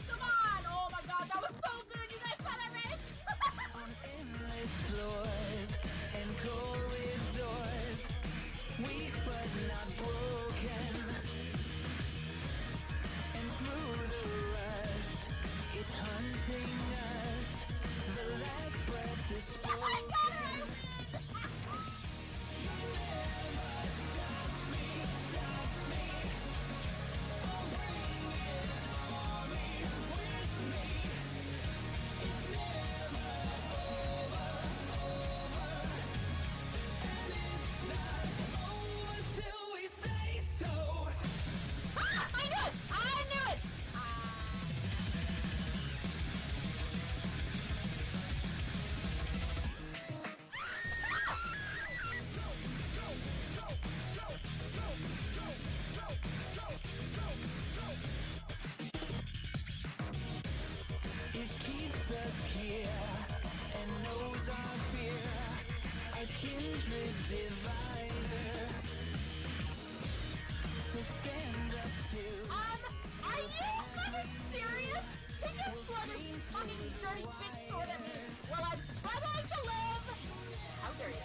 Come on! Oh my god, that was so good! You guys saw that, right? On endless floors and corridors, weak but not broken. And through the rust, it's hunting us. The last breath is spoken. It keeps us here and knows our fear, a kindred divider. So stand up to. Are you fucking serious? He just threw his fucking dirty bitch sword at me while I'm struggling to live! How dare you?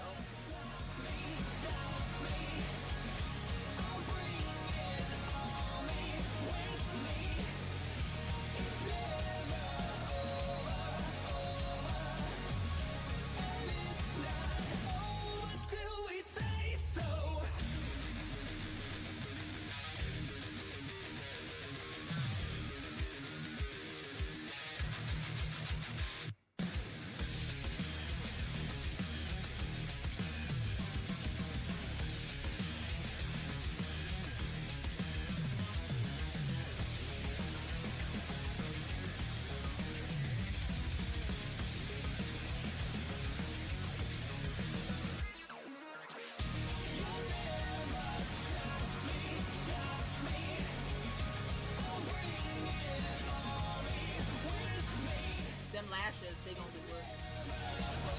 Them lashes, they gonna do it.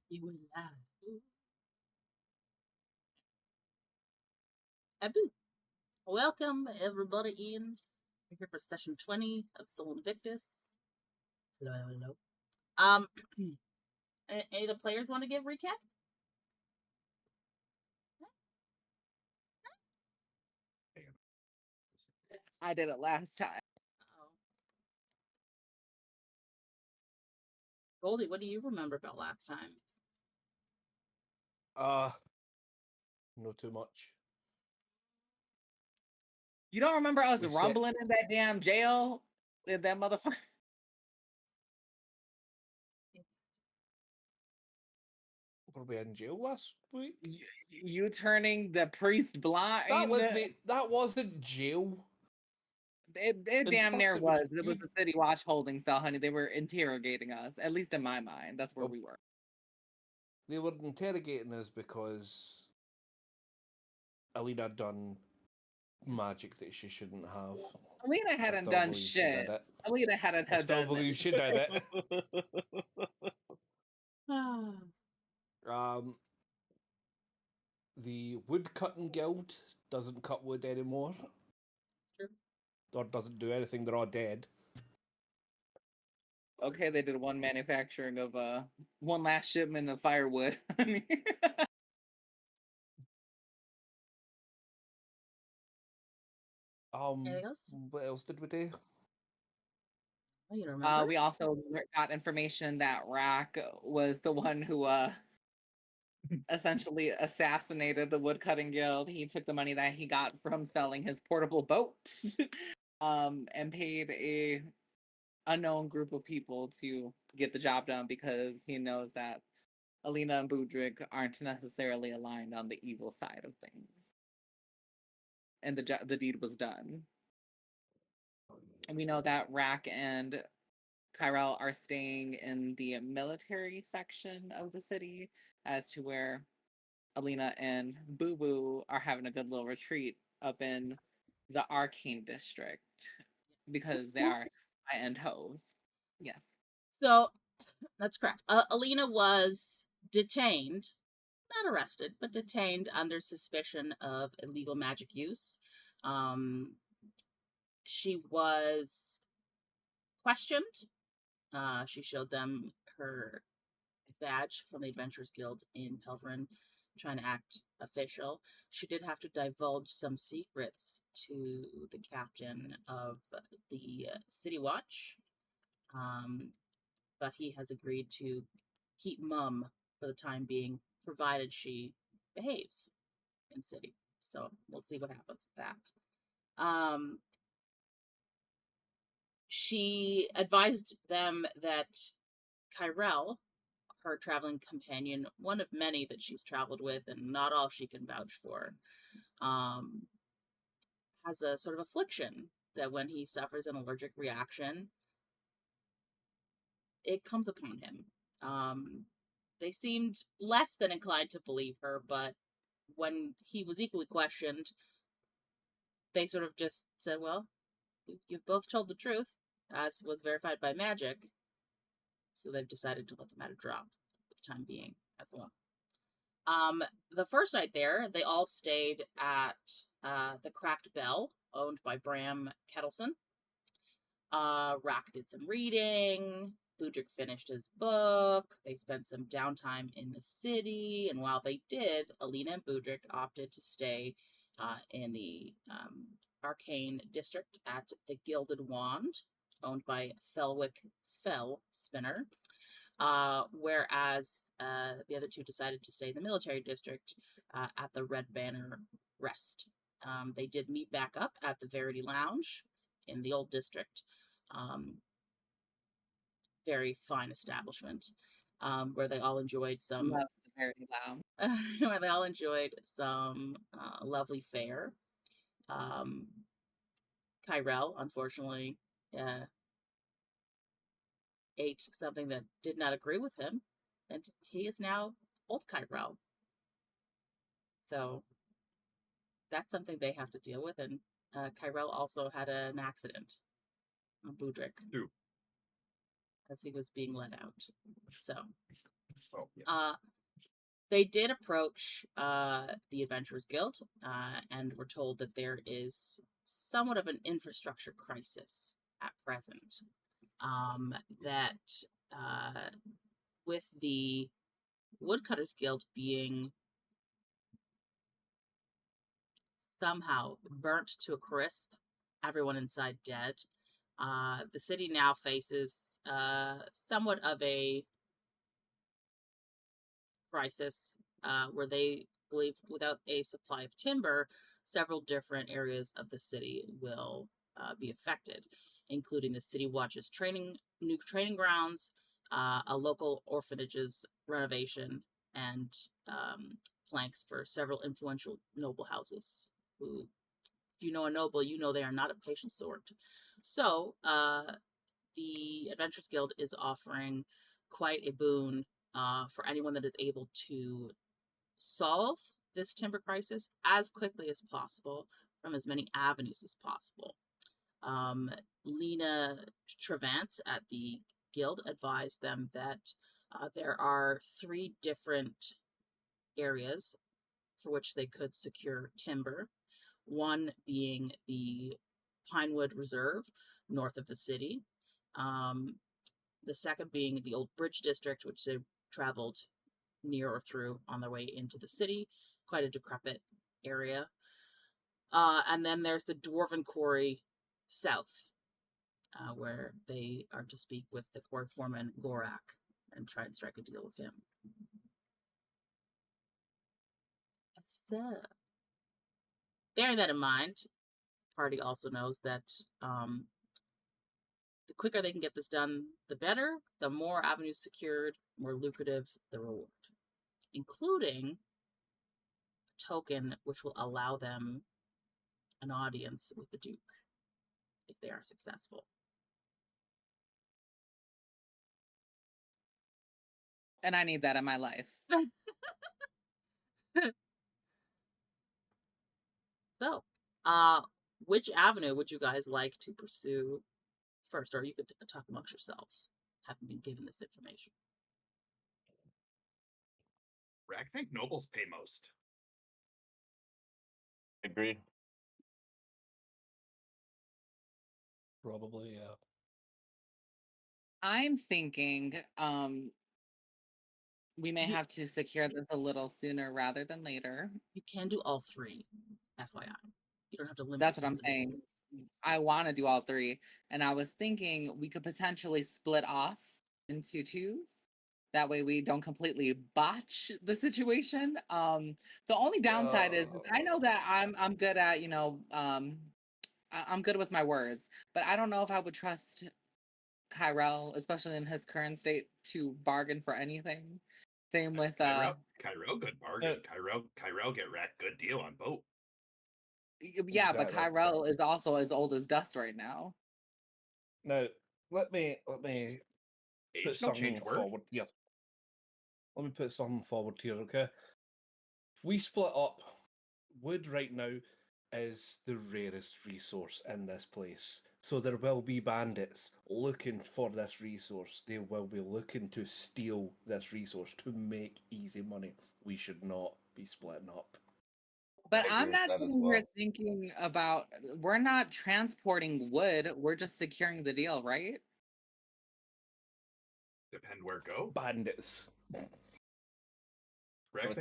You will laugh. Abu. Welcome everybody in. We're here for session 20 of Soul Invictus. Hello. Any of the players want to give recap? I did it last time. Goldie, what do you remember about last time? Not too much. You don't remember us We said- rumbling in that damn jail? In that motherfucker? Were we in jail last week? You turning the priest blind? That wasn't jail. It In damn near fact, was. It was the city watch holding cell, honey. They were interrogating us. At least in my mind, that's where we were. They were interrogating us because Alina done magic that she shouldn't have. Alina hadn't done shit. Alina hadn't I still done believe she did it. The woodcutting guild doesn't cut wood anymore. True. Or doesn't do anything. They're all dead. Okay, they did one manufacturing of one last shipment of firewood. Anything else? What else did we do? Oh, you don't remember? We also got information that Rahk was the one who essentially assassinated the woodcutting guild. He took the money that he got from selling his portable boat and paid a unknown group of people to get the job done because he knows that Alina and Budrick aren't necessarily aligned on the evil side of things. And the deed was done. And we know that Rahk and Ki-Rel are staying in the military section of the city as to where Alina and Boo Boo are having a good little retreat up in the Arcane District because they are high-end hoes. Yes. So, that's correct. Alina was detained, not arrested, but detained under suspicion of illegal magic use. She was questioned. She showed them her badge from the Adventurers Guild in Pelverin, trying to act official. She did have to divulge some secrets to the captain of the City Watch, but he has agreed to keep mum for the time being, provided she behaves in City. So we'll see what happens with that. She advised them that Ki-Rel, her traveling companion, one of many that she's traveled with, and not all she can vouch for, has a sort of affliction that when he suffers an allergic reaction, it comes upon him. They seemed less than inclined to believe her, but when he was equally questioned, they sort of just said, well, you've both told the truth, as was verified by magic, so they've decided to let the matter drop for the time being as well. The first night there, they all stayed at the Cracked Bell, owned by Bram Kettleson. Rahk did some reading. Budrick finished his book. They spent some downtime in the city, and while they did, Alina and Budrick opted to stay in the Arcane District at the Gilded Wand, owned by Felwick Fell Spinner. Whereas the other two decided to stay in the military district at the Red Banner Rest. They did meet back up at the Verity Lounge in the old district. Very fine establishment where they all enjoyed some. Love the Verity Lounge. Where they all enjoyed some lovely fare. Ki-Rel, unfortunately, ate something that did not agree with him, and he is now old Ki-Rel. So that's something they have to deal with, and Ki-Rel also had an accident on Budrick. True. As he was being let out. So yeah. They did approach the Adventurers Guild and were told that there is somewhat of an infrastructure crisis at present. That with the Woodcutters Guild being somehow burnt to a crisp, everyone inside dead, the city now faces somewhat of a crisis where they believe without a supply of timber, several different areas of the city will be affected, including the City Watch's new training grounds, a local orphanage's renovation, and planks for several influential noble houses who, if you know a noble, you know they are not a patient sort. So, the Adventurers Guild is offering quite a boon for anyone that is able to solve this timber crisis as quickly as possible from as many avenues as possible. Lena Trevance at the Guild advised them that there are 3 different areas for which they could secure timber. One being the Pinewood Reserve, north of the city. The second being the Old Bridge District, which they traveled near or through on their way into the city. Quite a decrepit area. And then there's the Dwarven Quarry south, where they are to speak with the quarry foreman, Gorak, and try and strike a deal with him. So, bearing that in mind, the party also knows that the quicker they can get this done, the better. The more avenues secured, more lucrative the reward, including a token which will allow them an audience with the Duke if they are successful. And I need that in my life. So, which avenue would you guys like to pursue first? Or you could talk amongst yourselves, having been given this information. I think nobles pay most. Agreed. Probably, yeah. I'm thinking we may You- have to secure this a little sooner rather than later. You can do all three, FYI. You don't have to limit That's what I'm yourself to just saying. I want to do all three. And I was thinking we could potentially split off into twos. That way we don't completely botch the situation. The only downside is I know that I'm good at, I'm good with my words, but I don't know if I would trust Ki-Rel, especially in his current state, to bargain for anything. Same with Ki-Rel good bargain. Ki-Rel get Rahk good deal on boat. yeah, but Exactly. Ki-Rel is also as old as dust right now. Now, let me put Age don't something change word. forward here. Let me put something forward here, okay? If we split up, wood right now is the rarest resource in this place. So there will be bandits looking for this resource. They will be looking to steal this resource to make easy money. We should not be splitting up. But I I'm agree with not that as sitting here well. thinking about, we're not transporting wood, we're just securing the deal, right? Depend where go. Bandits. Rahk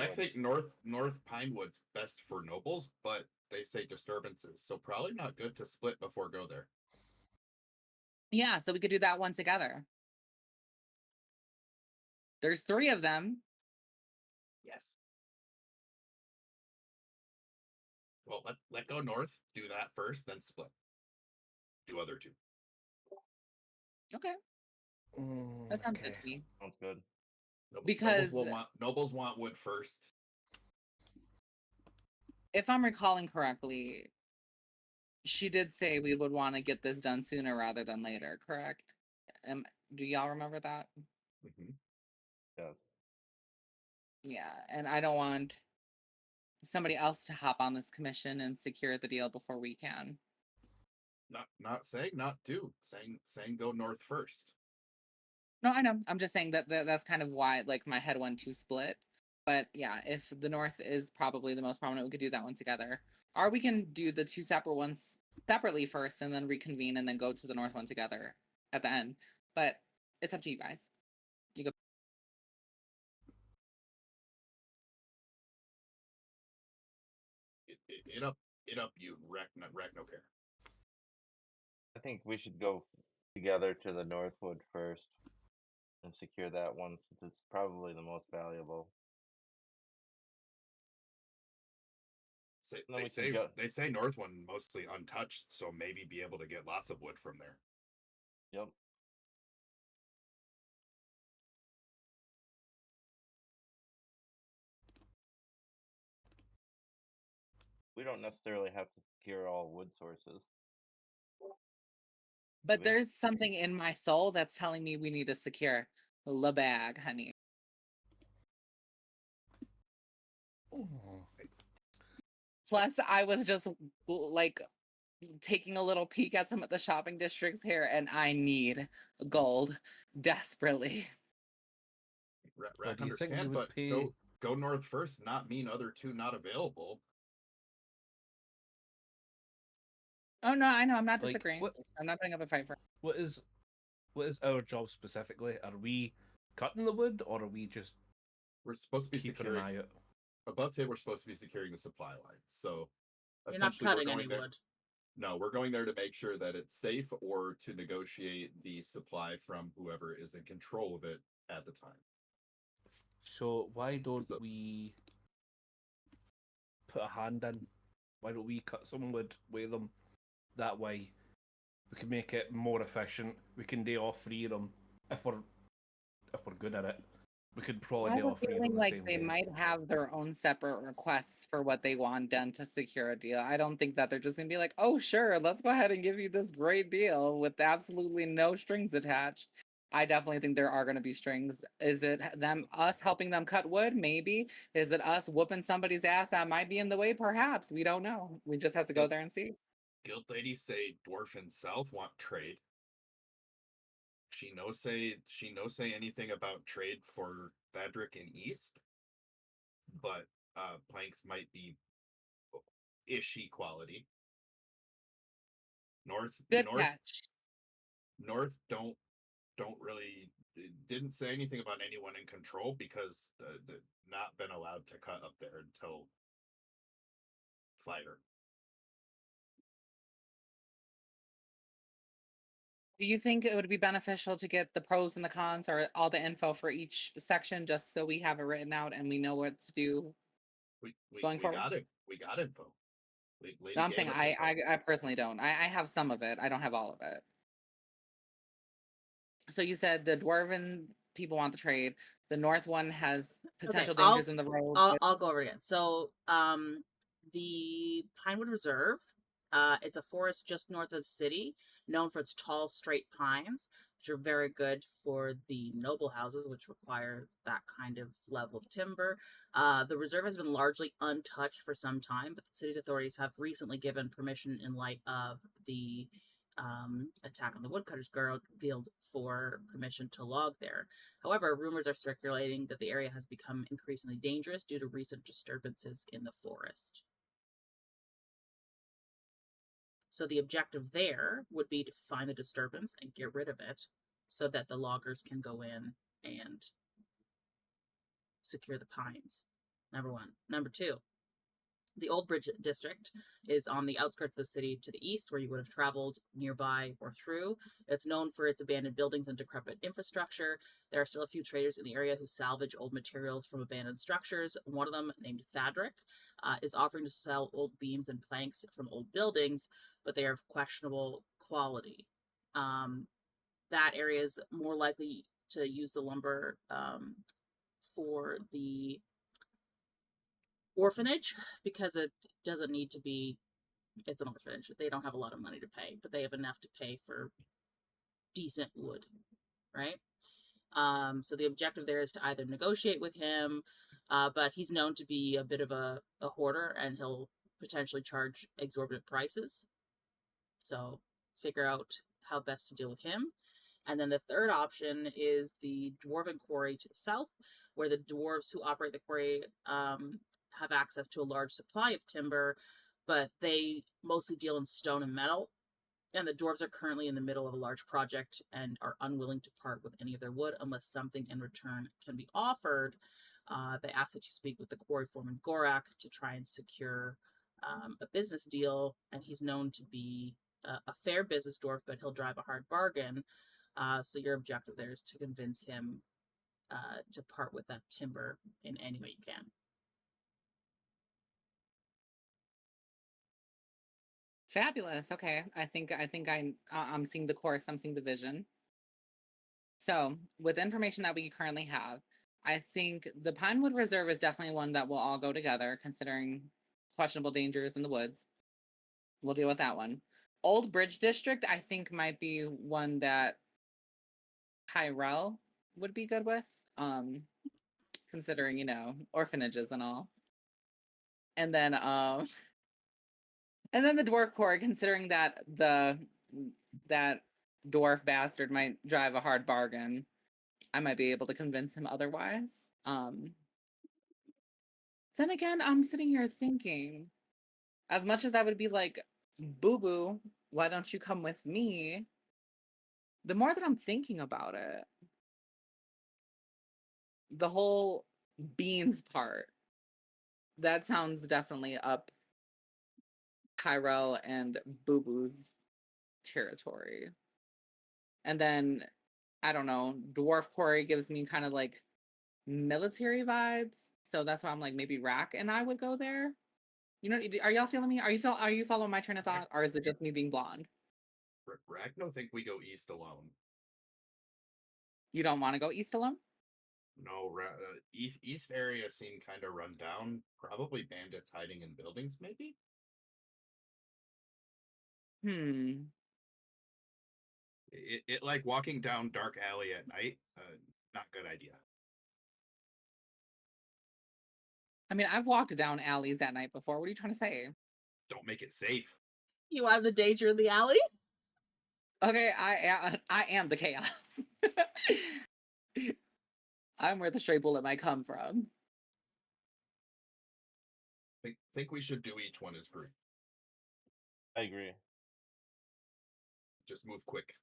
think north Pinewood's best for nobles, but they say disturbances, so probably not good to split before go there. Yeah, so we could do that one together. There's 3 of them. Yes. Well, let go north, do that first, then split. Do other 2. Okay, that sounds good Okay. to me. Sounds good. Because nobles want wood first. if I'm recalling correctly, she did say we would want to get this done sooner rather than later, correct? Do y'all remember that? Mm-hmm. Yeah. Yeah, and I don't want somebody else to hop on this commission and secure the deal before we can. Not saying not do, saying go north first. No, I know. I'm just saying that's kind of why like my head went to split. But yeah, if the north is probably the most prominent, we could do that one together. Or we can do the 2 separate ones separately first and then reconvene and then go to the north one together at the end. But it's up to you guys. You go. It up you, Rahk no care. I think we should go together to the Northwood first and secure that one since it's probably the most valuable. They say north one mostly untouched, so maybe be able to get lots of wood from there. Yep. We don't necessarily have to secure all wood sources. But there's something in my soul that's telling me we need to secure the bag, honey. Plus, I was just like taking a little peek at some of the shopping districts here, and I need gold desperately. Rahk do you think understand, you would but pay... go north first, not mean other 2 not available. Oh no, I know. I'm not Like, disagreeing. I'm not putting up a fight for. What is our job specifically? Are we cutting the wood, or are we just We're supposed to be keeping an securing eye out? above table. We're supposed to be securing the supply lines. So You're not essentially, we're cutting going any there. wood. No, we're going there to make sure that it's safe or to negotiate the supply from whoever is in control of it at the time. So why don't we put a hand in? Why don't we cut some wood with them? That way, we can make it more efficient. We can day off free them if we're good at it. We could probably I day have a off free them feeling the like same they day. might have their own separate requests for what they want done to secure a deal. I don't think that they're just gonna be like, oh sure, let's go ahead and give you this great deal with absolutely no strings attached. I definitely think there are gonna be strings. Is it us helping them cut wood? Maybe. Is it us whooping somebody's ass that might be in the way? Perhaps. We don't know. We just have to go there and see. Guild ladies say dwarf and south want trade. She no say anything about trade for Budrick in east, but planks might be ish quality. North Good catch. don't really didn't say anything about anyone in control because not been allowed to cut up there until fire. Do you think it would be beneficial to get the pros and the cons or all the info for each section just so we have it written out and we know what to do We going forward? got it. We got info. Lady No, I'm gave saying us I info. personally don't. I have some of it. I don't have all of it. So you said the dwarven people want the trade. The north one has potential dangers in the road. I'll go over it again. So, the Pinewood Reserve, it's a forest just north of the city, known for its tall, straight pines, which are very good for the noble houses, which require that kind of level of timber. The reserve has been largely untouched for some time, but the city's authorities have recently given permission in light of the attack on the Woodcutters Guild for permission to log there. However, rumors are circulating that the area has become increasingly dangerous due to recent disturbances in the forest. So the objective there would be to find the disturbance and get rid of it so that the loggers can go in and secure the pines. Number one. Number two, the Old Bridge District is on the outskirts of the city to the east, where you would have traveled nearby or through. It's known for its abandoned buildings and decrepit infrastructure. There are still a few traders in the area who salvage old materials from abandoned structures. One of them, named Thadric, is offering to sell old beams and planks from old buildings, but they are of questionable quality. That area is more likely to use the lumber for the orphanage because it doesn't need to be, it's an orphanage. They don't have a lot of money to pay, but they have enough to pay for decent wood, right? So the objective there is to either negotiate with him, but he's known to be a bit of a hoarder and he'll potentially charge exorbitant prices. So figure out how best to deal with him. And then the third option is the Dwarven Quarry to the south, where the dwarves who operate the quarry have access to a large supply of timber, but they mostly deal in stone and metal. And the dwarves are currently in the middle of a large project and are unwilling to part with any of their wood unless something in return can be offered. They ask that you speak with the quarry foreman Gorak to try and secure a business deal, and he's known to be a fair business dwarf, but he'll drive a hard bargain. So your objective there is to convince him to part with that timber in any way you can. Fabulous. Okay. I think I'm seeing the course. I'm seeing the vision. So with the information that we currently have, I think the Pinewood Reserve is definitely one that will all go together, considering questionable dangers in the woods. We'll deal with that one. Old Bridge District, I think, might be one that Ki-Rel would be good with, considering, you know, orphanages and all. And then the Dwarf Quarry, considering that that dwarf bastard might drive a hard bargain, I might be able to convince him otherwise. Then again, I'm sitting here thinking, as much as I would be like, boo boo, why don't you come with me? The more that I'm thinking about it, the whole beans part, that sounds definitely up Ki-Rel and Boo Boo's territory. And then, I don't know, Dwarf Quarry gives me kind of like military vibes. So that's why I'm like, maybe Rahk and I would go there. You know, are y'all feeling me? Are you following my train of thought, or is it just me being blonde? Rahk don't think we go east alone. You don't want to go east alone? No, east area seemed kind of run down. Probably bandits hiding in buildings, maybe. It like walking down dark alley at night. Not good idea. I mean, I've walked down alleys at night before. What are you trying to say? Don't make it safe. You are the danger in the alley? Okay, I am the chaos. I'm where the stray bullet might come from. Think we should do each one as group. I agree. Just move quick.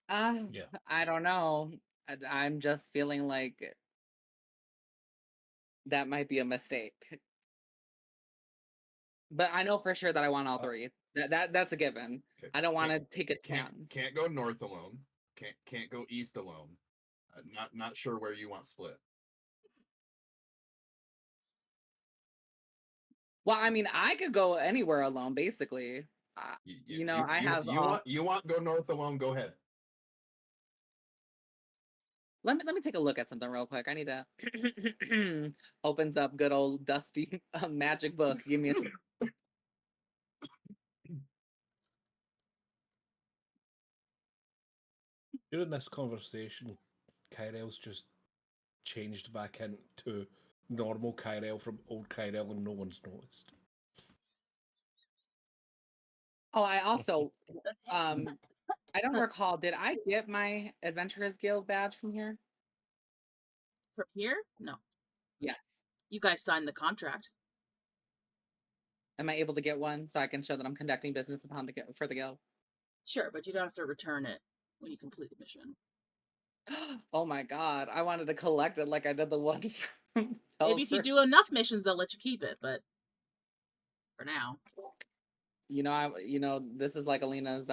Yeah. I don't know. I'm just feeling like that might be a mistake. But I know for sure that I want all three. That's a given. Okay. I don't want to take a chance. Can't go north alone. Can't go east alone. Not sure where you want split. Well, I mean, I could go anywhere alone, basically. You want go north alone? Go ahead. Let me take a look at something real quick. I need to opens up good old dusty magic book. Give me a second. During this conversation, Ki-Rel's just changed back into normal Ki-Rel from old Ki-Rel and no one's noticed. Oh, I also I don't recall, did I get my Adventurers Guild badge from here? From here? No. Yes. You guys signed the contract. Am I able to get one so I can show that I'm conducting business for the guild? Sure, but you don't have to return it when you complete the mission. Oh my god, I wanted to collect it like I did the one from Maybe if you do enough missions, they'll let you keep it, but for now. This is like Alina's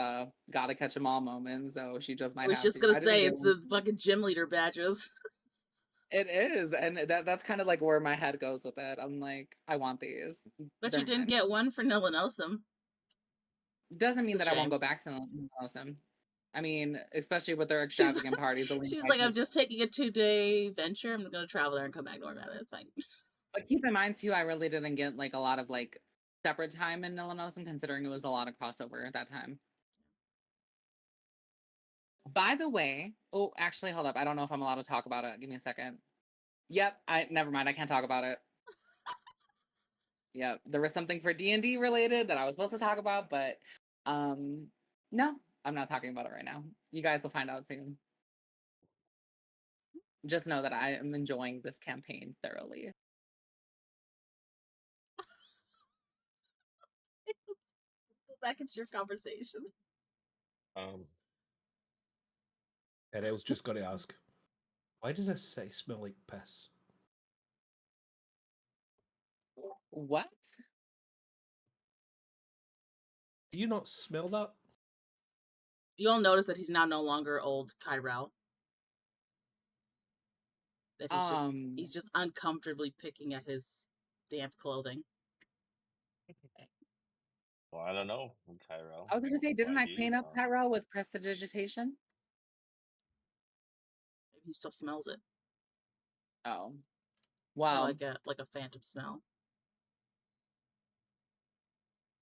gotta catch 'em all moment, so she just might I was have just to. gonna say, it's the fucking gym leader badges. It is, and that's kind of like where my head goes with it. I'm like, I want these. But you didn't get one for Nilinosum. Doesn't mean It's a that I won't shame. go back to Nilinosum. I mean, especially with their extravagant parties. She's like, I'm just taking a 2-day venture. I'm gonna travel there and come back to Orbital. It's fine. But keep in mind too, I really didn't get like a lot of like separate time in Nilinosum, considering it was a lot of crossover at that time. By the way, oh, actually, hold up. I don't know if I'm allowed to talk about it. Give me a second. Yep, never mind. I can't talk about it. Yep, there was something for D&D related that I was supposed to talk about, but no, I'm not talking about it right now. You guys will find out soon. Just know that I am enjoying this campaign thoroughly. Go back into your conversation. Ki-Rel's just got to ask, why does this city smell like piss? What? Do you not smell that? You'll notice that he's now no longer old Ki-Rel. That he's just uncomfortably picking at his damp clothing. Well, I don't know, Ki-Rel. I was going to say, didn't I clean up Ki-Rel with prestidigitation? Maybe he still smells it. Oh, wow. Like a phantom smell.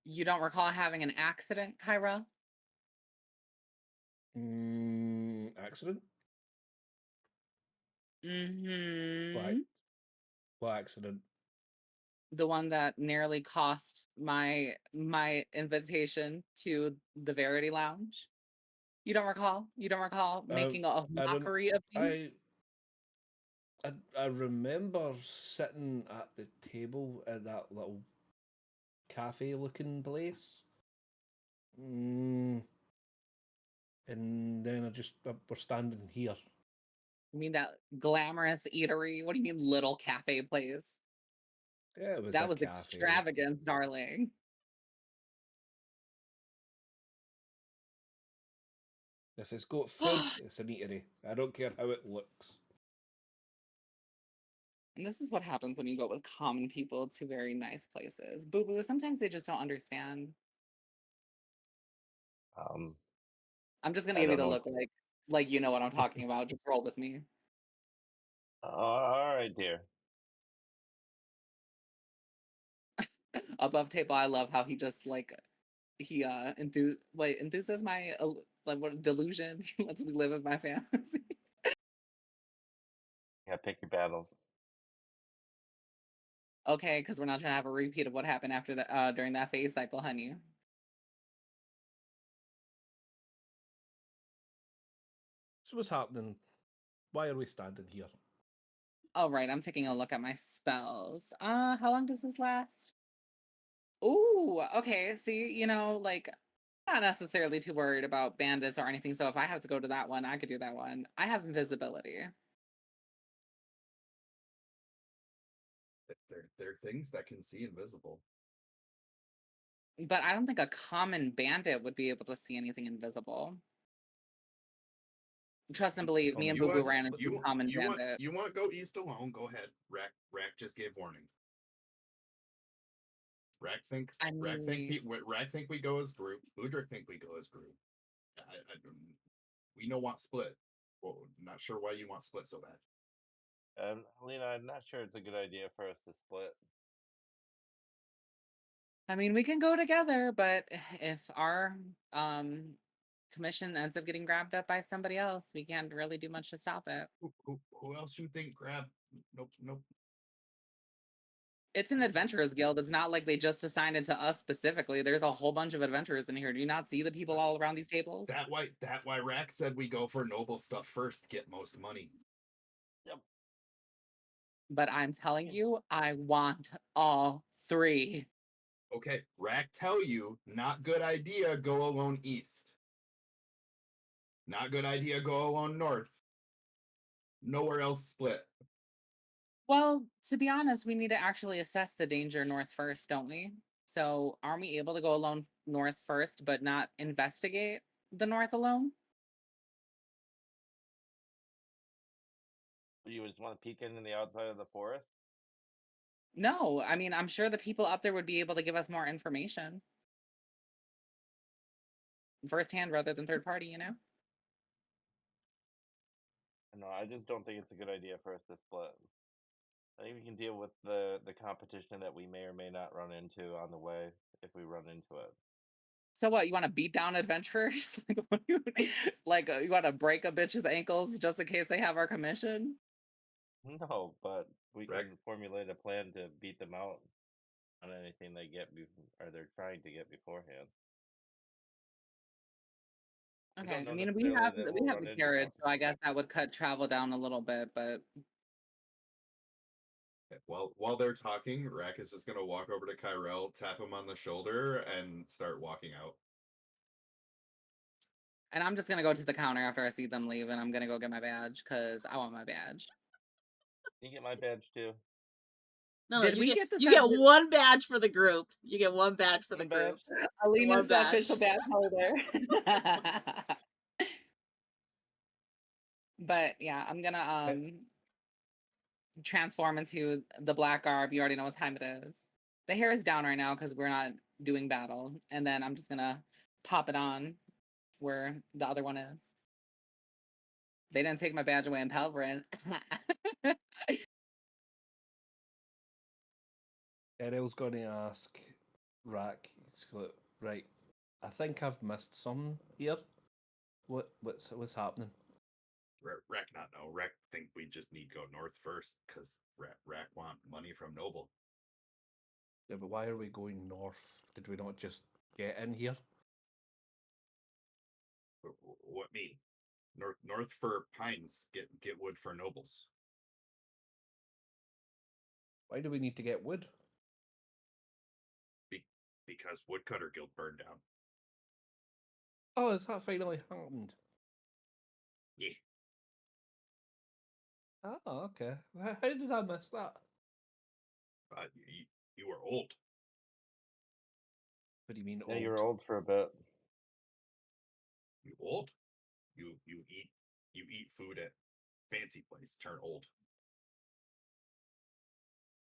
You don't recall having an accident, Ki-Rel? Accident? Mm-hmm. What accident? The one that nearly cost my invitation to the Verity Lounge. You don't recall? You don't recall making a mockery of me? I remember sitting at the table at that little cafe-looking place. And then we're standing here. You mean that glamorous eatery? What do you mean little cafe place? Yeah, it was that was cafe. Extravagance, darling. If it's got food, it's an eatery. I don't care how it looks. And this is what happens when you go with common people to very nice places. Boo boo, sometimes they just don't understand. I'm just gonna I give you don't the know. look like you know what I'm talking about. Just roll with me. All right, dear. Above table, I love how he just like he enthuses my like what delusion. He lets me live in my fantasy. Yeah, pick your battles. Okay, because we're not trying to have a repeat of what happened after the during that phase cycle, honey. So what's happening? Why are we standing here? All right, I'm taking a look at my spells. How long does this last? Ooh, okay. See, like not necessarily too worried about bandits or anything. So if I have to go to that one, I could do that one. I have invisibility. They're things that can see invisible. But I don't think a common bandit would be able to see anything invisible. Trust and believe, me and Boo Boo ran into a common bandit. You want to go east alone? Go ahead. Rahk just gave warning. Rahk think we go as group. Budrick think we go as group. I don't. We don't want split. Well, not sure why you want split so bad. Alina, I'm not sure it's a good idea for us to split. I mean, we can go together, but if our commission ends up getting grabbed up by somebody else, we can't really do much to stop it. Who else you think grabbed? Nope. It's an adventurers guild. It's not like they just assigned it to us specifically. There's a whole bunch of adventurers in here. Do you not see the people all around these tables? That why Rahk said we go for noble stuff first, get most money. Yep. But I'm telling you, I want all three. Okay, Rahk tell you, not good idea, go alone east. Not good idea, go alone north. Nowhere else split. Well, to be honest, we need to actually assess the danger north first, don't we? So aren't we able to go alone north first, but not investigate the north alone? You just want to peek into the outside of the forest? No, I mean, I'm sure the people up there would be able to give us more information. Firsthand rather than third party, No, I just don't think it's a good idea for us to split. I think we can deal with the competition that we may or may not run into on the way if we run into it. So what, you want to beat down adventurers? You want to break a bitch's ankles just in case they have our commission? No, but we Rahk. can formulate a plan to beat them out on anything they get or they're trying to get beforehand. We Okay, don't know I mean, we necessarily have that we we'll have run the into carriage, one. so I guess that would cut travel down a little bit, but While they're talking, Rahk is just gonna walk over to Ki-Rel, tap him on the shoulder, and start walking out. and I'm just gonna go to the counter after I see them leave, and I'm gonna go get my badge because I want my badge. You get my badge too. No, Did you we get get the you get send- one badge for the group. You get one badge for the One badge? group. Alina's One the badge. official badge holder. But yeah, I'm gonna transform into the black garb. You already know what time it is. The hair is down right now because we're not doing battle, and then I'm just gonna pop it on where the other one is. They didn't take my badge away in Pelverin. Erel's going to ask Rahk, right, I think I've missed some here. What's happening? Rahk not know. Rahk think we just need to go north first because Rahk want money from noble. Yeah, but why are we going north? Did we not just get in here? What mean? North for pines, get wood for nobles. Why do we need to get wood? Because Woodcutter Guild burned down. Oh, has that finally happened? Yeah. Oh, okay. How did I miss that? You were old. What do you mean Yeah, old? you're old for a bit. You old? You eat food at fancy place. Turn old.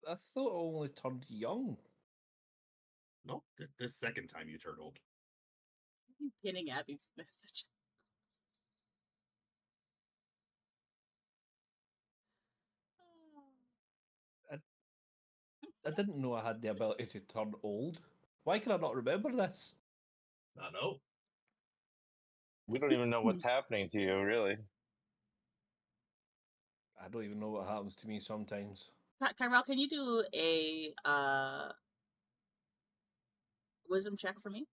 I thought I only turned young. No, this second time you turned old. I'm pinning Abby's message. I didn't know I had the ability to turn old. Why can I not remember this? I know. We don't even know what's happening to you, really. I don't even know what happens to me sometimes. Ki-Rel, can you do a wisdom check for me?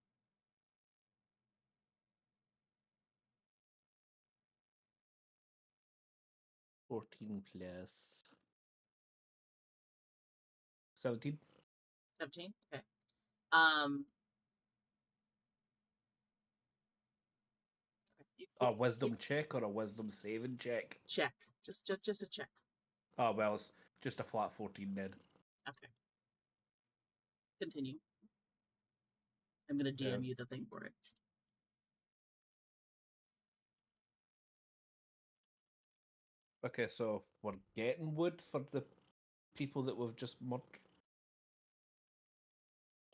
14 plus 17. 17? Okay. A wisdom check or a wisdom saving check? Check. Just a check. Oh, well, it's just a flat 14 then. Okay. Continue. I'm gonna DM you the thing for it. Okay, so we're getting wood for the people that we've just murdered.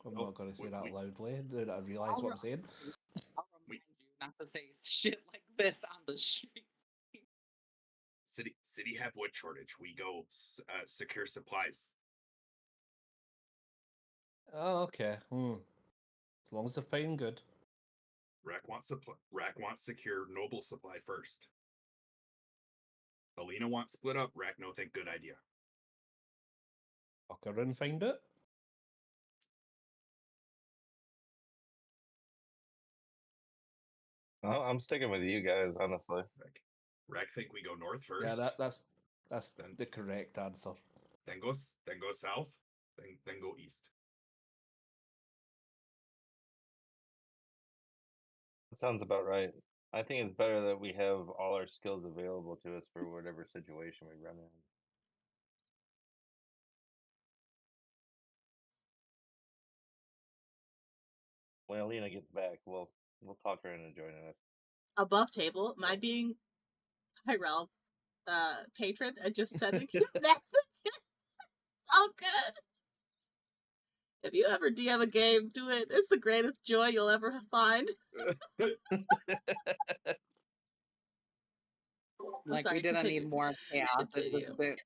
I'm not going to say that loudly. Did I realise what I'm saying? I'll remind you not to say shit like this on the street. City have wood shortage. We go secure supplies. Oh, okay. As long as they're paying good. Rahk wants secure noble supply first. Alina wants split up. Rahk no think good idea. Fuck her and find it. Well, I'm sticking with you guys, honestly. Rahk think we go north first. Yeah, that's the correct answer. Then go south. Then go east. Sounds about right. I think it's better that we have all our skills available to us for whatever situation we run in. When Alina gets back, we'll talk her into joining us. Above table, am I being Ki-Rel's patron and just sending you messages? So good. If you ever DM a game, do it. It's the greatest joy you'll ever find. Like, sorry, we didn't continue. need more chaos. Continue. Bitch.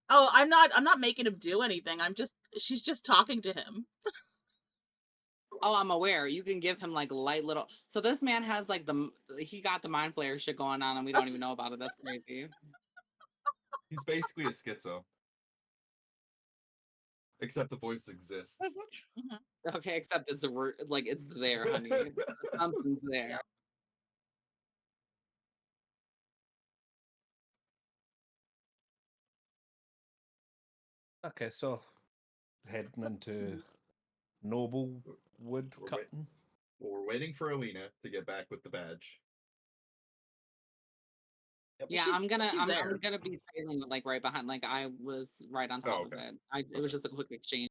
Oh, I'm not making him do anything. She's just talking to him. Oh, I'm aware. You can give him like light little. So this man has like he got the mind flayer shit going on, and we don't even know about it. That's crazy. He's basically a schizo. Except the voice exists. Mm-hmm. Okay, except it's it's there, honey. Something's there. Yeah. Okay, so heading into noble wood cutting. Well, we're waiting for Alina to get back with the badge. Yep. Yeah, She's I'm gonna there. be sailing like right behind. Like I was right on top of it. It was just a quick exchange.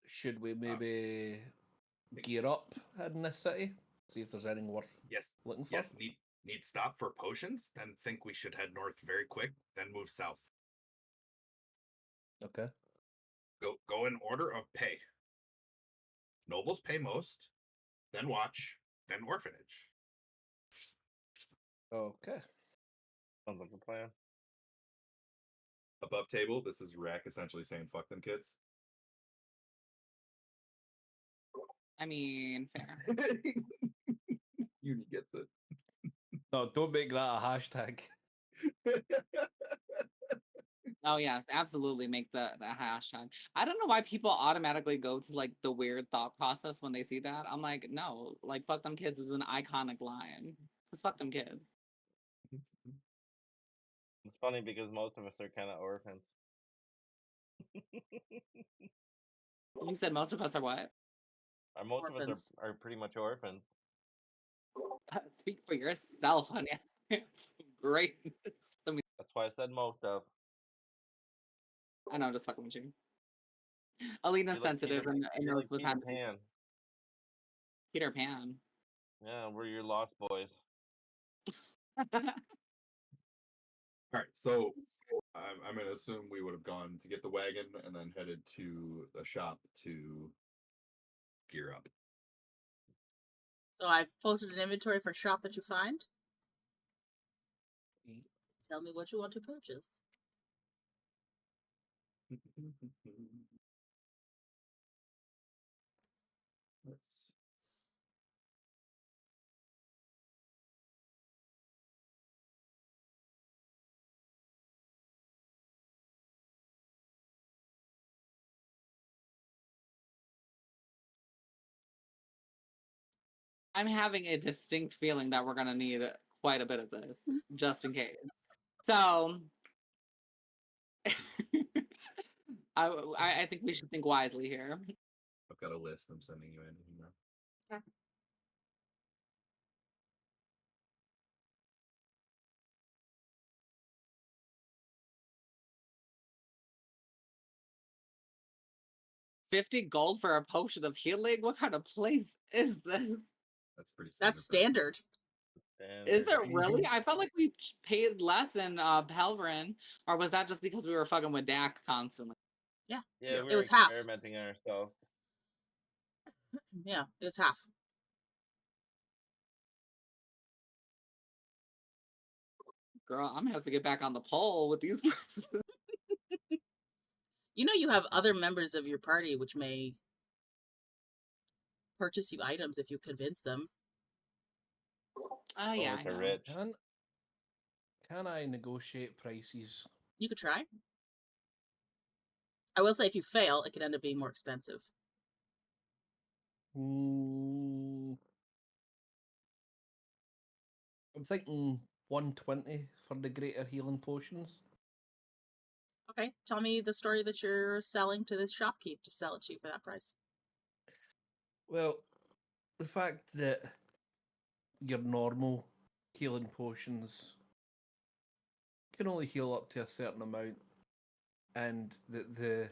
Should we maybe gear up in this city? See if there's anything worth looking for? Yes, need stop for potions, then think we should head north very quick, then move south. Okay. Go in order of pay. Nobles pay most, then watch, then orphanage. Okay. Sounds like a plan. Above table, this is Rahk essentially saying fuck them kids. I mean, fair. Uni gets it. No, don't make that a hashtag. Oh yes, absolutely make the hashtag. I don't know why people automatically go to like the weird thought process when they see that. I'm like, no, like fuck them kids is an iconic line. Just fuck them kids. It's funny because most of us are kind of orphans. You said most of us are what? Most of us are pretty much orphans. Speak for yourself, honey. Great. That's why I said most of. I know, I'm just fucking with you. Alina's sensitive and knows what's happening. Peter Pan. Yeah, we're your lost boys. All right, so I'm going to assume we would have gone to get the wagon and then headed to the shop to gear up. So I posted an inventory for shop that you find. Tell me what you want to purchase. Let's see. I'm having a distinct feeling that we're gonna need quite a bit of this, just in case. So, I think we should think wisely here. I've got a list I'm sending you in. Okay. $50 gold for a potion of healing? What kind of place is this? That's pretty standard. That's standard. Is it Standard. really? I felt like we paid less in Pelverin, or was that just because we were fucking with Dak constantly? Yeah. Yeah, we It were was half. experimenting on ourselves. Yeah, it was half. Girl, I'm gonna have to get back on the pole with these persons. You know you have other members of your party which may purchase you items if you convince them. Oh yeah, I They're know. rich. Can I negotiate prices? You could try. I will say if you fail, it could end up being more expensive. I'm thinking 120 for the greater healing potions. Okay, tell me the story that you're selling to this shopkeep to sell it to you for that price. Well, the fact that your normal healing potions can only heal up to a certain amount, and that the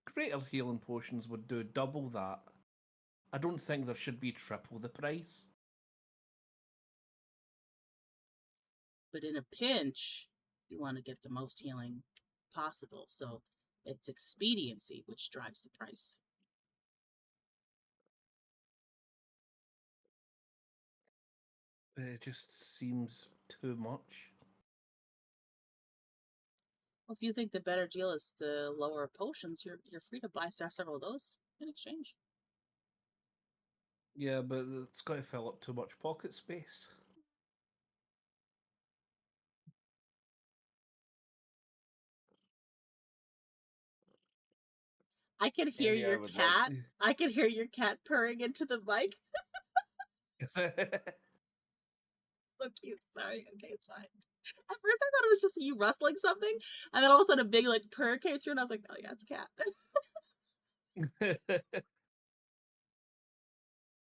greater healing potions would do double that, I don't think there should be triple the price. But in a pinch, you want to get the most healing possible, so it's expediency which drives the price. It just seems too much. Well, if you think the better deal is the lower potions, you're free to buy several of those in exchange. Yeah, but it's got to fill up too much pocket space. I can hear Andy, I your would like- cat. I can hear your cat purring into the mic. So cute. Sorry. Okay, it's fine. At first, I thought it was just you rustling something, and then all of a sudden, a big like purr came through, and I was like, "Oh yeah, it's a cat."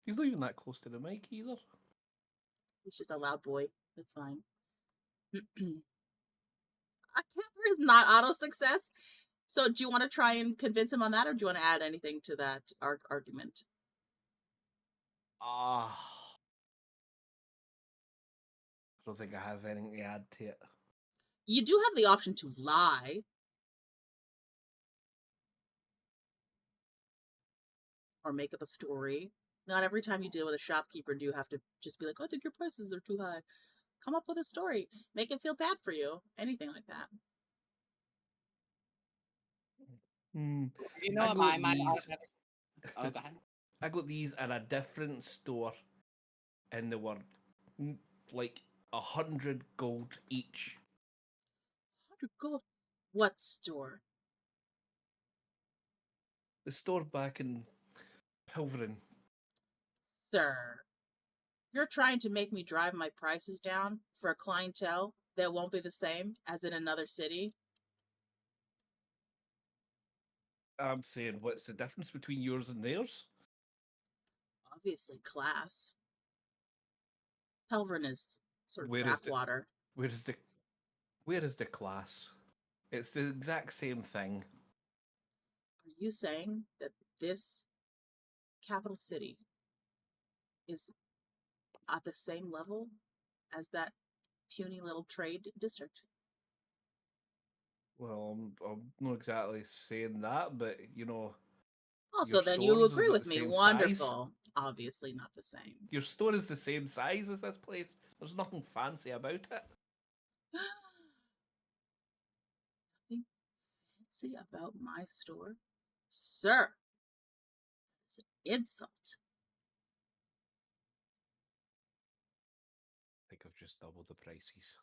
He's not even that close to the mic either. He's just a loud boy. It's fine. A cat purr is not auto success. So, do you want to try and convince him on that, or do you want to add anything to that argument? I don't think I have anything to add to it. You do have the option to lie. Or make up a story. Not every time you deal with a shopkeeper do you have to just be like, oh, I think your prices are too high. Come up with a story. Make it feel bad for you. Anything like that. You know I what got my mind these. Oh, go ahead. I got these at a different store, and they were like 100 gold each. 100 gold? What store? The store back in Pelverin. Sir, you're trying to make me drive my prices down for a clientele that won't be the same as in another city? I'm saying, what's the difference between yours and theirs? Obviously, class. Pelverin is sort of Where is the- backwater. Where is the class? It's the exact same thing. Are you saying that this capital city is at the same level as that puny little trade district? Well, I'm not exactly saying that, but you know, Also, your then you stores is agree about with the me. same size. Wonderful. Obviously not the same. Your store is the same size as this place. There's nothing fancy about it. Nothing fancy about my store? Sir, it's an insult. I think I've just doubled the prices.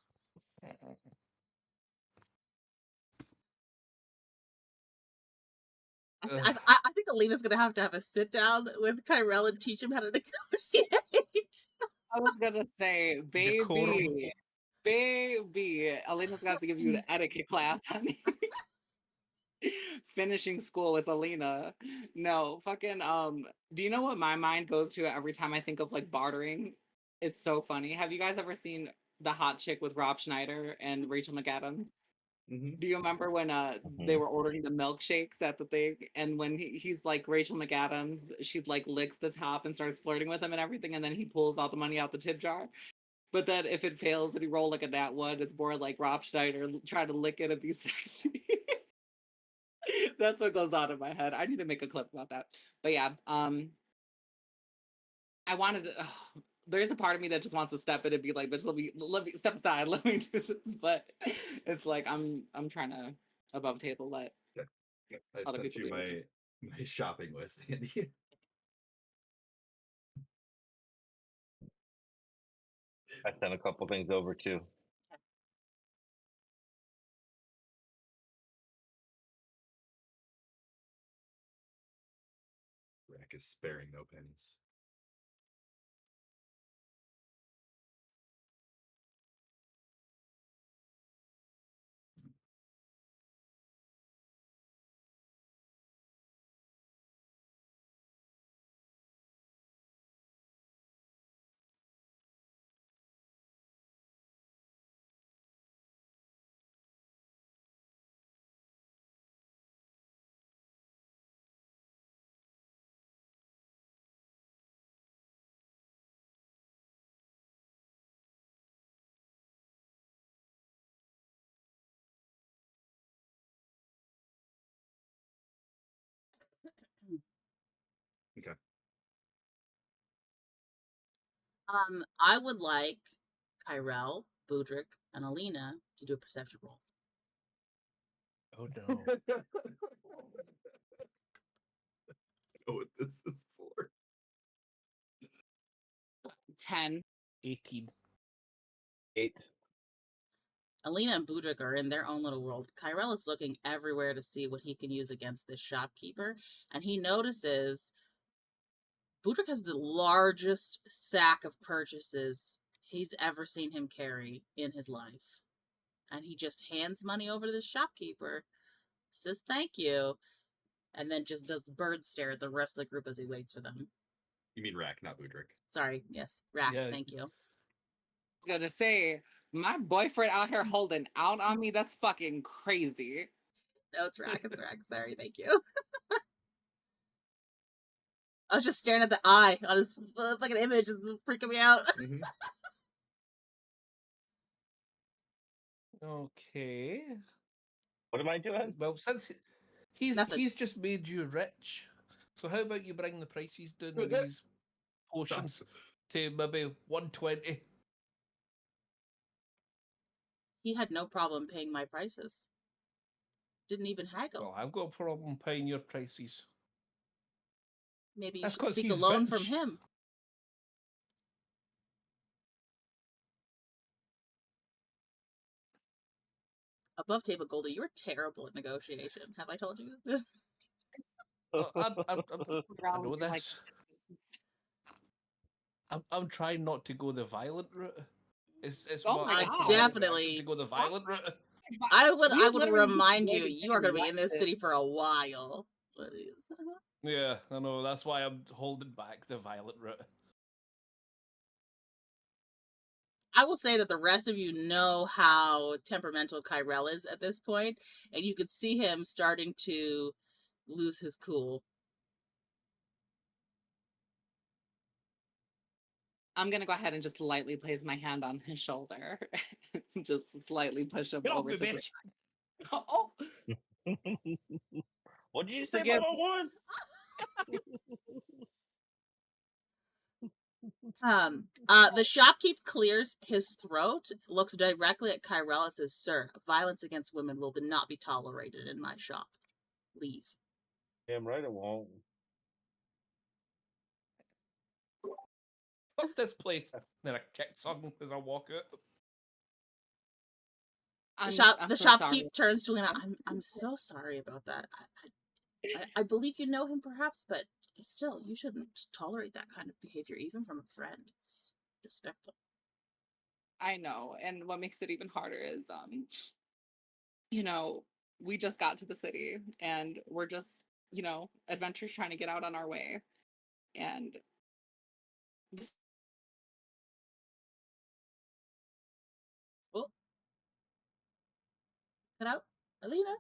I think Alina's going to have a sit down with Ki-Rel and teach him how to negotiate. I was gonna say, Decorum. baby, Alina's got to give you an etiquette class, honey. Finishing school with Alina. No, fucking do you know what my mind goes to every time I think of like bartering? It's so funny. Have you guys ever seen The Hot Chick with Rob Schneider and Rachel McAdams? Mhm. Do you remember when they were ordering the milkshakes at the thing, and when he's like Rachel McAdams, she like licks the top and starts flirting with him and everything, and then he pulls all the money out the tip jar. But then if it fails and he roll like a nat one, it's more like Rob Schneider trying to lick it and be sexy. That's what goes on in my head. I need to make a clip about that. But yeah, I wanted to. There's a part of me that just wants to step in and be like, "Bitch, let me step aside. Let me do this." But it's like I'm trying to above table let I've other sent people you do it. my shopping list, Andy. I sent a couple things over too. Rahk is sparing no pennies. Okay. I would like Ki-Rel, Budrick, and Alina to do a perception roll. Oh no. I know what this is for. 10. 18. 8. Alina and Budrick are in their own little world. Ki-Rel is looking everywhere to see what he can use against this shopkeeper, and he notices Budrick has the largest sack of purchases he's ever seen him carry in his life. And he just hands money over to the shopkeeper, says thank you, and then just does bird stare at the rest of the group as he waits for them. You mean Rahk, not Budrick. Sorry, yes, Rahk, Yeah. thank you. I was gonna say, my boyfriend out here holding out on me. That's fucking crazy. No, it's Rahk, sorry, thank you. I was just staring at the eye on his fucking image. It's freaking me out. Mm-hmm. Okay. What am I doing? Well, since Nothing. he's just made you rich, so how about you bring the prices down of these potions to maybe 120? He had no problem paying my prices. Didn't even haggle. Well, I've got a problem paying your prices. Maybe you That's should 'cause seek a he's loan from rich. him. Above table Goldie, you're terrible at negotiation. Have I told you? I know Like, this. I'm trying not to go the violent route. It's Oh what my I'm God. Definitely. to go the violent route. I we would literally remind just you, made you are going to be in this elected. city for a while. Yeah, I know. That's why I'm holding back the violent route. I will say that the rest of you know how temperamental Ki-Rel is at this point, and you could see him starting to lose his cool. I'm gonna go ahead and just lightly place my hand on his shoulder. Just slightly push him Get off over me, to the bitch! Oh, What did you say Forgive about one? The shopkeep clears his throat, looks directly at Ki-Rel and says, "Sir, violence against women will not be tolerated in my shop. Leave." Damn right it won't. Fuck this place. Then I kick something as I walk out. The I'm so shopkeep sorry. turns to Lena. I'm so sorry about that. I believe you know him, perhaps, but still, you shouldn't tolerate that kind of behavior, even from a friend. It's despicable. I know, and what makes it even harder is, you know, we just got to the city, and we're just, you know, adventurers trying to get out on our way, and this Oh, cut out, Alina.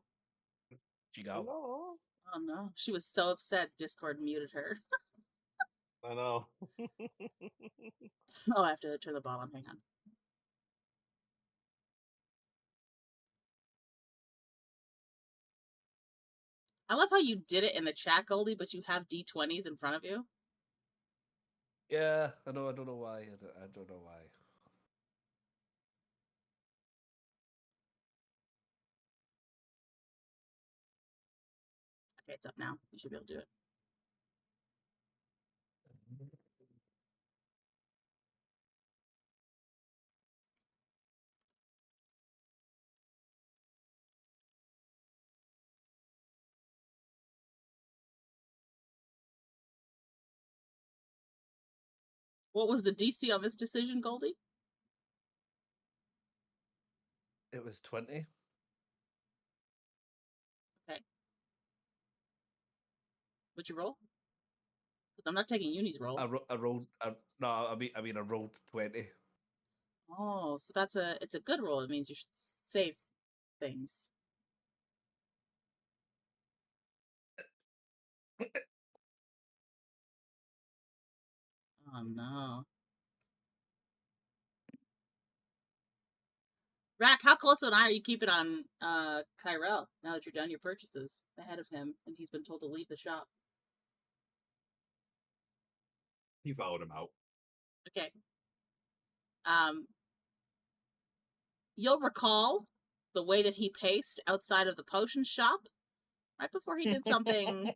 She go. No. Oh no, she was so upset. Discord muted her. I know. Oh, I have to turn the bottom. Hang on. I love how you did it in the chat, Goldie, but you have D20s in front of you. Yeah, I know. I don't know why. I don't know why. Okay, it's up now. You should be able to do it. What was the DC on this decision, Goldie? It was 20. What'd you roll? Because I'm not taking Uni's roll. I rolled. No, I mean, I rolled 20. Oh, so it's a good roll. It means you should save things. Oh no. Rahk, how close an eye are you keeping on Ki-Rel now that you're done your purchases ahead of him and he's been told to leave the shop? He followed him out. Okay. You'll recall the way that he paced outside of the potion shop right before he did something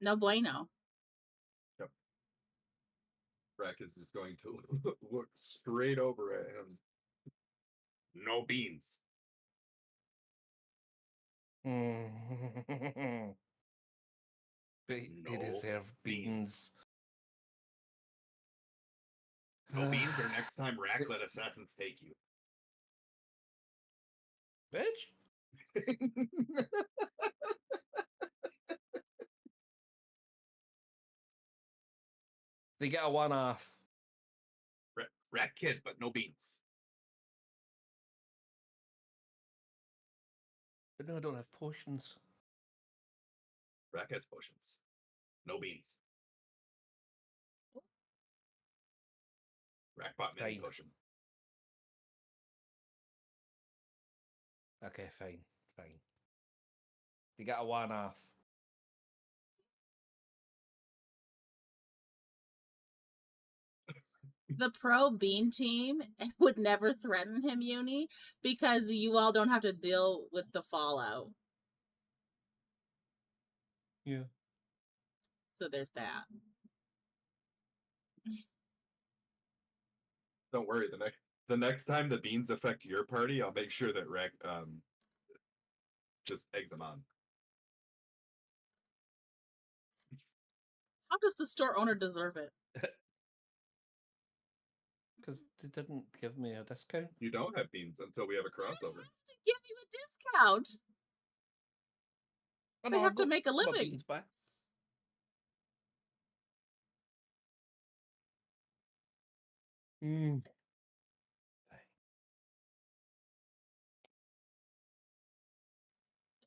no bueno. Yep. Rahk is just going to look straight over at him. No beans. They No deserve beans. No beans, or next time Rahk let assassins take you. Bitch. They get a one-off. Rahk kid, but no beans. But no, I don't have potions. Rahk has potions. No beans. Rahk bought mini Fine. potion. Okay, fine. They get a one-off. The pro bean team would never threaten him, Uni, because you all don't have to deal with the fallout. Yeah. So there's that. Don't worry, the next time the beans affect your party, I'll make sure that Rahk just eggs them on. How does the store owner deserve it? Because they didn't give me a discount. You don't have beans until we have a They crossover. have to give you a discount. Oh, They no, have I've to got make a my living. beans back.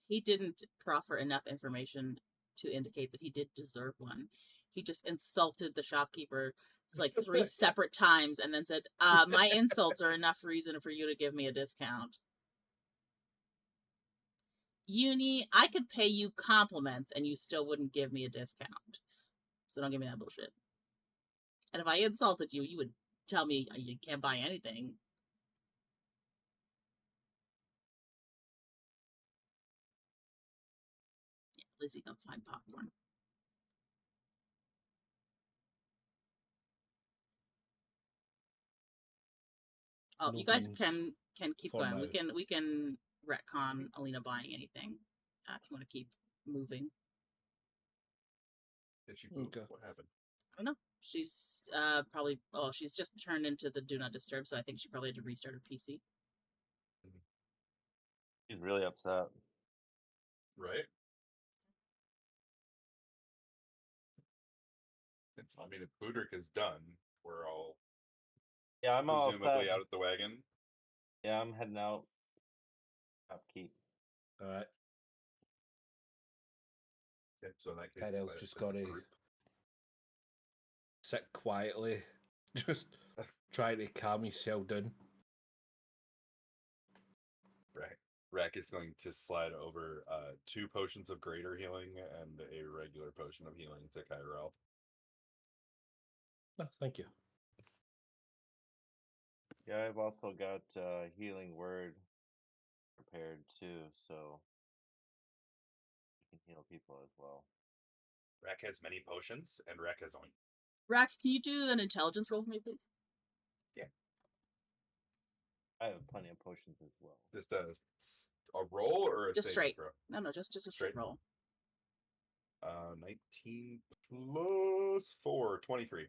He didn't proffer enough information to indicate that he did deserve one. He just insulted the shopkeeper like 3 separate times and then said, my insults are enough reason for you to give me a discount. Uni, I could pay you compliments and you still wouldn't give me a discount. So don't give me that bullshit. And if I insulted you, you would tell me you can't buy anything. Yeah, Lizzie, go find popcorn. Oh, No you guys beans can keep for going. now. We can retcon Alina buying anything. If you want to keep moving. Did she move? Okay. What happened? I don't know. She's probably she's just turned into the do not disturb, so I think she probably had to restart her PC. He's really upset. Right? I mean, if Budrick is done, we're all Yeah, I'm all presumably set. out at the wagon. Yeah, I'm heading out. Upkeep. All right. Okay, so in that case, Ki-Rel's as just a got to group, sit quietly, just trying to calm himself down. Rahk is going to slide over 2 potions of greater healing and a regular potion of healing to Ki-Rel. Oh, thank you. Yeah, I've also got healing word prepared too, so you can heal people as well. Rahk has many potions, and Rahk has only. Rahk, can you do an intelligence roll for me, please? I have plenty of potions as well. Just a roll or a Just saving straight. throw? No, just a straight roll. 19 plus 4, 23.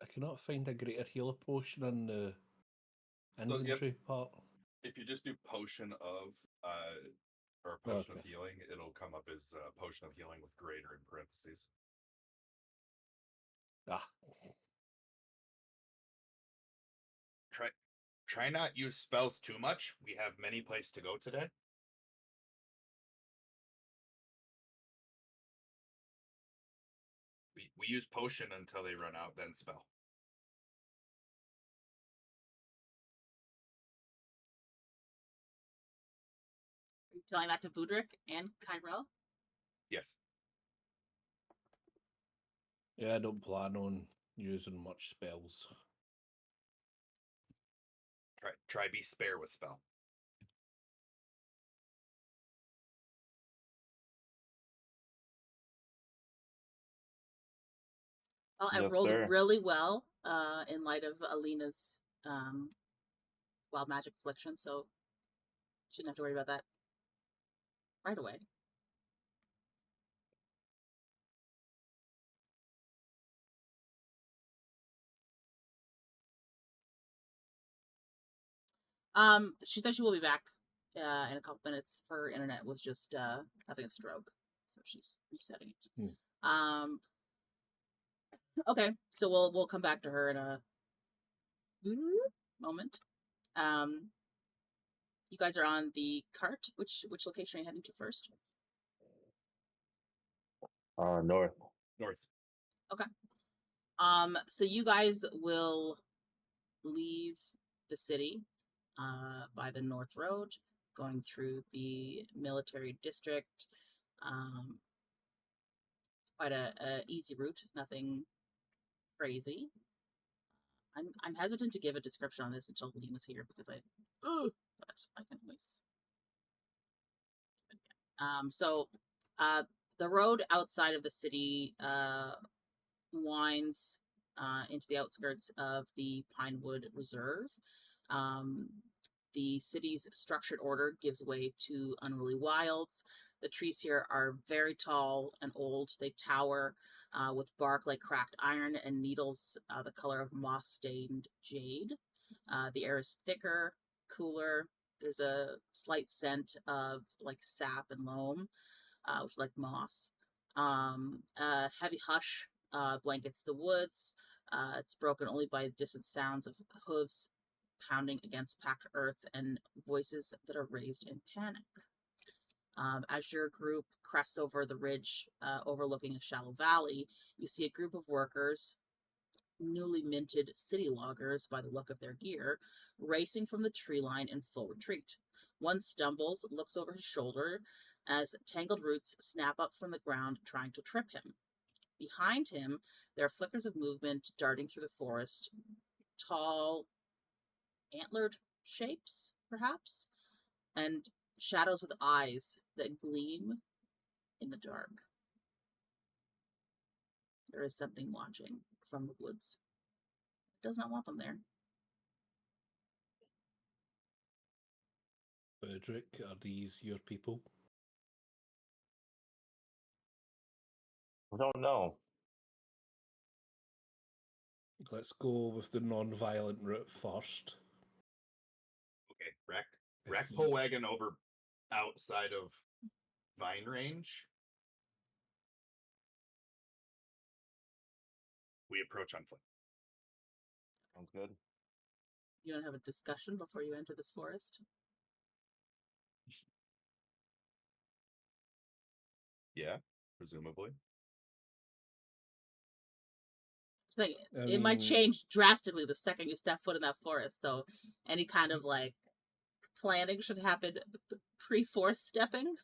I cannot find a greater healer potion in the inventory part. If you just do potion of or potion of Okay. healing, it'll come up as potion of healing with greater in parentheses. Ah, Try not use spells too much. We have many places to go today. We use potion until they run out, then spell. Are you telling that to Budrick and Ki-Rel? Yes. yeah, I don't plan on using much spells. Try be spare with spell. Well, I Yes, rolled sir. really well in light of Alina's wild magic affliction, so shouldn't have to worry about that right away. She said she will be back in a couple minutes. Her internet was just having a stroke, so she's resetting it. Okay, so we'll come back to her in a moment. You guys are on the cart. Which location are you heading to first? North. North. Okay. So you guys will leave the city by the North Road, going through the military district. It's quite a easy route, nothing crazy. I'm hesitant to give a description on this until Alina's here because but I can always. So the road outside of the city winds into the outskirts of the Pinewood Reserve. The city's structured order gives way to unruly wilds. The trees here are very tall and old. They tower with bark like cracked iron and needles the color of moss-stained jade. The air is thicker, cooler. There's a slight scent of like sap and loam, which is like moss. A heavy hush blankets the woods. It's broken only by distant sounds of hooves pounding against packed earth and voices that are raised in panic. As your group crests over the ridge overlooking a shallow valley, you see a group of workers, newly minted city loggers by the look of their gear, racing from the tree line in full retreat. One stumbles, looks over his shoulder as tangled roots snap up from the ground, trying to trip him. Behind him, there are flickers of movement darting through the forest, tall, antlered shapes, perhaps, and shadows with eyes that gleam in the dark. There is something watching from the woods. It does not want them there. Budrick, are these your people? I don't know. Let's go with the non-violent route first. Okay, Rahk If you- pull wagon over outside of vine range. We approach on foot. Sounds good. You want to have a discussion before you enter this forest? Yeah, presumably. Like, I it might mean- change drastically the second you step foot in that forest, so any kind of like planning should happen pre-forest stepping.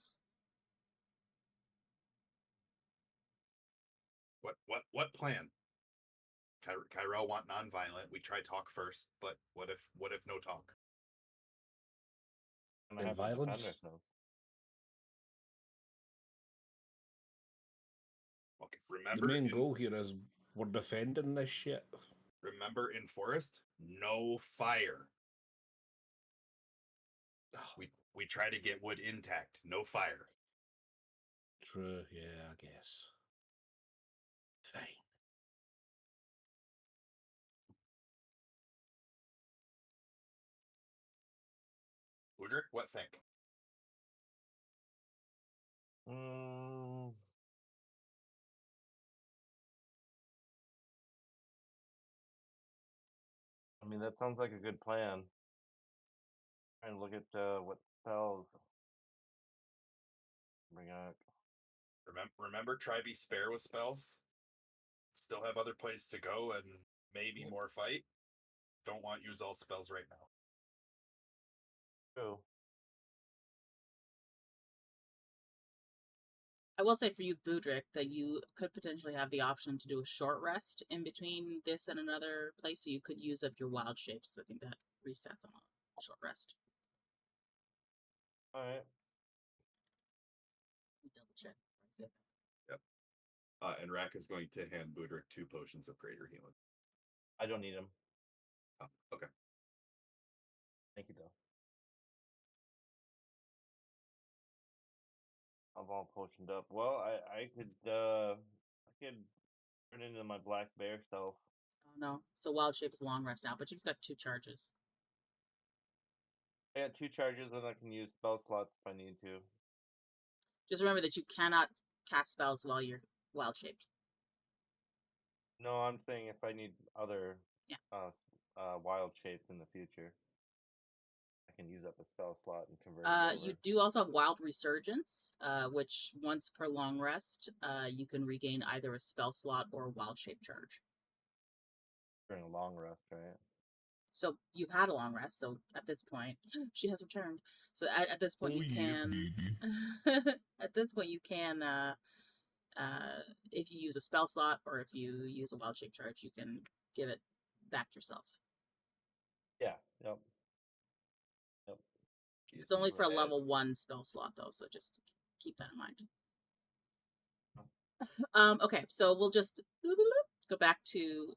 What plan? Ki-Rel want non-violent. We try talk first, but what if no talk? And And have to defend violence? ourselves. Okay, The remember main in, goal here is we're defending this shit. remember in forest, no fire. We try to get wood intact, no fire. True, yeah, I guess. Fine. Budrick, what think? I mean, that sounds like a good plan. Trying to look at what spells. Bring out. Remember, try be spare with spells. Still have other places to go and maybe more fight. Don't want use all spells right now. True. I will say for you, Budrick, that you could potentially have the option to do a short rest in between this and another place, so you could use up your wild shapes. I think that resets on a short rest. All right. Double check. That's it. Yep. And Rahk is going to hand Budrick 2 potions of greater healing. I don't need them. Oh, okay. Thank you, though. I'm all potioned up. Well, I could turn into my black bear self. Oh no. So wild shape is long rest now, but you've got 2 charges. I got 2 charges, and I can use spell slots if I need to. Just remember that you cannot cast spells while you're wild shaped. No, I'm saying if I need other wild shapes in the future, I can use up a spell slot and convert it over. You do also have Wild Resurgence, which once per long rest, you can regain either a spell slot or a wild shape charge. During a long rest, right? So you've had a long rest, so at this point, she has returned. So at this point, you can... at this point, you can, if you use a spell slot or if you use a wild shape charge, you can give it back to yourself. Yeah, yep. It's only for a level 1 spell slot, though, so just keep that in mind. Okay, so we'll just go back to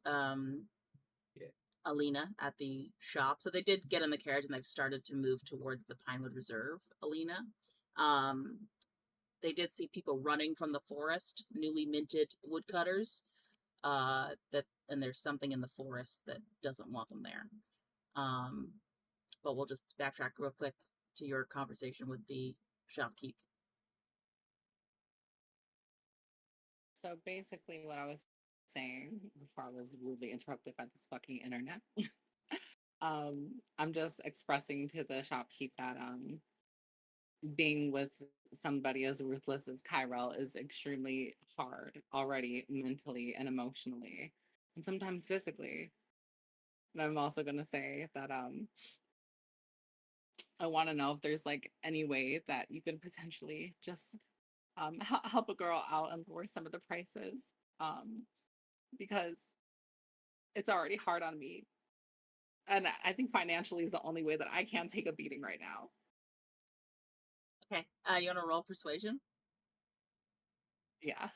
Alina at the shop. So they did get in the carriage and they've started to move towards the Pinewood Reserve, Alina. They did see people running from the forest, newly minted woodcutters. And there's something in the forest that doesn't want them there. But we'll just backtrack real quick. to your conversation with the shopkeep. So basically, what I was saying before I was rudely interrupted by this fucking internet, I'm just expressing to the shopkeep that being with somebody as ruthless as Ki-Rel is extremely hard already, mentally and emotionally, and sometimes physically. And I'm also gonna say that I want to know if there's like any way that you could potentially just help a girl out and lower some of the prices, because it's already hard on me, and I think financially is the only way that I can take a beating right now. Okay. You want to roll persuasion? Yeah.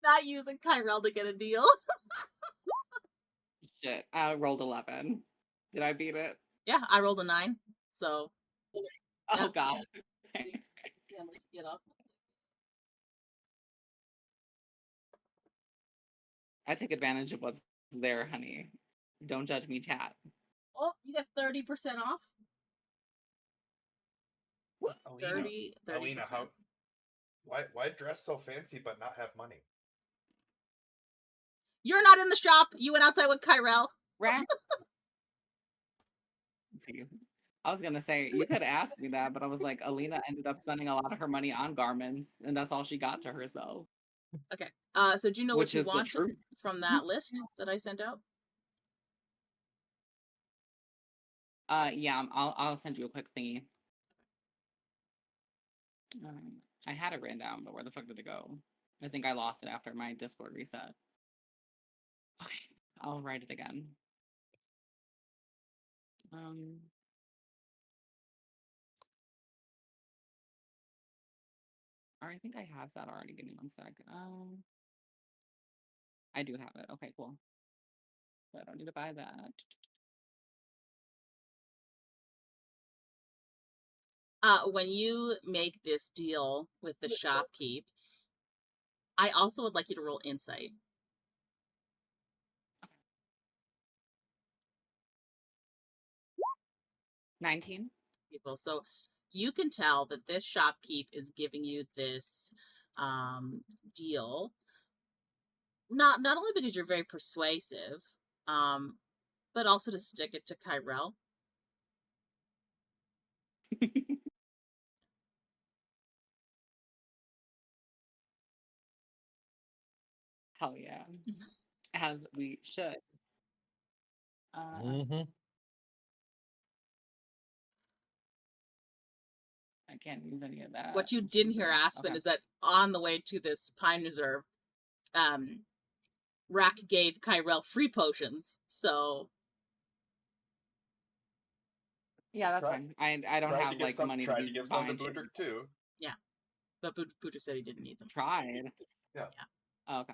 Not using Ki-Rel to get a deal. Shit. I rolled 11. Did I beat it? Yeah, I rolled a 9. So. Oh Yeah. God. See how much you get off. I take advantage of what's there, honey. Don't judge me, chat. Oh, you get 30% off. Alina, 30%. Alina, why dress so fancy but not have money? You're not in the shop. You went outside with Ki-Rel. Right? I was gonna say you could ask me that, but I was like, Alina ended up spending a lot of her money on garments, and that's all she got to herself. Okay. So do you know Which what you is the want truth. from that list that I sent out? Yeah, I'll send you a quick thingy. I had it written down, but where the fuck did it go? I think I lost it after my Discord reset. Okay, I'll write it again. I think I have that already. Give me one sec. I do have it. Okay, cool. But I don't need to buy that. When you make this deal with the shopkeep, I also would like you to roll insight. 19. People. So you can tell that this shopkeep is giving you this deal. Not only because you're very persuasive, but also to stick it to Ki-Rel. Hell yeah. As we should. Mm-hmm. I can't use any of that. What you didn't hear, Jesus. Aspen, Okay. is that on the way to this pine reserve, Rahk gave Ki-Rel free potions. So Yeah, that's fine. I don't have like money to Tried be to give some to buying shit. Budrick too. yeah, but Budrick said he didn't need them. Tried. Yeah. Oh, okay.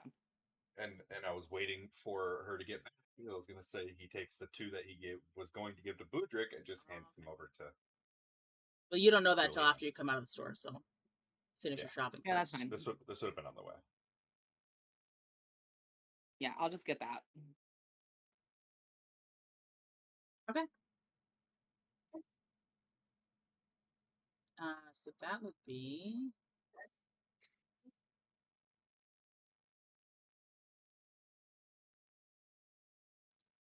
And I was waiting for her to get back. I was gonna say he takes the 2 that he was going to give to Budrick and just hands them over to. Well, you don't know that till Alina. after you come out of the store. So finish your shopping. Yeah, that's first. fine. This would have been on the way. Yeah, I'll just get that. Okay. So that would be.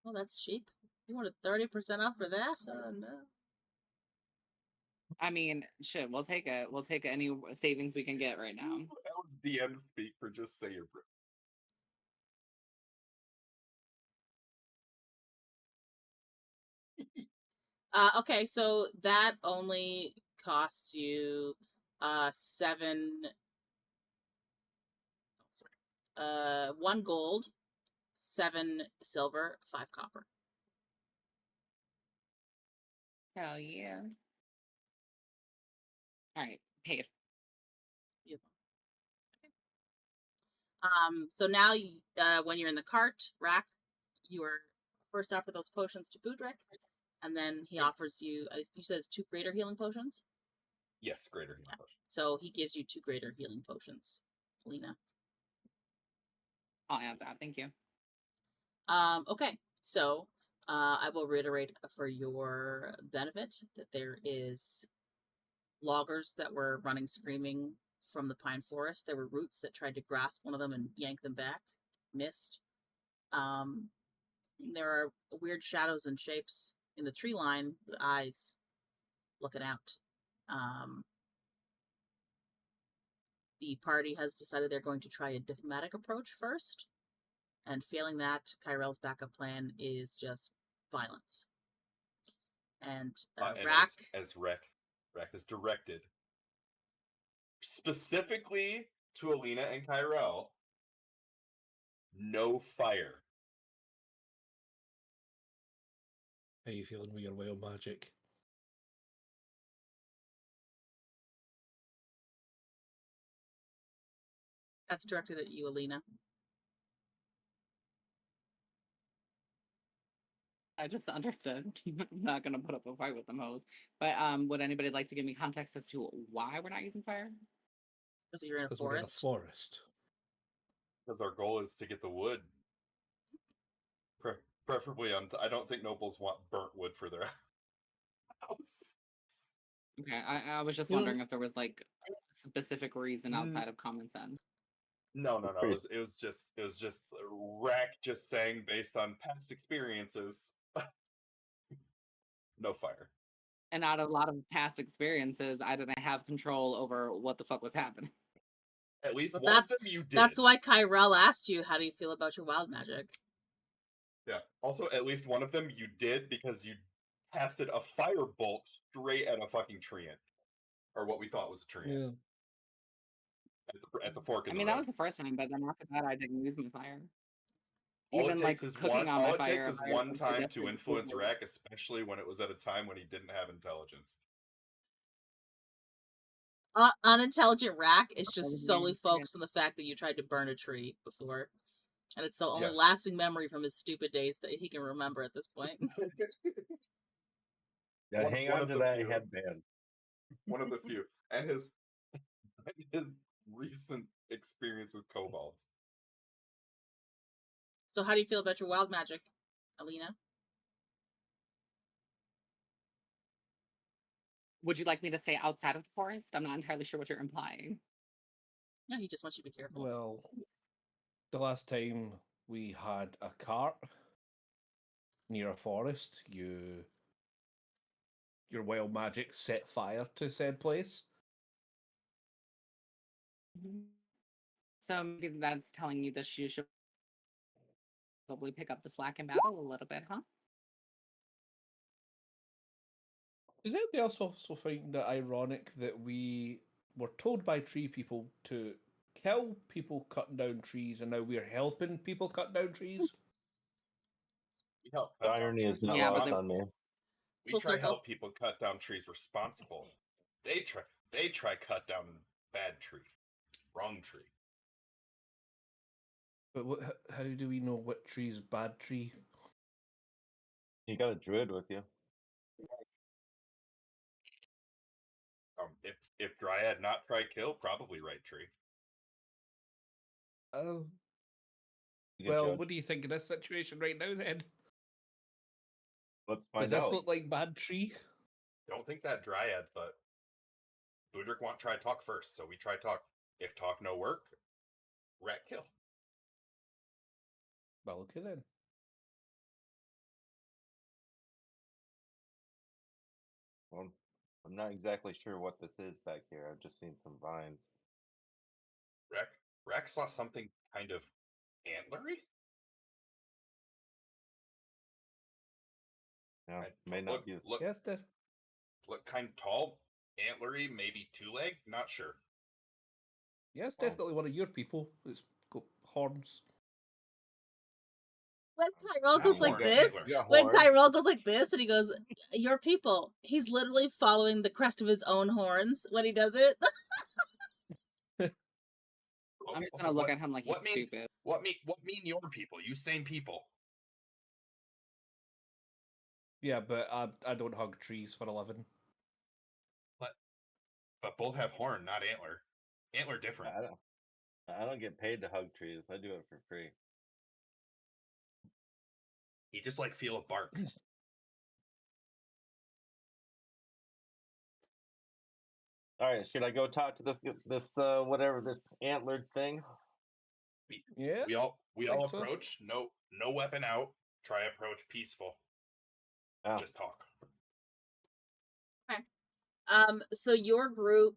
Oh, that's cheap. You wanted 30% off for that? Oh, no. I mean, shit, we'll take it. We'll take any savings we can get right now. That was DM speak for just say your. Okay, so that only costs you 7. Oh, sorry. 1 gold, 7 silver, 5 copper. Hell yeah. All right, paid. So now, when you're in the cart, Rahk, you are first offer those potions to Budrick, and then he offers you. You said 2 greater healing potions. Yes, greater healing potion. So he gives you 2 greater healing potions, Alina. I'll add that. Thank you. Okay, so I will reiterate for your benefit that there is loggers that were running screaming from the pine forest. There were roots that tried to grasp one of them and yank them back. Missed. There are weird shadows and shapes in the tree line with eyes looking out. The party has decided they're going to try a diplomatic approach first, and failing that, Ki-Rel's backup plan is just violence. And Rahk, as Rahk is directed specifically to Alina and Ki-Rel, no fire. How you feeling with your wild magic? that's directed at you, Alina. I just understood. I'm not gonna put up a fight with them hoes. But would anybody like to give me context as to why we're not using fire? Because you're in a Because we're in a forest. forest. Because our goal is to get the wood. Preferably on. I don't think nobles want burnt wood for their house. Okay, I was just wondering if there was like a specific reason outside of common sense. No. It was just Rahk just saying based on past experiences. No fire. And out of a lot of past experiences, I didn't have control over what the fuck was happening. At least But one of them you did. That's why Ki-Rel asked you, how do you feel about your wild magic? Yeah. Also, at least one of them you did because you casted a firebolt straight at a fucking tree ant. Or what we thought was a tree ant. Yeah. At the fork in I the mean, road. that was the first time, but then after that, I didn't use my fire. All Even it like takes is cooking on my fire. All it takes is one time to definitely influence Rahk, especially when it was at a time when he didn't have intelligence. Unintelligent Rahk is just was solely weird. focused on the fact that you tried to burn a tree before. And it's the only Yes. lasting memory from his stupid days that he can remember at this point. Yeah, hang on to that headband. One of the few. And his recent experience with kobolds. So how do you feel about your wild magic, Alina? Would you like me to stay outside of the forest? I'm not entirely sure what you're implying. No, he just wants you to be careful. Well, the last time we had a cart near a forest, your wild magic set fire to said place. So maybe that's telling you that you should probably pick up the slack in battle a little bit, huh? Does anybody else also find it ironic that we were told by tree people to kill people cutting down trees, and now we're helping people cut down trees? We help The irony is not Yeah, but lost on me. We Full try circle. help people cut down trees responsible. They try cut down bad tree. Wrong tree. But how do we know what tree's bad tree? You got a druid with you. If Dryad not try kill, probably right tree. Oh. Good Well, judge. what do you think of this situation right now then? Let's Does find this out. look like bad tree? Don't think that Dryad, but Budrick want try talk first, so we try talk. If talk no work, rat kill. Well, okay then. Well, I'm not exactly sure what this is back here. I've just seen some vines. Rahk saw something kind of antlery. Yeah, may not be. Yes, Def. Look kind of tall, antlery, maybe two-leg, not sure. Yes, Well, definitely one of your people. It's got horns. When Ki-Rel goes like horns, this, antlers. when Ki-Rel goes like this, and he goes, "Your people," he's literally following the crest of his own horns when he does it. I'm just gonna look at him like he's stupid. What mean your people? You same people. Yeah, but I don't hug trees for a living. But both have horn, not antler. Antler different. I don't get paid to hug trees. I do it for free. He just like feel a bark. All right, should I go talk to this whatever this antlered thing? Yeah. We all think so. approach. No weapon out. Try approach peaceful. Oh. Just talk. So your group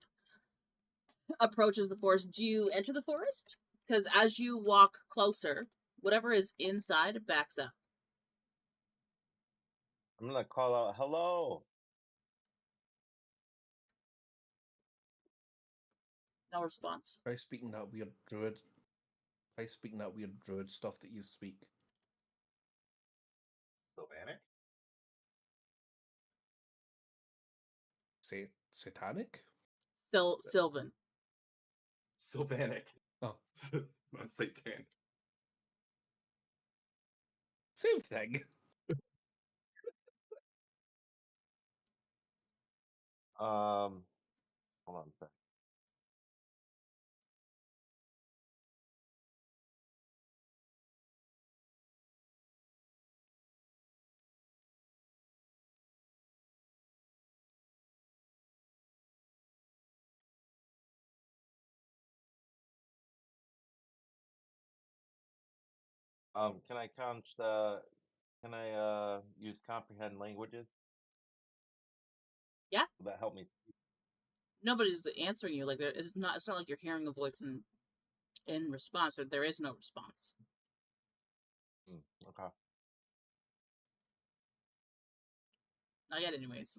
approaches the forest. Do you enter the forest? Because as you walk closer, whatever is inside backs up. I'm gonna call out hello. No response. Try speaking that weird druid. Try speaking that weird druid stuff that you speak. Sylvanic? Say satanic? Sylvan. Sylvanic. Oh. Satanic. Same thing. Hold on a sec. Can I can I use comprehend languages? Yeah. Will that help me? Nobody's answering you. Like it's not like you're hearing a voice in response, or there is no response. Okay. Not yet, anyways.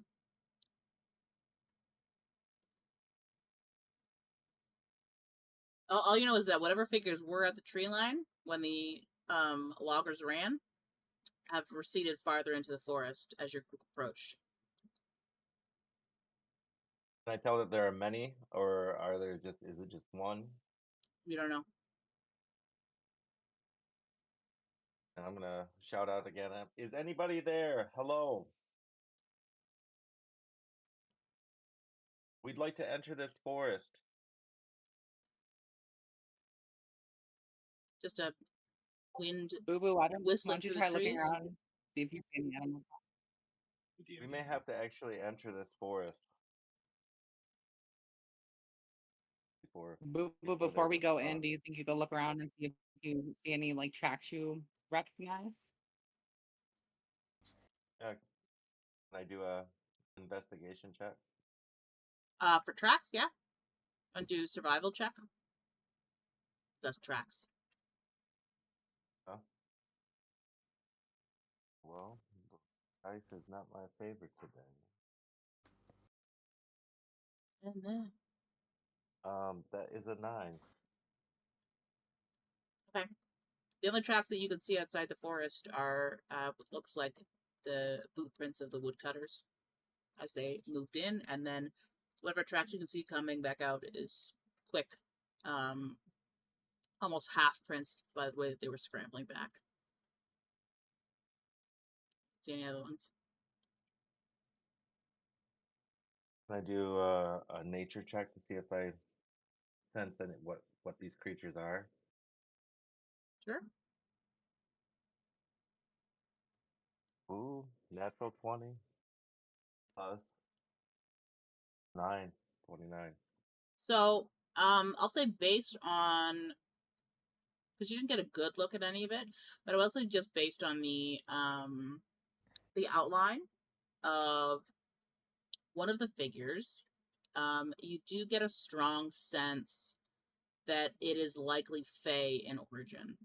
All you know is that whatever figures were at the tree line when the loggers ran have receded farther into the forest as your group approached. Can I tell that there are many, or are there is it just one? You don't know. And I'm gonna shout out again. Is anybody there? Hello. We'd like to enter this forest. Just a wind Boo Boo, why don't whistling you through try the looking trees. around, see if you see any animals? We may have to actually enter this forest Before we they go respond. in, do you think you could look around and see if you see any like tracks you recognize? Yeah. Can I do a investigation check? For tracks, yeah. And do survival check. That's tracks. Huh? Well, ice is not my favorite today. And then That is a 9. okay. The only tracks that you can see outside the forest are what looks like the boot prints of the woodcutters as they moved in, and then whatever tracks you can see coming back out is quick, almost half prints by the way that they were scrambling back. See any other ones? Can I do a nature check to see if I sense any, what these creatures are? Sure. Ooh, natural 20 plus 9, 29. So, I'll say based on, because you didn't get a good look at any of it, but I will say just based on the outline of one of the figures, you do get a strong sense that it is likely Fey in origin.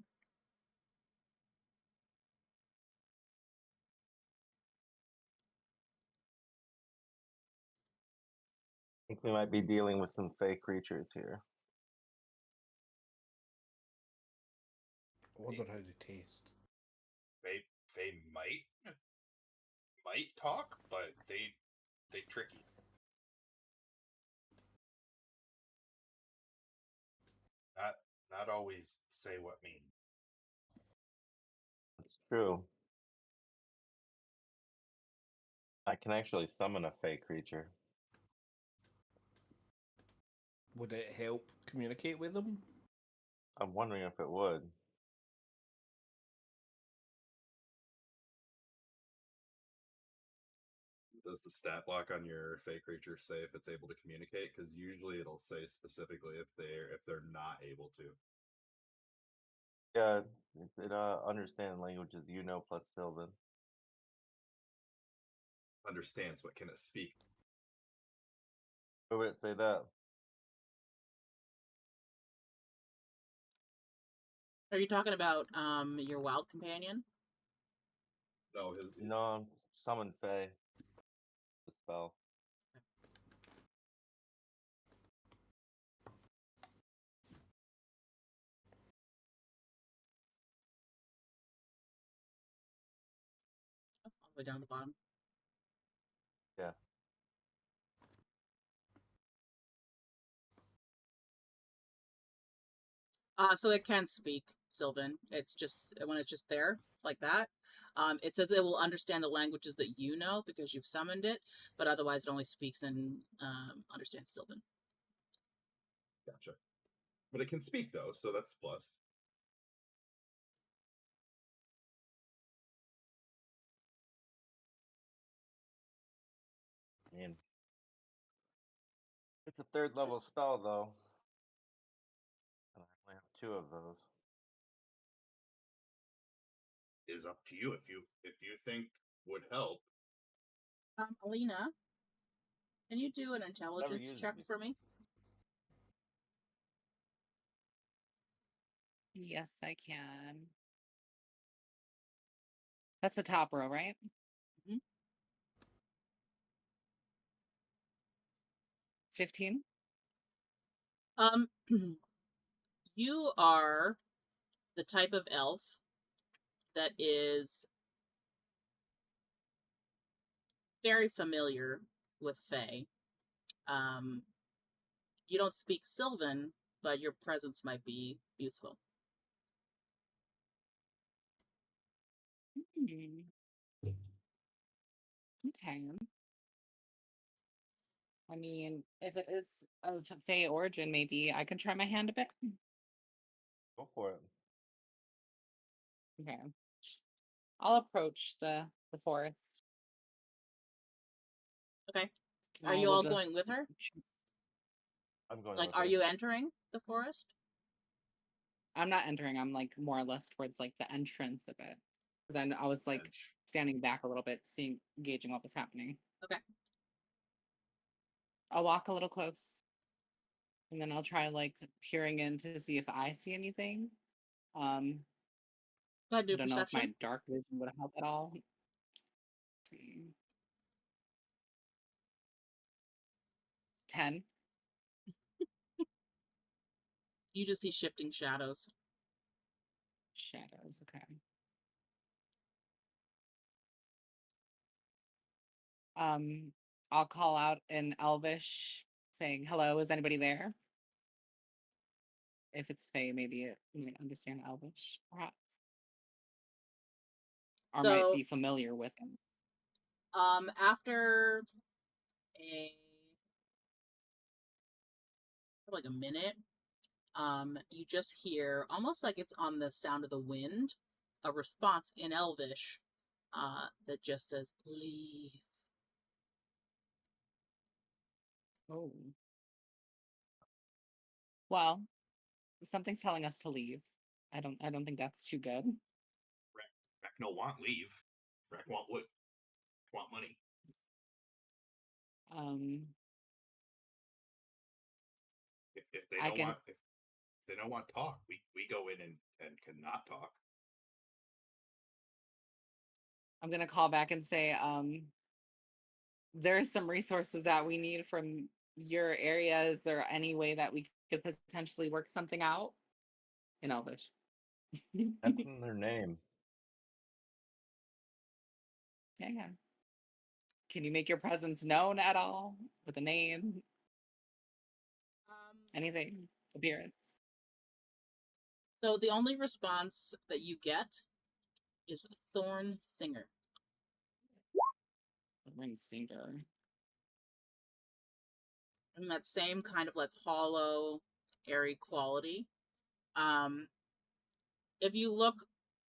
I think we might be dealing with some fey creatures here. I wonder how they taste. They might talk, but they tricky. Not always say what mean. It's true. I can actually summon a fey creature. Would it help communicate with them? I'm wondering if it would. Does the stat block on your fey creature say if it's able to communicate? Because usually it'll say specifically if they're not able to. Yeah, it understands languages plus Sylvan. Understands, but can it speak? Where would it say that? Are you talking about your wild companion? No, his No, summon Fey. The spell. All the way down the bottom. Yeah. So it can speak Sylvan. It's just when it's just there like that. It says it will understand the languages that you know because you've summoned it, but otherwise it only speaks and understands Sylvan. Gotcha. But it can speak though, so that's a plus. Man. It's a 3rd level spell though. And I only have 2 of those. Is up to you if you think would help. Alina, can you do an intelligence used it check for me? Yes, I can. That's the top row, right? Mhm. 15? You are the type of elf that is very familiar with Fae. You don't speak Sylvan, but your presence might be useful. Okay. I mean, if it is of Fey origin, maybe I can try my hand a bit. Go for it. Okay. I'll approach the forest. Okay. Are you all going with her? I'm going Like, with are her. you entering the forest? I'm not entering. I'm like more or less towards like the entrance of it. Because then I was like Edge. standing back a little bit, gauging what was happening. Okay. I'll walk a little close. And then I'll try like peering in to see if I see anything. Go ahead, do I don't know if my perception. dark vision would help at all. Let's see. 10. You just see shifting shadows. Shadows, okay. I'll call out in Elvish saying, hello, is anybody there? If it's Fae, maybe it might understand Elvish, perhaps. Or might be familiar with it. After like a minute, you just hear, almost like it's on the sound of the wind, a response in Elvish that just says, leave. Oh. Well, something's telling us to leave. I don't think that's too good. Rahk no want leave. Rahk want wood. Want money. If they don't want talk, we go in and cannot talk. I'm gonna call back and say, there's some resources that we need from your area. Is there any way that we could potentially work something out? In Elvish. That's in their name. Yeah. Can you make your presence known at all with a name? Anything? Appearance? So the only response that you get is Thorn Singer. Thorn Singer. And that same kind of like hollow, airy quality. If you look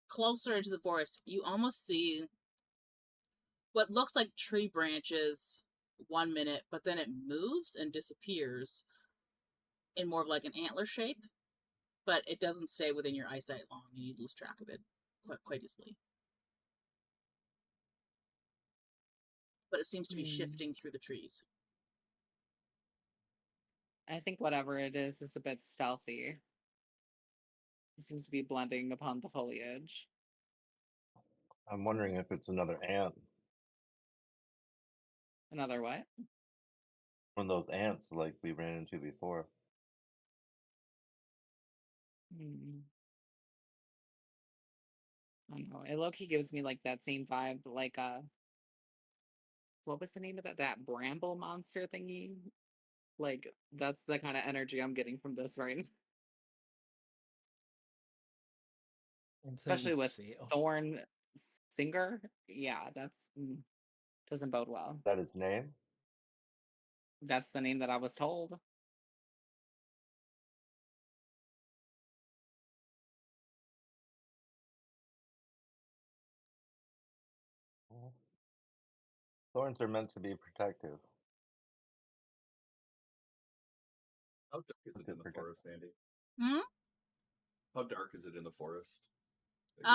closer into the forest, you almost see what looks like tree branches 1 minute, but then it moves and disappears in more of like an antler shape, but it doesn't stay within your eyesight long, and you lose track of it quite easily. But it seems to be shifting through the trees. I think whatever it is a bit stealthy. It seems to be blending upon the foliage. I'm wondering if it's another ant. Another what? One of those ants like we ran into before. I don't know. It low-key gives me like that same vibe, like what was the name of that bramble monster thingy? Like that's the kind of energy I'm getting from this right now. Especially with Thorn Singer. Yeah, that's doesn't bode well. Is that its name? That's the name that I was told. Thorns are meant to be protective. How dark is it in the forest, Andy? Hmm? How dark is it in the forest? Is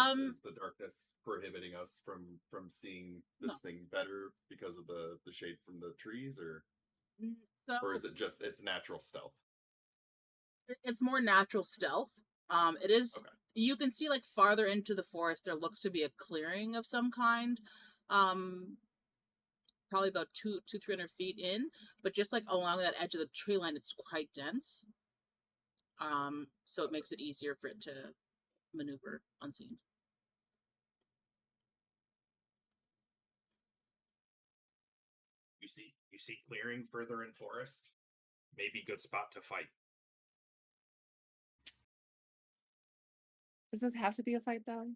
the darkness prohibiting us from seeing this thing better because of the shade from the trees, or is it just it's natural stealth? It's more natural stealth. It is. Okay. You can see like farther into the forest, there looks to be a clearing of some kind. Probably about 200-300 feet in, but just like along that edge of the tree line, it's quite dense. So it makes it easier for it to maneuver unseen. You see clearing further in forest? Maybe good spot to fight. Does this have to be a fight, though?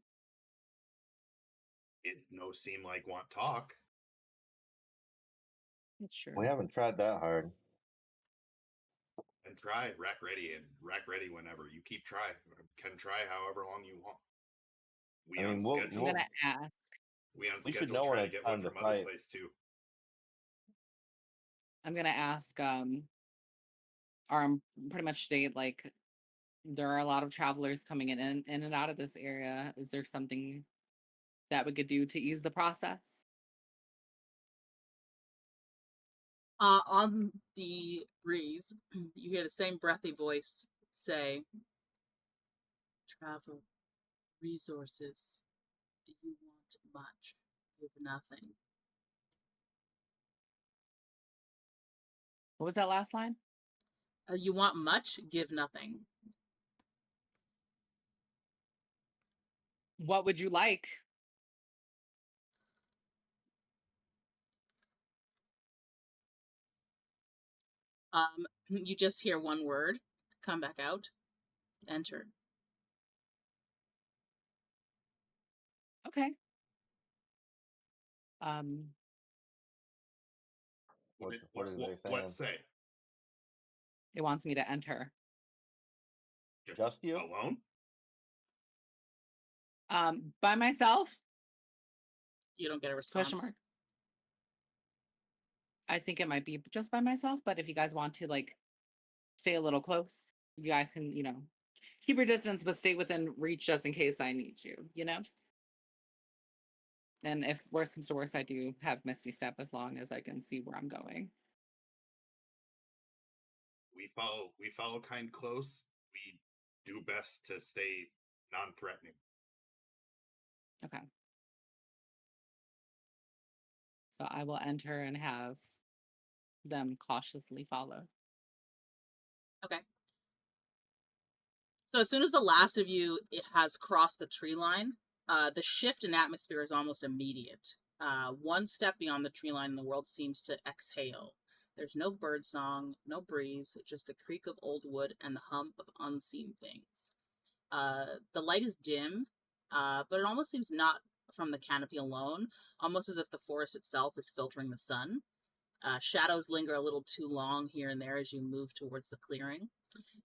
It no seem like want talk. It's true. We haven't tried that hard. And try, rack ready whenever. You keep try. Can try however long you want. I'm gonna ask. We on We should schedule know try when to it's get time one to from other fight. place too. I'm gonna ask, or pretty much state like there are a lot of travelers coming in and out of this area. Is there something that we could do to ease the process? On the breeze, you hear the same breathy voice say, "Travel, resources. Do you want much? Give nothing." What was that last line? You want much? Give nothing. What would you like? You just hear one word, come back out, enter. Okay. What are they saying? What say? It wants me to enter. Just you? Alone? By myself? You don't get a response. Question mark. I think it might be just by myself, but if you guys want to like stay a little close, you guys can, keep your distance, but stay within reach just in case I need you, And if worse comes to worse, I do have Misty Step as long as I can see where I'm going. We follow kind close. We do best to stay non-threatening. Okay. So I will enter and have them cautiously follow. Okay. So as soon as the last of you has crossed the tree line, the shift in atmosphere is almost immediate. One step beyond the tree line, and the world seems to exhale. There's no birdsong, no breeze, just the creak of old wood and the hum of unseen things. The light is dim, but it almost seems not from the canopy alone, almost as if the forest itself is filtering the sun. Shadows linger a little too long here and there as you move towards the clearing.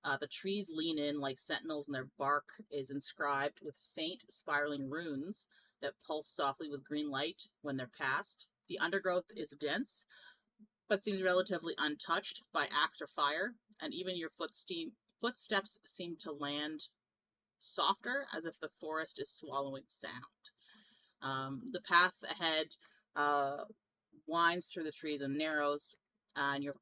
The trees lean in like sentinels, and their bark is inscribed with faint spiraling runes that pulse softly with green light when they're passed. The undergrowth is dense, but seems relatively untouched by axe or fire, and even your footsteps seem to land softer, as if the forest is swallowing sound. The path ahead winds through the trees and narrows, and you're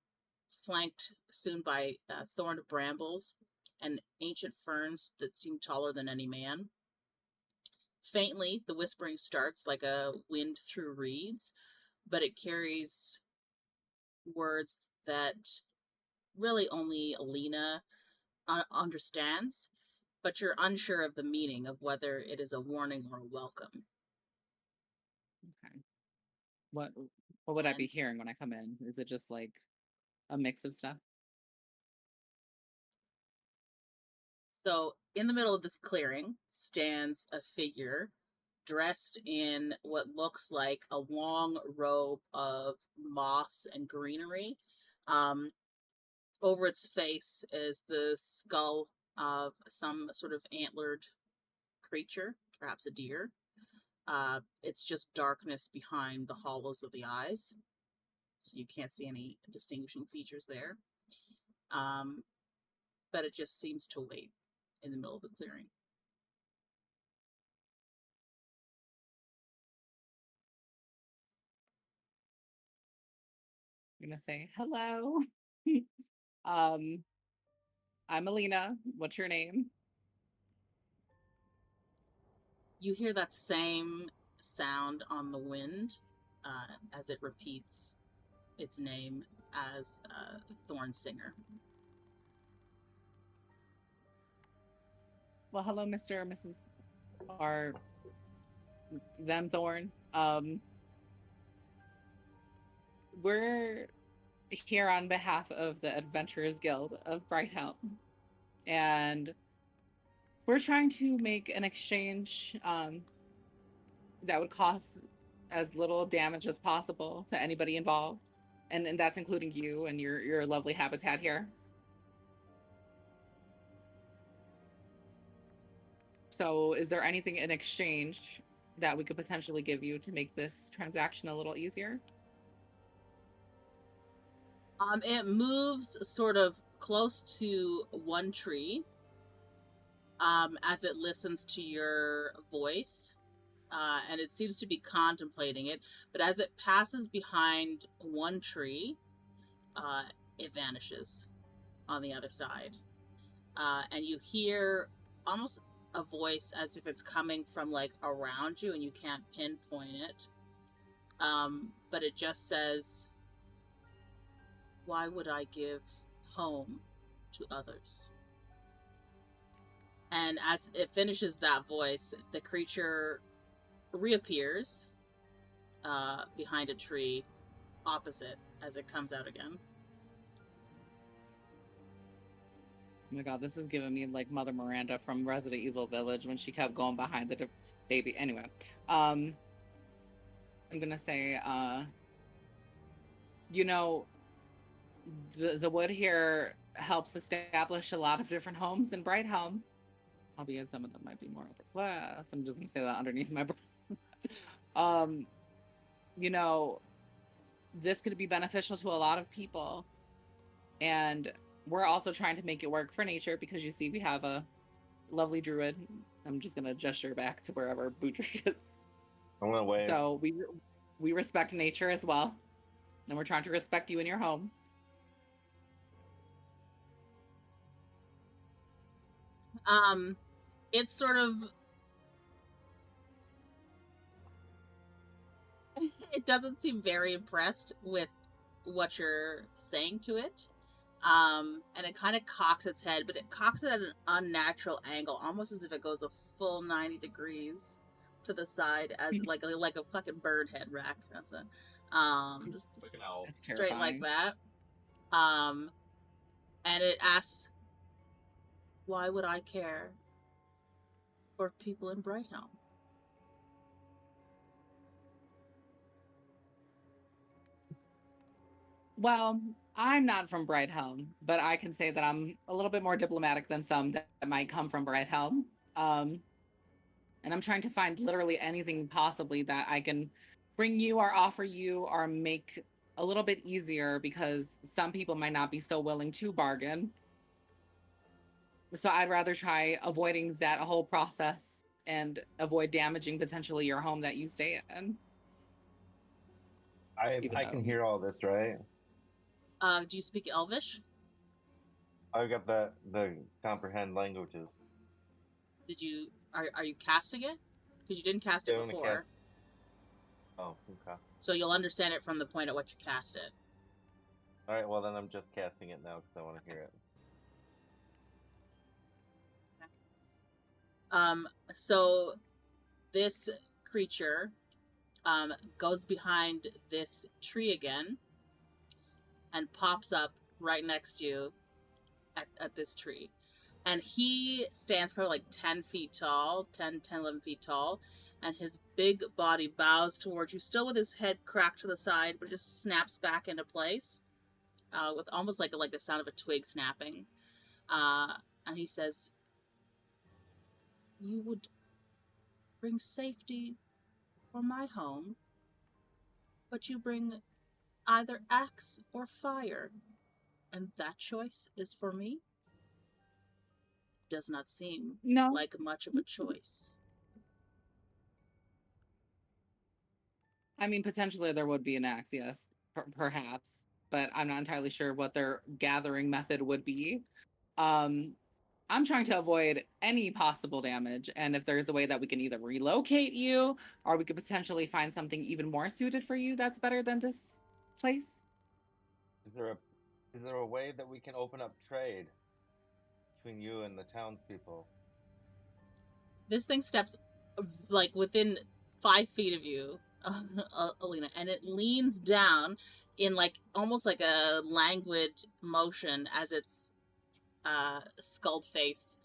flanked soon by thorned brambles and ancient ferns that seem taller than any man. Faintly, the whispering starts like a wind through reeds, but it carries words that really only Alina understands, but you're unsure of the meaning of whether it is a warning or a welcome. Okay. What would I be And- hearing when I come in? Is it just like a mix of stuff? So, in the middle of this clearing stands a figure dressed in what looks like a long robe of moss and greenery. Over its face is the skull of some sort of antlered creature, perhaps a deer. It's just darkness behind the hollows of the eyes, so you can't see any distinguishing features there. But it just seems to wait in the middle of the clearing. I'm gonna say hello. I'm Alina. What's your name? You hear that same sound on the wind as it repeats its name as Thorn Singer. Well, hello, Mr. or Mrs. or them Thorn. We're here on behalf of the Adventurers Guild of Brighthelm, and we're trying to make an exchange that would cost as little damage as possible to anybody involved, and that's including you and your lovely habitat here. So is there anything in exchange that we could potentially give you to make this transaction a little easier? It moves sort of close to one tree as it listens to your voice, and it seems to be contemplating it, but as it passes behind one tree, it vanishes on the other side. And you hear almost a voice as if it's coming from like around you and you can't pinpoint it. But it just says, "Why would I give home to others?" And as it finishes that voice, the creature reappears behind a tree opposite as it comes out again. Oh my god, this is giving me like Mother Miranda from Resident Evil Village when she kept going behind the baby. Anyway, I'm gonna say, you know, the wood here helps establish a lot of different homes in Brighthelm, albeit some of them might be more upper class. I'm just gonna say that underneath my breath. You know, this could be beneficial to a lot of people, and we're also trying to make it work for nature because you see we have a lovely druid. I'm just gonna gesture back to wherever Budrick is. I'm gonna wave. So we respect nature as well, and we're trying to respect you in your home. It's sort of it doesn't seem very impressed with what you're saying to it. And it kind of cocks its head, but it cocks it at an unnatural angle, almost as if it goes a full 90 degrees to the side, as like a fucking bird head, Rahk. That's it. Just Like an owl. That's straight like terrifying. that. And it asks, "Why would I care for people in Brighthelm?" Well, I'm not from Brighthelm, but I can say that I'm a little bit more diplomatic than some that might come from Brighthelm. And I'm trying to find literally anything possibly that I can bring you or offer you or make a little bit easier because some people might not be so willing to bargain. So I'd rather try avoiding that whole process and avoid damaging potentially your home that you stay in. I can hear all this, right? Do you speak Elvish? I've got the comprehend languages. Did you are you casting it? Because you didn't cast it Yeah, I'm gonna before. cast- Oh, okay. So you'll understand it from the point at which you cast it. All right, well then I'm just casting it now because I want to hear it. So this creature goes behind this tree again and pops up right next to you at this tree. And he stands for like 10 feet tall, 10, 11 feet tall, and his big body bows towards you, still with his head cracked to the side, but just snaps back into place with almost like the sound of a twig snapping. And he says, "You would bring safety for my home, but you bring either axe or fire, and that choice is for me? Does not seem No. like much of a choice." I mean, potentially there would be an axe, yes, perhaps, but I'm not entirely sure what their gathering method would be. I'm trying to avoid any possible damage, and if there's a way that we can either relocate you or we could potentially find something even more suited for you that's better than this place. Is there a way that we can open up trade between you and the townspeople? This thing steps like within 5 feet of you, Alina, and it leans down in like almost like a languid motion as its skulled face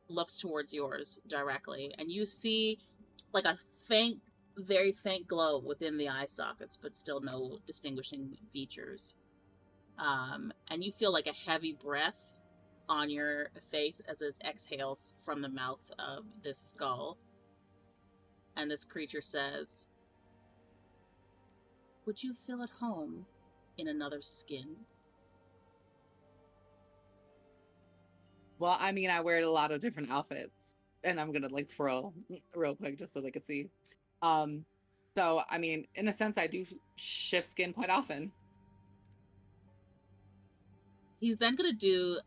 looks towards yours directly, and you see like a faint, very faint glow within the eye sockets, but still no distinguishing features. And you feel like a heavy breath on your face as it exhales from the mouth of this skull. And this creature says, "Would you feel at home in another skin?" Well, I mean, I wear a lot of different outfits, and I'm gonna like twirl real quick just so they could see. So I mean, in a sense, I do shift skin quite often. He's then going to do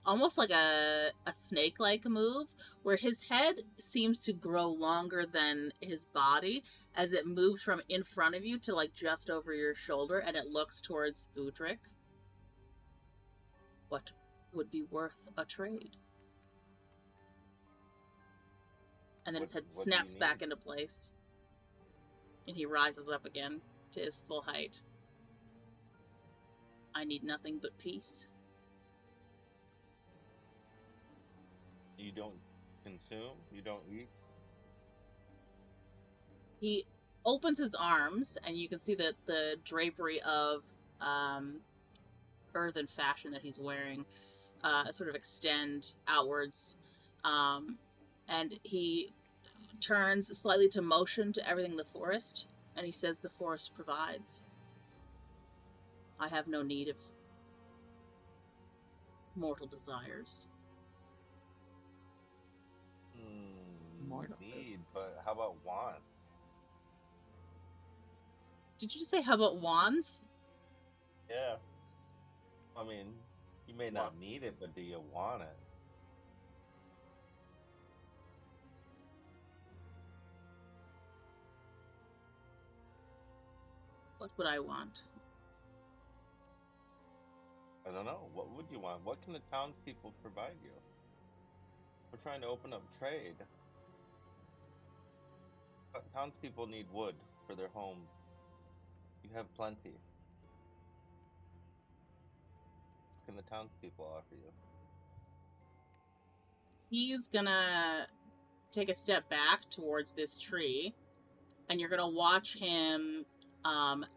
almost like a snake-like move where his head seems to grow longer than his body as it moves from in front of you to like just over your shoulder, and it looks towards Budrick. "What would be worth a trade?" And then his head What do you snaps back need? into place, and he rises up again to his full height. "I need nothing but peace." You don't consume? You don't eat? He opens his arms, and you can see the drapery of earthen fashion that he's wearing sort of extend outwards. And he turns slightly to motion to everything in the forest, and he says, "The forest provides. I have no need of mortal desires." Mortal Need, but how about wants? Did you just say, "How about wands"? Yeah. I mean, you may not Wants. need it, but do you want it? What would I want? I don't know. What would you want? What can the townspeople provide you? We're trying to open up trade. But townspeople need wood for their homes. You have plenty. What can the townspeople offer you? He's gonna take a step back towards this tree, and you're gonna watch him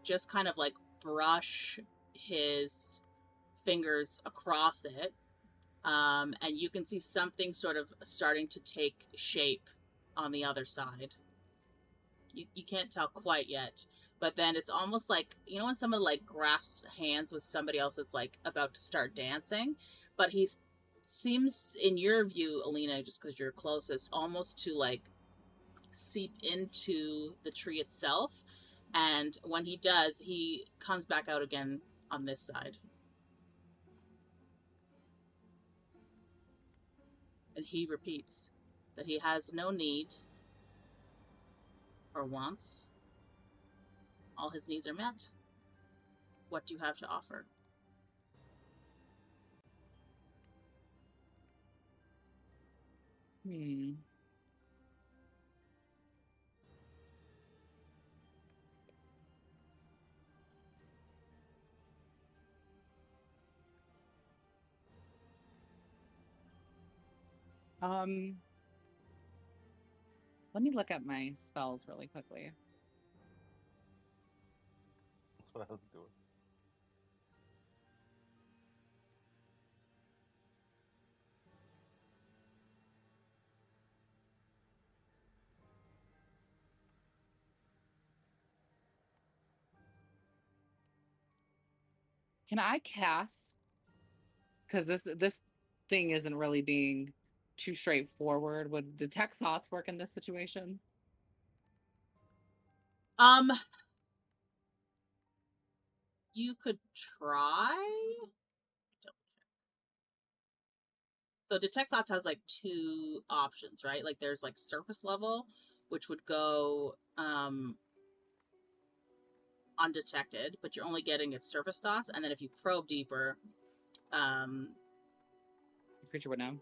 just kind of like brush his fingers across it, and you can see something sort of starting to take shape on the other side. You can't tell quite yet, but then it's almost like, you know, when someone like grasps hands with somebody else that's like about to start dancing, but he seems, in your view, Alina, just because you're closest, almost to like seep into the tree itself. And when he does, he comes back out again on this side. And he repeats that he has no need or wants. All his needs are met. What do you have to offer? Let me look at my spells really quickly. That's what I was doing. Can I cast? Because this thing isn't really being too straightforward. Would detect thoughts work in this situation? You could try. So detect thoughts has like two options, right? Like there's like surface level, which would go undetected, but you're only getting its surface thoughts, and then if you probe deeper, The creature would know.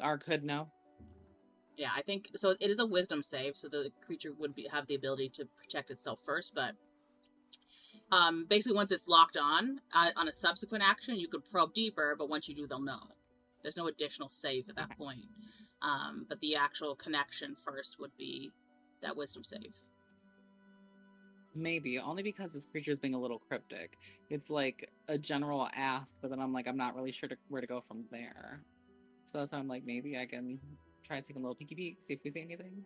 Or could know. Yeah, I think so. It is a wisdom save, so the creature would have the ability to protect itself first. But basically, once it's locked on a subsequent action, you could probe deeper. But once you do, they'll know. There's no additional save at that point. But the actual connection first would be that wisdom save. Maybe, only because this creature is being a little cryptic. It's like a general ask, but then I'm like, I'm not really sure where to go from there. So that's why I'm like, maybe I can try taking a little peeky peek, see if we see anything.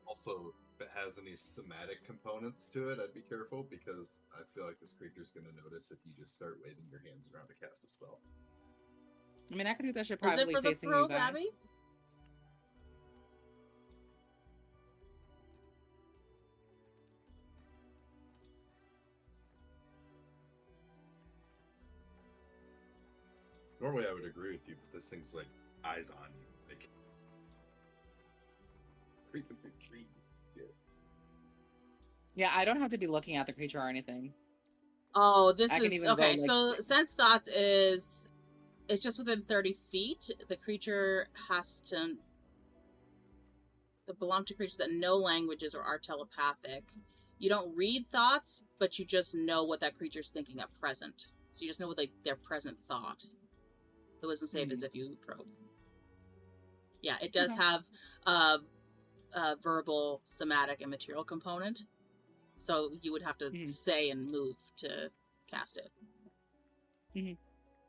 Also, if it has any somatic components to it, I'd be careful, because I feel like this creature's going to notice if you just start waving your hands around to cast a spell. I mean, I could do that shit Is it privately for the facing you probe, guys. Abby? Normally, I would agree with you, but this thing's like eyes on you, like creeping through trees. Yeah, I don't have to be looking at the creature or anything. Oh, this I can is even go, okay. like- So sense thoughts is it's just within 30 feet. The creature has to belong to creatures that know languages or are telepathic. You don't read thoughts, but you just know what that creature's thinking at present. So you just know what like their present thought. The wisdom save is if you probe. Yeah, it does Okay. have a verbal, somatic, and material component. So you would have to say and move to cast it.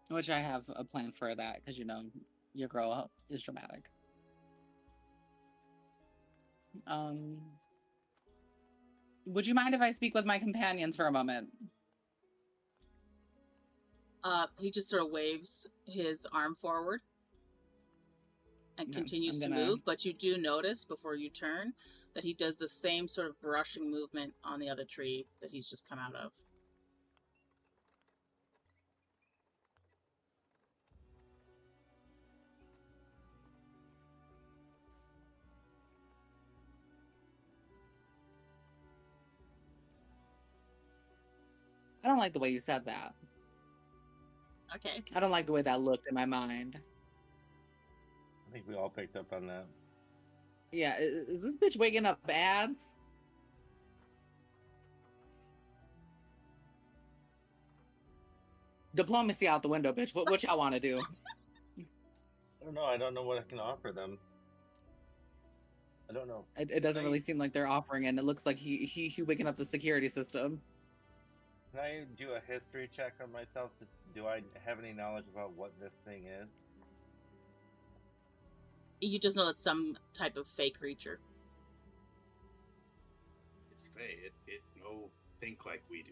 Which I have a plan for that, because you know your girl is dramatic. Would you mind if I speak with my companions for a moment? He just sort of waves his arm forward and No, continues to move, but you do notice before you turn that he does the same sort of brushing movement on the other tree that he's just come out of. I don't like the way you said that. Okay. I don't like the way that looked in my mind. I think we all picked up on that. Yeah, is this bitch waking up ads? Diplomacy out the window, bitch. What y'all want to do? I don't know. I don't know what I can offer them. I don't know. It doesn't really seem like they're offering, and it looks like he waking up the security system. Can I do a history check on myself? Do I have any knowledge about what this thing is? You just know it's some type of fake creature. It's Fae. It no think like we do.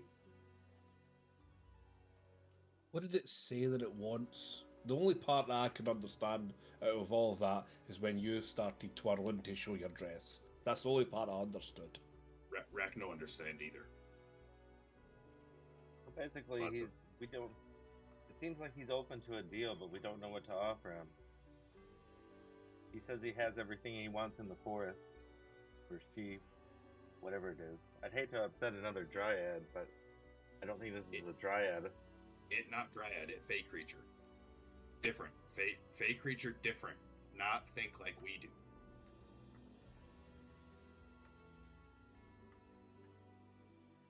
What did it say that it wants? The only part that I could understand out of all of that is when you started twirling to show your dress. That's the only part I understood. Rahk no understand either. So basically, Lots of- we don't. It seems like he's open to a deal, but we don't know what to offer him. He says he has everything he wants in the forest, or she, whatever it is. I'd hate to upset another dryad, but I don't think this is a dryad. It not dryad, it Fae creature. Different. Fae creature different. Not think like we do.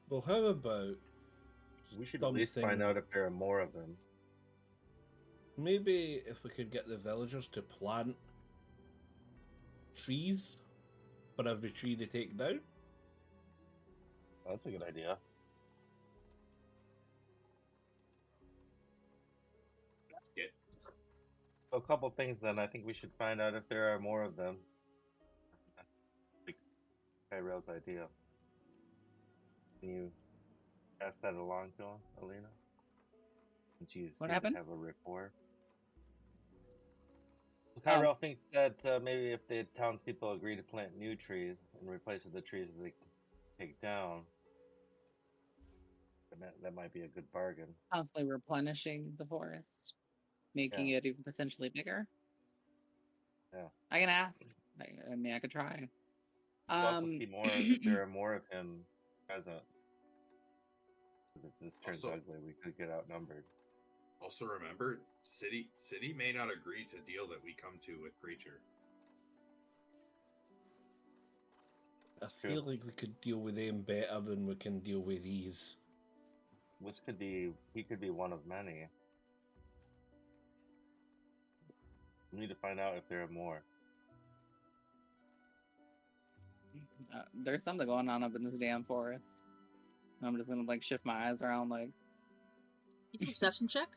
Well, how about We should at least find out if there are more of them. maybe if we could get the villagers to plant trees for every tree they take down? That's a good idea. That's good. So a couple things then. I think we should find out if there are more of them. Ki-Rel's idea. Can you pass that along to him, Alina? Since you What seem to happened? have a rapport. Oh. Ki-Rel thinks that maybe if the townspeople agree to plant new trees in replace of the trees that they take down, then that might be a good bargain. Constantly replenishing the forest, making it even potentially bigger. Yeah. I can ask. I mean, I could try. We'll also see more if there are more of him present. If this turns Also- ugly, we could get outnumbered. Also remember, city may not agree to deal that we come to with creature. I That's true. feel like we could deal with them better than we can deal with these. Which could be, he could be one of many. We need to find out if there are more. There's something going on up in this damn forest. I'm just gonna like shift my eyes around, like, You do a perception check?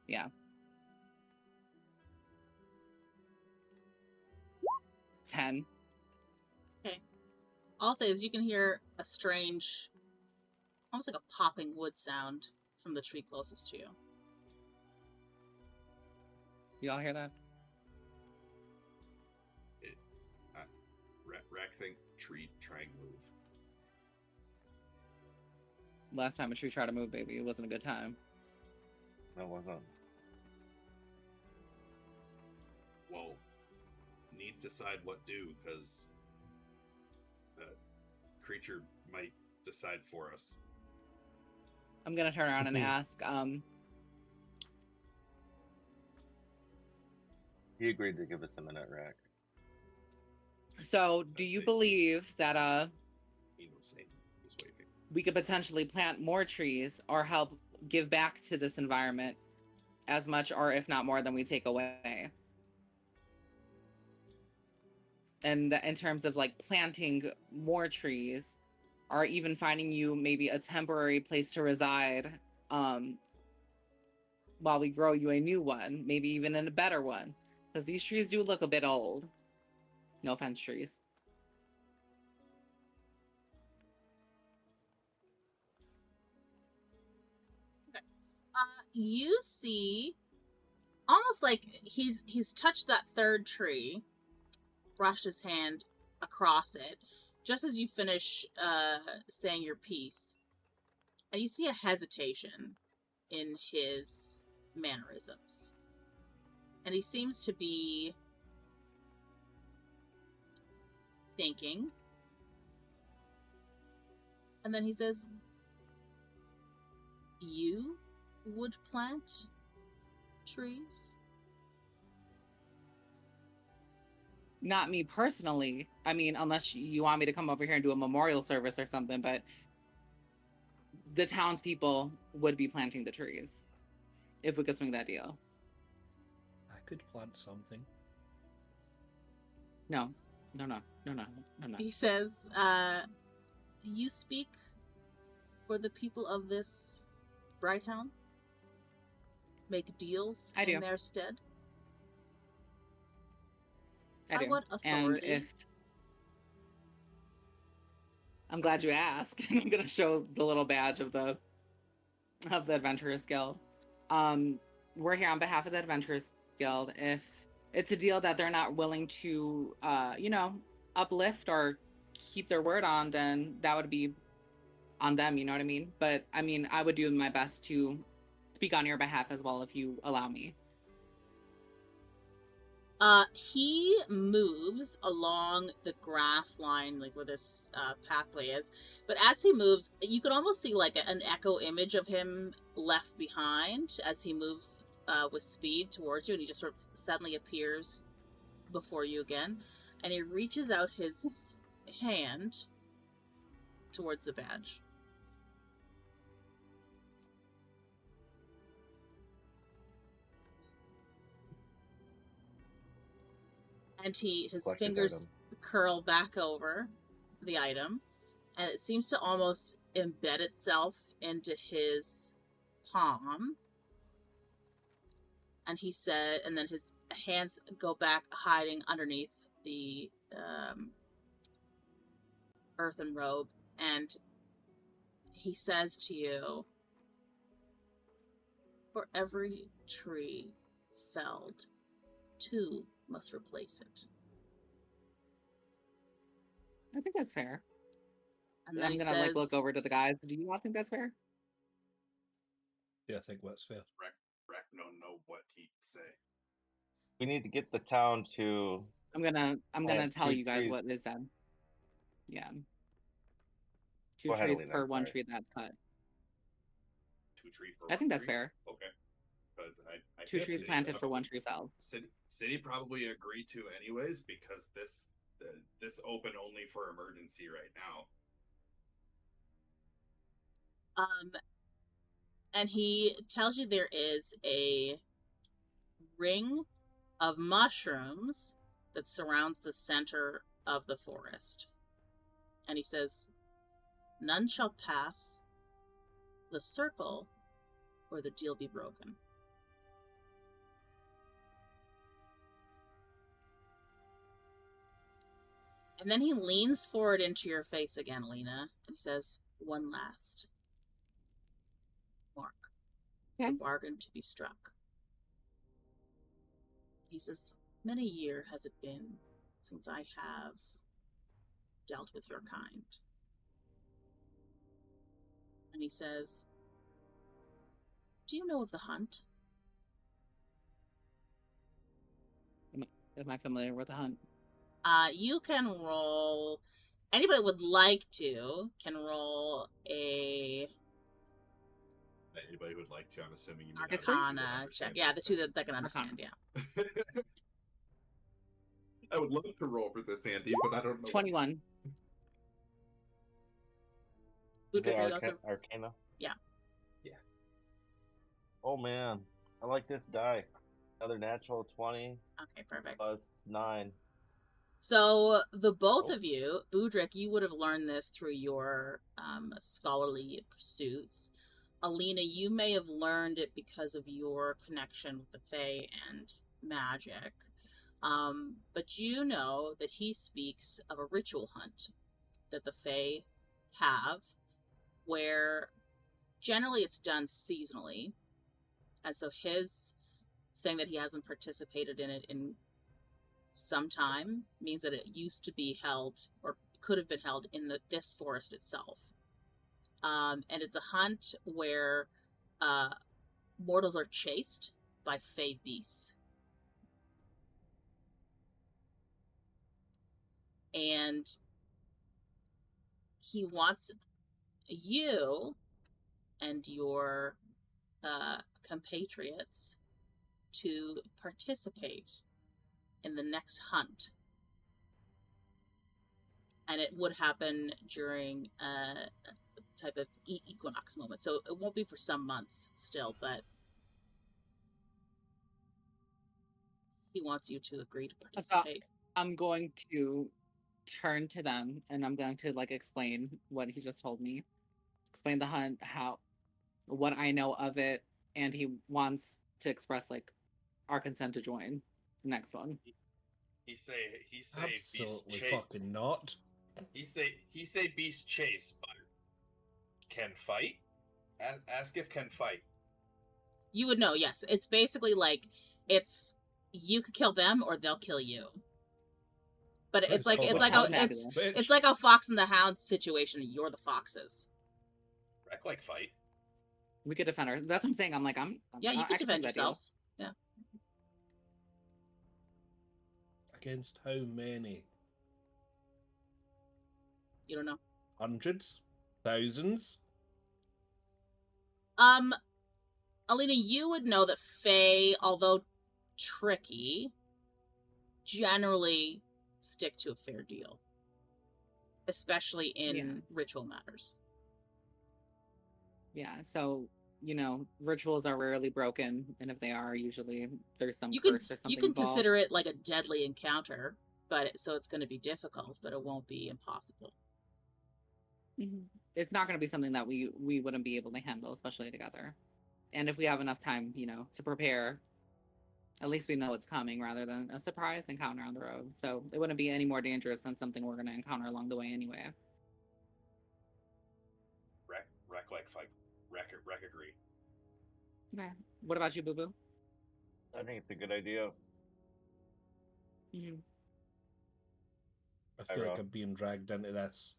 yeah. 10. All I'll say is you can hear a strange, almost like a popping wood sound from the tree closest to you. Y'all hear that? Rahk think tree try and move. Last time a tree tried to move, baby, it wasn't a good time. No, it wasn't. Well, need to decide what do, because the creature might decide for us. I'm gonna turn around and ask, He agreed to give us a minute, Rahk. so do you believe that He was saying he was waving. we could potentially plant more trees or help give back to this environment as much or if not more than we take away? And in terms of like planting more trees or even finding you maybe a temporary place to reside while we grow you a new one, maybe even in a better one, because these trees do look a bit old. No offense, trees. You see, almost like he's touched that third tree, brushed his hand across it, just as you finish saying your piece, and you see a hesitation in his mannerisms, and he seems to be thinking, and then he says, "You would plant trees?" Not me personally. I mean, unless you want me to come over here and do a memorial service or something, but the townspeople would be planting the trees if we could swing that deal. I could plant something. No. He says, "You speak for the people of this Brighthelm? Make deals I in do. their stead? I By do. what And authority?" if I'm glad you asked. I'm gonna show the little badge of the Adventurers Guild. We're here on behalf of the Adventurers Guild. If it's a deal that they're not willing to, uplift or keep their word on, then that would be on them, you know what I mean? But I mean, I would do my best to speak on your behalf as well if you allow me. He moves along the grass line, like where this pathway is. But as he moves, you can almost see like an echo image of him left behind as he moves with speed towards you, and he just sort of suddenly appears before you again, and he reaches out his hand towards the badge. And his Collect his fingers curl back over the item, and it seems to almost embed itself into his palm. And he said, and then his hands go back, hiding underneath the earthen robe, and he says to you, "For every tree felled, 2 must replace it." I think that's fair. And then I'm he gonna says, look over to the guys. Do you not think that's fair? Yeah, I think that's fair. Rahk don't know what he'd say. We need to get the town to. I'm gonna Plant tell 2 you guys trees. what is said. Yeah. 2 Go ahead, trees Alina, per I'm 1 sorry. tree that's cut. 2 trees for I think one that's tree? fair. Okay. But I 2 guess trees City planted for 1 probably- tree felled. City probably agreed to anyways because this open only for emergency right now. and he tells you there is a ring of mushrooms that surrounds the center of the forest. And he says, "None shall pass the circle, or the deal be broken." And then he leans forward into your face again, Alina, and he says, "One last mark. Okay. The bargain to be struck." He says, "Many a year has it been since I have dealt with your kind." And he says, "Do you know of the hunt?" Am I familiar with the hunt? You can roll. Anybody that would like to can roll a Anybody who would like to, I'm assuming you mean Arcana check. Yeah, the two that can understand. Yeah. I would love to roll for this, Andy, but I don't know. 21. Budrick, are you Arca- also? Arcana? Yeah. Yeah. Oh man, I like this die. Another natural 20 Okay, perfect. plus 9. So the both of you, Budrick, you would have learned this through your scholarly pursuits. Alina, you may have learned it because of your connection with the Fae and magic. But you know that he speaks of a ritual hunt that the Fae have, where generally it's done seasonally. And so his saying that he hasn't participated in it in some time means that it used to be held, or could have been held, in this forest itself. And it's a hunt where mortals are chased by Fae beasts. And he wants you and your compatriots to participate in the next hunt. And it would happen during a type of equinox moment. So it won't be for some months still, but he wants you to agree to participate. I'm going to turn to them and I'm going to explain what he just told me. Explain the hunt, what I know of it, and he wants to express our consent to join the next one. He say Absolutely beast chase. fucking not. He say beast chase, but can fight? Ask if can fight. You would know, yes. It's basically like, you could kill them or they'll kill you. But it's like it's like a fox and the hound situation. You're the foxes. Rahk like fight. We could defend her. That's what I'm saying. I'm Yeah, you I could can defend do that deal. yourselves. Yeah. Against how many? You don't know. Hundreds? Thousands? Alina, you would know that Fae, although tricky, generally stick to a fair deal. Especially in ritual matters. Yeah, so, rituals are rarely broken, and if they are, usually there's some curse or something You can involved. consider it like a deadly encounter, so it's going to be difficult, but it won't be impossible. It's not going to be something that we wouldn't be able to handle, especially together. And if we have enough time, to prepare, at least we know it's coming rather than a surprise encounter on the road. So it wouldn't be any more dangerous than something we're going to encounter along the way anyway. Rahk like fight. Rahk agree. Okay. What about you, Boo Boo? I think it's a good idea. I feel like I'm being dragged into this.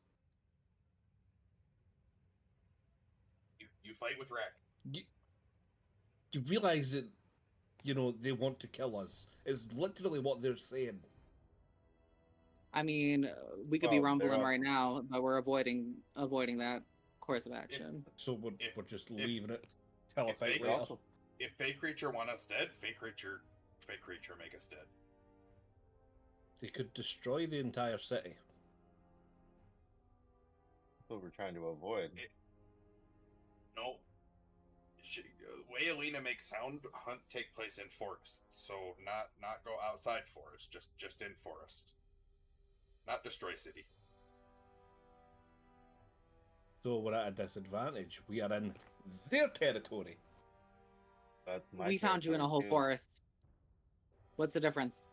You fight with Rahk. You realize that, they want to kill us. It's literally what they're saying. I mean, we could be rumbling right now, but we're avoiding that course of action. So we're just leaving it. Tell a fight later. If Fey Creature want us dead, Fey Creature make us dead. They could destroy the entire city. That's what we're trying to avoid. No. Way Alina makes sound hunt take place in forest, so not go outside forest, just in forest. Not destroy city. So we're at a disadvantage. We are in their territory. That's my We found you in a whole forest. What's the difference?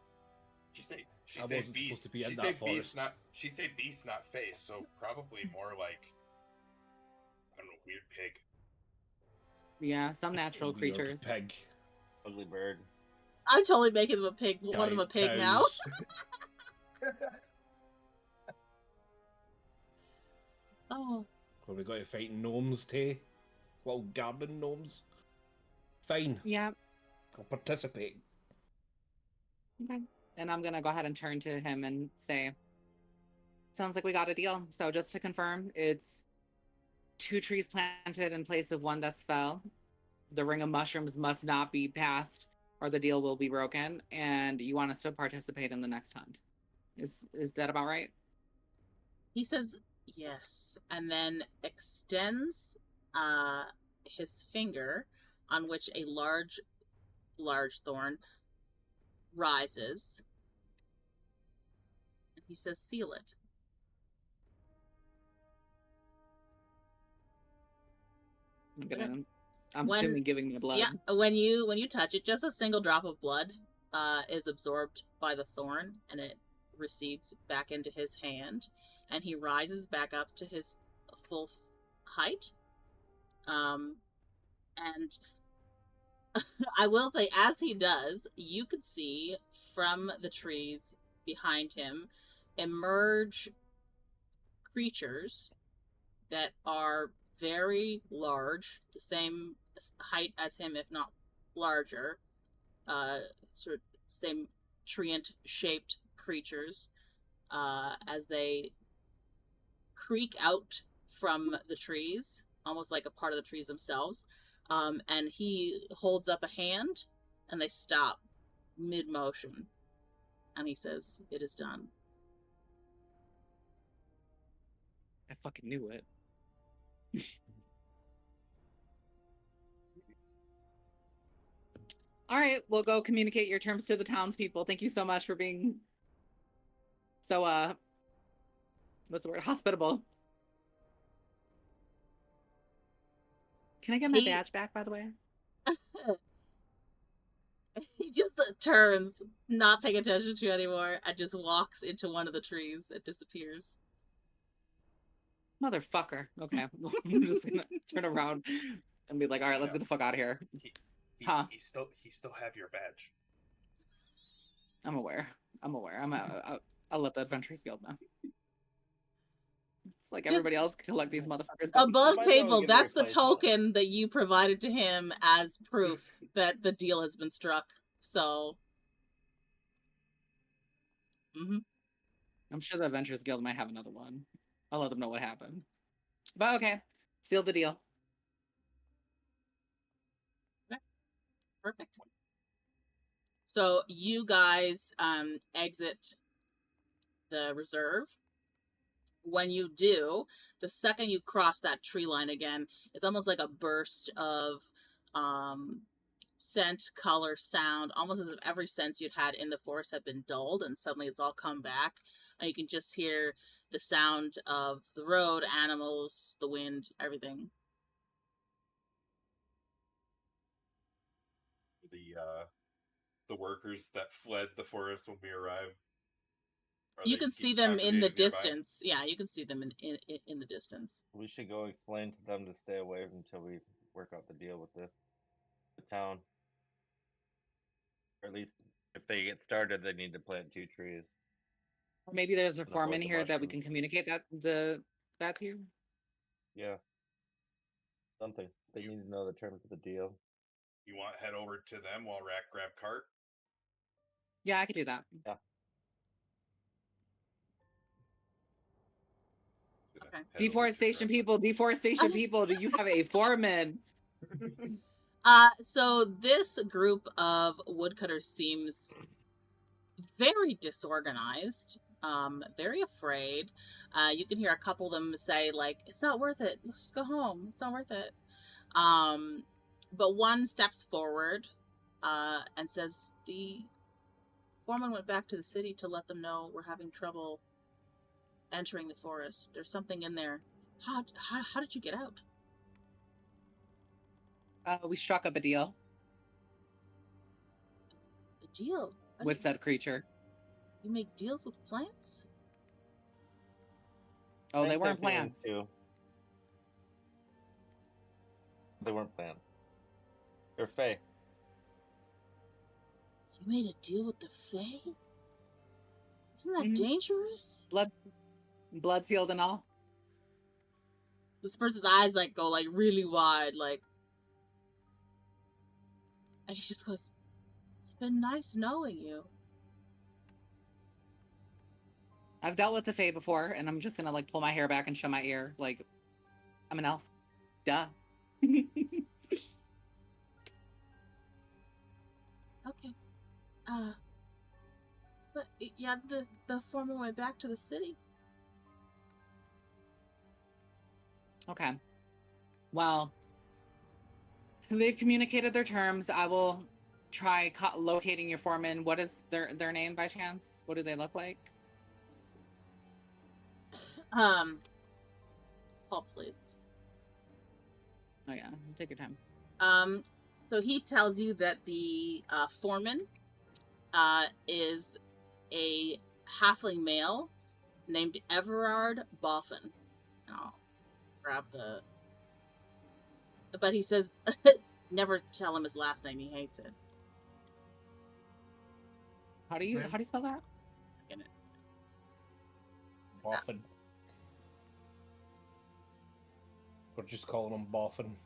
She say Supposed beast. to be in She that say forest. beast, not she say beast, not face. So probably more like, I don't know, weird pig. Yeah, some natural Weird creatures. Pig. Ugly bird. I'm totally making them a pig. One of them a pig now. Cows. Oh. Well, we got to fight gnomes, too. Little garden gnomes. Fine. Yeah. I'll participate. Okay. And I'm going to go ahead and turn to him and say, sounds like we got a deal. So just to confirm, it's 2 trees planted in place of 1 that's fell. The ring of mushrooms must not be passed or the deal will be broken. And you want us to participate in the next hunt. Is that about right? He says yes, and then extends his finger on which a large thorn rises. And he says, seal it. I'm assuming giving me blood. Yeah, when you touch it, just a single drop of blood is absorbed by the thorn, and it recedes back into his hand, and he rises back up to his full height. And I will say, as he does, you could see from the trees behind him emerge creatures that are very large, the same height as him, if not larger, sort of same treant-shaped creatures, as they creak out from the trees, almost like a part of the trees themselves. And he holds up a hand, and they stop mid-motion. And he says, "It is done." I fucking knew it. All right, we'll go communicate your terms to the townspeople. Thank you so much for being so, what's the word? Hospitable. Can I get my badge back, by the way? He just turns, not paying attention to you anymore, and just walks into one of the trees. It disappears. Motherfucker. Okay. I'm just gonna turn around and be like, all right, let's get the fuck out of here. Huh. He still have your badge. I'm aware. I'll let the Adventurers Guild know. It's like Just everybody else can collect these motherfuckers. above might be able to table, get a that's the replacement. token that you provided to him as proof that the deal has been struck. So, I'm sure the Adventurers Guild might have another one. I'll let them know what happened. But okay, seal the deal. perfect. So you guys exit the reserve. When you do, the second you cross that tree line again, it's almost like a burst of scent, color, sound, almost as if every sense you'd had in the forest had been dulled, and suddenly it's all come back. And you can just hear the sound of the road, animals, the wind, everything. The workers that fled the forest when we arrived. You can see them in the distance. Yeah, you can see them in the distance. We should go explain to them to stay away until we work out the deal with the town. Or at least, if they get started, they need to plant 2 trees. Or maybe there's a And form avoid in the here that we mushrooms. can communicate that to you. Yeah. Something. They need to know the terms of the deal. You want to head over to them while Rahk grab cart? Yeah, I could do that. Yeah. Okay. Deforestation people, do you have a foreman? So this group of woodcutters seems very disorganized, very afraid. You can hear a couple of them say, like, it's not worth it. Let's just go home. It's not worth it. But one steps forward and says, the foreman went back to the city to let them know we're having trouble entering the forest. There's something in there. How did you get out? We struck up a deal A deal? with said creature. You make deals with plants? Oh, they Thanks, weren't feelings, plants. too. They weren't plants. They're Fae. You made a deal with the Fae? Isn't that Mhm. dangerous? Blood sealed and all. This person's eyes like go like really wide, like, and he just goes, "It's been nice knowing you." I've dealt with the Fae before, and I'm just gonna like pull my hair back and show my ear. Like, I'm an elf. Duh. Okay. But yeah, the foreman went back to the city. Okay. Well, they've communicated their terms. I will try locating your foreman. What is their name by chance? What do they look like? Hold please. Oh yeah, take your time. So he tells you that the foreman is a halfling male named Everard Boffin. I'll grab the... But he says, never tell him his last name, he hates it. How do you spell that? Boffin. We're just calling him Boffin.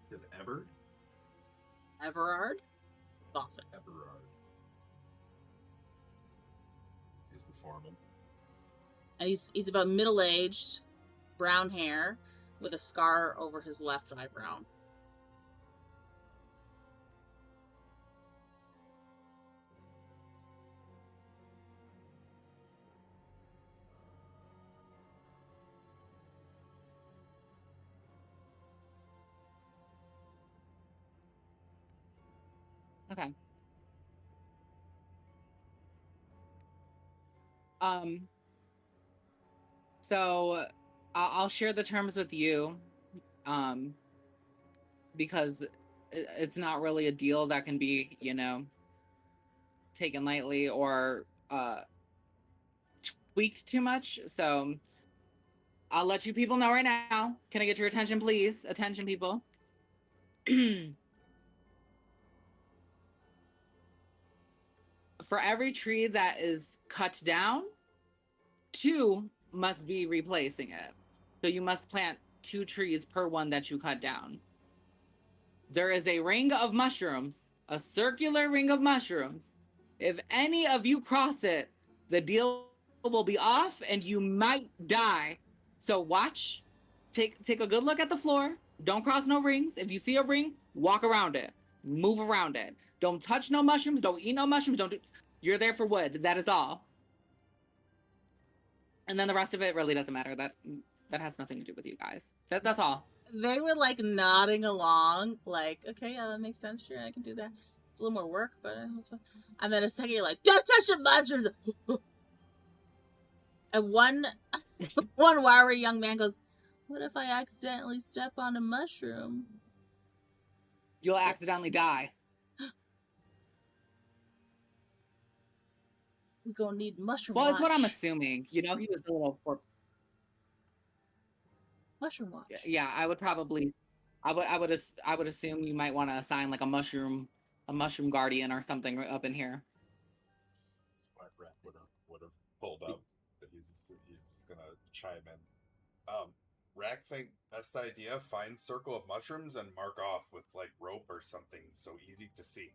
Did Ever? Everard Boffin. Everard is the foreman. And he's about middle-aged, brown hair, with a scar over his left eyebrow. Okay. So I'll share the terms with you, because it's not really a deal that can be, taken lightly or tweaked too much. So I'll let you people know right now. Can I get your attention, please? Attention, people. For every tree that is cut down, 2 must be replacing it. So you must plant 2 trees per one that you cut down. There is a ring of mushrooms, a circular ring of mushrooms. If any of you cross it, the deal will be off and you might die. So watch, take a good look at the floor. Don't cross no rings. If you see a ring, walk around it. Move around it. Don't touch no mushrooms. Don't eat no mushrooms. You're there for wood. That is all. And then the rest of it really doesn't matter. That has nothing to do with you guys. That's all. They were like nodding along, like, okay, yeah, that makes sense. Sure, I can do that. It's a little more work, but it's fine. And then a second, you're like, don't touch the mushrooms. And one wiry young man goes, what if I accidentally step on a mushroom? You'll accidentally die. We're gonna need mushroom Well, watch. it's what I'm assuming. You know, he was a little poor. Mushroom watch. Yeah, I would assume you might want to assign like a mushroom guardian or something up in here. That's why Brett would have pulled up, but he's just gonna chime in. Rahk think best idea, find circle of mushrooms and mark off with like rope or something so easy to see.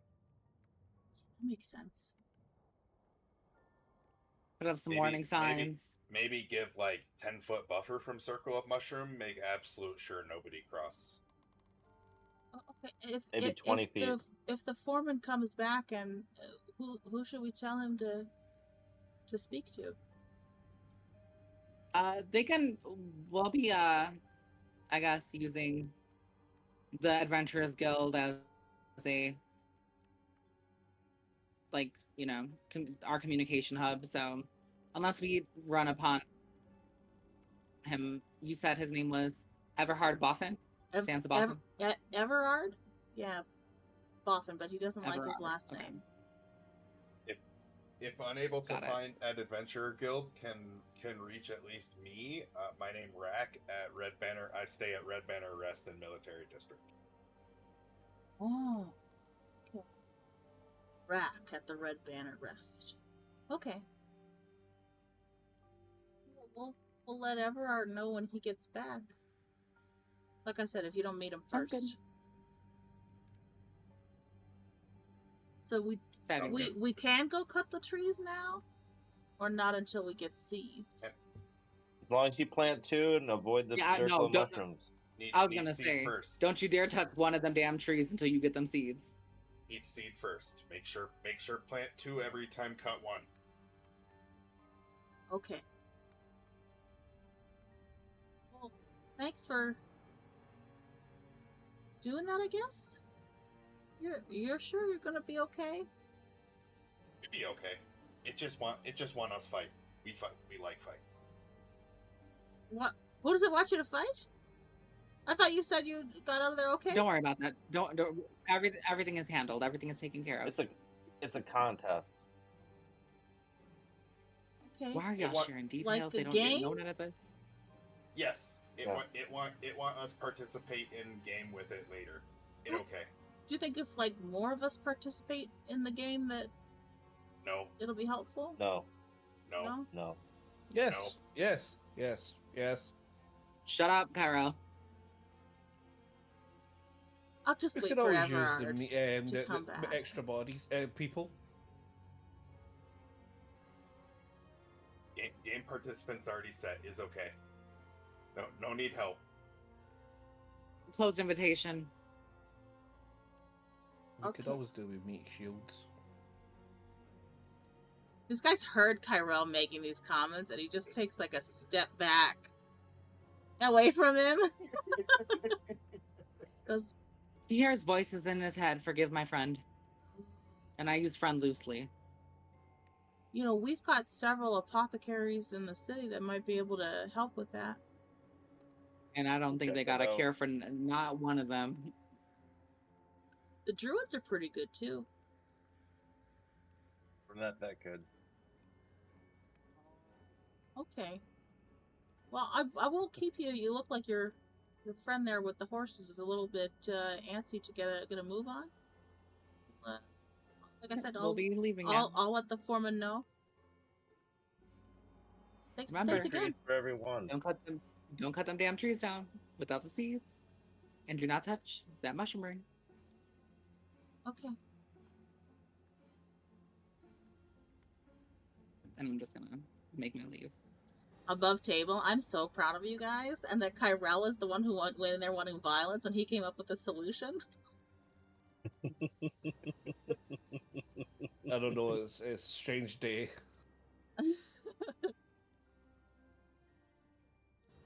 That makes sense. Put up some warning signs. Maybe give like 10-foot buffer from circle of mushroom. Make absolute sure nobody cross. Okay, Maybe 20 feet. If the foreman comes back, and who should we tell him to speak to? We'll be I guess using the Adventurers Guild as a, like, you know, our communication hub. So unless we run upon him, you said his name was Everhard Boffin? Sansa Boffin? Everard? Yeah, Boffin, but he doesn't like his Everard, last okay. name. If unable to Got it. find at Adventurer Guild, can reach at least me. My name Rahk at Red Banner. I stay at Red Banner Rest in Military District. Oh, okay. Rahk at the Red Banner Rest. Okay. We'll let Everard know when he gets back. Like I said, if you don't meet him Sounds first. good. So we can go cut the trees now, or not until we get seeds. As long as you plant 2 and avoid the circle of mushrooms. I was gonna say, first. Don't you dare touch one of them damn trees until you get them seeds. Each seed first. Make sure plant 2 every time. Cut 1. Okay. Well, thanks for doing that, I guess. You're sure you're gonna be okay? You'd be okay. It just want us fight. We fight. We like fight. What? Who does it want you to fight? I thought you said you got out of there okay. Don't worry about that. Don't everything is handled. Everything is taken care of. It's a contest. Okay. Why are y'all sharing details? Like they don't game? know none of this. Yes. It want us participate in game with it later. Okay. Do you think if like more of us participate in the game that No. it'll be helpful? No. Yes. No. Yes. Shut up, Ki-Rel. I'll just We wait could for always Everard use to come the back. extra bodies, people. Game participants already set is okay. No need help. Closed invitation. We could Okay. always do with meat shields. This guy's heard Ki-Rel making these comments, and he just takes like a step back away from him. Goes, He hears voices in his head. Forgive my friend. And I use friend loosely. you know, we've got several apothecaries in the city that might be able to help with that. And I don't think they got a cure for not one of them. The druids are pretty good too. We're not that good. Okay. Well, I won't keep you. You look like your friend there with the horses is a little bit antsy to get a move on. Like I said, We'll be leaving now. I'll let the foreman know. Remember, Thanks again. Trees for everyone. Don't cut them damn trees down without the seeds, and do not touch that mushroom ring. Okay. And I'm just gonna make my leave. Above table, I'm so proud of you guys, and that Ki-Rel is the one who went in there wanting violence, and he came up with the solution. I don't know. It's a strange day.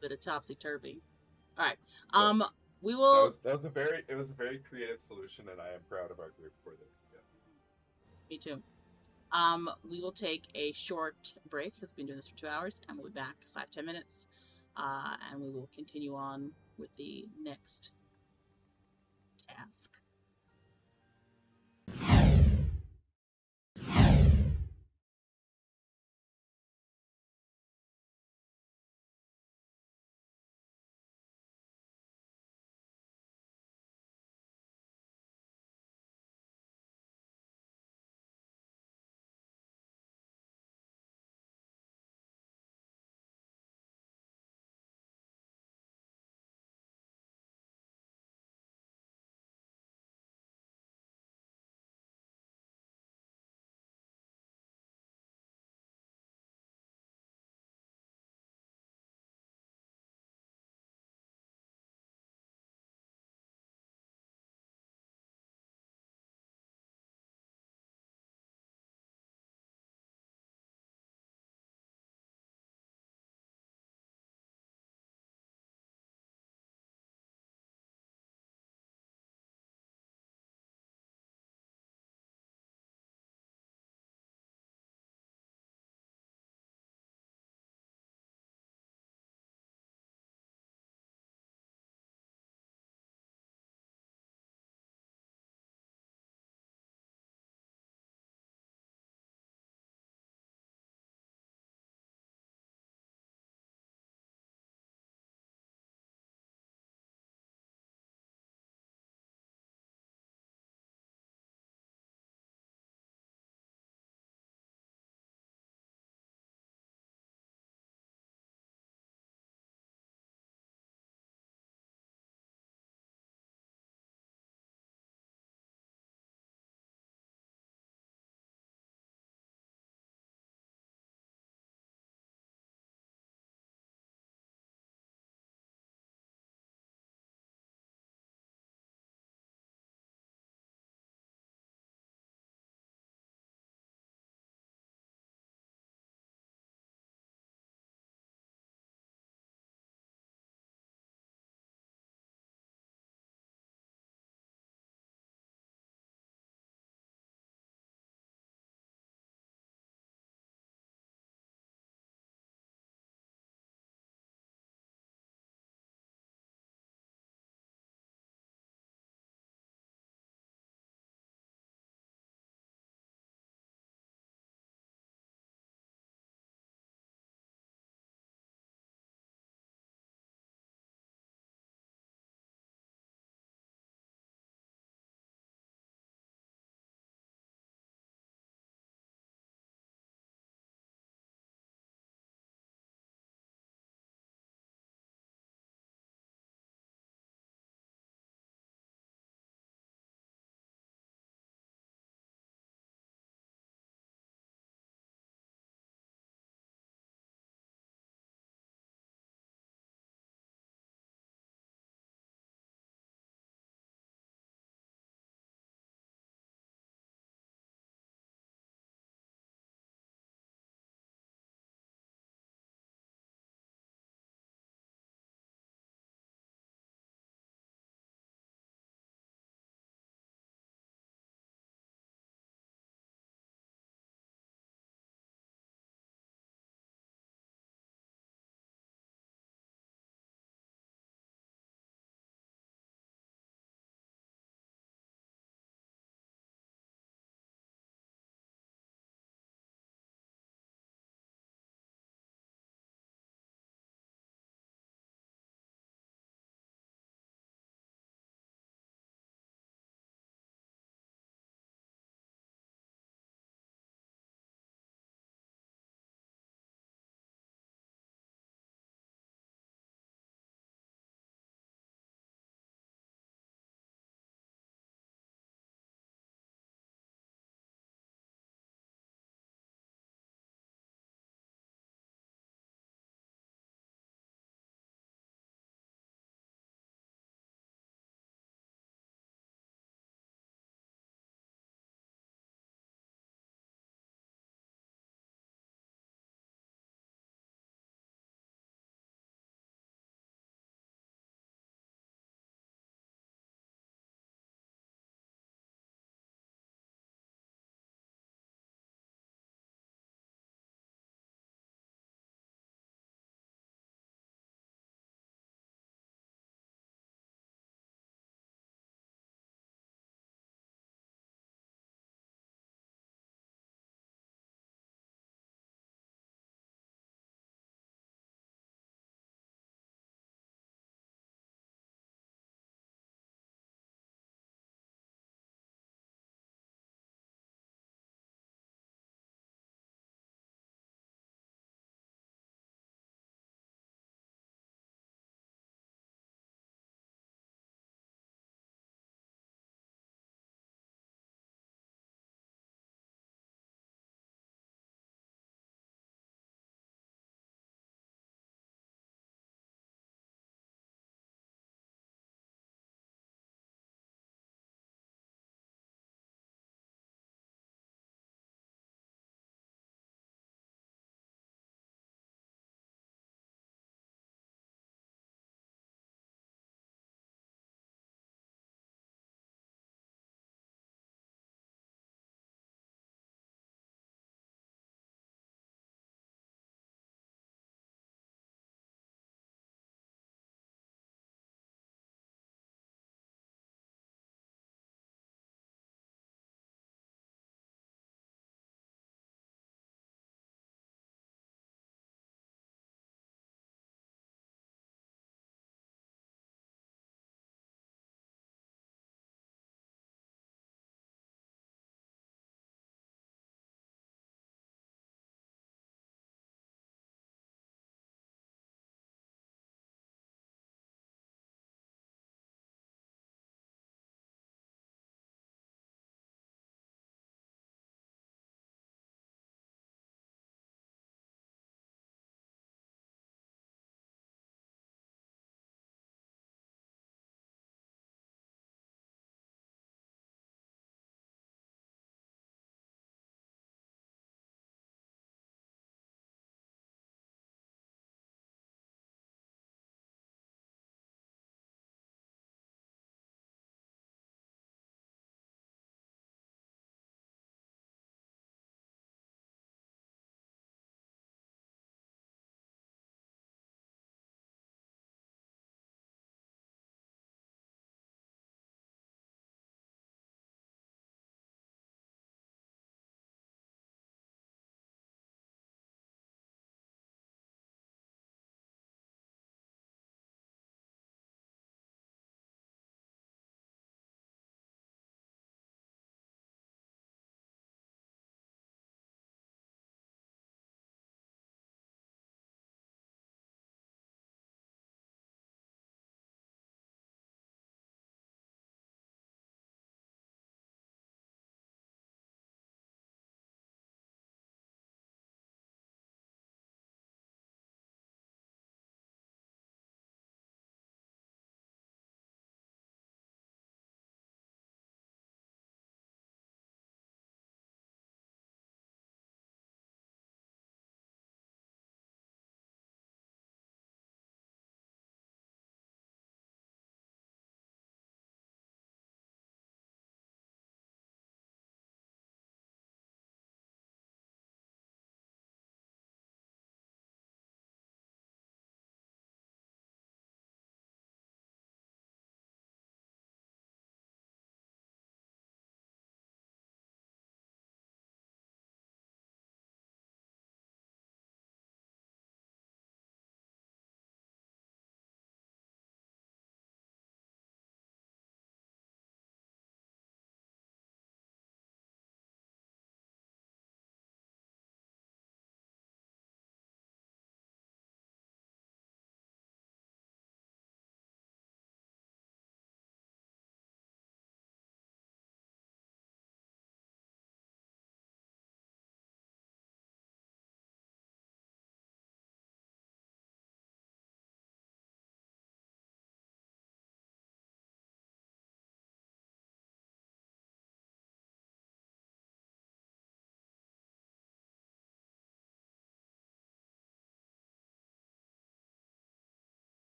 Bit of topsy turvy. All right. But We will. That was a very creative solution, and I am proud of our group for this. Yeah. Me too. We will take a short break because we've been doing this for 2 hours, and we'll be back 5-10 minutes, and we will continue on with the next task.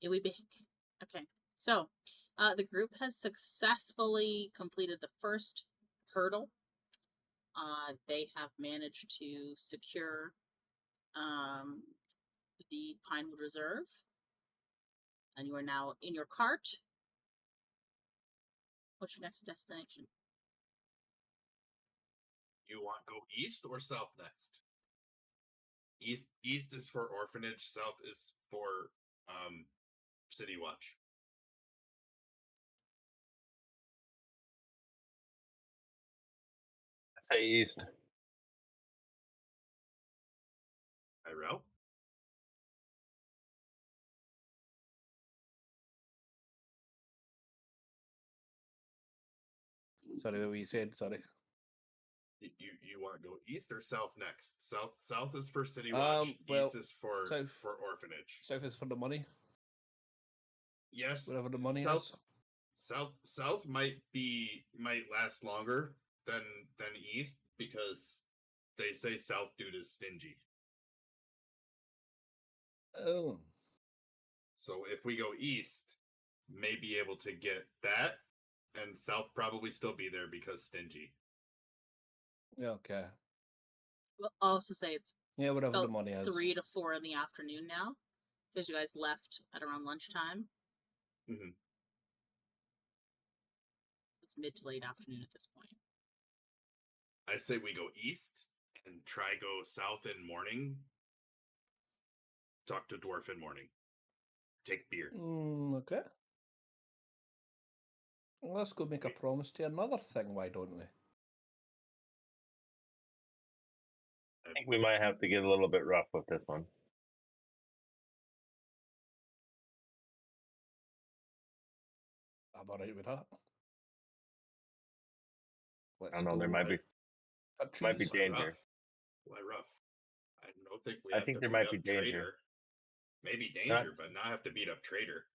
It would be big. Okay, so the group has successfully completed the first hurdle. They have managed to secure the Pinewood Reserve, and you are now in your cart. What's your next destination? You want to go east or south next? East is for Orphanage, south is for City Watch. Say east. Ki-Rel? Sorry, what were you saying? Sorry. You want to go east or south next? South is for City Watch. Well, east is for south- Orphanage. South is for the money. Yes. Whatever the money south, is. South might last longer than east because they say South dude is stingy. Oh. So if we go east, may be able to get that, and South probably still be there because stingy. Yeah, okay. We'll also say it's Yeah, whatever the about money is. 3 to 4 in the afternoon now, because you guys left at around lunchtime. Mm-hmm. It's mid to late afternoon at this point. I say we go east and try go south in morning. Talk to Dwarf in morning. Take beer. Okay. Well, let's go make a promise to another thing, why don't we? I think we might have to get a little bit rough with this one. I'm alright with that. I don't know. There might be danger. Why rough? I don't think we. I Have think to there beat might up be danger. Traitor. Maybe danger, but not have to beat up Traitor.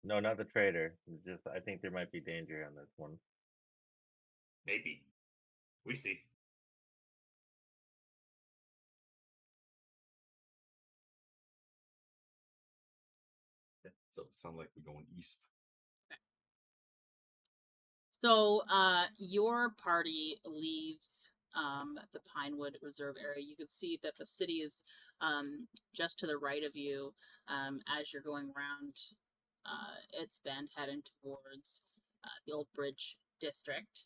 No, not the traitor. It's just I think there might be danger on this one. Maybe. We see. Yeah, so it sounds like we're going east. So, your party leaves the Pinewood Reserve area. You can see that the city is just to the right of you as you're going around its bend, heading towards the Old Bridge district.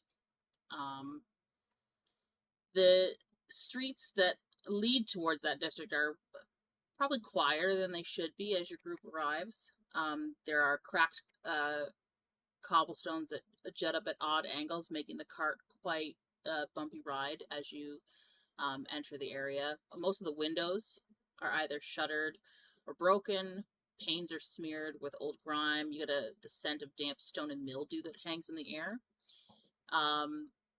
The streets that lead towards that district are probably quieter than they should be as your group arrives. There are cracked cobblestones that jut up at odd angles, making the cart quite a bumpy ride as you enter the area. Most of the windows are either shuttered or broken. Panes are smeared with old grime. You get the scent of damp stone and mildew that hangs in the air.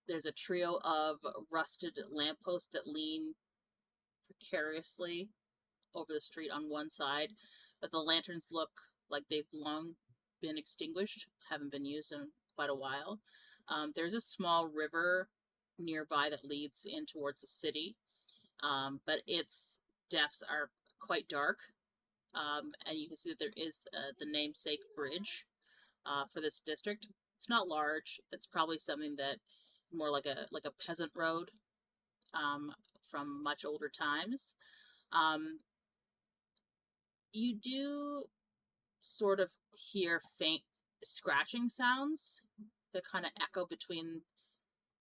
There's a trio of rusted lampposts that lean precariously over the street on one side, but the lanterns look like they've long been extinguished, haven't been used in quite a while. There's a small river nearby that leads in towards the city, but its depths are quite dark, and you can see that there is the namesake bridge for this district. It's not large. It's probably something that is more like a peasant road from much older times. You do sort of hear faint scratching sounds that kind of echo between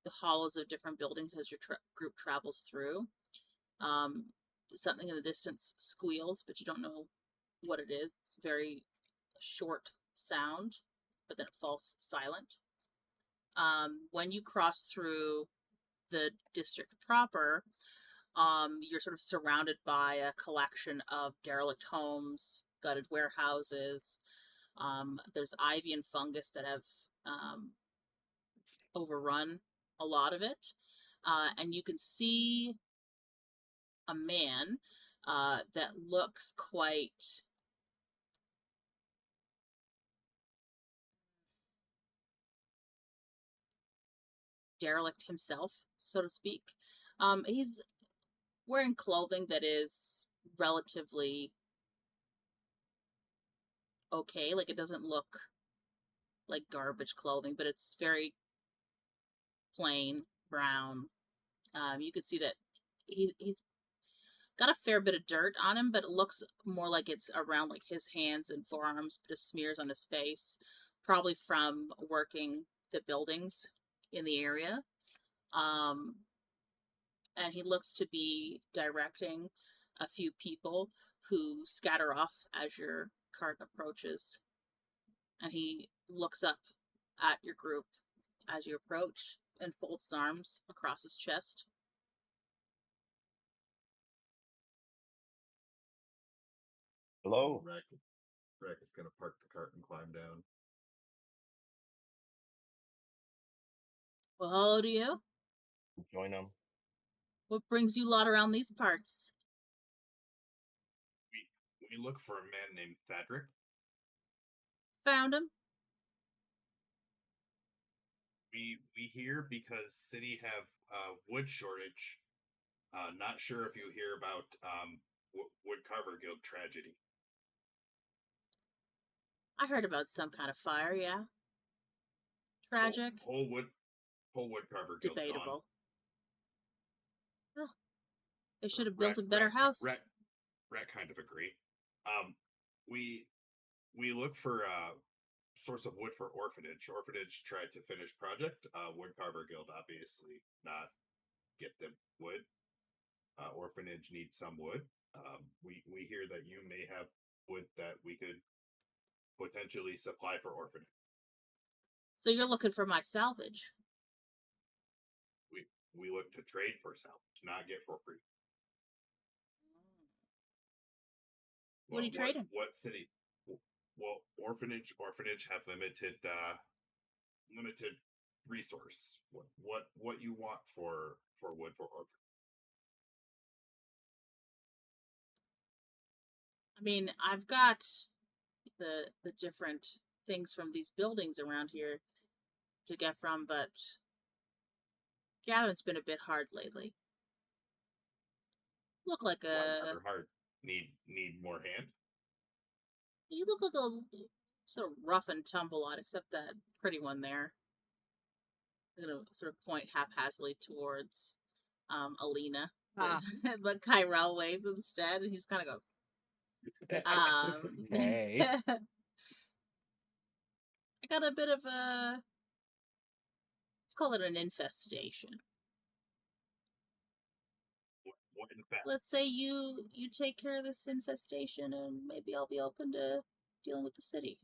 the hollows of different buildings as your group travels through. Something in the distance squeals, but you don't know what it is. It's a very short sound, but then it falls silent. When you cross through the district proper, you're sort of surrounded by a collection of derelict homes, gutted warehouses. There's ivy and fungus that have overrun a lot of it. And you can see a man that looks quite derelict himself, so to speak. He's wearing clothing that is relatively okay. Like, it doesn't look like garbage clothing, but it's very plain brown. You can see that he's got a fair bit of dirt on him, but it looks more like it's around like his hands and forearms, but just smears on his face, probably from working the buildings in the area. And he looks to be directing a few people who scatter off as your cart approaches. And he looks up at your group as you approach and folds his arms across his chest. Hello. Rahk is going to park the cart and climb down. Well, hello to you. Join them. What brings you lot around these parts? We look for a man named Budrick. Found him? We hear because city have wood shortage. Not sure if you hear about Woodcarver Guild tragedy. I heard about some kind of fire, yeah. Tragic. Whole Woodcarver Guild Debatable. gone. Oh, they should have built a better house. Rahk kind of agree. We look for source of wood for orphanage. Orphanage tried to finish project. Woodcarver Guild obviously not get them wood. Orphanage needs some wood. We hear that you may have wood that we could potentially supply for orphanage. So you're looking for my salvage? We look to trade for salvage, not get for free. What are you trading? What city? Well, orphanage have limited resource. What you want for wood for orphanage? I mean, I've got the different things from these buildings around here to get from, but Gavin's been a bit hard lately. Look like a... hard. Need more hand? You look like a sort of rough and tumble lot, except that pretty one there. I'm gonna sort of point haphazardly towards Alina. But Ki-Rel waves instead, and he just kind of goes... Hey. I got a bit of a... Let's call it an infestation. What infest? Let's say you take care of this infestation, and maybe I'll be open to dealing with the city.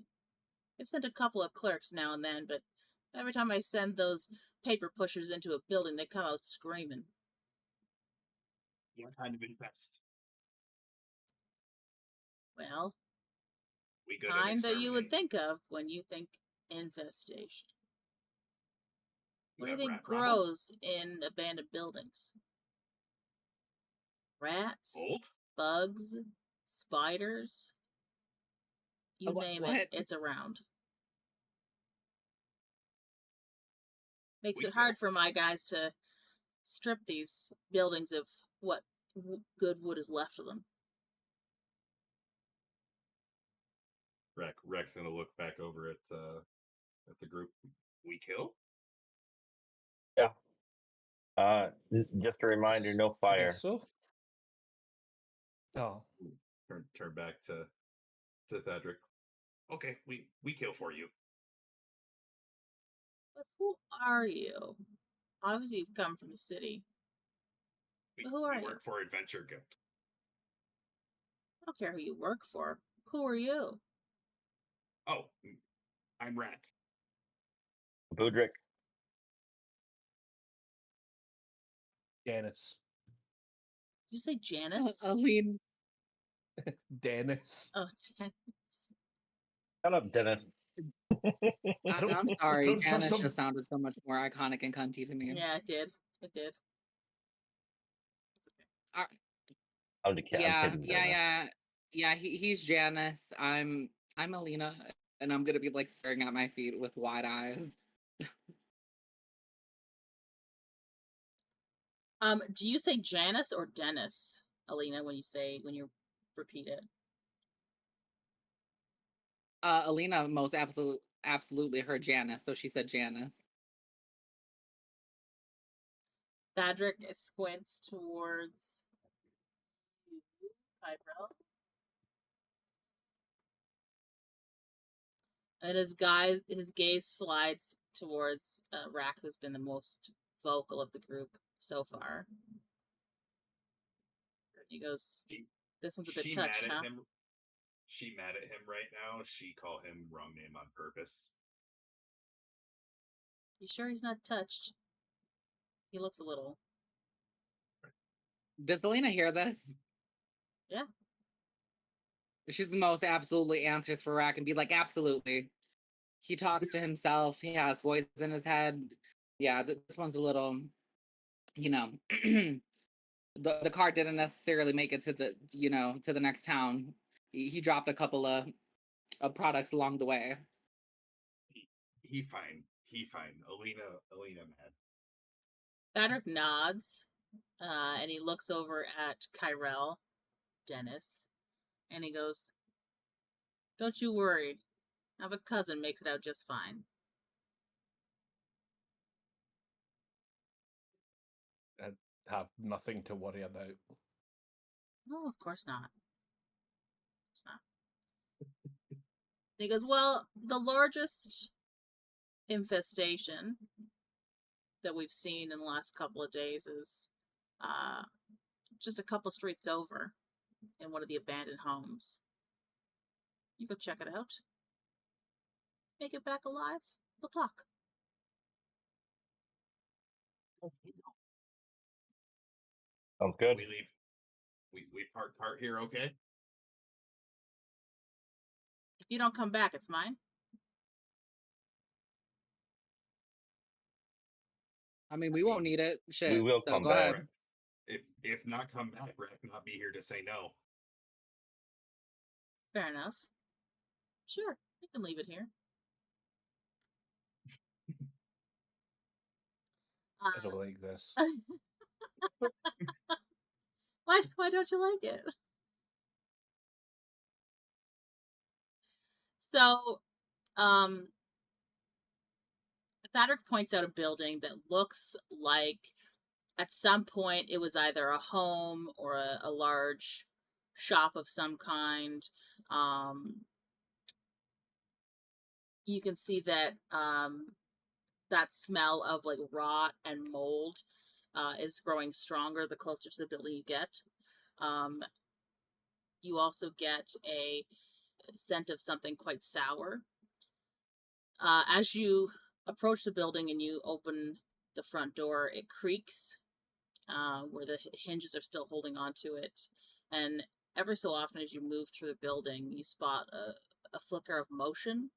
I've sent a couple of clerks now and then, but every time I send those paper pushers into a building, they come out screaming. What kind of infest? Well, We good kind at that you would exterminating. think of when you think infestation. What do you have think rat problem? grows in abandoned buildings? Rats, Mold? bugs, spiders. You name it, it's around. Makes it hard for my guys to strip these buildings of what good wood is left of them. Rahk's gonna look back over at the group. We kill? Just a reminder, no I fire. guess so. Oh, Turn back to Thedric. Okay, we kill for you. But who are you? Obviously, you've come from the city. Who are we you? work for Adventure Guild. I don't care who you work for. Who are you? Oh, I'm Rahk. Budrick. Dennis. Did you say Janice? Alina. Dennis. Oh, Janice. Shut up, Dennis. I'm sorry, don't trust Janice him. just sounded so much more iconic and cunty to me. Yeah, it did. It did. It's okay. I'm kidding, Dennis. Yeah. He's Janice. I'm Alina, and I'm gonna be like staring at my feet with wide eyes. Do you say Janice or Dennis, Alina, when you repeat it? Alina most absolutely heard Janice, so she said Janice. Budrick squints towards Ki-Rel. And his gaze slides towards Rahk, who's been the most vocal of the group so far. He goes, "This one's a bit touched, huh?" She mad at him right now. She call him wrong name on purpose. You sure he's not touched? He looks a little. Does Alina hear this? Yeah. She's the most absolutely answers for Rahk and be like, absolutely. He talks to himself. He has voice in his head. Yeah, this one's a little, you know, the car didn't necessarily make it to the, you know, to the next town. He dropped a couple of products along the way. He fine. Alina mad. Budrick nods, and he looks over at Ki-Rel, Dennis, and he goes, "Don't you worry. I have a cousin makes it out just fine." I have nothing to worry about. No, of course not. Of course not. And he goes, "Well, the largest infestation that we've seen in the last couple of days is just a couple streets over in one of the abandoned homes. You go check it out. Make it back alive. We'll talk." Sounds good. We leave. We park here, okay? If you don't come back, it's mine. I mean, we won't need it. Shit. We will so come go back. ahead. If not come back, Rahk will not be here to say no. Fair enough. Sure, you can leave it here. I don't like this. Why don't you like it? So, Budrick points out a building that looks like at some point it was either a home or a large shop of some kind. You can see that that smell of like rot and mold is growing stronger the closer to the building you get. You also get a scent of something quite sour. As you approach the building and you open the front door, it creaks where the hinges are still holding onto it. And ever so often as you move through the building, you spot a flicker of motion.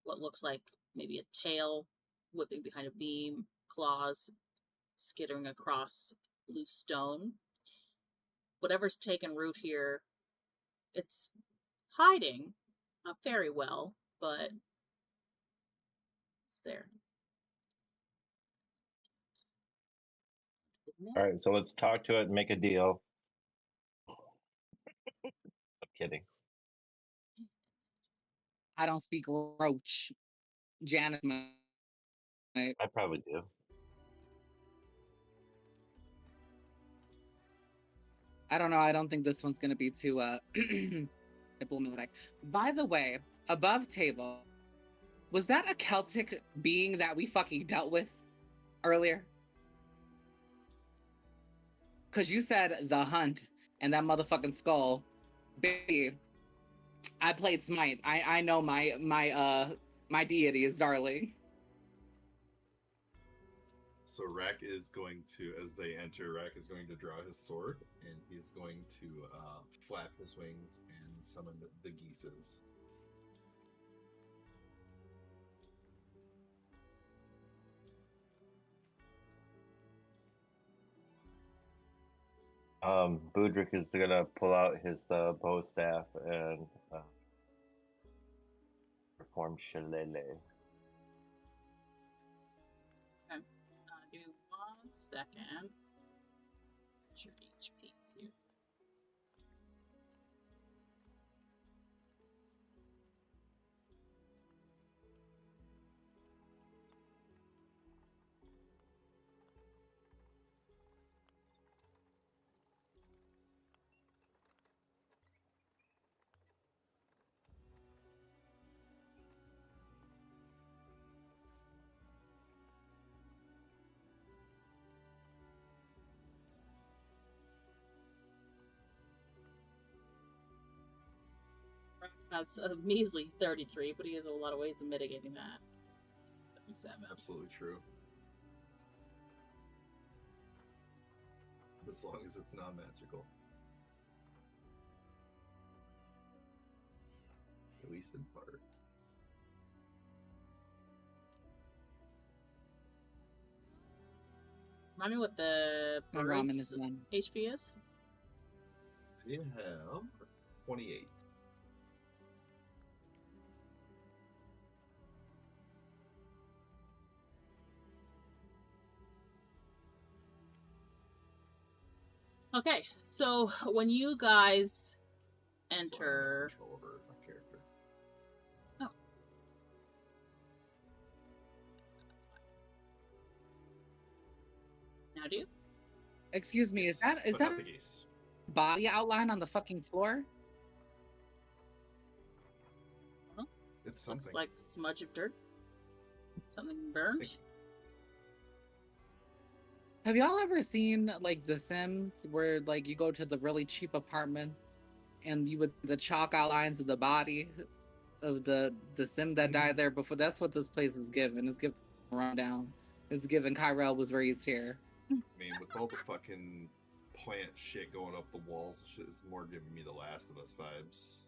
What looks like maybe a tail whipping behind a beam, claws skittering across loose stone. Whatever's taken root here, it's hiding, not very well, but it's there. All right, so let's talk to it and make a deal. I'm kidding. I don't speak Roach. Janice might. I probably do. I don't know. I don't think this one's going to be too diplomatic. By the way, above table, was that a Celtic being that we fucking dealt with earlier? Because you said the hunt and that motherfucking skull. Baby, I played Smite. I know my deity is darling. So Rahk is going to, as they enter, Rahk is going to draw his sword, and he's going to flap his wings and summon the geeses. Budrick is gonna pull out his bow staff and perform shillelagh. Give me 1 second. Get your HPs here. That's a measly 33, but he has a lot of ways of mitigating that. 37. Absolutely true. As long as it's not magical. At least in part. Remind me what the My ramen is bird's done. HP is? You have 28. Okay, so when you guys So I don't have enter... control over my character. Oh. Now do you? Excuse me, is that But that not the geese. a body outline on the fucking floor? It's something. Looks like smudge of dirt. Something burned. Have y'all ever seen like The Sims, where like you go to the really cheap apartments and you would the chalk outlines of the body of the Sim that died there before? That's what this place is given. It's given a rundown. It's given Ki-Rel was raised here. I mean, with all the fucking plant shit going up the walls, and shit is more giving me the Last of Us vibes.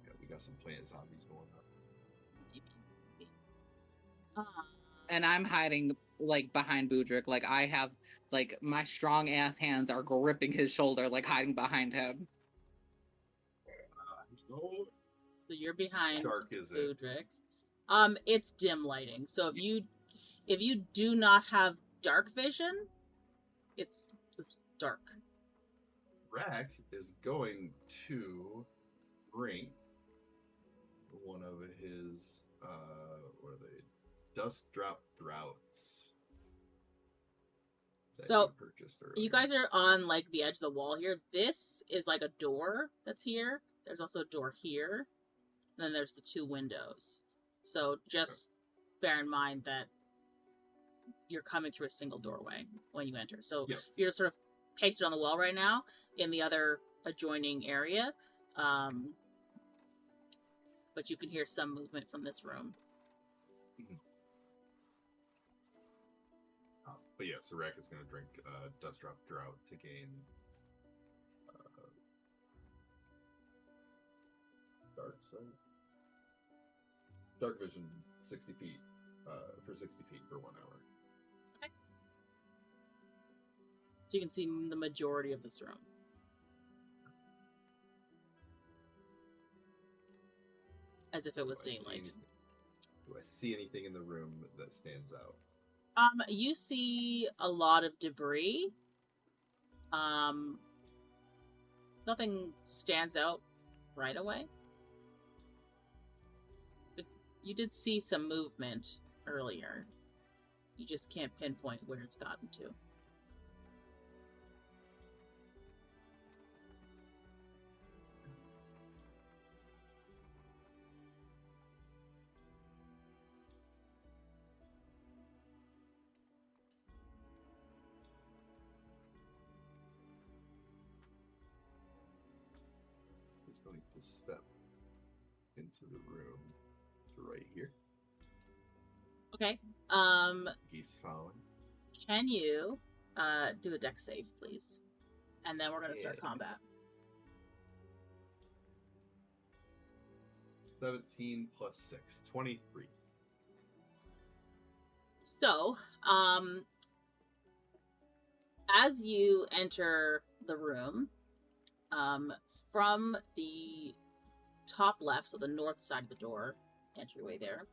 Yeah, we got some plant zombies going up. And I'm hiding like behind Budrick. Like I have like my strong ass hands are gripping his shoulder, like hiding behind him. No. So you're behind Dark is it? Budrick. It's dim lighting. So if you do not have dark vision, it's dark. Rahk is going to bring one of his what are they? Dust drop droughts. that So, he purchased You earlier. guys are on like the edge of the wall here. This is like a door that's here. There's also a door here. And then there's the two windows. So just bear in mind that you're coming through a single doorway when you enter. So Yep. you're sort of pasted on the wall right now in the other adjoining area. But you can hear some movement from this room. But yeah, so Rahk is going to drink Dust Drop Drought to gain Dark Vision 60 feet for 60 feet for 1 hour. So you can see the majority of this room. As if it was daylight. Do I see anything in the room that stands out? You see a lot of debris. Nothing stands out right away. But you did see some movement earlier. You just can't pinpoint where it's gotten to. He's going to step into the room to right here. Okay. He's following. Can you do a dex save, please? And then we're gonna start Yeah. combat. 17 plus 6, 23. So, as you enter the room, from the top left, so the north side of the door, entryway there,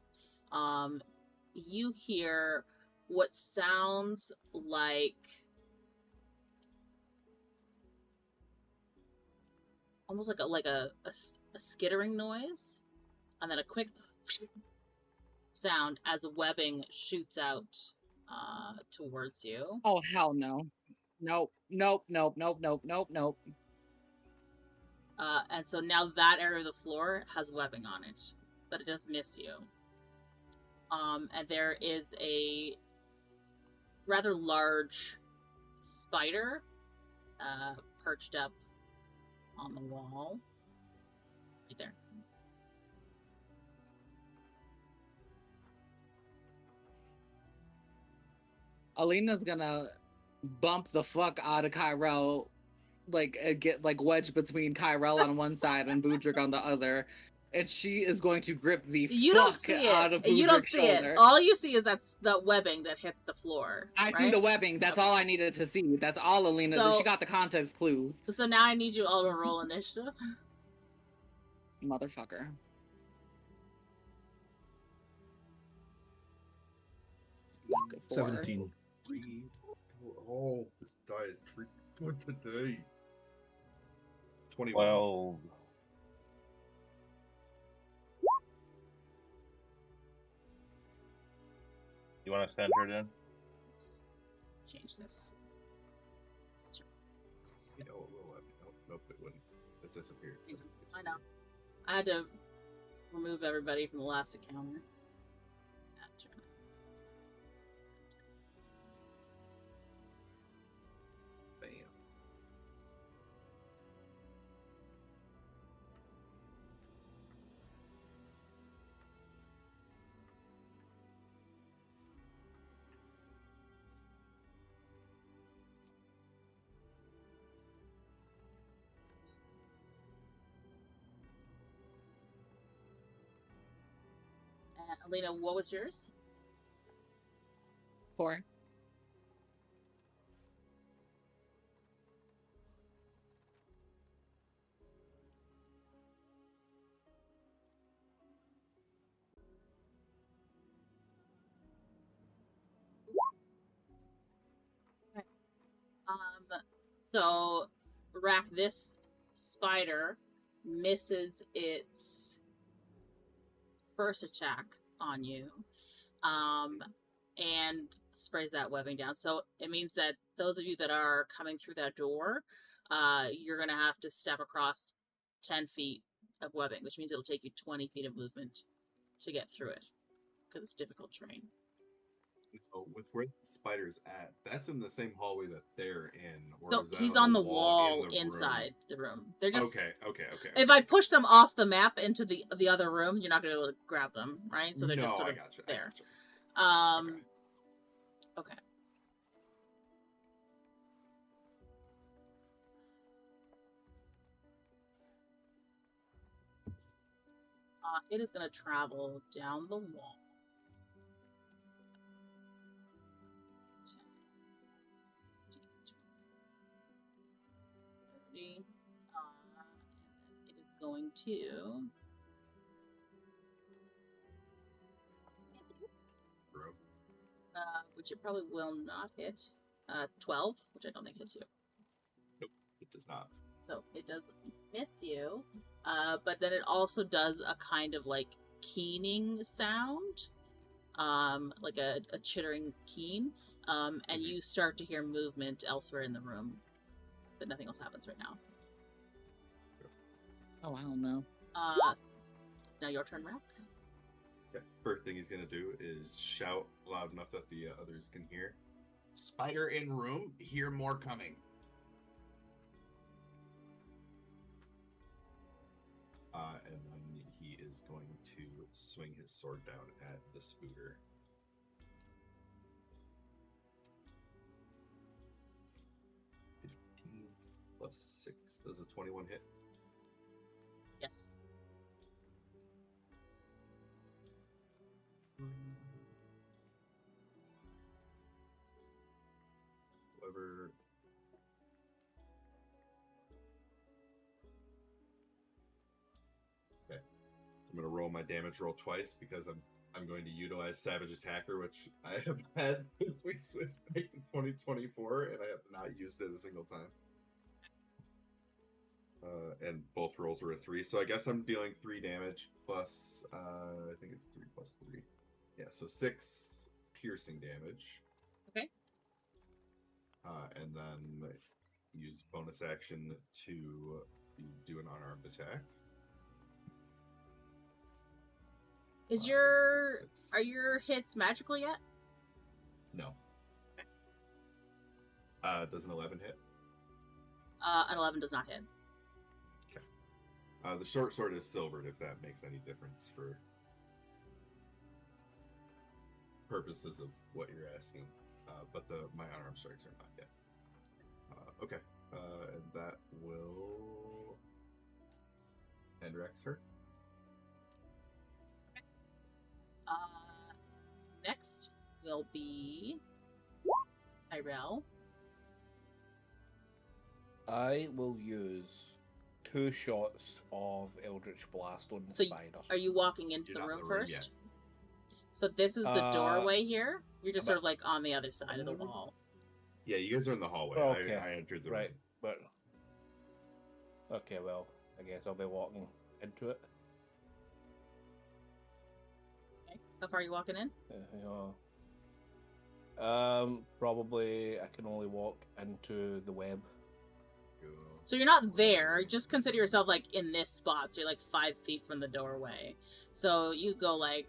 you hear what sounds like almost like a skittering noise, and then a quick sound as webbing shoots out towards you. Oh, hell no. Nope, nope, nope, nope, nope, nope, nope. And so now that area of the floor has webbing on it, but it does miss you. And there is a rather large spider, perched up on the wall. Right there. Alina's gonna bump the fuck out of Ki-Rel, like get like wedged between Ki-Rel on one side and Budrick on the other, and she is going to grip the You don't fuck see out it. of You don't Budrick's see shoulder. it. All you see is that's the webbing that hits the floor. I right? see the webbing. That's Okay. all I needed to see. That's all Alina. So- She got the context clues. So now I need you all to roll initiative. Motherfucker. Four. 17. Let's go. Oh, this die is treating good today. 21. 12. You want to send her then? Change this. Yeah, well, nope, it wouldn't. It disappeared. I know. I had to remove everybody from the last encounter. Bam. Alina, what was yours? 4. So, Rahk, this spider misses its first attack on you, and sprays that webbing down. So it means that those of you that are coming through that door, you're gonna have to step across 10 feet of webbing, which means it'll take you 20 feet of movement to get through it, because it's difficult terrain. So with where the spider's at, that's in the same hallway that they're in. Or So is that he's on the in wall the room? inside the room. They're just Okay. If I push them off the map into the other room, you're not gonna be able to grab them, right? So they're no, just sort I of gotcha. there. I gotcha. Okay. It is gonna travel down the wall. 10, 30. It is going to. Bro. Which it probably will not hit. 12, which I don't think hits you. Nope, it does not. So it does miss you, but then it also does a kind of like keening sound, like a chittering keen, and you start to hear movement elsewhere in the room, but nothing else happens right now. Oh, I don't know. It's now your turn, Rahk. Okay. First thing he's gonna do is shout loud enough that the others can hear. Spider in room, hear more coming. And then he is going to swing his sword down at the spooter. +6. Does a 21 hit? Yes. Whoever. Okay. I'm gonna roll my damage roll twice because I'm going to utilize Savage Attacker, which I have had since we switched back to 2024, and I have not used it a single time. And both rolls were a 3, so I guess I'm dealing 3 damage plus, I think it's 3 plus 3. Yeah, so 6 piercing damage. Okay. And then use bonus action to do an unarmed attack. Is 6. are your hits magical yet? No. Okay. Does an 11 hit? An 11 does not hit. The short sword is silvered, if that makes any difference for purposes of what you're asking. But my unarmed strikes are not yet. Okay. And that will end Rex's turn. Next will be Ki-Rel. I will use 2 shots of Eldritch Blast on the So spider. Are you walking into You're the not in room the room first? So this is the doorway here? You're just sort of like on the other side of the wall. Yeah, you guys are in the hallway. Okay. I entered the Right, room. but okay, well, I guess I'll be walking into it. Okay. How far are you walking in? Probably I can only walk into the web. So you're not there. Just consider yourself like in this spot. So you're like 5 feet from the doorway. So you go like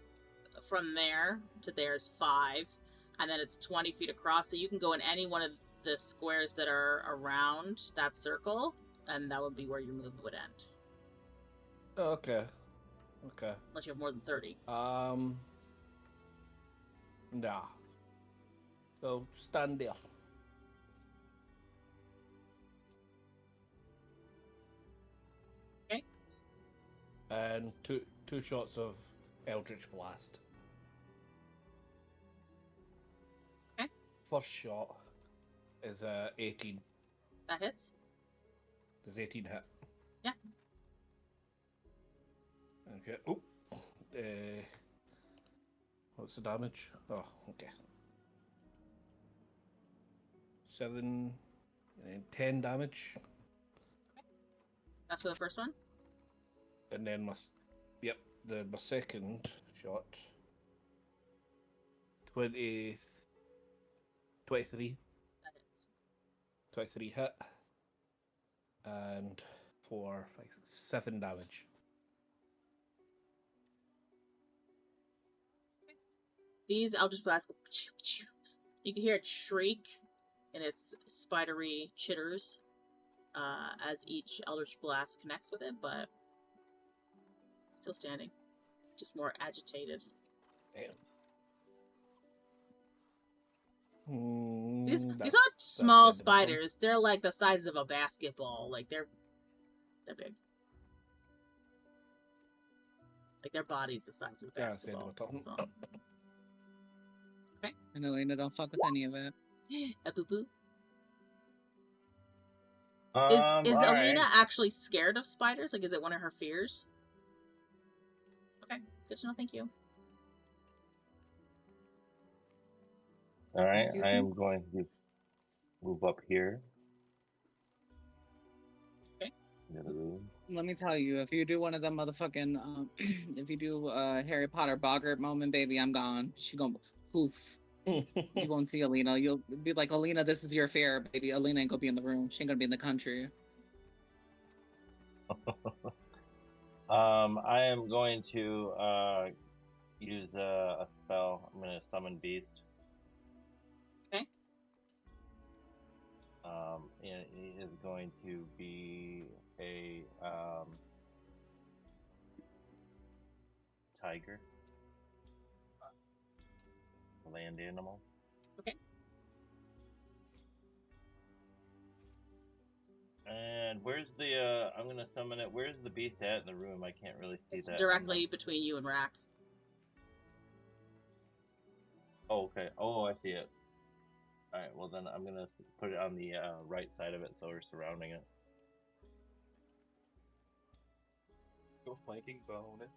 from there to there's 5, and then it's 20 feet across. So you can go in any one of the squares that are around that circle, and that would be where your movement would end. Okay. Okay. Unless you have more than 30. Nah. So stand there. Okay. And two shots of Eldritch Blast. Okay. First shot is 18. That hits? Does 18 hit? Yeah. Okay. Oh. What's the damage? Oh, okay. 7 and 10 damage. That's for the first one? And then my second shot. 23. That hits. 23 hit. And 4, 5, 7 damage. These Eldritch Blasts go, you can hear it shriek in its spidery chitters as each Eldritch Blast connects with it, but still standing. Just more agitated. Damn. These aren't small spiders. They're like the size of a basketball. Like they're big. Like their body's the size of a basketball. So. Okay. And Elena don't fuck with any of it. A boo boo. Is Alina actually scared of spiders? Like, is it one of her fears? Okay, good to know. Thank you. All right, Excuse I me? am going to move up here. Okay. In the other room. Let me tell you, if you do one of them motherfucking, if you do Harry Potter boggart moment, baby, I'm gone. She gonna poof. You won't see Alina. You'll be like, Alina, this is your fear, baby. Alina ain't gonna be in the room. She ain't gonna be in the country. I am going to use a spell. I'm going to summon Beast. Okay. And it is going to be a tiger. A land animal. Okay. And where's the, I'm going to summon it. Where's the beast at in the room? I can't really see It's that. directly between you and Rahk. Oh, okay. Oh, I see it. Alright, well then I'm going to put it on the right side of it so we're surrounding it. Go flanking bonus.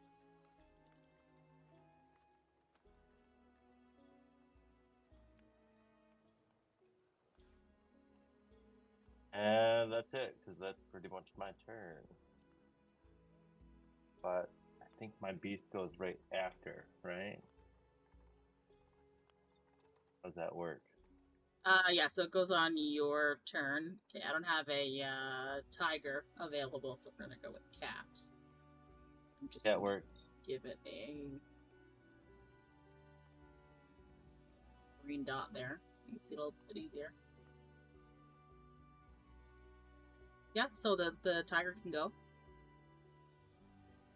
And that's it, because that's pretty much my turn. But I think my beast goes right after, right? How does that work? Yeah, so it goes on your turn. Okay, I don't have a tiger available, so we're gonna go with cat. I'm just That gonna works. give it a green dot there. You can see it a little bit easier. Yeah, so the tiger can go.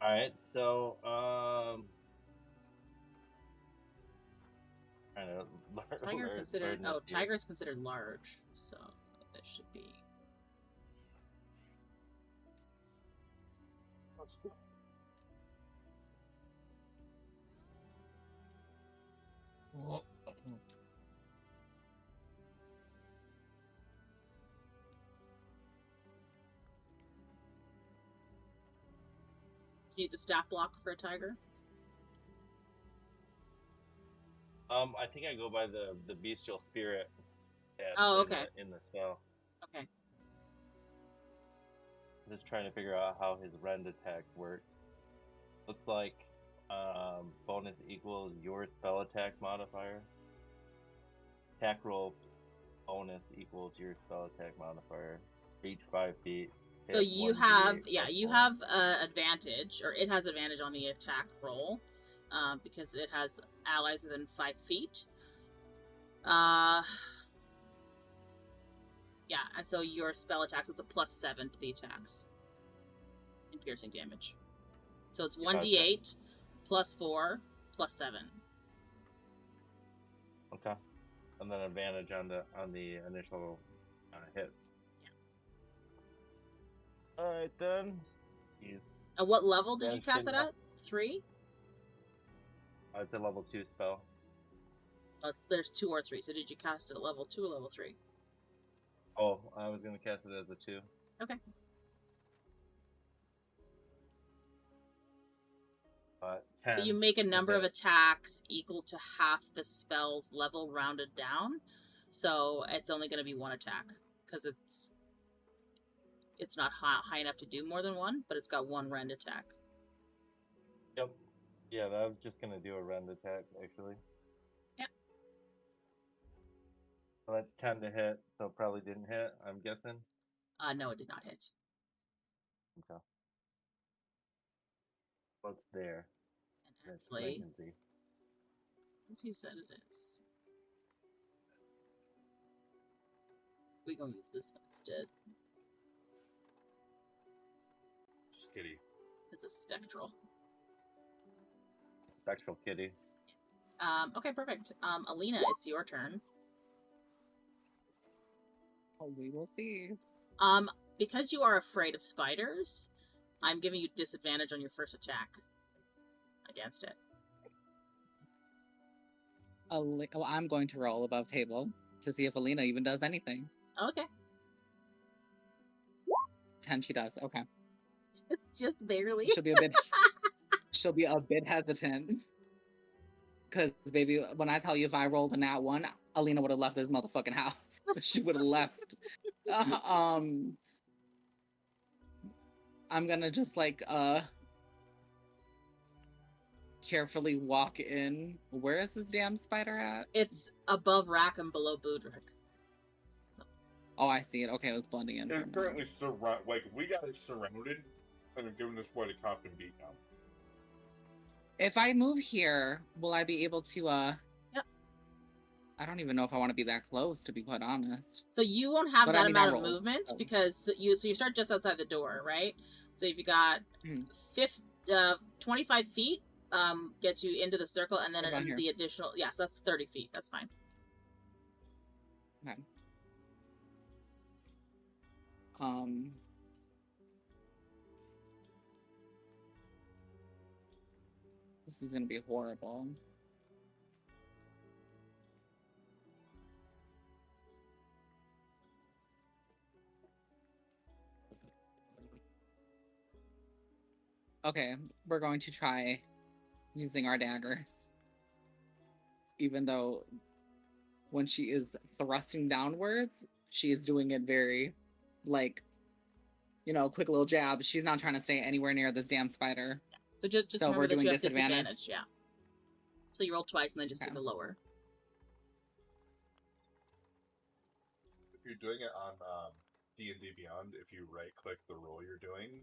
Alright, so I don't know. Tiger considered learn this here. tiger's considered large, so it should be. Do you need the stat block for a tiger? I think I go by the bestial spirit. Oh, okay. In the spell. Okay. Just trying to figure out how his rend attack works. Looks like bonus equals your spell attack modifier. Attack roll bonus equals your spell attack modifier. Reach 5 feet. So hit you 1d8 have, plus you 1. have advantage, or it has advantage on the attack roll, because it has allies within 5 feet. Yeah, and so your spell attacks, it's a +7 to the attacks in piercing damage. So it's 1d8 +4 +7. Okay. And then advantage on the initial hit. Yeah. Alright then. Jeez. And what level did you Yeah, cast it at? 3? It's a level 2 spell. There's 2 or 3. So did you cast it at level 2 or level 3? Oh, I was gonna cast it as a 2. Okay. So 10. you make a number of hit. attacks equal to half the spell's level rounded down. So it's only going to be 1 attack because it's not high enough to do more than 1, but it's got 1 rend attack. Yep. Yeah, I was just gonna do a rend attack actually. Yep. So that's 10 to hit, so it probably didn't hit, I'm guessing. No, it did not hit. Okay. What's there? And That's actually, latency. as you said it is. We're going to use this one instead. Just kidding. It's a spectral. Spectral kitty. Okay, perfect. Alina, it's your turn. Oh, we will see. Because you are afraid of spiders, I'm giving you disadvantage on your first attack against it. Well, I'm going to roll above table to see if Alina even does anything. Okay. 10 she does. Okay. Just barely. She'll be a bit hesitant. Because, baby, when I tell you if I rolled a nat 1, Alina would have left this motherfucking house. She would have left. I'm gonna just, like, carefully walk in. Where is this damn spider at? It's above Rahk and below Budrick. Oh, I see it. Okay, it was blending in. They're currently we got it surrounded, and I'm giving this white a cop and beat now. If I move here, will I be able to, Yep. I don't even know if I want to be that close, to be quite honest. So you won't have But that I mean, I amount of rolled, movement so. because you start just outside the door, right? So if you got 25 feet, gets you into the circle, and then What about here? the additional, so that's 30 feet. That's fine. Okay. This is gonna be horrible. Okay, we're going to try using our daggers. Even though when she is thrusting downwards, she is doing it very, like, quick little jab. She's not trying to stay anywhere near this damn spider. So just So remember we're that doing you have disadvantage? disadvantage. Yeah. So you roll twice and then just Okay. do the lower. If you're doing it on D&D Beyond, if you right-click the roll you're doing,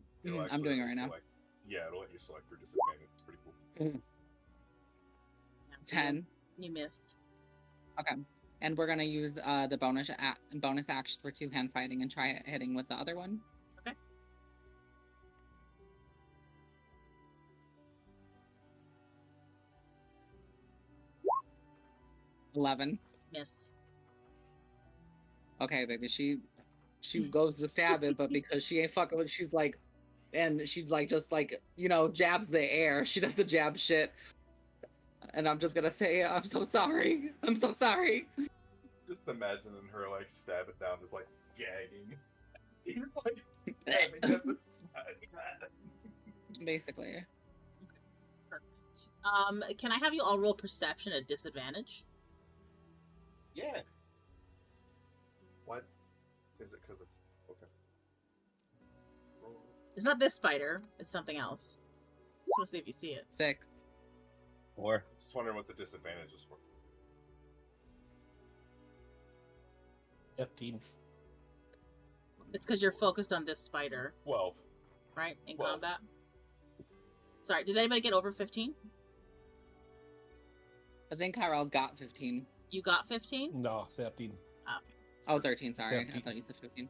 I'm doing it right now. Yeah, it'll let you select for disadvantage. It's pretty cool. Yeah, so 10. You miss. Okay. And we're gonna use the bonus action for 2-hand fighting and try hitting with the other one. 11. Miss. Okay, baby. She goes to stab it, but because she ain't fucking with, she's like, and she's like, just like, you know, jabs the air. She does the jab shit. And I'm just gonna say, I'm so sorry. I'm so sorry. Just imagining her like stab it down, just like gagging. He's like stabbing at the side. Basically. Perfect. Can I have you all roll perception at disadvantage? Yeah. What? Is it because it's okay? Roll. It's not this spider. It's something else. Just want to see if you see it. 6. 4. Just wondering what the disadvantage is for. 15. It's because you're focused on this spider, 12. right? In 12. combat. Sorry, did anybody get over 15? I think Ki-Rel got 15. You got 15? No, 13. Ah, okay. Oh, 13, sorry. 13. I thought you said 15.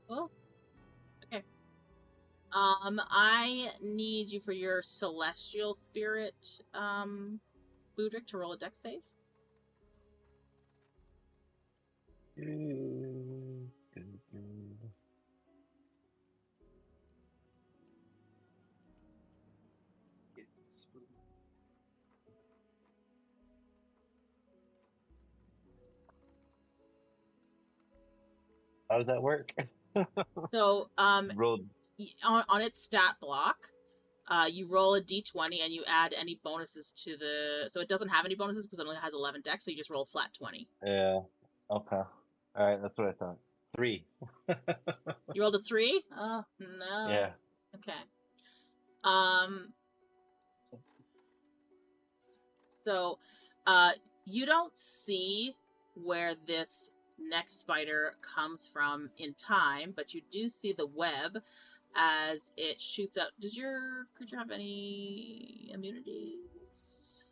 Well, okay. I need you for your celestial spirit, Budrick, to roll a dex save. How does that work? So, Rolled. on its stat block, you roll a d20 and you add any bonuses to the. So it doesn't have any bonuses because it only has 11 dex, so you just roll flat 20. Yeah. Okay. All right. That's what I thought. 3. You rolled a 3? Oh, no. Yeah. Okay. So, you don't see where this next spider comes from in time, but you do see the web as it shoots out. Does your creature have any immunities?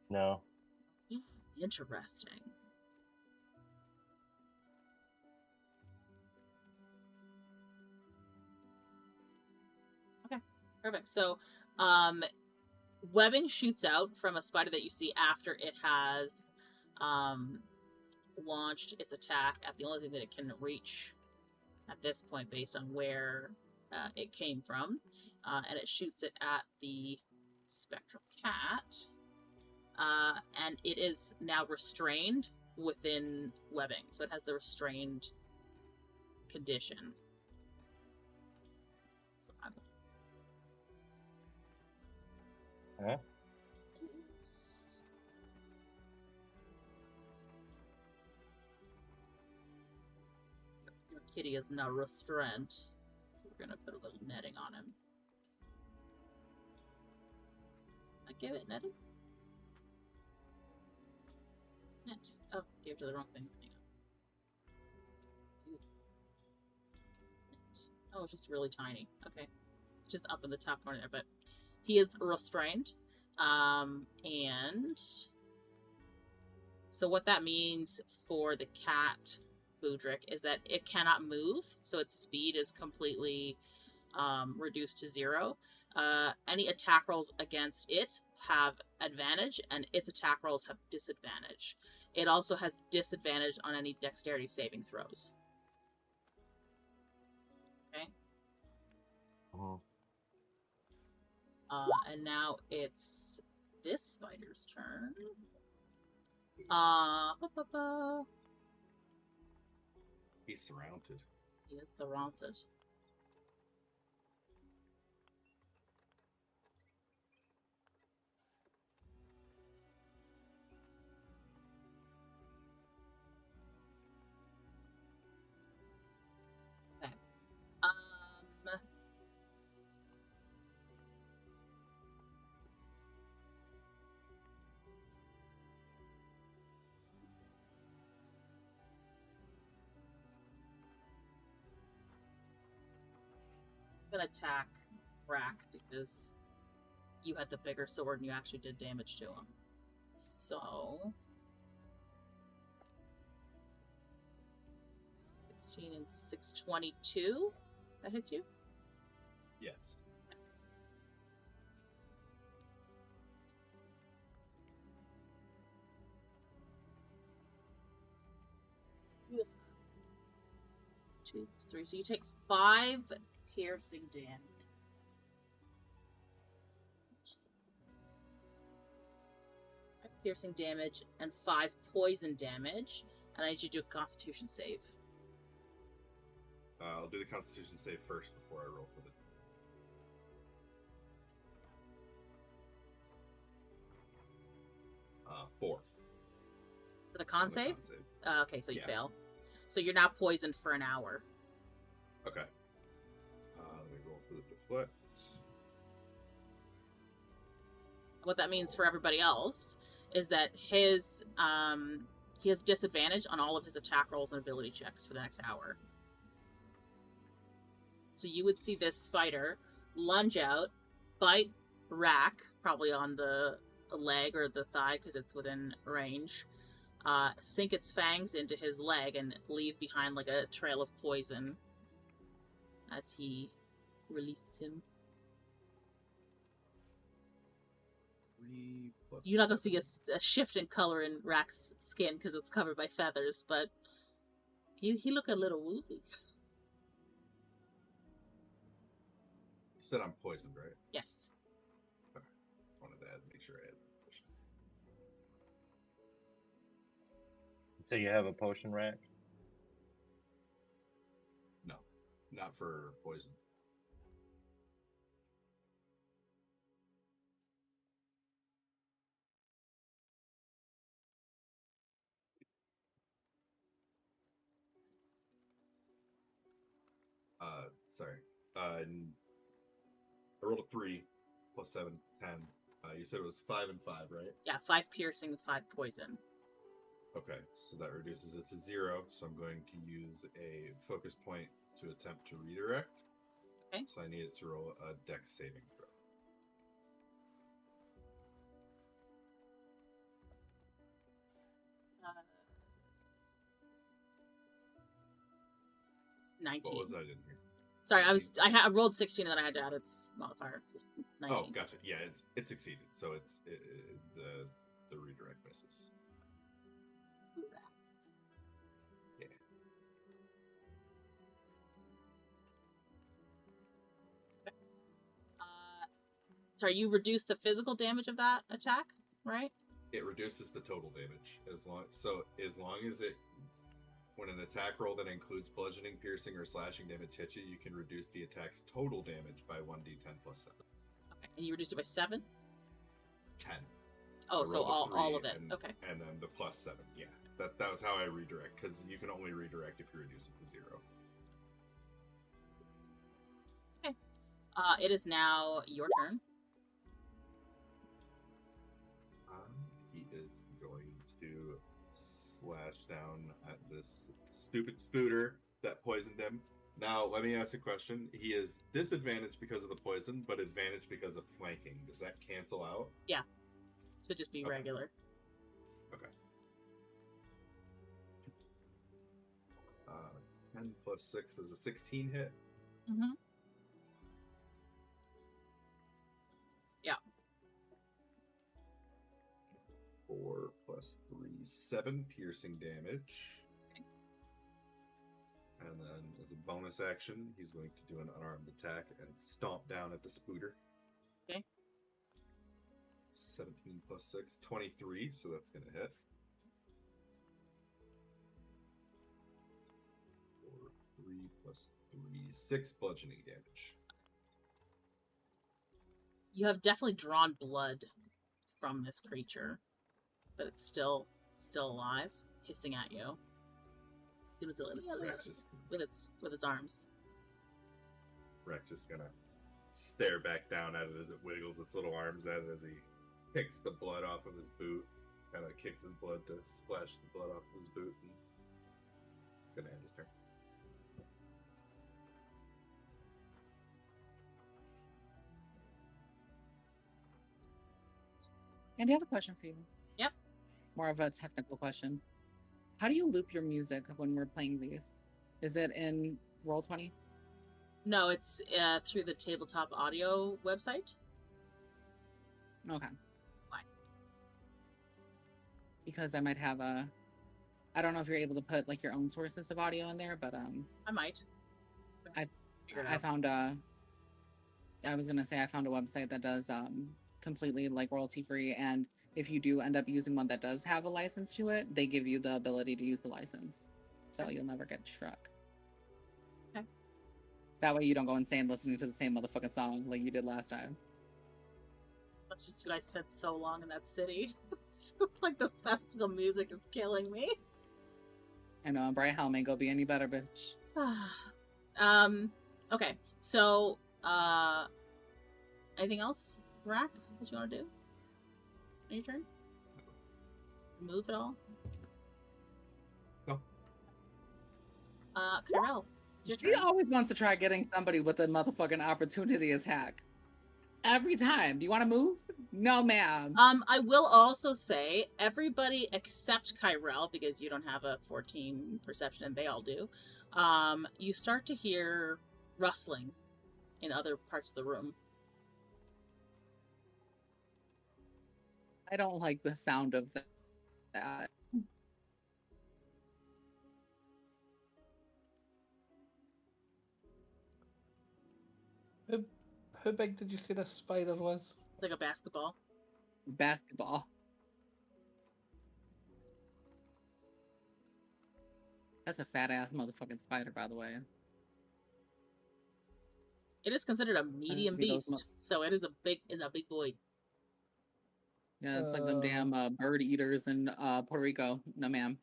No. Interesting. Okay, perfect. So, webbing shoots out from a spider that you see after it has launched its attack at the only thing that it can reach at this point based on where it came from. And it shoots it at the spectral cat. And it is now restrained within webbing. So it has the restrained condition. So I'm... Huh? Your kitty is now restrained. So we're gonna put a little netting on him. I give it netting? Net. Oh, gave it to the wrong thing. Hang on. Net. Oh, it's just really tiny. Okay. Just up in the top corner there, but he is restrained. And so what that means for the cat, Budrick, is that it cannot move, so its speed is completely reduced to 0. Any attack rolls against it have advantage, and its attack rolls have disadvantage. It also has disadvantage on any dexterity saving throws. Okay? And now it's this spider's turn. He's surrounded. He is surrounded. Okay. gonna attack Rahk because you had the bigger sword and you actually did damage to him. So 16 and 622. That hits you? Yes. Two, three. So you take 5 piercing damage. Piercing damage and 5 poison damage, and I need you to do a Constitution save. I'll do the Constitution save first before I roll for the. 4. For the con save? Okay, so you Yeah. fail. So you're now poisoned for an hour. Okay. Let me roll for the deflect. What that means for everybody else is that his he has disadvantage on all of his attack rolls and ability checks for the next hour. So you would see this spider lunge out, bite Rahk, probably on the leg or the thigh because it's within range, sink its fangs into his leg and leave behind like a trail of poison as he releases him. 3 plus You're not gonna see a shift in color in Rahk's skin because it's covered by feathers, but he look a little woozy. You said I'm poisoned, right? Yes. Wanted to add, make sure I had. So you have a potion rack? No, not for poison. Sorry. I rolled a 3 plus 7, 10. You said it was 5 and 5, right? Yeah, 5 piercing, 5 poison. Okay, so that reduces it to 0. So I'm going to use a focus point to attempt to redirect. Okay. So I need it to roll a dex saving throw. Uh, 19. What was I didn't hear? Sorry, I rolled 16 and then I had to add its modifier. So 19. Oh, gotcha. Yeah, it succeeded. So the redirect misses. Yeah. Sorry, you reduced the physical damage of that attack, right? It reduces the total damage as long as it, when an attack roll that includes bludgeoning, piercing, or slashing damage hits you, you can reduce the attack's total damage by 1d10 plus 7. Okay, and you reduced it by 7? 10. Oh, I so rolled a all 3 of it. and, Okay. And then the plus 7. Yeah, that was how I redirect, because you can only redirect if you reduce it to 0. Okay. It is now your turn. He is going to slash down at this stupid spooter that poisoned him. Now, let me ask a question. He is disadvantaged because of the poison, but advantaged because of flanking. Does that cancel out? Yeah. So just be Okay. regular. Okay. 10 plus 6 is a 16 hit. Mm-hmm. Yeah. 4 plus 3, 7 piercing damage. Okay. And then, as a bonus action, he's going to do an unarmed attack and stomp down at the spooter. Okay. 17 plus 6, 23, so that's going to hit. 4, 3 plus 3, 6 bludgeoning damage. You have definitely drawn blood from this creature, but it's still alive, hissing at you. Doing its little- with its arms. Rahk's just gonna stare back down at it as it wiggles its little arms at it as he kicks the blood off of his boot. Kind of kicks his blood to splash the blood off of his boot. And it's gonna end his turn. Andy, I have a question for you. Yep. More of a technical question. How do you loop your music when we're playing these? Is it in Roll20? No, it's through the tabletop audio website. Okay. Why? Because I might have a... I don't know if you're able to put like your own sources of audio in there, but I might. I found a... I was gonna say I found a website that does completely like royalty free, and if you do end up using one that does have a license to it, they give you the ability to use the license, so you'll never get struck. Okay. That way you don't go insane listening to the same motherfucking song like you did last time. That's just because I spent so long in that city. It's just like the festival music is killing me. I know, Bright Helm ain't gonna be any better, bitch. Okay, so anything else, Rahk, that you want to do? On your turn? Move at all? No. Ki-Rel, it's your She turn. always wants to try getting somebody with a motherfucking opportunity attack. Every time. Do you want to move? No, ma'am. I will also say everybody except Ki-Rel, because you don't have a 14 perception and they all do. You start to hear rustling in other parts of the room. I don't like the sound of that. How big did you say this spider was? It's like a basketball. Basketball. That's a fat ass motherfucking spider, by the way. It is considered a medium see those beast, so it is a big boy. Yeah, it's like them damn bird eaters in Puerto Rico. No, ma'am.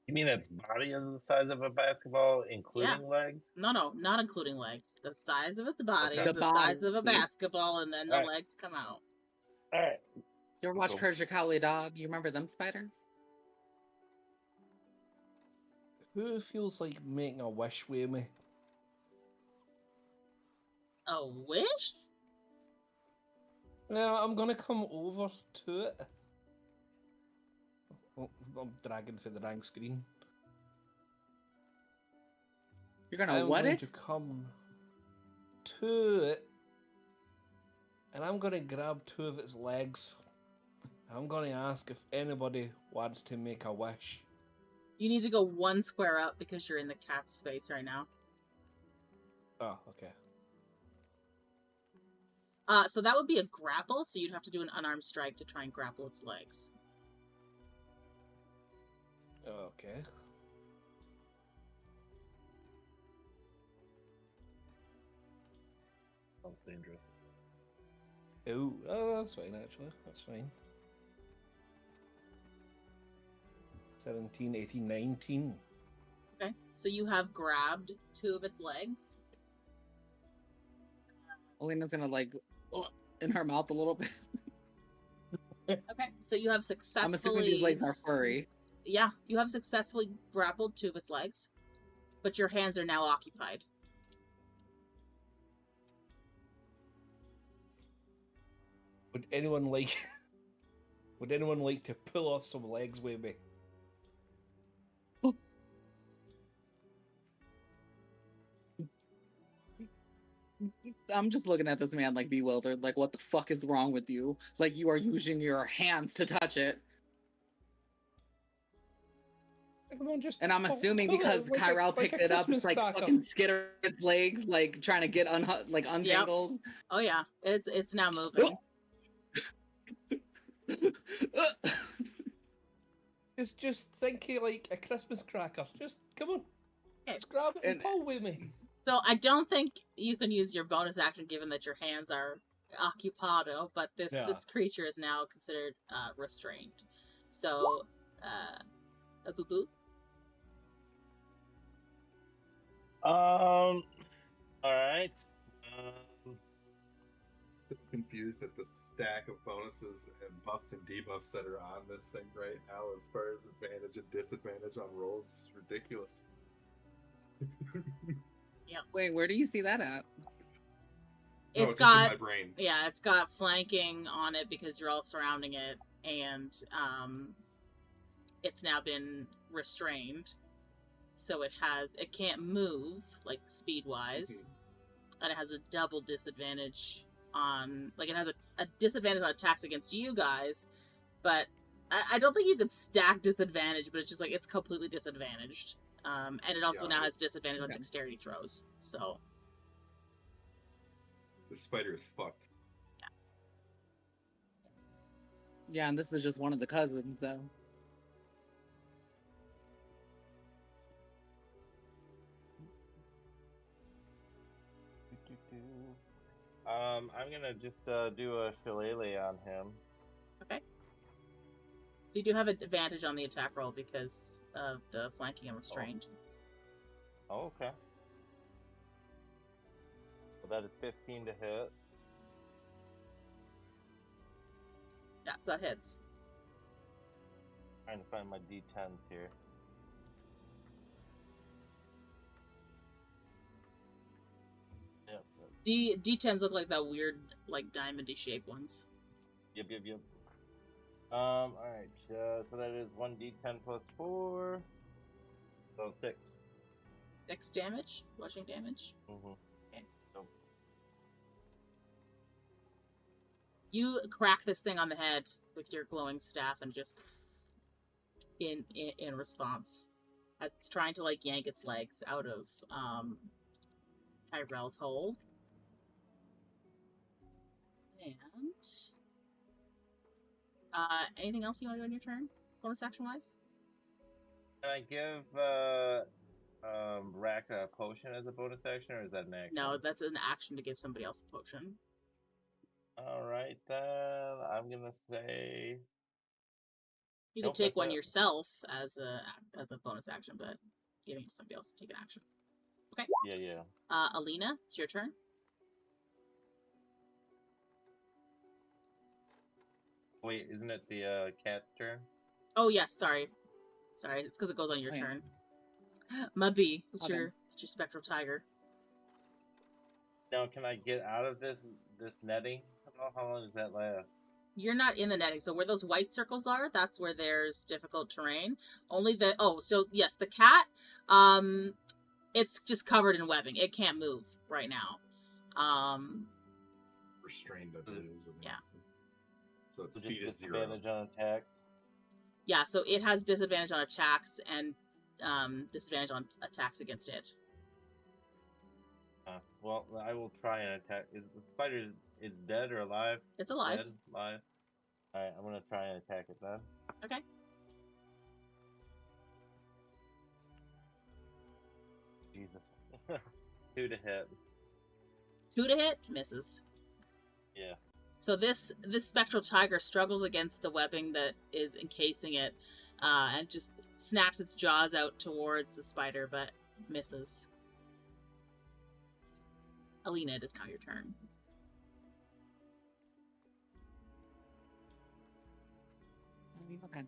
You mean its body is the size of a basketball, including legs? No, not including legs. The size of its body Okay. is The the size of a body. basketball, and then the Alright. legs come out. Alright. You ever watch Cool. KurJakaali, dog? You remember them spiders? Who feels like making a wish with me? A wish? No, I'm gonna come over to it. Oh, I'm dragging for the rank screen. You're gonna I'm what going it? to come to it, and I'm gonna grab 2 of its legs. I'm gonna ask if anybody wants to make a wish. You need to go 1 square up because you're in the cat's space right now. Oh, okay. So that would be a grapple, so you'd have to do an unarmed strike to try and grapple its legs. Okay. Sounds dangerous. Oh, that's fine, actually. That's fine. 17, 18, 19. Okay, so you have grabbed 2 of its legs. Alina's gonna like in her mouth a little bit. Okay, so you have I'm successfully... assuming these legs are furry. Yeah, you have successfully grappled 2 of its legs, but your hands are now occupied. Would anyone like... Would anyone like to pull off some legs with me? I'm just looking at this man like bewildered. Like, what the fuck is wrong with you? Like, you are using your hands to touch it. Everyone just And I'm pull- assuming pull it because like a- Ki-Rel like a picked it up, Christmas it's like cracker. fucking skitter its legs, like trying to get untangled. Oh yeah, it's now moving. Just think of like a Christmas cracker. Just come on. Okay. Just grab it and And- pull with me. So I don't think you can use your bonus action given that your hands are occupado, but this creature is now considered restrained. So, a boo-boo? Alright. So confused at the stack of bonuses and buffs and debuffs that are on this thing right now as far as advantage and disadvantage on rolls. It's ridiculous. Wait, where do you see that at? It's just in got my brain. yeah, it's got flanking on it because you're all surrounding it, and it's now been restrained, so it can't move like speed wise, and it has a double disadvantage on it has a disadvantage on attacks against you guys, but I don't think you could stack disadvantage, but it's just like it's completely disadvantaged, and it also now has disadvantage on dexterity throws, so. The spider is fucked. Yeah, and this is just one of the cousins, though. I'm gonna just do a shillelagh on him. Okay. You do have an advantage on the attack roll because of the flanking and restrained. Oh, okay. So that is 15 to hit. Yeah, so that hits. Trying to find my D10s here. Yep. D10s look like that weird, like diamondy shaped ones. Yep. Alright, so that is 1d10 plus 4. So 6. 6 damage? Bludgeoning damage? Mm-hmm. Okay. So, You crack this thing on the head with your glowing staff and just in response. As it's trying to like yank its legs out of Ki-Rel's hold. And anything else you want to do on your turn? Bonus action wise? can I give Rahk a potion as a bonus action, or is that an action? No, that's an action to give somebody else a potion. Alright then, I'm gonna say... You Nope, could take that's one it. yourself as a bonus action, but giving it to somebody else to take an action. Okay. Yeah. Alina, it's your turn. Wait, isn't it the cat's turn? Oh yes, sorry, it's because it goes on your Oh, yeah. turn. Mudbee, it's Okay. your spectral tiger. Now, can I get out of this netting? How long does that last? You're not in the netting, so where those white circles are, that's where there's difficult terrain. Yes, the cat, it's just covered in webbing. It can't move right now. Restrained, I believe. Yeah. So its So speed just is 0. disadvantage on attack. Yeah, so it has disadvantage on attacks and disadvantage on attacks against it. Well, I will try and attack. Is the spider is dead or alive? It's alive. Dead, alive. Alright, I'm gonna try and attack it then. Okay. Jesus. 2 to hit. 2 to hit, misses. Yeah. So this spectral tiger struggles against the webbing that is encasing it, and just snaps its jaws out towards the spider, but misses. Alina, it is now your turn. Okay.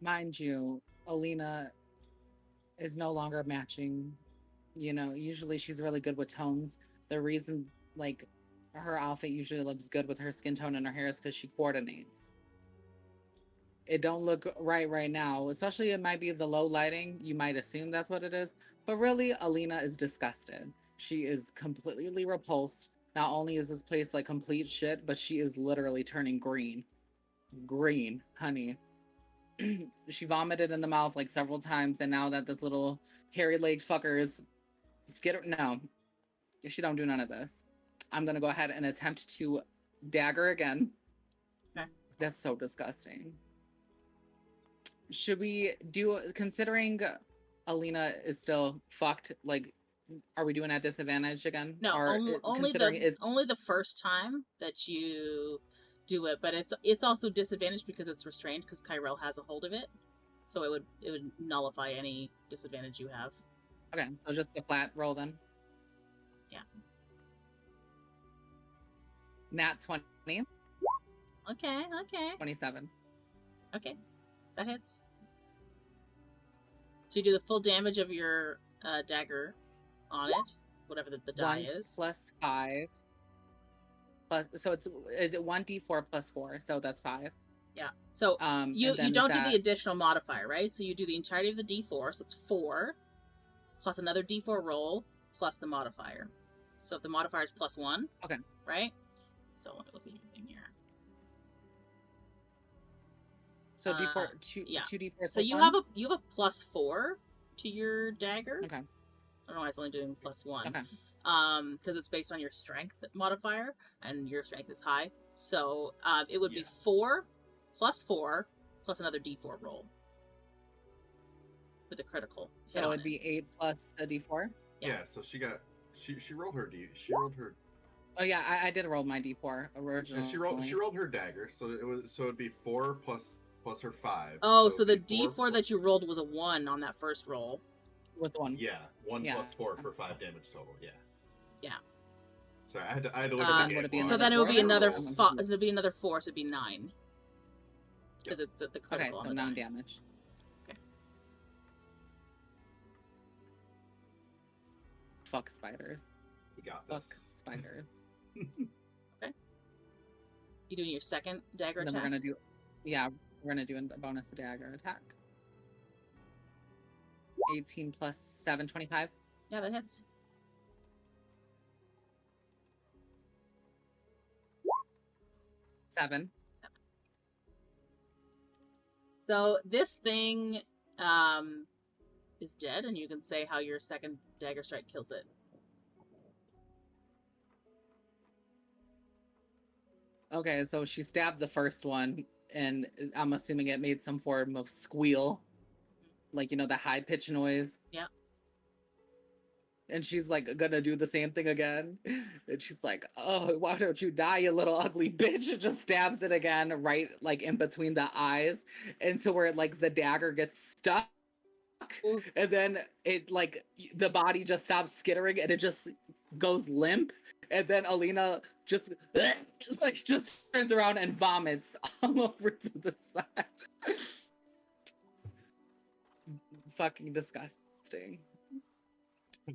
Mind you, Alina is no longer matching. You know, usually she's really good with tones. The reason, like, her outfit usually looks good with her skin tone and her hair is because she coordinates. It don't look right now, especially it might be the low lighting. You might assume that's what it is, but really, Alina is disgusted. She is completely repulsed. Not only is this place like complete shit, but she is literally turning green. Green, honey. She vomited in the mouth like several times, and now that this little hairy-legged fucker is no, she don't do none of this. I'm gonna go ahead and attempt to dagger again. Okay. That's so disgusting. Should we do, considering Alina is still fucked, like, are we doing at disadvantage again? No, Or only considering only the first time that you do it, but it's also disadvantaged because it's restrained because Ki-Rel has a hold of it, so it would nullify any disadvantage you have. Okay, so just a flat roll then. Yeah. Nat 20, Okay. 27. Okay, that hits. So you do the full damage of your dagger on it, whatever the die 1 is. plus 5. So it's 1d4 plus 4, so that's 5. Yeah. So you and then don't do that- the additional modifier, right? So you do the entirety of the d4, so it's 4 plus another d4 roll plus the modifier. So if the modifier is plus 1, Okay. right? So let me look at your thing here. So d4, two, yeah. 2d4 So plus you 1? have a plus 4 to your dagger. Okay. I don't know why it's only doing plus 1. Okay. Because it's based on your strength modifier, and your strength is high. So it would be Yeah. 4 plus 4 plus another d4 roll for the critical. hit So on it'd it. be 8 plus a d4? Yeah. Yeah, so she rolled her she rolled her Oh yeah, I did roll my d4 originally. she rolled her dagger, so it'd be 4 plus her 5. Oh, so the it'd be 4 d4 that you rolled was a 1 on that first roll. Was the one. Yeah, 1 Yeah. plus 4 for 5 damage total. Yeah. Yeah. Sorry, I had to look Uh, at the would it be game So while then I it would be rolled. another roll. it'd be another 4, so it'd be 9. Because it's the critical. Okay, on so the 9 die. damage. Okay. Fuck spiders. We got Fuck this. spiders. You doing your second dagger And then attack? we're gonna do a bonus dagger attack. 18 plus 7, 25. Yeah, that hits. Seven. So this thing is dead, and you can say how your second dagger strike kills it. Okay, so she stabbed the first one, and I'm assuming it made some form of squeal. Like, you know, the high pitch noise. Yeah. And she's like, gonna do the same thing again. And she's like, oh, why don't you die, you little ugly bitch? And just stabs it again, right, like in between the eyes. And so where, like, the dagger gets stuck. Ooh. And then it, like, the body just stops skittering and it just goes limp. And then Alina just turns around and vomits all over to the side. Fucking disgusting.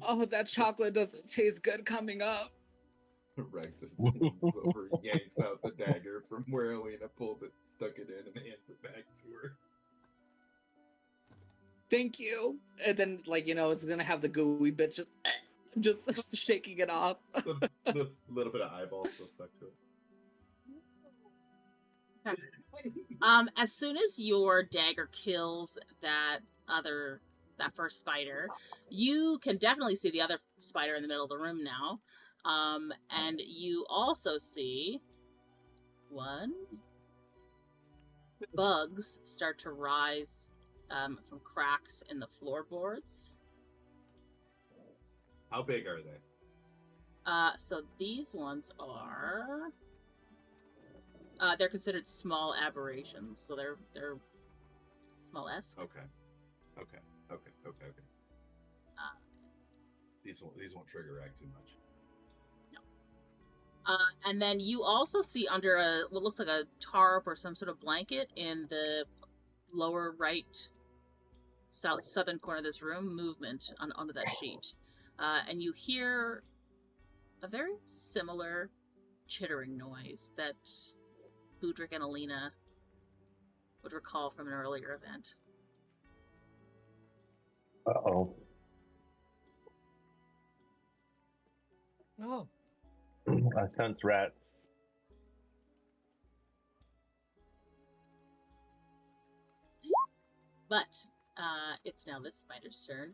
Oh, that chocolate doesn't taste good coming up. Rahk just leans over, yanks out the dagger from where Alina pulled it, stuck it in, and hands it back to her. Thank you. And then, like, you know, it's gonna have the gooey bit just shaking it off. The little bit of eyeball still stuck to it. As soon as your dagger kills that first spider, you can definitely see the other spider in the middle of the room now. And you also see bugs start to rise from cracks in the floorboards. How big are they? So these ones are they're considered small aberrations, so they're small-esque. Okay. These won't trigger Rahk too much. And then you also see under what looks like a tarp or some sort of blanket in the lower right southern corner of this room movement onto that sheet. And you hear a very similar chittering noise that Budrick and Alina would recall from an earlier event. Uh-oh. Oh. I sense rats. But it's now this spider's turn.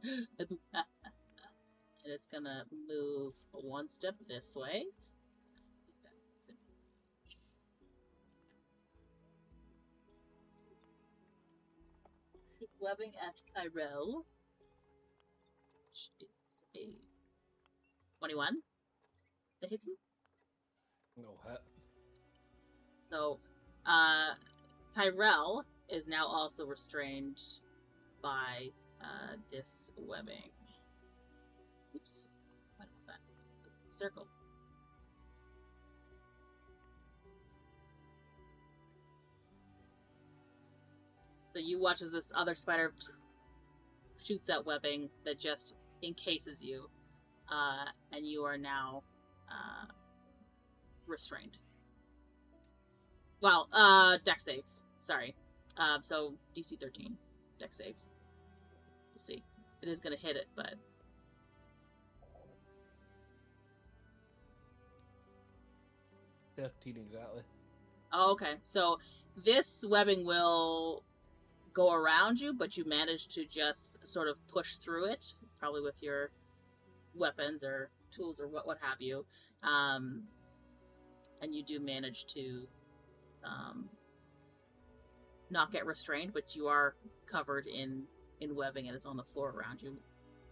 And it's gonna move one step this way. Webbing at Ki-Rel. Which is a 21. That hits you? No hit. So, Ki-Rel is now also restrained by this webbing. Oops. What is that? Circle. So you watch as this other spider shoots out webbing that just encases you, and you are now restrained. Well, dex save. Sorry. So DC 13 dex save. We'll see. It is going to hit it, but 13 exactly. oh, okay. So this webbing will go around you, but you manage to just sort of push through it, probably with your weapons or tools or what have you. And you do manage to not get restrained, but you are covered in webbing and it's on the floor around you,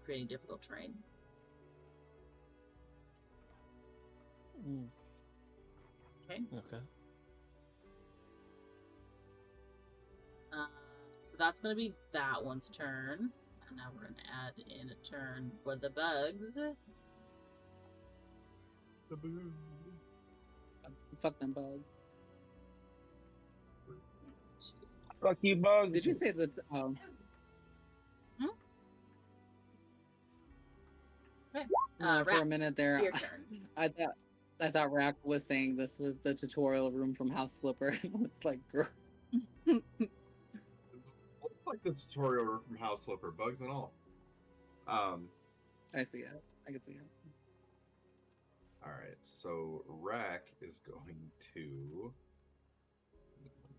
creating difficult terrain. Okay. Okay. So that's going to be that one's turn. And now we're going to add in a turn for the bugs. Fuck them bugs. Fuck you, bugs. Did you say that? Oh, Okay. for a Rahk, minute there, your turn. I thought Rahk was saying this was the tutorial room from House Flipper. It's like, girl. Looks like the tutorial room from House Flipper, bugs and all. I see it. I can see it. All right, so Rahk is going to.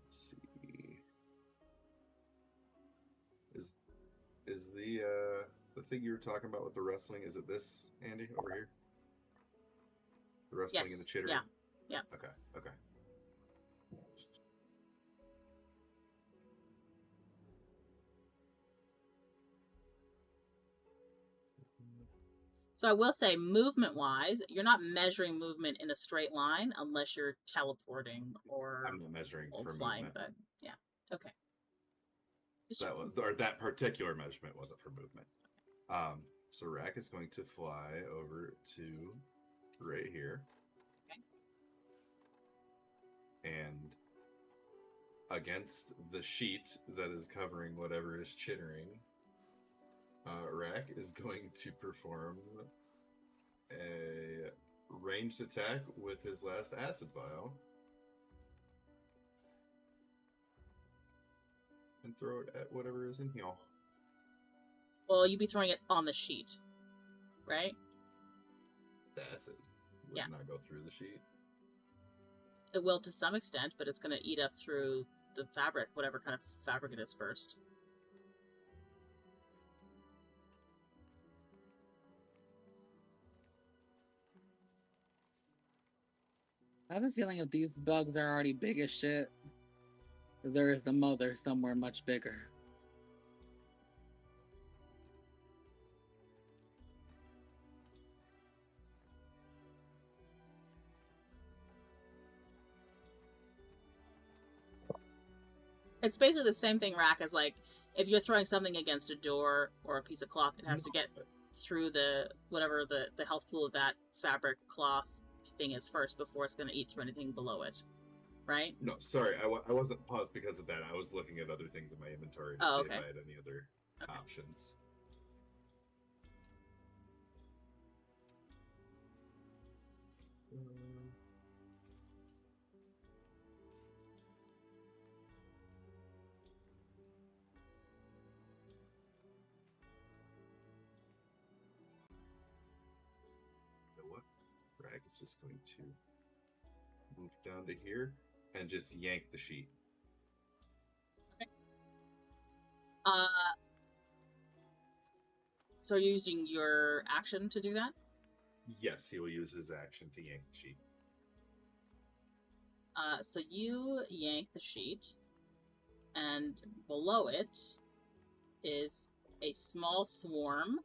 Let's see. Is the thing you were talking about with the wrestling? Is it this, Andy, over here? The wrestling and the chittering. Yeah. Yeah. Okay. Okay. So I will say, movement-wise, you're not measuring movement in a straight line unless you're teleporting or I'm not measuring for flying, movement. but yeah. Okay. Just That checking. was, or that particular measurement wasn't for movement. So Rahk is going to fly over to right here. Okay. And against the sheet that is covering whatever is chittering, Rahk is going to perform a ranged attack with his last acid vial. And throw it at whatever is in here. Well, you'd be throwing it on the sheet, right? The acid would Yeah. not go through the sheet. It will to some extent, but it's going to eat up through the fabric, whatever kind of fabric it is first. I have a feeling if these bugs are already big as shit, there is a mother somewhere much bigger. It's basically the same thing, Rahk, as like if you're throwing something against a door or a piece of cloth, it has to get through the whatever the health pool of that fabric cloth thing is first before it's going to eat through anything below it, right? No, sorry, I wasn't paused because of that. I was looking at other things in my inventory to Oh, see okay. if I had any other Okay. options. You know what? Rahk is just going to move down to here and just yank the sheet. So you're using your action to do that? Yes, he will use his action to yank the sheet. So you yank the sheet, and below it is a small swarm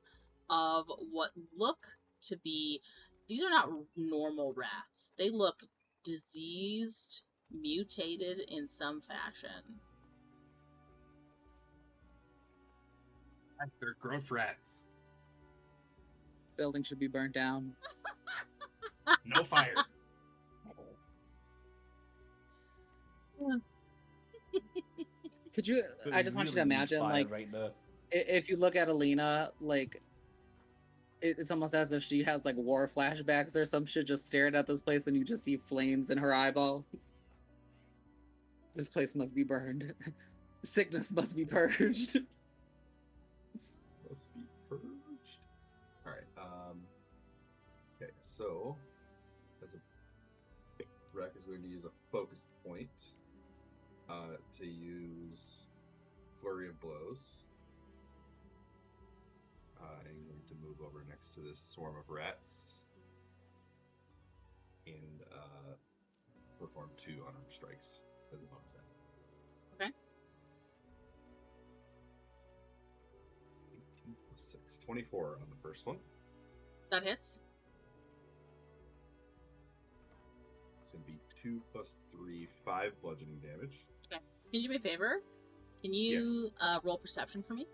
of what look to be... These are not normal rats. They look diseased, mutated in some fashion. They're gross rats. Building should be burnt down. No fire. Could you? But I we just want you to really need imagine, fire like, right now. if you look at Alina, like, it's almost as if she has like war flashbacks or some shit, just staring at this place and you just see flames in her eyeballs. This place must be burned. Sickness must be purged. Must be purged. All right. Okay. So, as a Rahk is going to use a focus point to use Flurry of Blows. I'm going to move over next to this swarm of rats and perform 2 unarmed strikes as a bonus action. Okay. 18 plus 6, 24 on the first one. That hits. It's going to be 2 plus 3, 5 bludgeoning damage. Okay. Can you do me a favor? Can you roll perception for me?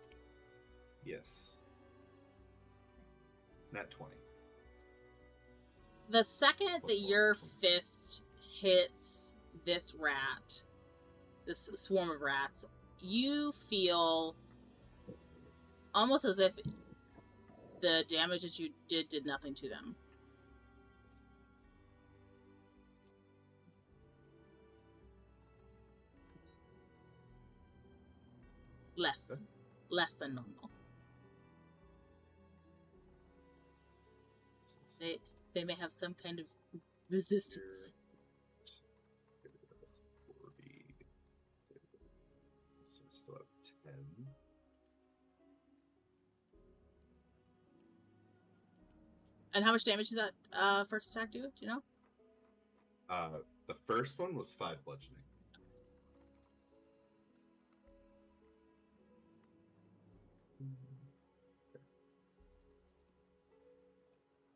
Yes. Nat 20. The second Plus that 4, your 20. fist hits this rat, this swarm of rats, you feel almost as if the damage that you did nothing to them. Less. Less than normal. They may have some kind of resistance. 40. So I still have 10. And how much damage does that first attack do? Do you know? The first one was 5 bludgeoning.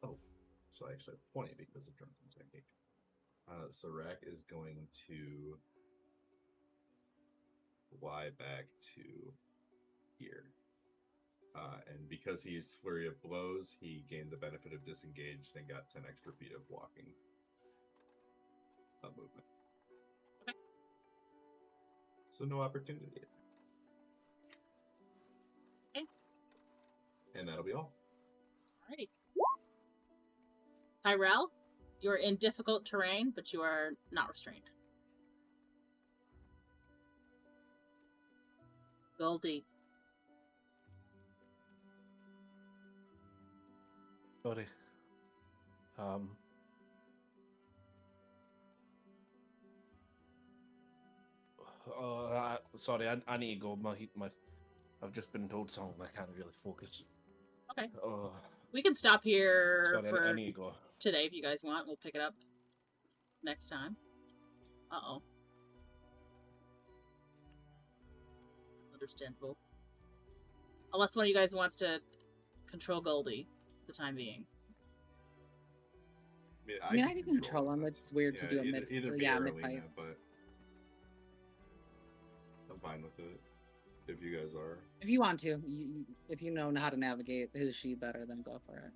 Oh, so I actually have 20 because of Drunken Technique. So Rahk is going to fly back to here. And because he used Flurry of Blows, he gained the benefit of Disengaged and got 10 extra feet of walking movement. Okay. So no opportunity. Okay. And that'll be all. Alrighty. Ki-Rel, you're in difficult terrain, but you are not restrained. Goldie. Sorry. Sorry, I need to go. I've just been told something. I can't really focus. Okay. We can stop here Sorry, for I need to go. today if you guys want. We'll pick it up next time. Uh-oh. That's understandable. Unless one of you guys wants to control Goldie for the time being. I mean, I can control him. It's weird to do a mid. Either Yeah, or mid-fight. Alina, but I'm fine with it. If you guys are. If you want to, if you know how to navigate his she better, then go for it.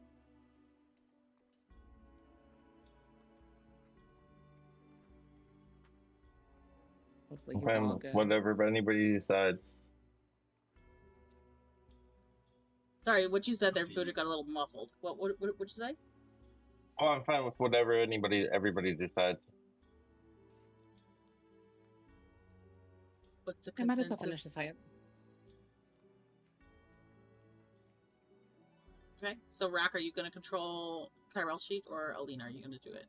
Hopefully he's all good. Whatever anybody decides. Sorry, what you said there, Budrick, got a little muffled. What'd you say? Oh, I'm fine with whatever everybody decides. What's the I might as well consensus? finish the fight. Okay, so Rahk, are you going to control Ki-Rel's sheet, or Alina, are you going to do it?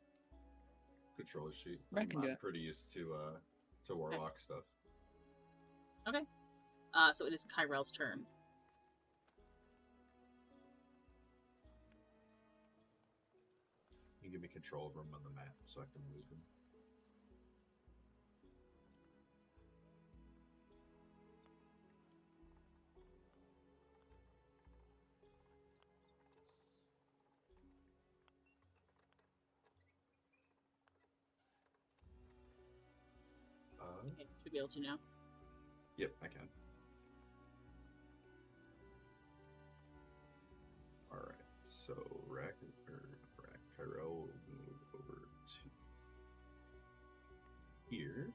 Controller sheet. Rahk can do I'm it. pretty used to Warlock stuff. Okay. So it is Ki-Rel's turn. You give me control over him on the map so I can move him. Okay, should be able to now. Yep, I can. Alright, so Ki-Rel will move over to here.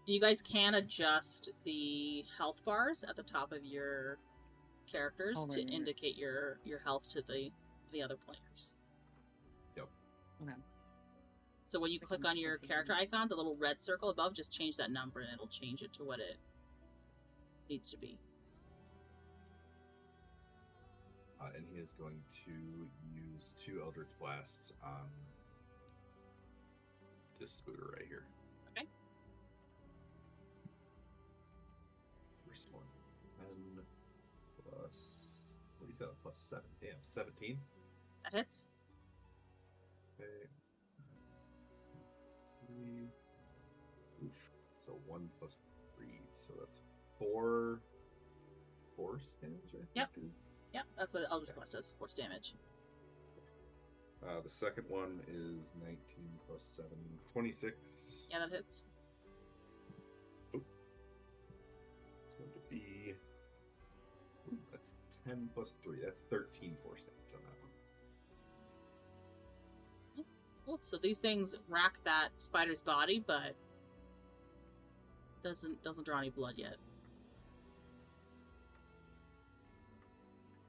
You guys can adjust the health bars at the top of your characters Oh, right, to right, right. indicate your health to the other players. Okay. So when you Like click I'm on your suffering. character icon, the little red circle above, just change that number and it'll change it to what it needs to be. And he is going to use 2 Eldritch Blasts on this spooter right here. Okay. First one. 10 plus, what do you say? Plus 7. Damn, 17. That hits. Okay. 3. Oof. So 1 plus 3. So that's 4 force damage, I think. Yep. Is... Yep, that's what Eldritch Blast does. Force damage. The second one is 19 plus 7, 26. Yeah, that hits. It's going to be... Ooh, that's 10 plus 3. That's 13 force damage on that one. Cool. So these things rack that spider's body, but doesn't draw any blood yet.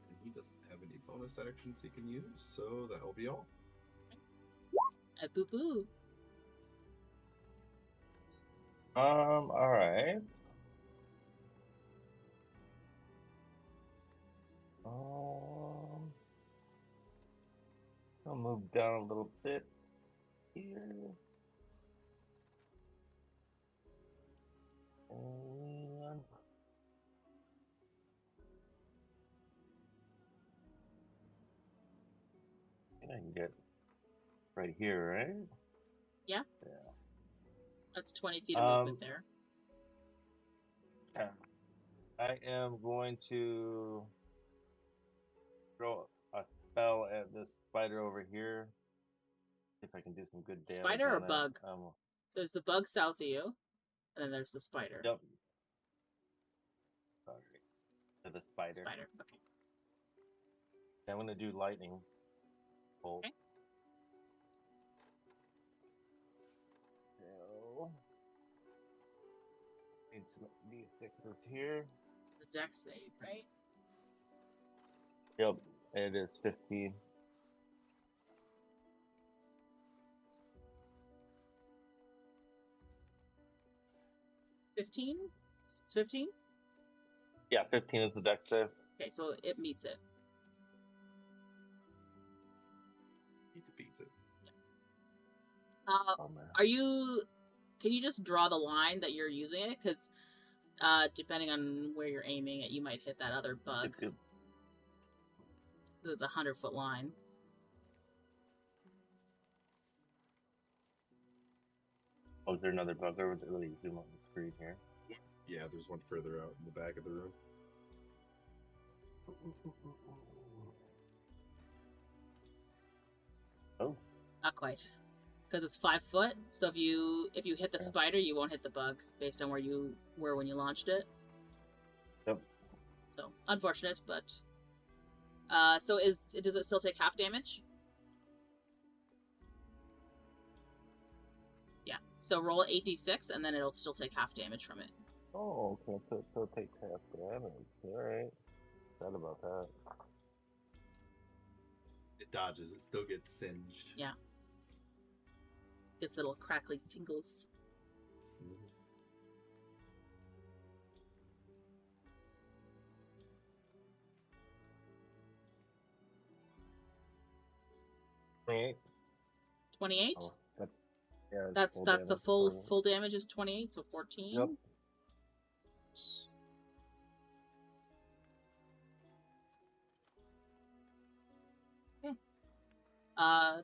And he doesn't have any bonus actions he can use, so that will be all. Boo boo. Alright. I'll move down a little bit here. And I can get right here, right? Yeah. Yeah. That's 20 feet of movement there. Yeah. I am going to throw a spell at this spider over here. See if I can do some good damage. Spider or on it. bug? So there's the bug south of you, and then there's the spider. Yep. Sorry. To the spider. Spider, okay. I'm going to do lightning bolt. Okay. So, need some D6s here. The dex save, right? Yep, it is 15. $15? It's 15? Yeah, 15 is the dex save. Okay, so it meets it. Beats it. Oh, man. Can you just draw the line that you're using it? Because depending on where you're aiming it, you might hit that other bug. There's a 100-foot line. Oh, is there another bug over there? Let me zoom on the screen here. Yeah, there's one further out in the back of the room. Oh. Not quite. Because it's 5 foot, so if you hit the Yeah. spider, you won't hit the bug based on where you were when you launched it. Yep. So unfortunate, but so does it still take half damage? Yeah. So roll 8d6 and then it'll still take half damage from it. Oh, okay. So it takes half damage. Alright. Sad about that. It dodges. It still gets singed. Yeah. Gets little crackly tingles. Mhm. Alright. 28? Oh, yeah, That's the damage, full damage is 28, so 14. Yep.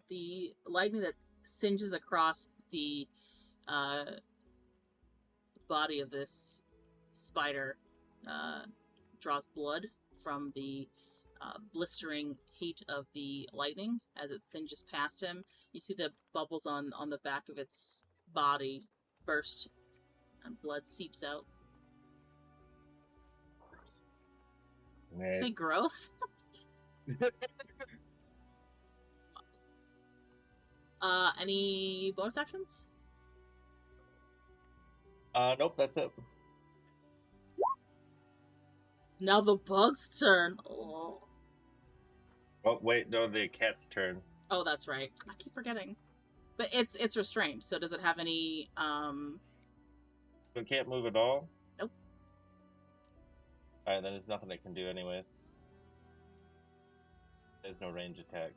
The lightning that singes across the body of this spider draws blood from the blistering heat of the lightning as it singes past him. You see the bubbles on the back of its body burst and blood seeps out. Man. Say gross? Any bonus actions? Nope, that's it. Now the bug's turn. Oh. Oh wait, no, the cat's turn. Oh, that's right. I keep forgetting. But it's restrained, so does it have any So it can't move at all? Nope. Alright, then there's nothing it can do anyway. There's no range attack.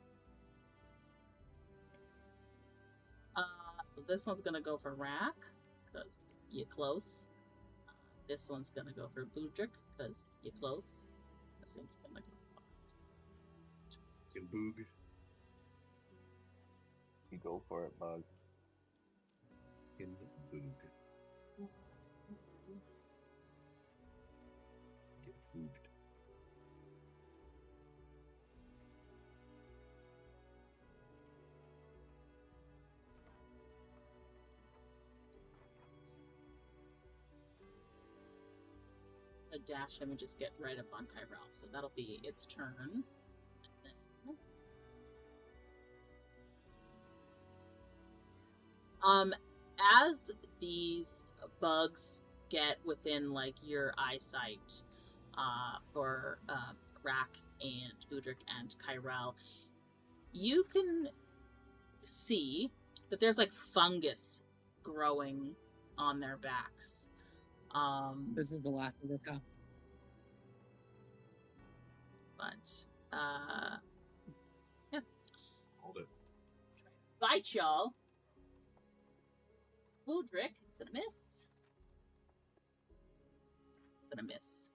So this one's gonna go for Rahk, because you're close. This one's gonna go for Budrick, because you're close. This one's gonna go Boog. You go for it, bug. Boog. Get fooged. a dash him and just get right up on Ki-Rel. So that'll be its turn. And then, as these bugs get within like your eyesight, for Rahk and Budrick and Ki-Rel, you can see that there's like fungus growing on their backs. This is the last of this house. But yeah. Hold it. Bite y'all. Budrick, it's gonna miss. It's gonna miss.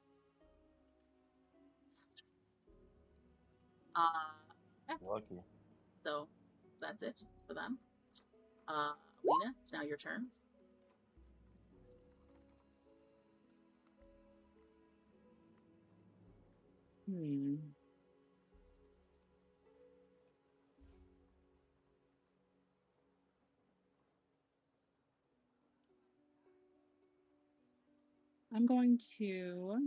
Yeah. Lucky. So that's it for them. Alina, it's now your turn. I'm going to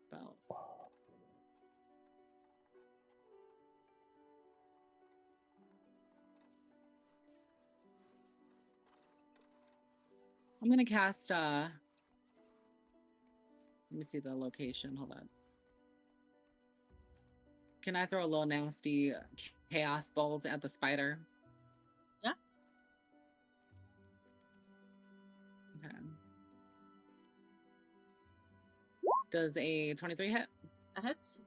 spell. I'm gonna cast let me see the location. Hold on. Can I throw a little nasty chaos bolt at the spider? Yeah. Okay. Does a 23 hit? That hits.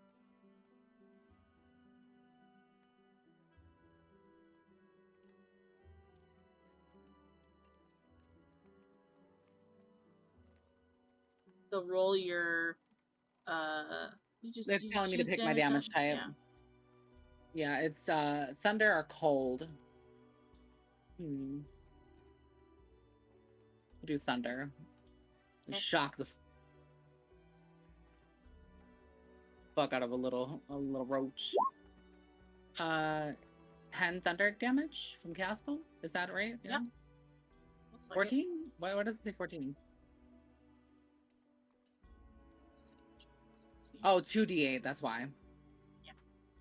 So roll your they're telling me to pick my damage type. Yeah, it's thunder or cold. We'll do thunder. Okay. Shock the fuck out of a little roach. 10 thunder damage from Caspel. Is that right? Yeah. Looks like 14? Why does it say 14? Oh, 2d8, that's why. Yeah.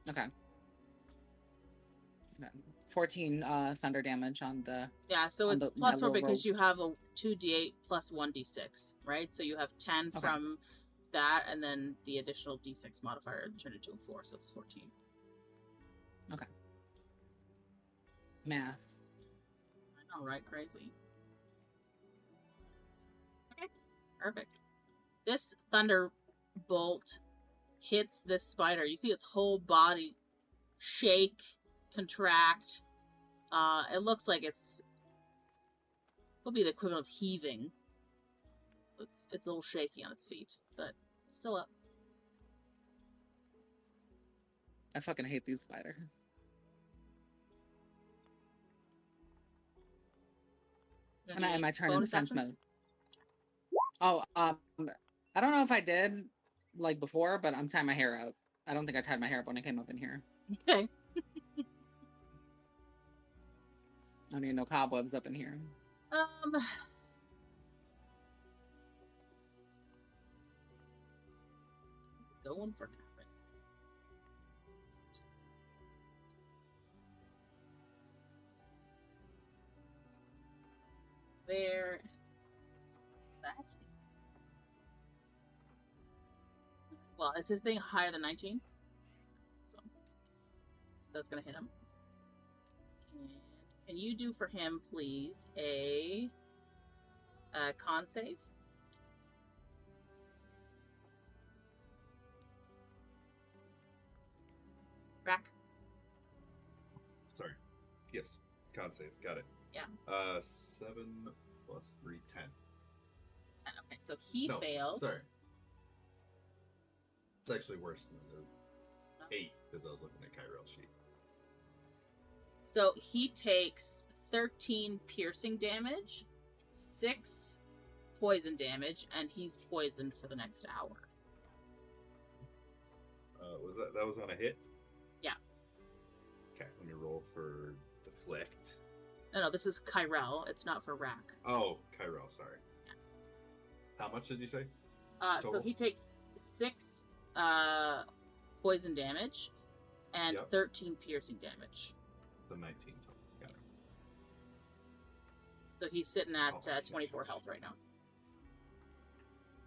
Okay. 14 thunder damage on the... Yeah, so on it's the- plus that 4 little because you roach. have a 2d8 plus 1d6, right? So you have 10 Okay. from that, and then the additional d6 modifier turned into a 4, so it's 14. Okay. Maths. I know, right? Crazy. Okay, perfect. This thunderbolt hits this spider. You see its whole body shake, contract. It looks like will be the equivalent of heaving. It's a little shaky on its feet, but still up. I fucking hate these spiders. And I end my turn in Bonus defense actions? mode. Oh, I don't know if I did like before, but I'm tying my hair out. I don't think I tied my hair up when I came up in here. Okay. I don't need no cobwebs up in here. Going for carpet. there. That. Well, is his thing higher than 19? So that's gonna hit him. And can you do for him, please, a con save? Rahk? Sorry. Yes. Con save. Got it. Yeah. 7 plus 3, 10. Okay, so he No, fails. Sorry. It's actually worse than it is. 8, because I was looking at Ki-Rel's sheet. So he takes 13 piercing damage, 6 poison damage, and he's poisoned for the next hour. That was on a hit? Yeah. Okay, let me roll for deflect. No, this is Ki-Rel. It's not for Rahk. Oh, Ki-Rel, sorry. Yeah. How much did you say? So Total? he takes 6 poison damage and Yep. 13 piercing damage. The 19 total. Got it. So he's sitting at Oh, 24 health right now.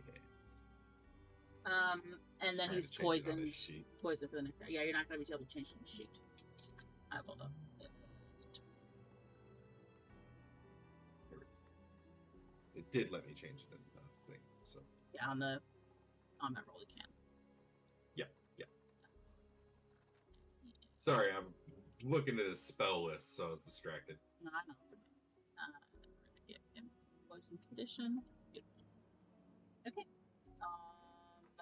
Yeah. And then Trying he's to change it on his poisoned. sheet. Poisoned for the next hour. Yeah, you're not going to be able to change it on the sheet. I will though. It did let me change it in the thing, so. Yeah, on the combat roll you can. Yeah. Sorry, I'm looking at his spell list, so I was distracted. No, I know it's okay. We're gonna give him poison condition. Beautiful. Okay.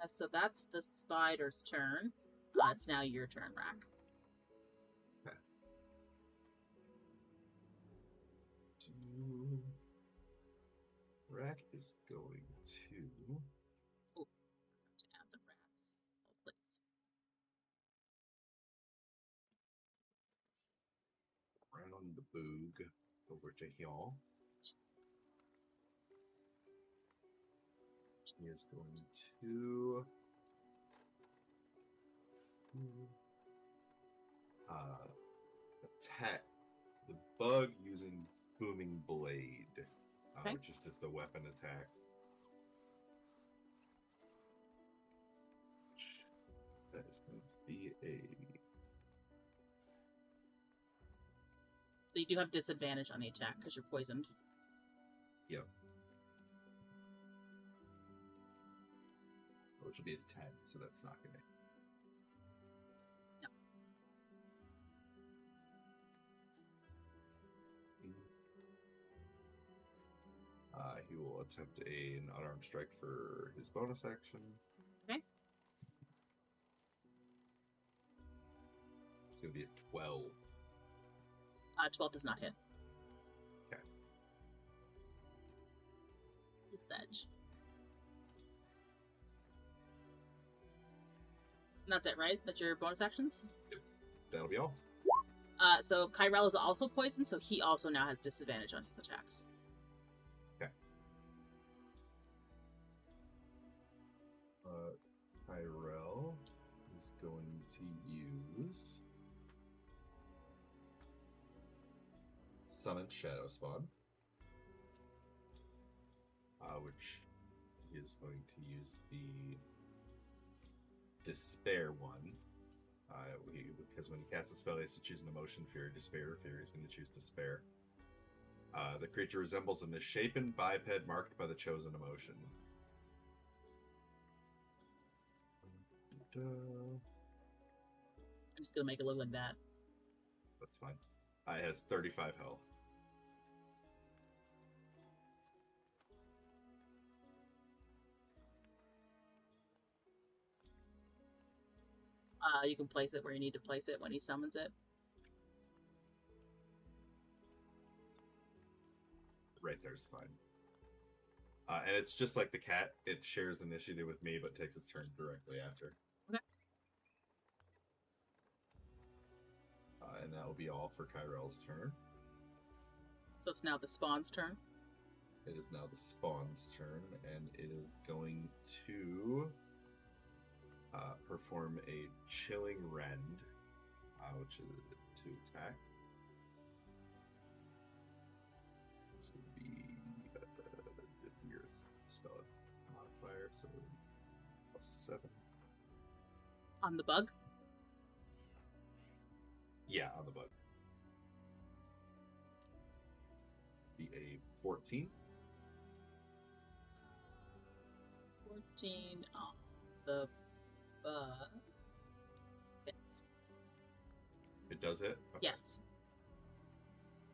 So that's the spider's turn. It's now your turn, Rahk. Rahk is going to. Oh, to add the rats. Oh, please. Round the boog over to Hyal. He is going to attack the bug using Booming Blade, Okay. which is just a weapon attack. That is going to be a. So you do have disadvantage on the attack because you're poisoned. Yep. Which will be a 10, so that's not going to. No. He will attempt an unarmed strike for his bonus action. Okay. It's going to be a 12. 12 does not hit. Okay. It's edge. And that's it, right? That's your bonus actions? That'll be all. So Ki-Rel is also poisoned, so he also now has disadvantage on his attacks. Okay. Ki-Rel is going to use Summon Shadow Spawn, which he is going to use the Despair one. Because when he casts a spell, he has to choose an emotion, fear, despair, or fear. He's going to choose despair. The creature resembles a misshapen biped marked by the chosen emotion. I'm just gonna make it look like that. That's fine. It has 35 health. You can place it where you need to place it when he summons it. Right there's fine. And it's just like the cat. It shares initiative with me, but takes its turn directly after. Okay. And that will be all for Ki-Rel's turn. So it's now the spawn's turn. It is now the spawn's turn, and it is going to perform a Chilling Rend, which is to attack. This would be spell modifier, so +7. On the bug? Yeah, on the bug. Be a 14. 14 on the bug. Yes. It does hit? Okay. Yes.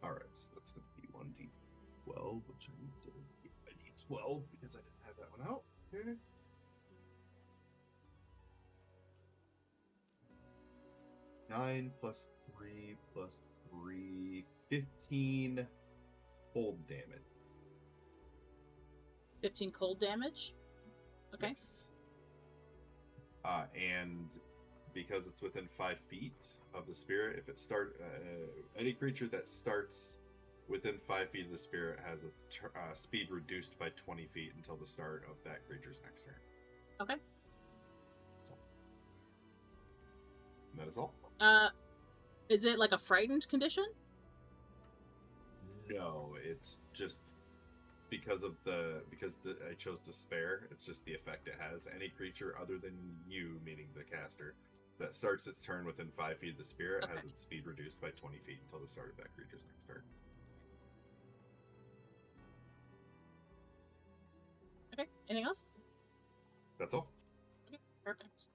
Alright, so that's going to be 1d12, which I need to get my d12 because I didn't have that one out. Okay. Nine plus 3 plus 3, 15 cold damage. 15 cold damage? Okay. Yes. And because it's within 5 feet of the spirit, if it any creature that starts within 5 feet of the spirit has its speed reduced by 20 feet until the start of that creature's next turn. Okay. And that is all. Is it like a frightened condition? No, it's just because I chose despair. It's just the effect it has. Any creature other than you, meaning the caster, that starts its turn within 5 feet of the spirit has its speed reduced by 20 feet until the start of that creature's next turn. Okay. Anything else? That's all. Okay. Perfect.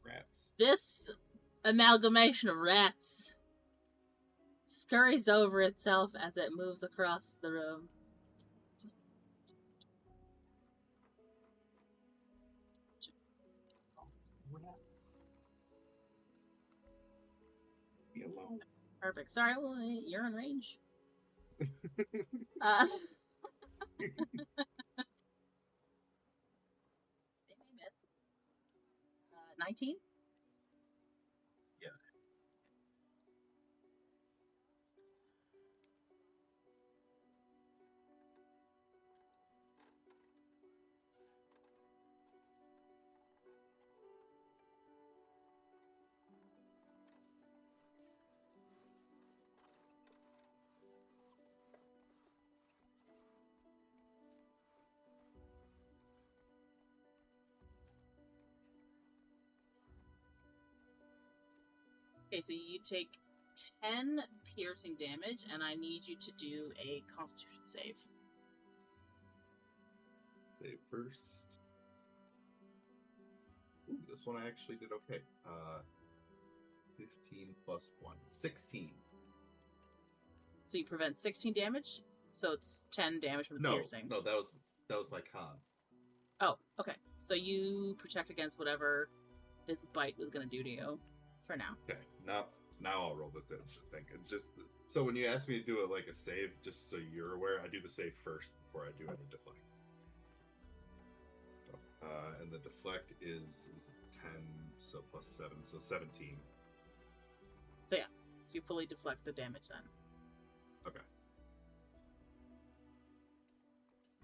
Rats. This amalgamation of rats scurries over itself as it moves across the room. Rats. Be alone. Perfect. Sorry, well, you're in range. They may miss. 19? Yeah. Okay, so you take 10 piercing damage, and I need you to do a Constitution save. Save first. Ooh, this one I actually did okay. 15 plus 1. 16. So you prevent 16 damage, so it's 10 damage from the piercing. No, that was my con. Oh, okay. So you protect against whatever this bite was going to do to you for now. Okay, now I'll roll the thing. It's just so when you ask me to do it like a save, just so you're aware, I do the save first before I do any deflect. And the deflect is 10, so plus 7, so 17. So yeah, so you fully deflect the damage then. Okay.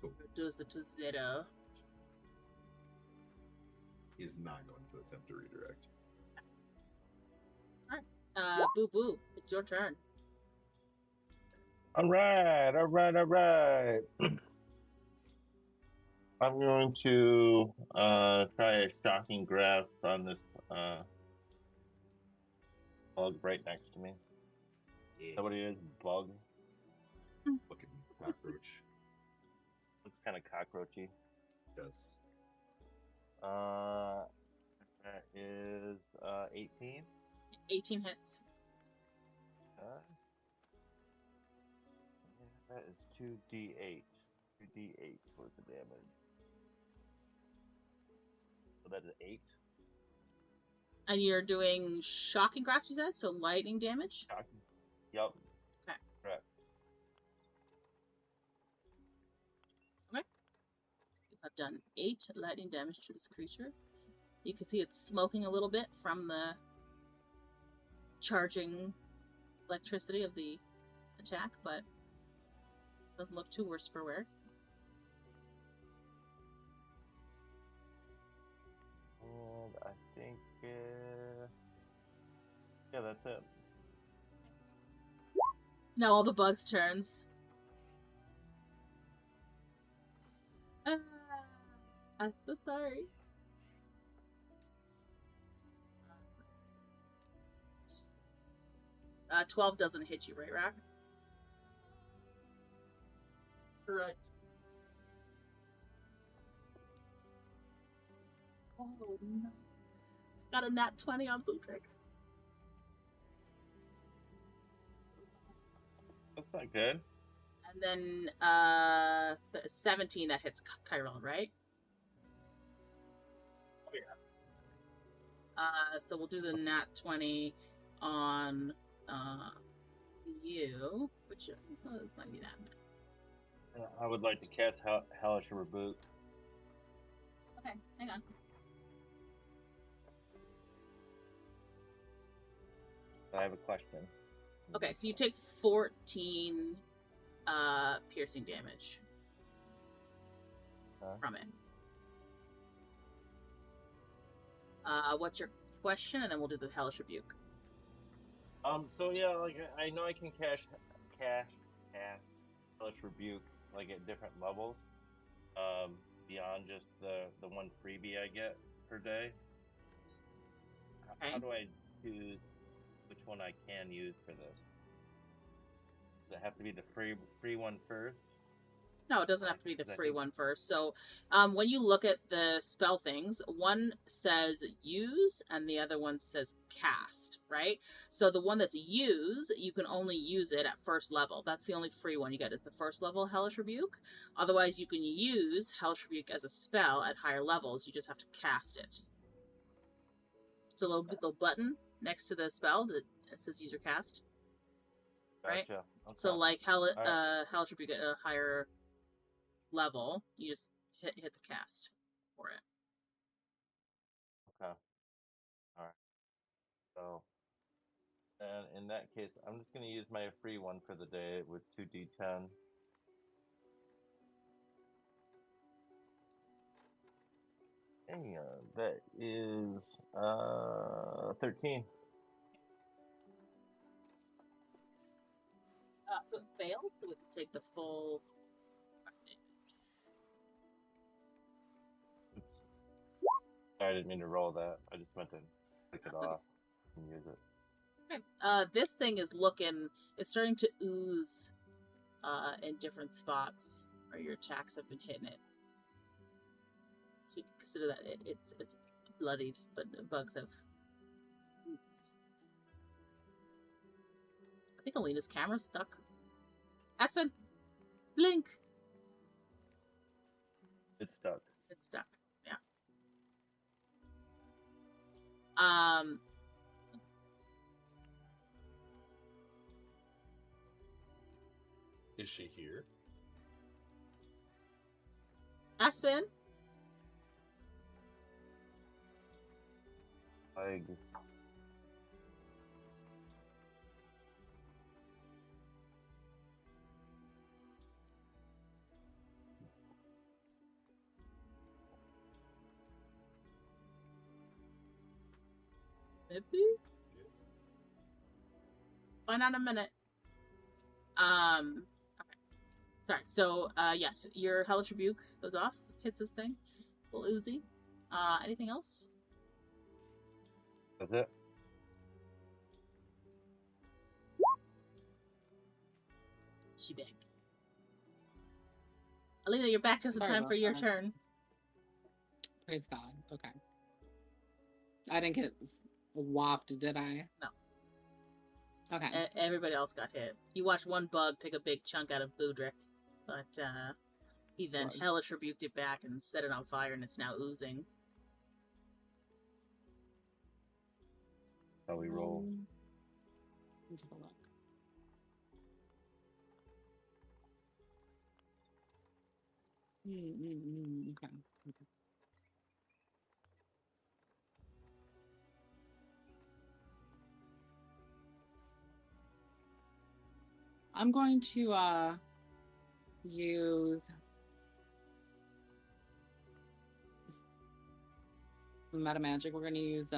Cool. Does it to 0. He's not going to attempt to redirect. Boo Boo, it's your turn. All right. I'm going to try a shocking grasp on this bug right next to me. Yeah. Is that what it is? Bug? Fucking cockroach. Looks kind of cockroachy. Does. That is 18. 18 hits. That is 2d8. 2d8 worth of damage. So that is 8. And you're doing shocking grasp, you said? So lightning damage? Shocking. Yup. Okay. Correct. Okay. You have done 8 lightning damage to this creature. You can see it's smoking a little bit from the charging electricity of the attack, but doesn't look too worse for wear. And I think, yeah, that's it. Now all the bugs' turns. I'm so sorry. 12 doesn't hit you, right, Rahk? Correct. Oh no. Got a nat 20 on Budrick. That's not good. And then 17 that hits Ki-Rel, right? Oh, yeah. So we'll do the nat 20 on you, which is not gonna be that bad. I would like to cast Hellish Rebuke. Okay, hang on. I have a question. Okay, so you take 14 piercing damage from it. What's your question? And then we'll do the Hellish Rebuke. So yeah, like I know I can cast Hellish Rebuke like at different levels, beyond just the one freebie I get per day. Okay. How do I choose which one I can use for this? Does it have to be the free one first? No, it doesn't have to be the free one first. So when you look at the spell things, one says use and the other one says cast, right? So the one that's use, you can only use it at first level. That's the only free one you get is the first level Hellish Rebuke. Otherwise, you can use Hellish Rebuke as a spell at higher levels. You just have to cast it. It's a little button next to the spell that says use or cast. Right? Gotcha. Okay. So like Hellish Alright. Rebuke at a higher level, you just hit the cast for it. Okay. Alright. So, and in that case, I'm just going to use my free one for the day with 2d10. And that is 13. So it fails, so we can take the full. Oops. Sorry, I didn't mean to roll that. I just meant to pick it That's okay. off and use it. Okay. This thing is looking. It's starting to ooze in different spots where your attacks have been hitting it. So you can consider that it's bloodied, but bugs have ooze. I think Alina's camera's stuck. Aspen! Blink! It's stuck. It's stuck. Yeah. Is she here? Aspen? Maybe? Yes. Find out in a minute. Okay. Sorry. So, yes, your Hellish Rebuke goes off, hits this thing. It's a little oozy. Anything else? That's it. She begged. Alina, you're back just in Sorry time about for your that. turn. Praise God. Okay. I didn't get whopped, did I? No. Okay. Everybody else got hit. You watched one bug take a big chunk out of Budrick, but he then Bugs. Hellish Rebuked it back and set it on fire, and it's now oozing. How we roll. Let's take a look. Okay. I'm going to use meta magic. We're going to use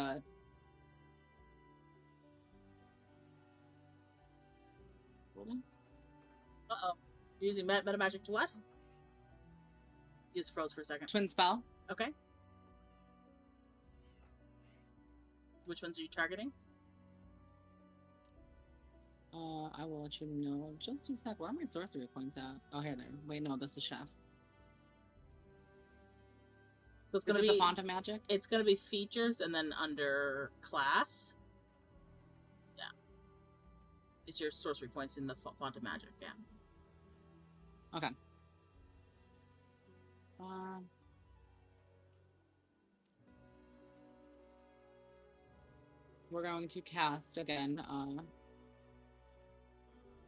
Uh-oh. You're using meta magic to what? You just froze for a second. twin spell. Okay. Which ones are you targeting? I will let you know. Just a sec. Where are my sorcery points at? Oh, here they are. Wait, no, this is chef. So it's Is gonna it be the font of magic? It's gonna be features, and then under class, yeah, it's your sorcery points in the font of magic. Yeah. Okay. We're going to cast again.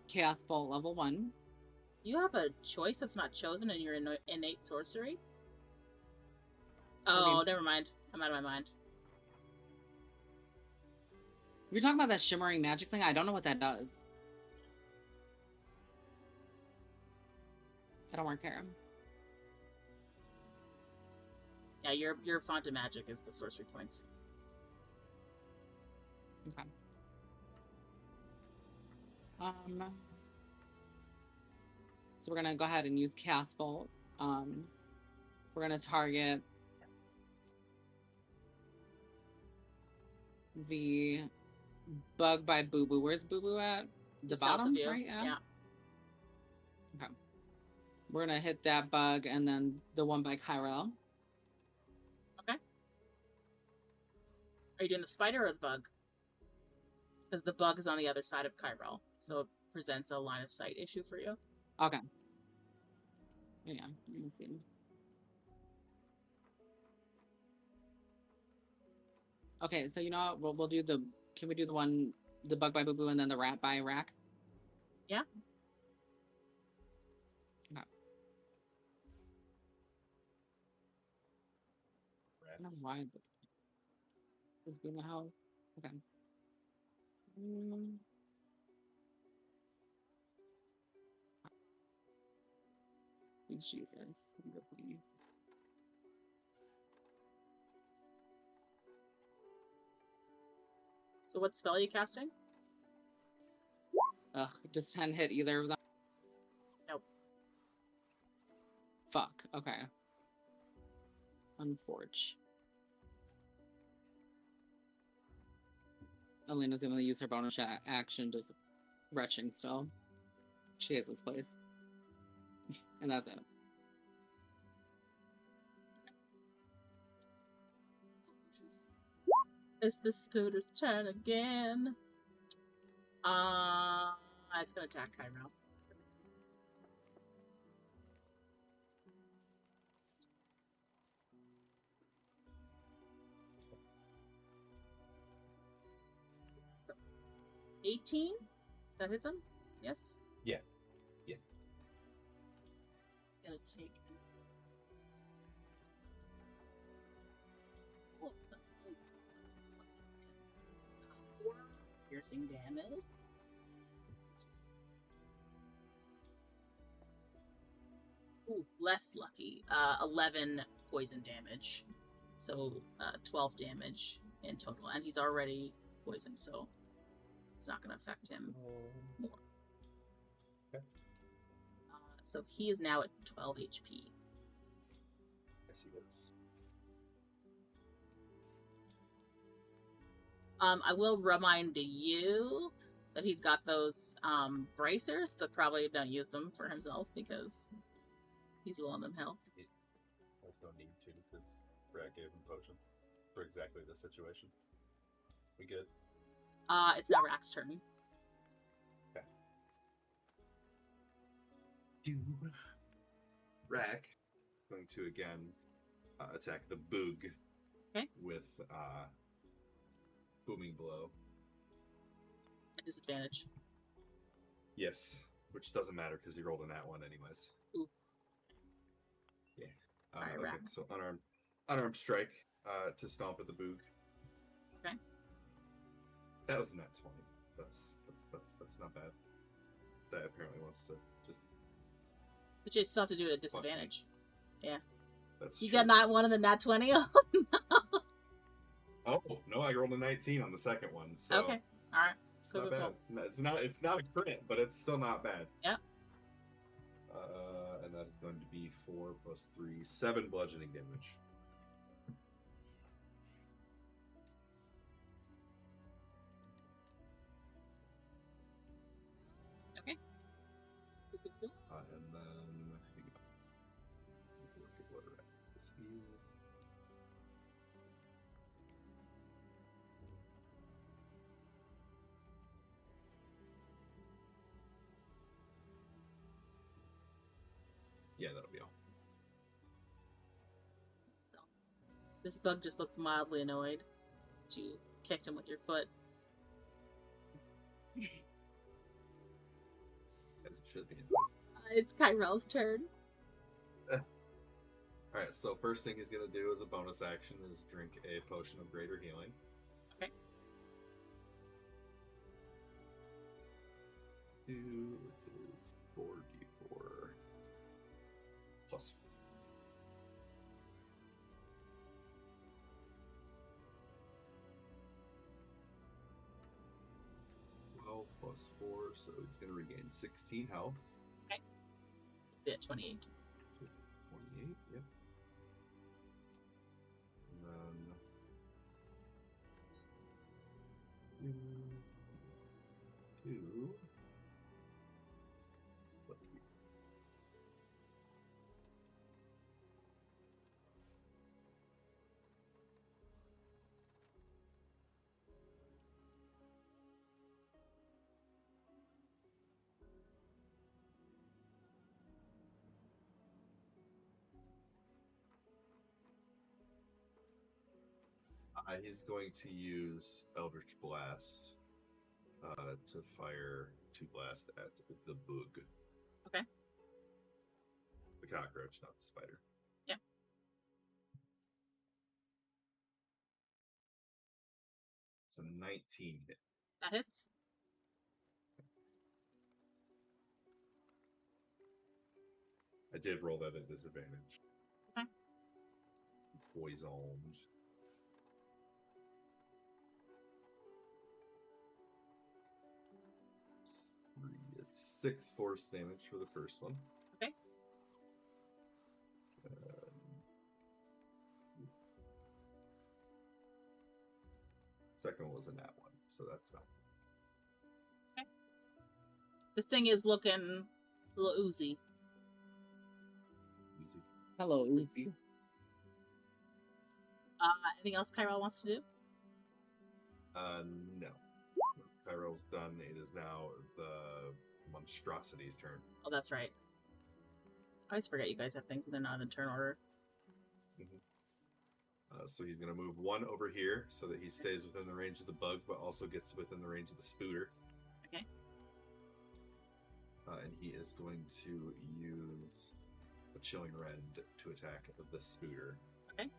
Chaos Bolt level 1. You have a choice that's not chosen in your innate sorcery. I Oh, mean- never mind. I'm out of my mind. You're talking about that shimmering magic thing? I don't know what that does. I don't work here. Yeah, your font of magic is the sorcery points. Okay. So we're gonna go ahead and use Chaos Bolt. We're gonna target the bug by Boo Boo. Where's Boo Boo at? The South bottom, of you. right? Yeah. Okay. We're gonna hit that bug and then the one by Ki-Rel. Okay. Are you doing the spider or the bug? Because the bug is on the other side of Ki-Rel, so it presents a line of sight issue for you. Okay. Yeah, let me see. Okay, so you know what? We'll do the. Can we do the one, the bug by Boo Boo, and then the rat by Rahk? Yeah. Okay. I don't know why. This being a hell. Okay. Jesus. So what spell are you casting? Ugh, does 10 hit either of them? Nope. Fuck, okay. Unforge. Alina's gonna use her bonus action, just retching still. She has this place. And that's it. It's the Spooder's turn again. It's gonna attack Ki-Rel. So, 18? That hits him? Yes? Yeah. Yeah. It's gonna take... Oh, that's really... 4 piercing damage. Ooh, less lucky. 11 poison damage. So, 12 damage in total. And he's already poisoned, so it's not going to affect him more. Okay. So he is now at 12 HP. Yes, he is. I will remind you that he's got those bracers, but probably don't use them for himself because he's low on them health. There's no need to because Rahk gave him potion for exactly this situation. We good? It's now Rahk's turn. Okay. Rahk is going to again attack the Boog. Okay. With booming blow. At disadvantage. Yes, which doesn't matter because he rolled a nat 1 anyways. Ooh. Yeah. Sorry, okay, Rahk. so unarmed strike to stomp at the Boog. Okay. That was a nat 20. That's not bad. That apparently wants to just. But you still have to do it at disadvantage. Yeah. That's You true. got not one in the nat 20? Oh, no. Oh no! I rolled a 19 on the second one. So Okay. All right. it's Cool, not cool, bad. cool. No, it's not a crit, but it's still not bad. Yep. And that is going to be 4 + 3, 7 bludgeoning damage. Hang on. Look at what Rahk is here. Yeah, that'll be all. This bug just looks mildly annoyed. You kicked him with your foot. As it should be. It's Ki-Rel's turn. Alright, so first thing he's gonna do as a bonus action is drink a potion of greater healing. Okay. 2 is 4d4 plus 12 plus 4, so he's gonna regain 16 health. Yeah, 28. 28, yep. And then 2. What do we- He's going to use Eldritch Blast to fire 2 blast at the bug. Okay. The cockroach, not the spider. Yeah. It's a 19 hit. That hits. I did roll that at disadvantage. Okay. Poisoned. It's 6 force damage for the first one. Okay. Second one was a nat 1, so that's not. Okay. This thing is looking a little oozy. Easy. Hello, Uzi. Anything else Ki-Rel wants to do? No. Ki-Rel's done. It is now the monstrosity's turn. Oh, that's right. I always forget you guys have things when they're not in the turn order. So he's going to move 1 over here so that he stays within the range of the bug, but also gets within the range of the spooter. Okay. And he is going to use the Chilling Rend to attack the spooter. Okay.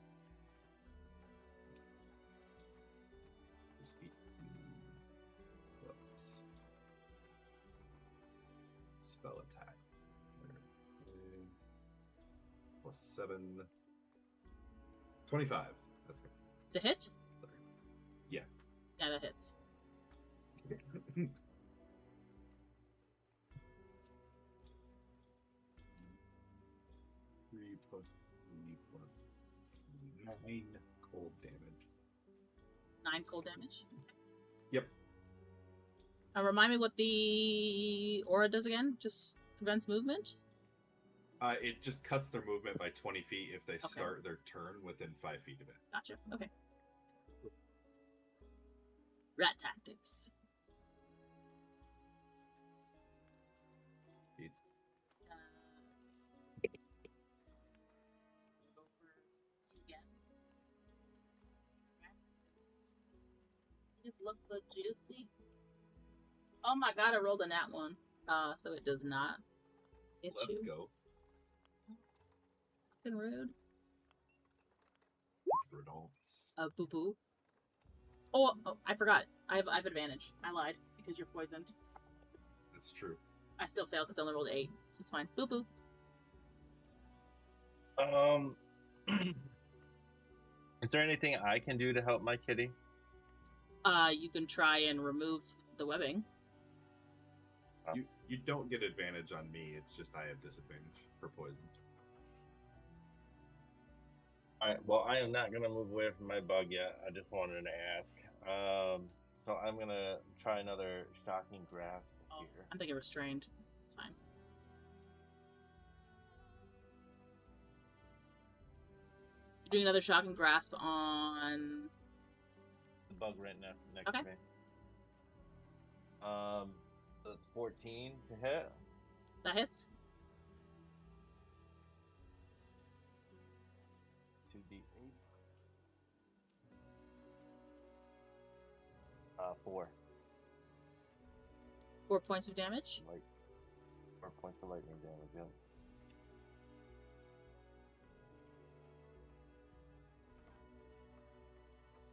Is 18 plus spell attack. Plus 7. 25. That's good. To hit? Yeah. Yeah, that hits. 3 plus 3 plus 9 cold damage. 9 cold damage. Yep. Remind me what the aura does again? Just prevents movement? It just cuts their movement by 20 feet if they start their turn within 5 feet of it. Gotcha. Okay. Rat tactics. Speed. Over again. Just look so juicy. Oh my god, I rolled a nat 1. So it does not hit Let's you. go. Fucking rude. Redults. Boo boo. Oh, I forgot. I have advantage. I lied because you're poisoned. That's true. I still fail because I only rolled 8. So it's fine. Boo boo. Is there anything I can do to help my kitty? You can try and remove the webbing. You don't get advantage on me. It's just I have disadvantage for poison. Alright, well, I am not going to move away from my bug yet. I just wanted to ask. So I'm going to try another shocking grasp Oh, here. I'm thinking restrained. It's fine. Doing another shocking grasp on. The bug right next Okay. to me. So it's 14 to hit. That hits. 2d8. 4. 4 points of damage. 4 points of lightning damage, yeah.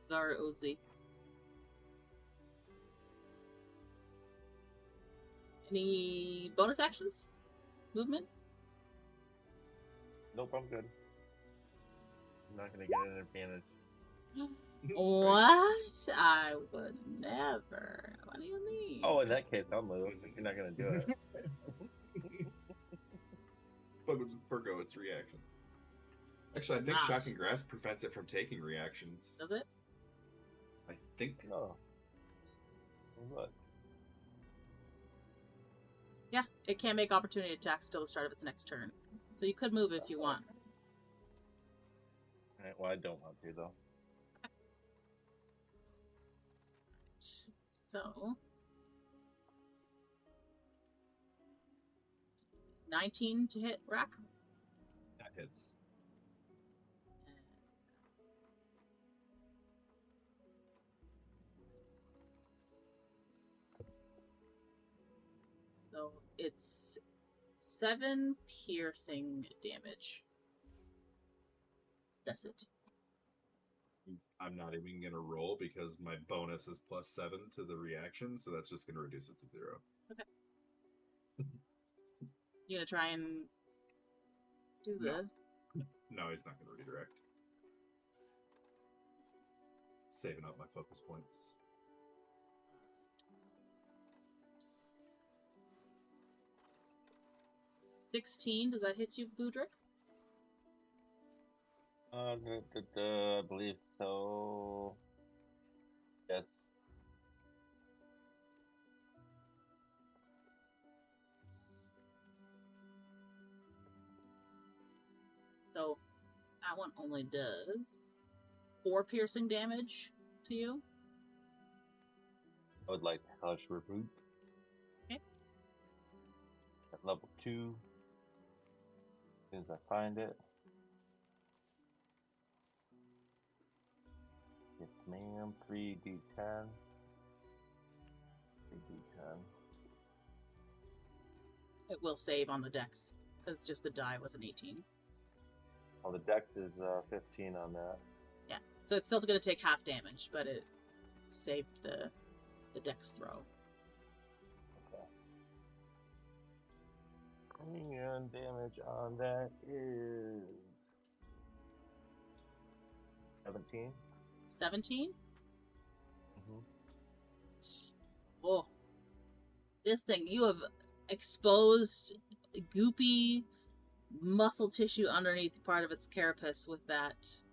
Scar Uzi. Any bonus actions? Movement? Nope, I'm good. I'm not gonna get an advantage. What? I would never. What do you mean? Oh, in that case, I'll move if you're not gonna do it. But with Virgo, it's reaction. Actually, I think Not. Shocking Grasp prevents it from taking reactions. Does it? I think. No. Look. Yeah, it can't make opportunity attacks till the start of its next turn. So you could move if you want. Alright, well, I don't want to, though. So 19 to hit Rahk. That hits. So it's 7 piercing damage. That's it. I'm not even gonna roll because my bonus is +7 to the reaction, so that's just gonna reduce it to 0. You gonna try and do the? No, he's not gonna redirect. Saving up my focus points. $16. Does that hit you, Budrick? I believe so. Yes. So that one only does 4 piercing damage to you. I would like to Hellish Rebuke. Okay. At level 2. As soon as I find it. Yes, ma'am. 3d10. 3d10. It will save on the dex because just the die was an 18. Oh, the dex is 15 on that. Yeah, so it's still going to take half damage, but it saved the dex throw. Okay. And damage on that is 17. 17? Mhm. Oh. This thing, you have exposed goopy muscle tissue underneath part of its carapace with that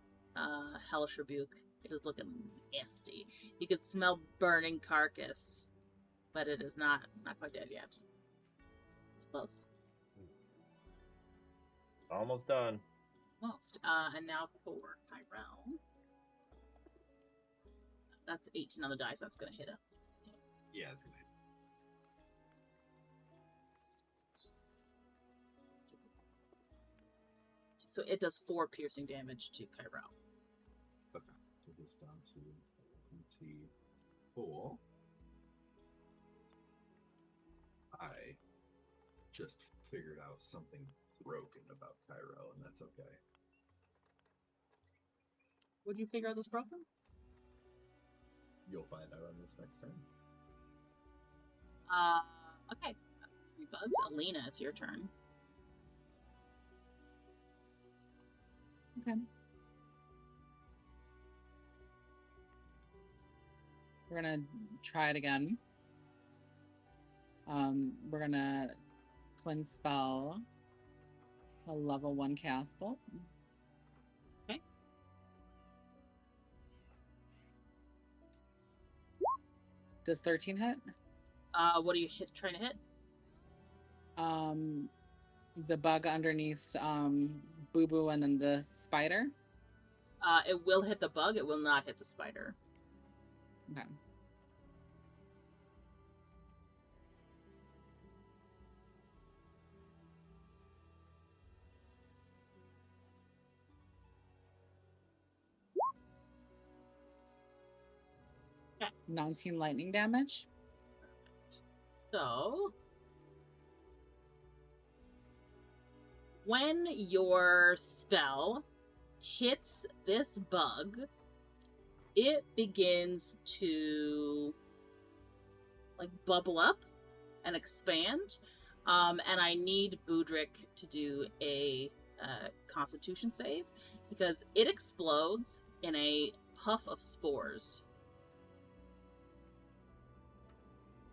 hellish rebuke. It is looking nasty. You could smell burning carcass, but it is not quite dead yet. It's close. Almost done. Almost. And now for Ki-Rel. That's 18 on the dice. That's going to hit him. So. Yeah, it's gonna hit. So it does 4 piercing damage to Ki-Rel. Okay, so this down to 24. I just figured out something broken about Ki-Rel, and that's okay. Would you figure out this broken? You'll find out on this next turn. Okay. 3 bugs. Alina, it's your turn. Okay. We're gonna try it again. We're gonna twin spell a level 1 cast bolt. Okay. Does 13 hit? What are you trying to hit? The bug underneath Boo Boo and then the spider. It will hit the bug. It will not hit the spider. Okay. Okay. 19 lightning damage. So, when your spell hits this bug, it begins to like bubble up and expand. And I need Budrick to do a Constitution save because it explodes in a puff of spores.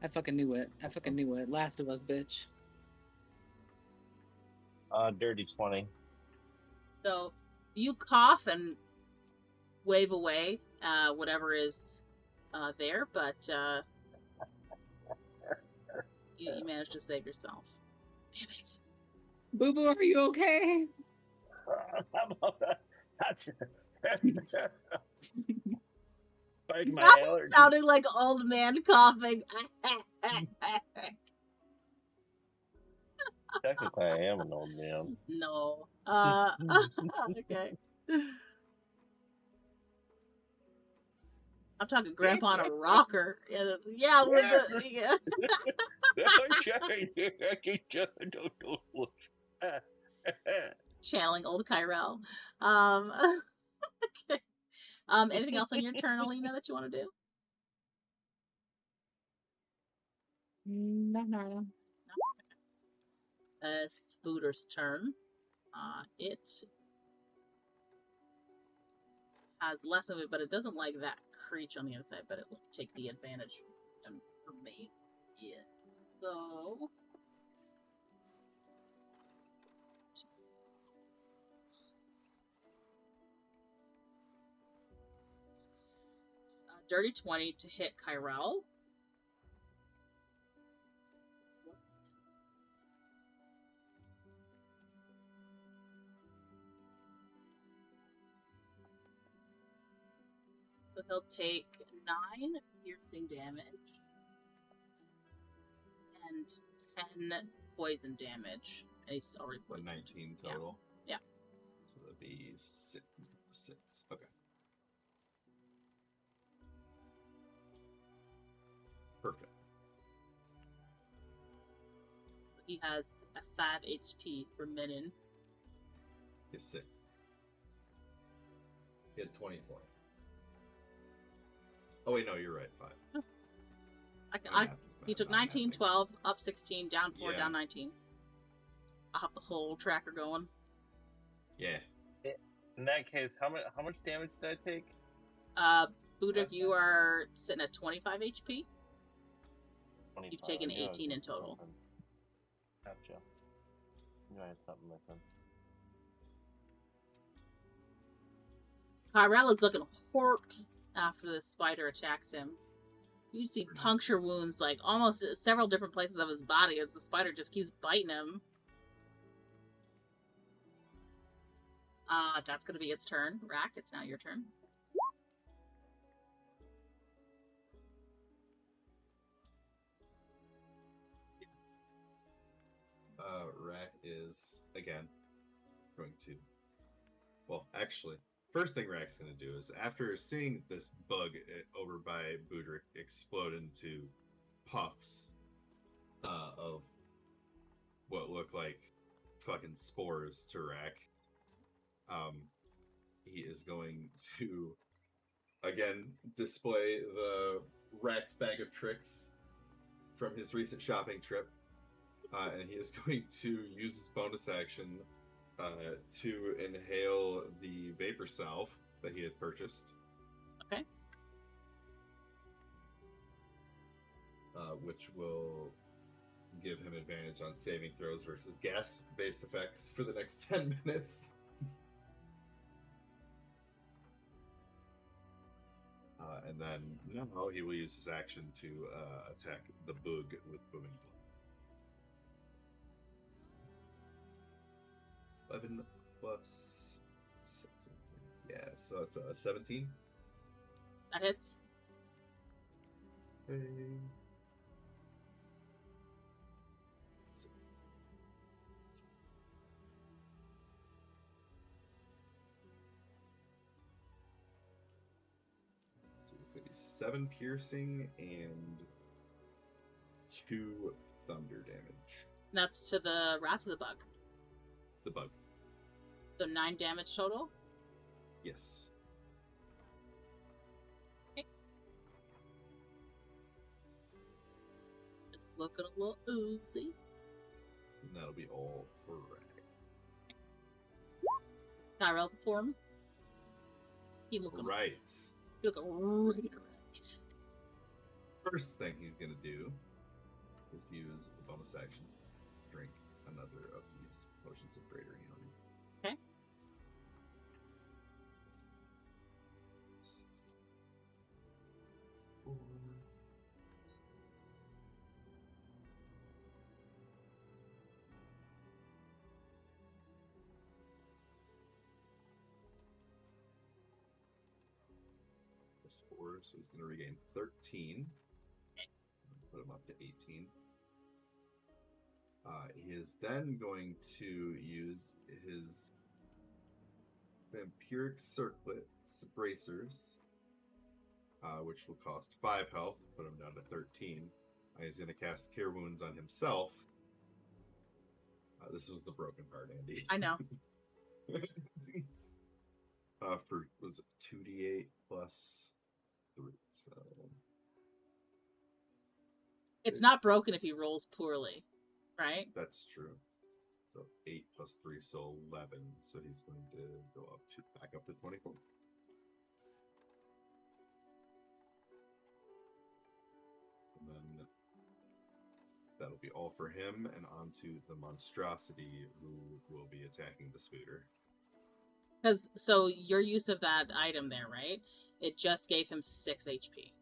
I fucking knew it. I fucking knew it. Last of Us, bitch. Dirty 20. So you cough and wave away whatever is there, but you managed to save yourself. Damn it. Boo Boo, are you okay? Like my That allergy. sounding like old man coughing. Technically, I am an old man. No. Okay. I'm talking grandpa on a rocker. Yeah, with the channeling old Ki-Rel. Okay. Anything else on your turn, Alina, that you want to do? No. Spooder's turn. It has less of it, but it doesn't like that creature on the other side, but it will take the advantage from me. Yeah. So dirty 20 to hit Ki-Rel. So he'll take 9 piercing damage and 10 poison damage. And he's already poisoned. 19 total. Yeah. So that'd be 6. Okay. Perfect. He has a 5 HP for Min-Nguen. He's 6. He had 24. Oh wait, no, you're right. 5. He took 19, 12, up 16, down 4, down 19. I'll have the whole tracker going. Yeah. In that case, how much damage did I take? Budrick, you are sitting at 25 HP. 25. You've taken I knew I was 18 in missing total. something. Gotcha. I knew I had something missing. Ki-Rel is looking hurt after the spider attacks him. You see puncture wounds like almost several different places of his body as the spider just keeps biting him. That's going to be its turn. Rahk, it's now your turn. Rahk is, again, going to... Well, actually, first thing Rahk's going to do is, after seeing this bug over by Budrick explode into puffs of what look like fucking spores to Rahk, he is going to, again, display the Rahk's bag of tricks from his recent shopping trip. And he is going to use his bonus action to inhale the vapor salve that he had purchased. Okay. Which will give him advantage on saving throws versus gas-based effects for the next 10 minutes. And then, no, he will use his action to attack the bug with booming blow. 11 plus 6. Yeah, So it's a 17. That hits. Okay. So it's going to be 7 piercing and 2 thunder damage. That's to the rats or the bug. The bug. So 9 damage total. Yes. Just looking a little oozy. And that'll be all for Rahk. Ki-Rel's form. He looking Right. He looking really erect. First thing he's going to do is use a bonus action to drink another of these potions of greater healing. Okay. Four. Plus 4, so he's going to regain 13. Put him up to 18. He is then going to use his Vampiric Circlet Bracers, which will cost 5 health, put him down to 13. He's going to cast Cure Wounds on himself. This was the broken part, Andy. I know. For, was it 2d8 plus 3, so... It's not broken if he rolls poorly, right? That's true. So 8 plus 3, so 11. So he's going to go back up to 24. And then that'll be all for him, and on to the monstrosity who will be attacking the scooter. Because so your use of that item there, right? It just gave him 6 HP.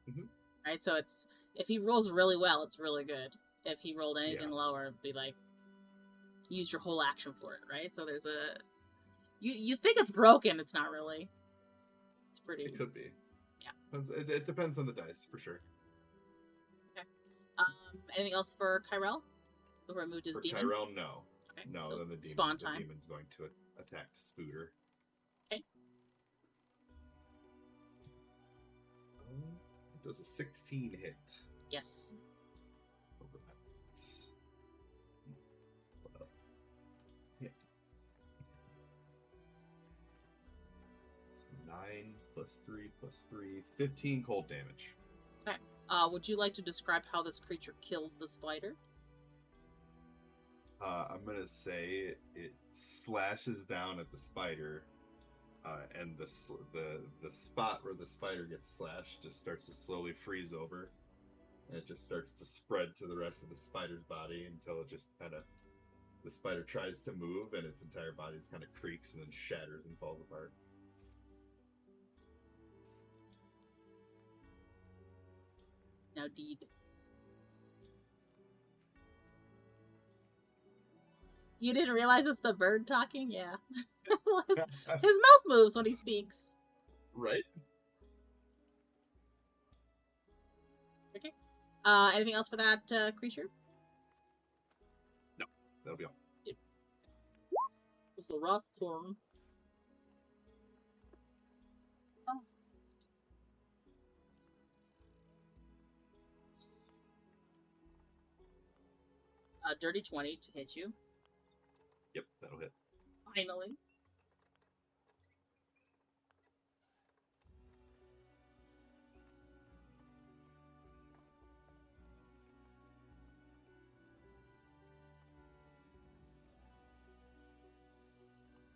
Mhm. Right, so it's if he rolls really well, it's really good. If he rolled anything lower, it'd be like use your whole action for it, right? So there's a you think it's broken, it's not really. It's pretty. It could be. Yeah. It depends on the dice for sure. Okay. Anything else for Ki-Rel? Who removed his For demon? Ki-Rel, no. Okay. No, so then the demon, spawn the time. demon's going to attack Spooter. Okay. It does a 16 hit. Yes. Over that. Yeah. It's 9 plus 3 plus 3, 15 cold damage. Okay. Would you like to describe how this creature kills the spider? I'm gonna say it slashes down at the spider, and the spot where the spider gets slashed just starts to slowly freeze over, and it just starts to spread to the rest of the spider's body until it just kind of the spider tries to move and its entire body just kind of creaks and then shatters and falls apart. Now deed. You didn't realize it's the bird talking? Yeah. his mouth moves when he speaks. Right? Okay. Anything else for that creature? No, that'll be all. It's the Rust turn. Dirty 20 to hit you. Yep, that'll hit. Finally.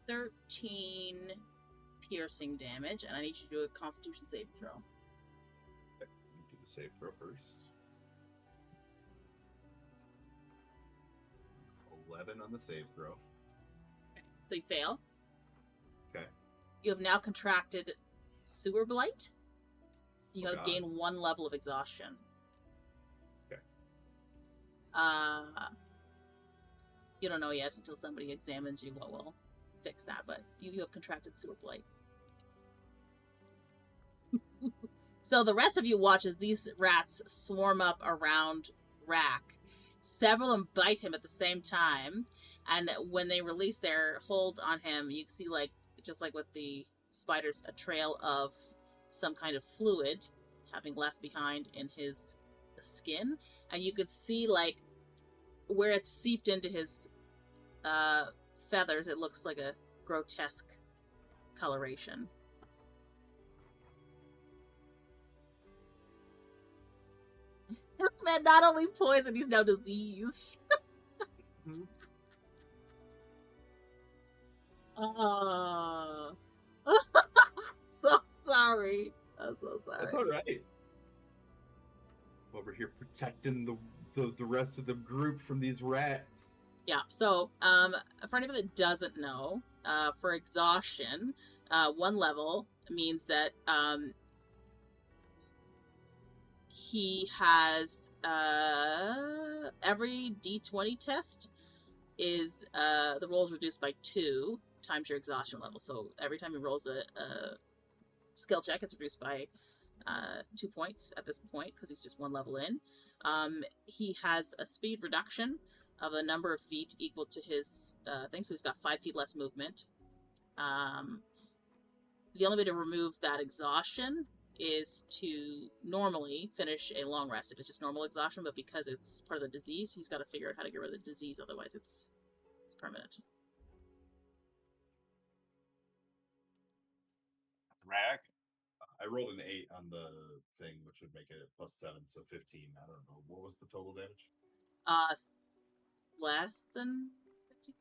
$13 piercing damage, and I need you to do a Constitution saving throw. Okay, do the save throw first. 11 on the save throw. Okay. So you fail. Okay. You have now contracted sewer blight. You have God. gained 1 level of exhaustion. Okay. You don't know yet until somebody examines you what will fix that, but you have contracted sewer blight. So the rest of you watch as these rats swarm up around Rahk. Several of them bite him at the same time, and when they release their hold on him, you see, like, just like with the spiders, a trail of some kind of fluid having left behind in his skin, and you could see, like, where it's seeped into his feathers, it looks like a grotesque coloration. This man not only poisoned, he's now diseased. So sorry. I'm so sorry. That's all right. Over here protecting the rest of the group from these rats. Yeah, so, for anybody that doesn't know, for exhaustion, 1 level means that, he has, every D20 test is, the roll is reduced by 2 times your exhaustion level. So every time he rolls a skill check, it's reduced by 2 points at this point, because he's just 1 level in. He has a speed reduction of the number of feet equal to his thing, so he's got 5 feet less movement. The only way to remove that exhaustion is to normally finish a long rest if it's just normal exhaustion, but because it's part of the disease, he's got to figure out how to get rid of the disease, otherwise it's permanent. Rahk. I rolled an 8 on the thing, which would make it +7, so 15. I don't know. What was the total damage? Less than 50?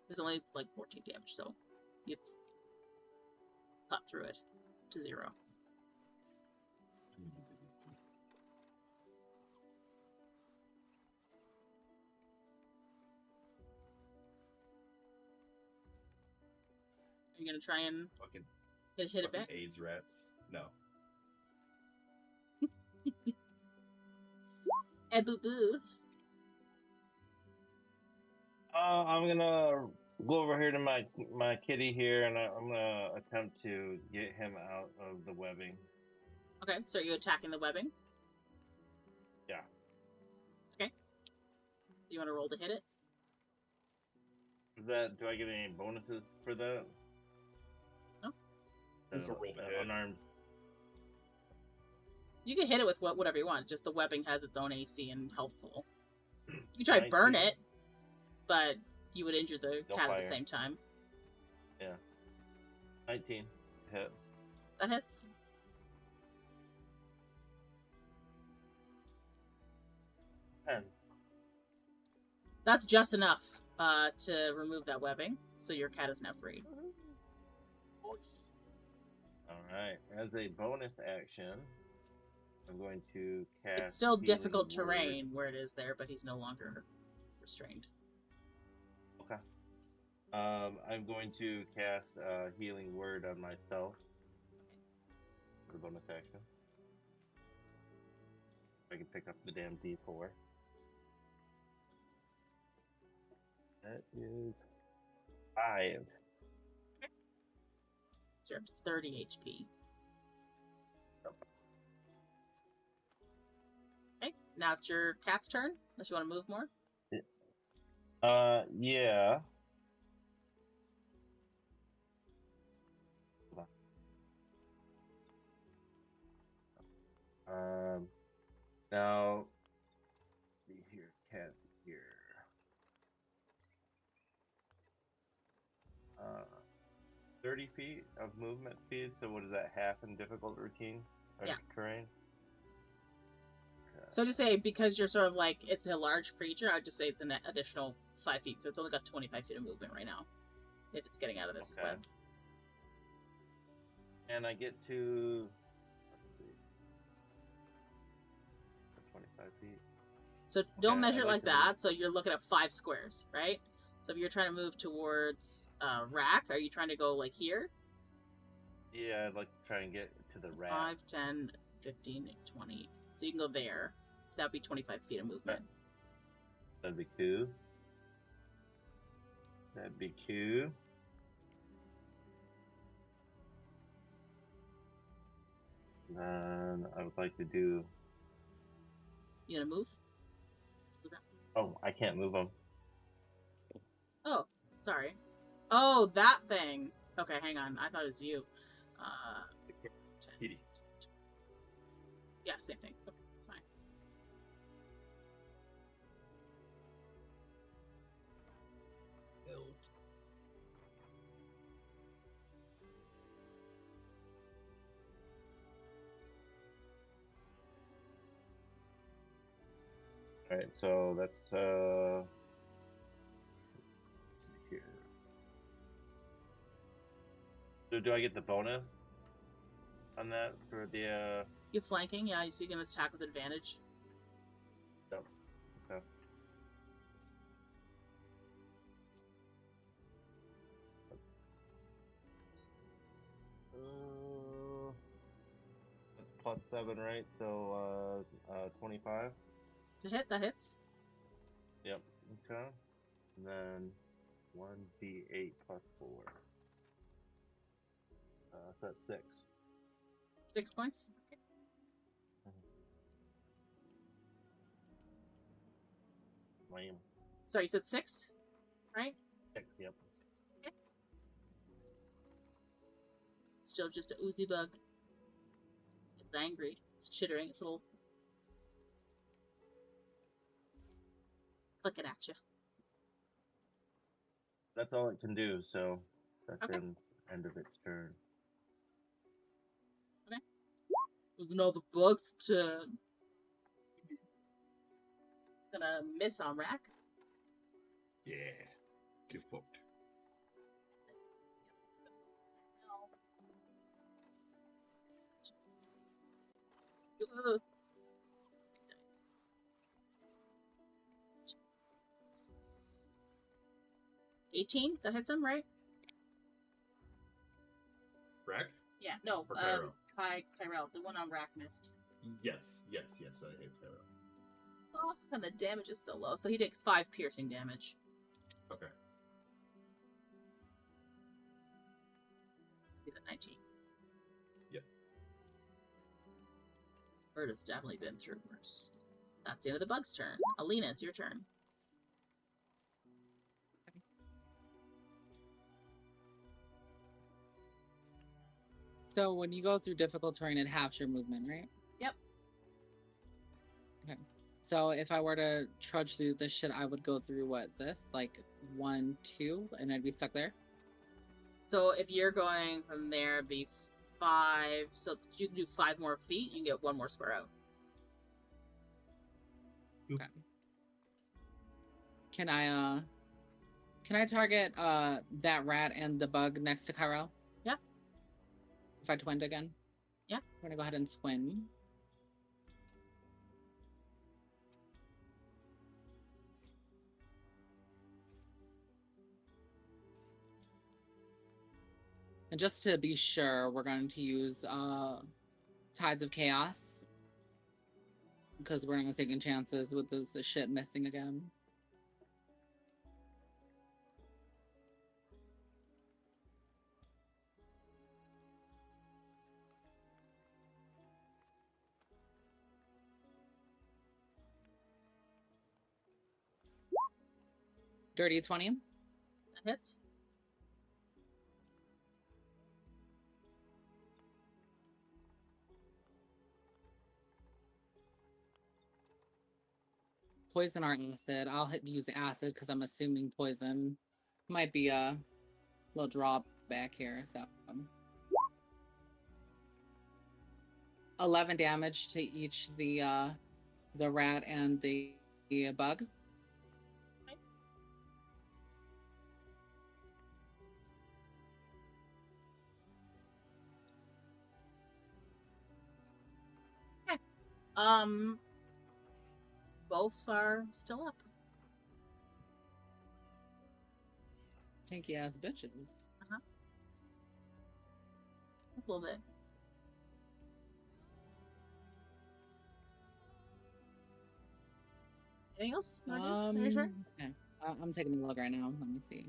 It was only like 14 damage, so you've cut through it to 0. Are you gonna try and Fucking hit it back? AIDS rats. No. Eh, boo boo. I'm gonna go over here to my kitty here, and I'm gonna attempt to get him out of the webbing. Okay, so are you attacking the webbing? Yeah. Okay. You want to roll to hit it? Do I get any bonuses for that? No. Just a roll to hit. Unarmed. You can hit it with whatever you want. Just the webbing has its own AC and health pool. You try to burn it, but you would injure the cat at the same time. Yeah. 19 hit. That hits. That's just enough to remove that webbing, so your cat is now free. Alright, as a bonus action, I'm going to cast... It's still difficult Healing terrain where it is there, but he's no longer restrained. Okay. I'm going to cast Healing Word on myself for the bonus action. I can pick up the damn D4. That is 5. So you're up to 30 HP. Okay, now it's your cat's turn, unless you want to move more. Yeah. Now, let's see here, cat here. 30 feet of movement speed, so what is that, half in difficult routine? Or Yeah. Terrain? So to say, because you're sort of like, it's a large creature, I'd just say it's an additional 5 feet, so it's only got 25 feet of movement right now, if it's getting out of this web. And I get to... let's see, 25 feet. So don't Okay, measure it I'd like like to that, so you're looking at 5 squares, right? So if you're trying to move towards Rahk, are you trying to go like here? Yeah, I'd like to try and get to the So rat. 5, 10, 15, 20. So you can go there. that would be 25 feet of movement. That'd be cool. That'd be cool. Then I would like to do. You gonna move? Oh, I can't move them. Oh, sorry. Oh, that thing. Okay, hang on. I thought it was you. 10. Yeah, same thing. Okay, that's fine. Alright, so that's let's see here. So do I get the bonus on that for the You're flanking, yeah, so you're gonna attack with advantage. no. Okay. Plus 7, right? So 25. To hit, that hits. Yep. Okay. And then 1d8 plus 4. So that's 6. 6 points. Okay. Lame. Sorry, you said 6? Right? 6, yep. 6. Okay. Still just a oozy bug. It's angry. It's chittering. Its little clicking at you. That's all it can do, so that's Okay. the end of its turn. It was another bug's turn. It's gonna miss on Rahk. Yeah. Get fucked. Ugh. Nice. 18? That hits him, right? Rahk? Yeah, no. Or Ki-Rel? Ki-Rel, the one on Rahk missed. Yes. That hits Ki-Rel. Oh, and the damage is so low, so he takes 5 piercing damage. Okay. Let's be the 19. Yep. Bird has definitely been through worse. That's the end of the bug's turn. Alina, it's your turn. So when you go through difficult terrain, it halves your movement, right? Yep. Okay. So if I were to trudge through this shit, I would go through what, this? Like 1, 2, and I'd be stuck there? So if you're going from there, it'd be 5. So you can do 5 more feet, you can get 1 more square out. Okay. Can I target that rat and the bug next to Ki-Rel? Yeah. If I twinned again? Yeah. I'm gonna go ahead and twin. And just to be sure, we're going to use Tides of Chaos. Because we're not going to take any chances with this shit missing again. Dirty 20. That hits. Poison or acid. I'll use acid because I'm assuming poison might be a little drawback here. So 11 damage to each the rat and the bug. Okay. Both are still up. Tanky ass bitches. Just a little bit. Anything else? You wanna do? Are you sure? Okay. I'm taking a look right now. Let me see.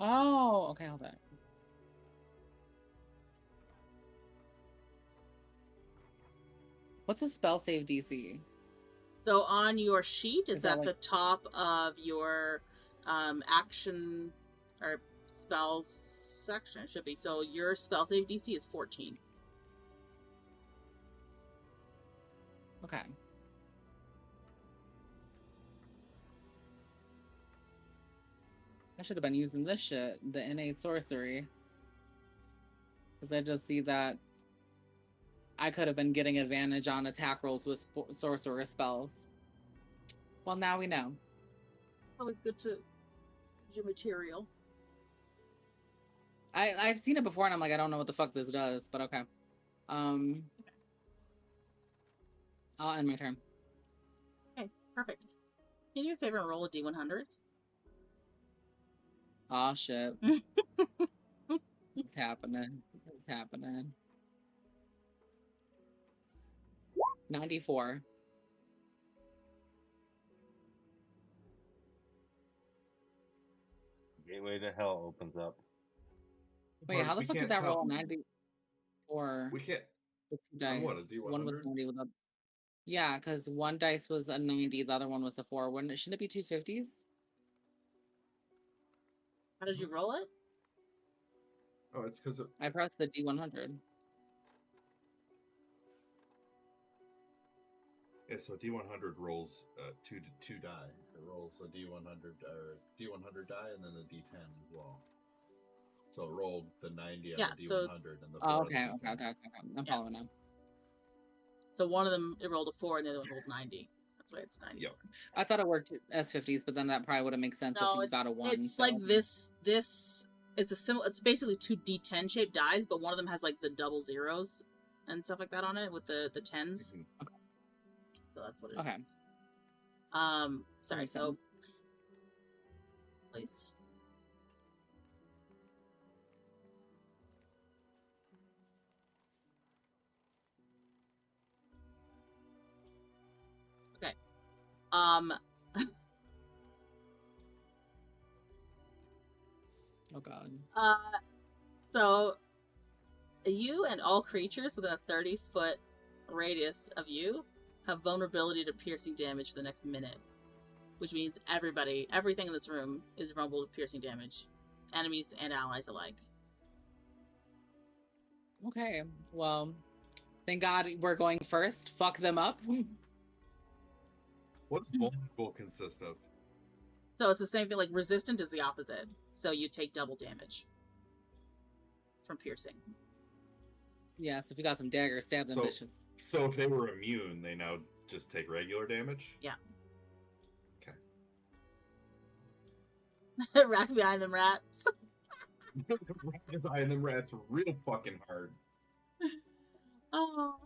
Oh, okay, hold on. What's a spell save DC? So on your sheet, Is it's that at like- the top of your action or spells section. It should be. So your spell save DC is 14. Okay. I should have been using this shit, the innate sorcery. Because I just see that I could have been getting advantage on attack rolls with sorcerer spells. Well, now we know. Always good to use your material. I've seen it before and I'm like, I don't know what the fuck this does, but okay. I'll end my turn. Okay, perfect. Can you do me a favor and roll a D100? Oh shit. It's happening. It's happening. 94. Gateway to hell opens up. Wait, Parts how the we fuck did can't that tell. roll 94 We can't. with two On dice? what, a One was D100? 90 with a... Yeah, because one dice was a 90, the other one was a 4. Shouldn't it be 250s? How did you roll it? Oh, it's because I pressed the D100. yeah. So D100 rolls two die. It rolls a D100 or D100 die and then a D10 as well. So it rolled the 90 on Yeah, the D100 so- and the 4 Oh, on the okay, D10. okay. I'm Yeah. following now. So one of them, it rolled a 4 and the other one rolled 90. That's why it's 90. Yep. I thought it worked as 50s, but then that probably would have made sense No, if you got a 1. it's so- like this. It's basically two D10 shaped dies, but one of them has like the double zeros and stuff like that on it with the 10s. Mhm. So that's what it is. Okay. Sorry. makes So, sense. please. Okay. Oh god. So you and all creatures within a 30-foot radius of you have vulnerability to piercing damage for the next minute, which means everything in this room is vulnerable to piercing damage, enemies and allies alike. Okay, well, thank God we're going first. Fuck them up. What does vulnerable consist of? So it's the same thing, like resistant is the opposite. So you take double damage from piercing. Yes, if you got some daggers, stab them So- bitches. So if they were immune, they now just take regular damage? Yeah. Okay. Rack behind them rats. Because I them rats real fucking hard. Oh.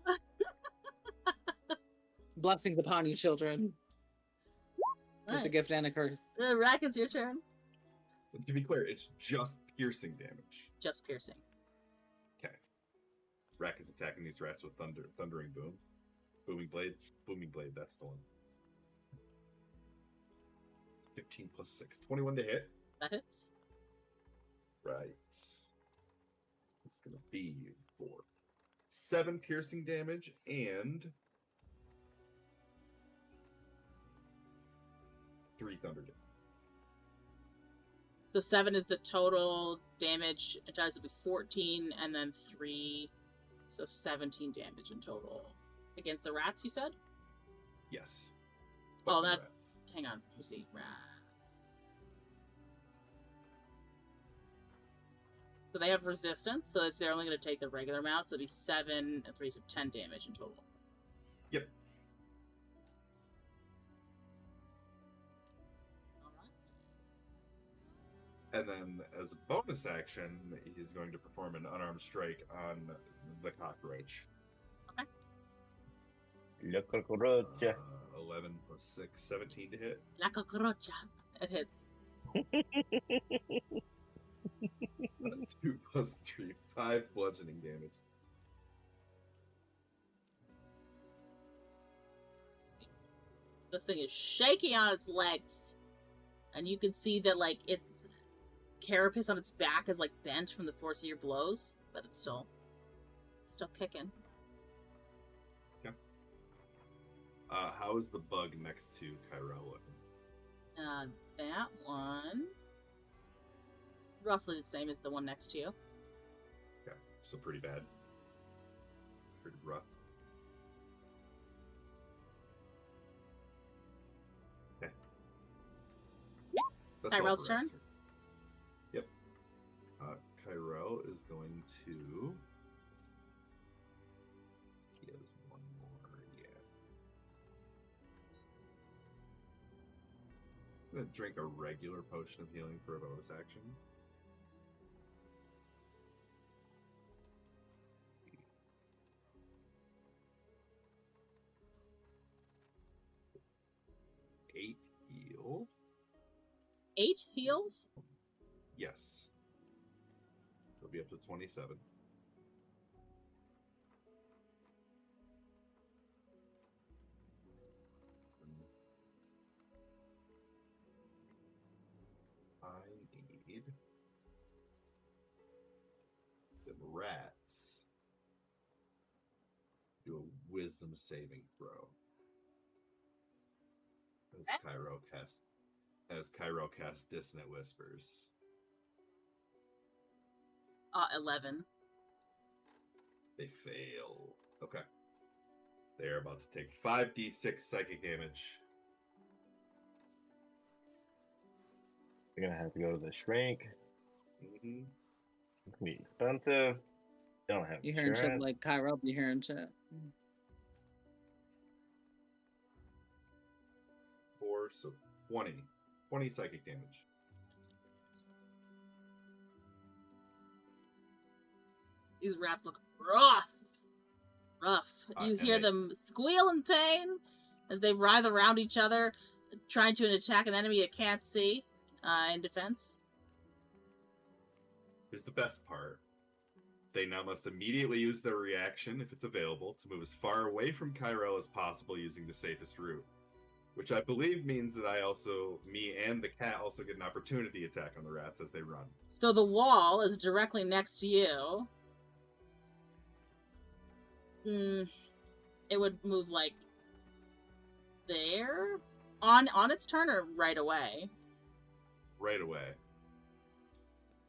Blessings upon you, children. It's a gift and a curse. Rack, it's your turn. But to be clear, it's just piercing damage. Just piercing. Okay. Rahk is attacking these rats with thundering boom. Booming blade, that's the one. 15 plus 6. 21 to hit. That hits. Right. It's gonna be for 7 piercing damage and 3 thunder damage. So 7 is the total damage. It does be 14, and then 3, so 17 damage in total. Against the rats, you said? Yes. Oh, Fucking that- rats. Hang on, let me see. Rats. So they have resistance, so they're only going to take the regular amount, so it'd be 7 and 3, so 10 damage in total. Yep. Alright. And then, as a bonus action, he's going to perform an unarmed strike on the cockroach. La cockroach. 11 plus 6, 17 to hit. La cockroach. It hits. 2 plus 3, 5 bludgeoning damage. This thing is shaky on its legs. And you can see that, like, its carapace on its back is, like, bent from the force of your blows. But it's still kicking. Okay. How is the bug next to Ki-Rel looking? That one... roughly the same as the one next to you. Okay, so pretty bad. Pretty rough. Okay. That's Ki-Rel's all for turn? Raxer. Yep. Ki-Rel is going to... He has one more, yeah. I'm going to drink a regular potion of healing for a bonus action. Eight heal. 8 heals? Yes. It'll be up to 27. I need the rats do a wisdom saving throw. As Ki-Rel casts Dissonant Whispers. 11. They fail. Okay. They're about to take 5d6 psychic damage. You're gonna have to go to the shrink. Mm-hmm. It's gonna be expensive. Don't have You hearing shit insurance. like Ki-Rel be hearing shit. 4, so 20. 20 psychic damage. These rats look rough. You And hear they- them squeal in pain as they writhe around each other, trying to attack an enemy it can't see in defense. Here's the best part. They now must immediately use their reaction, if it's available, to move as far away from Ki-Rel as possible using the safest route. Which I believe means that me and the cat also get an opportunity attack on the rats as they run. So the wall is directly next to you. It would move like there on its turn or right away. Right away.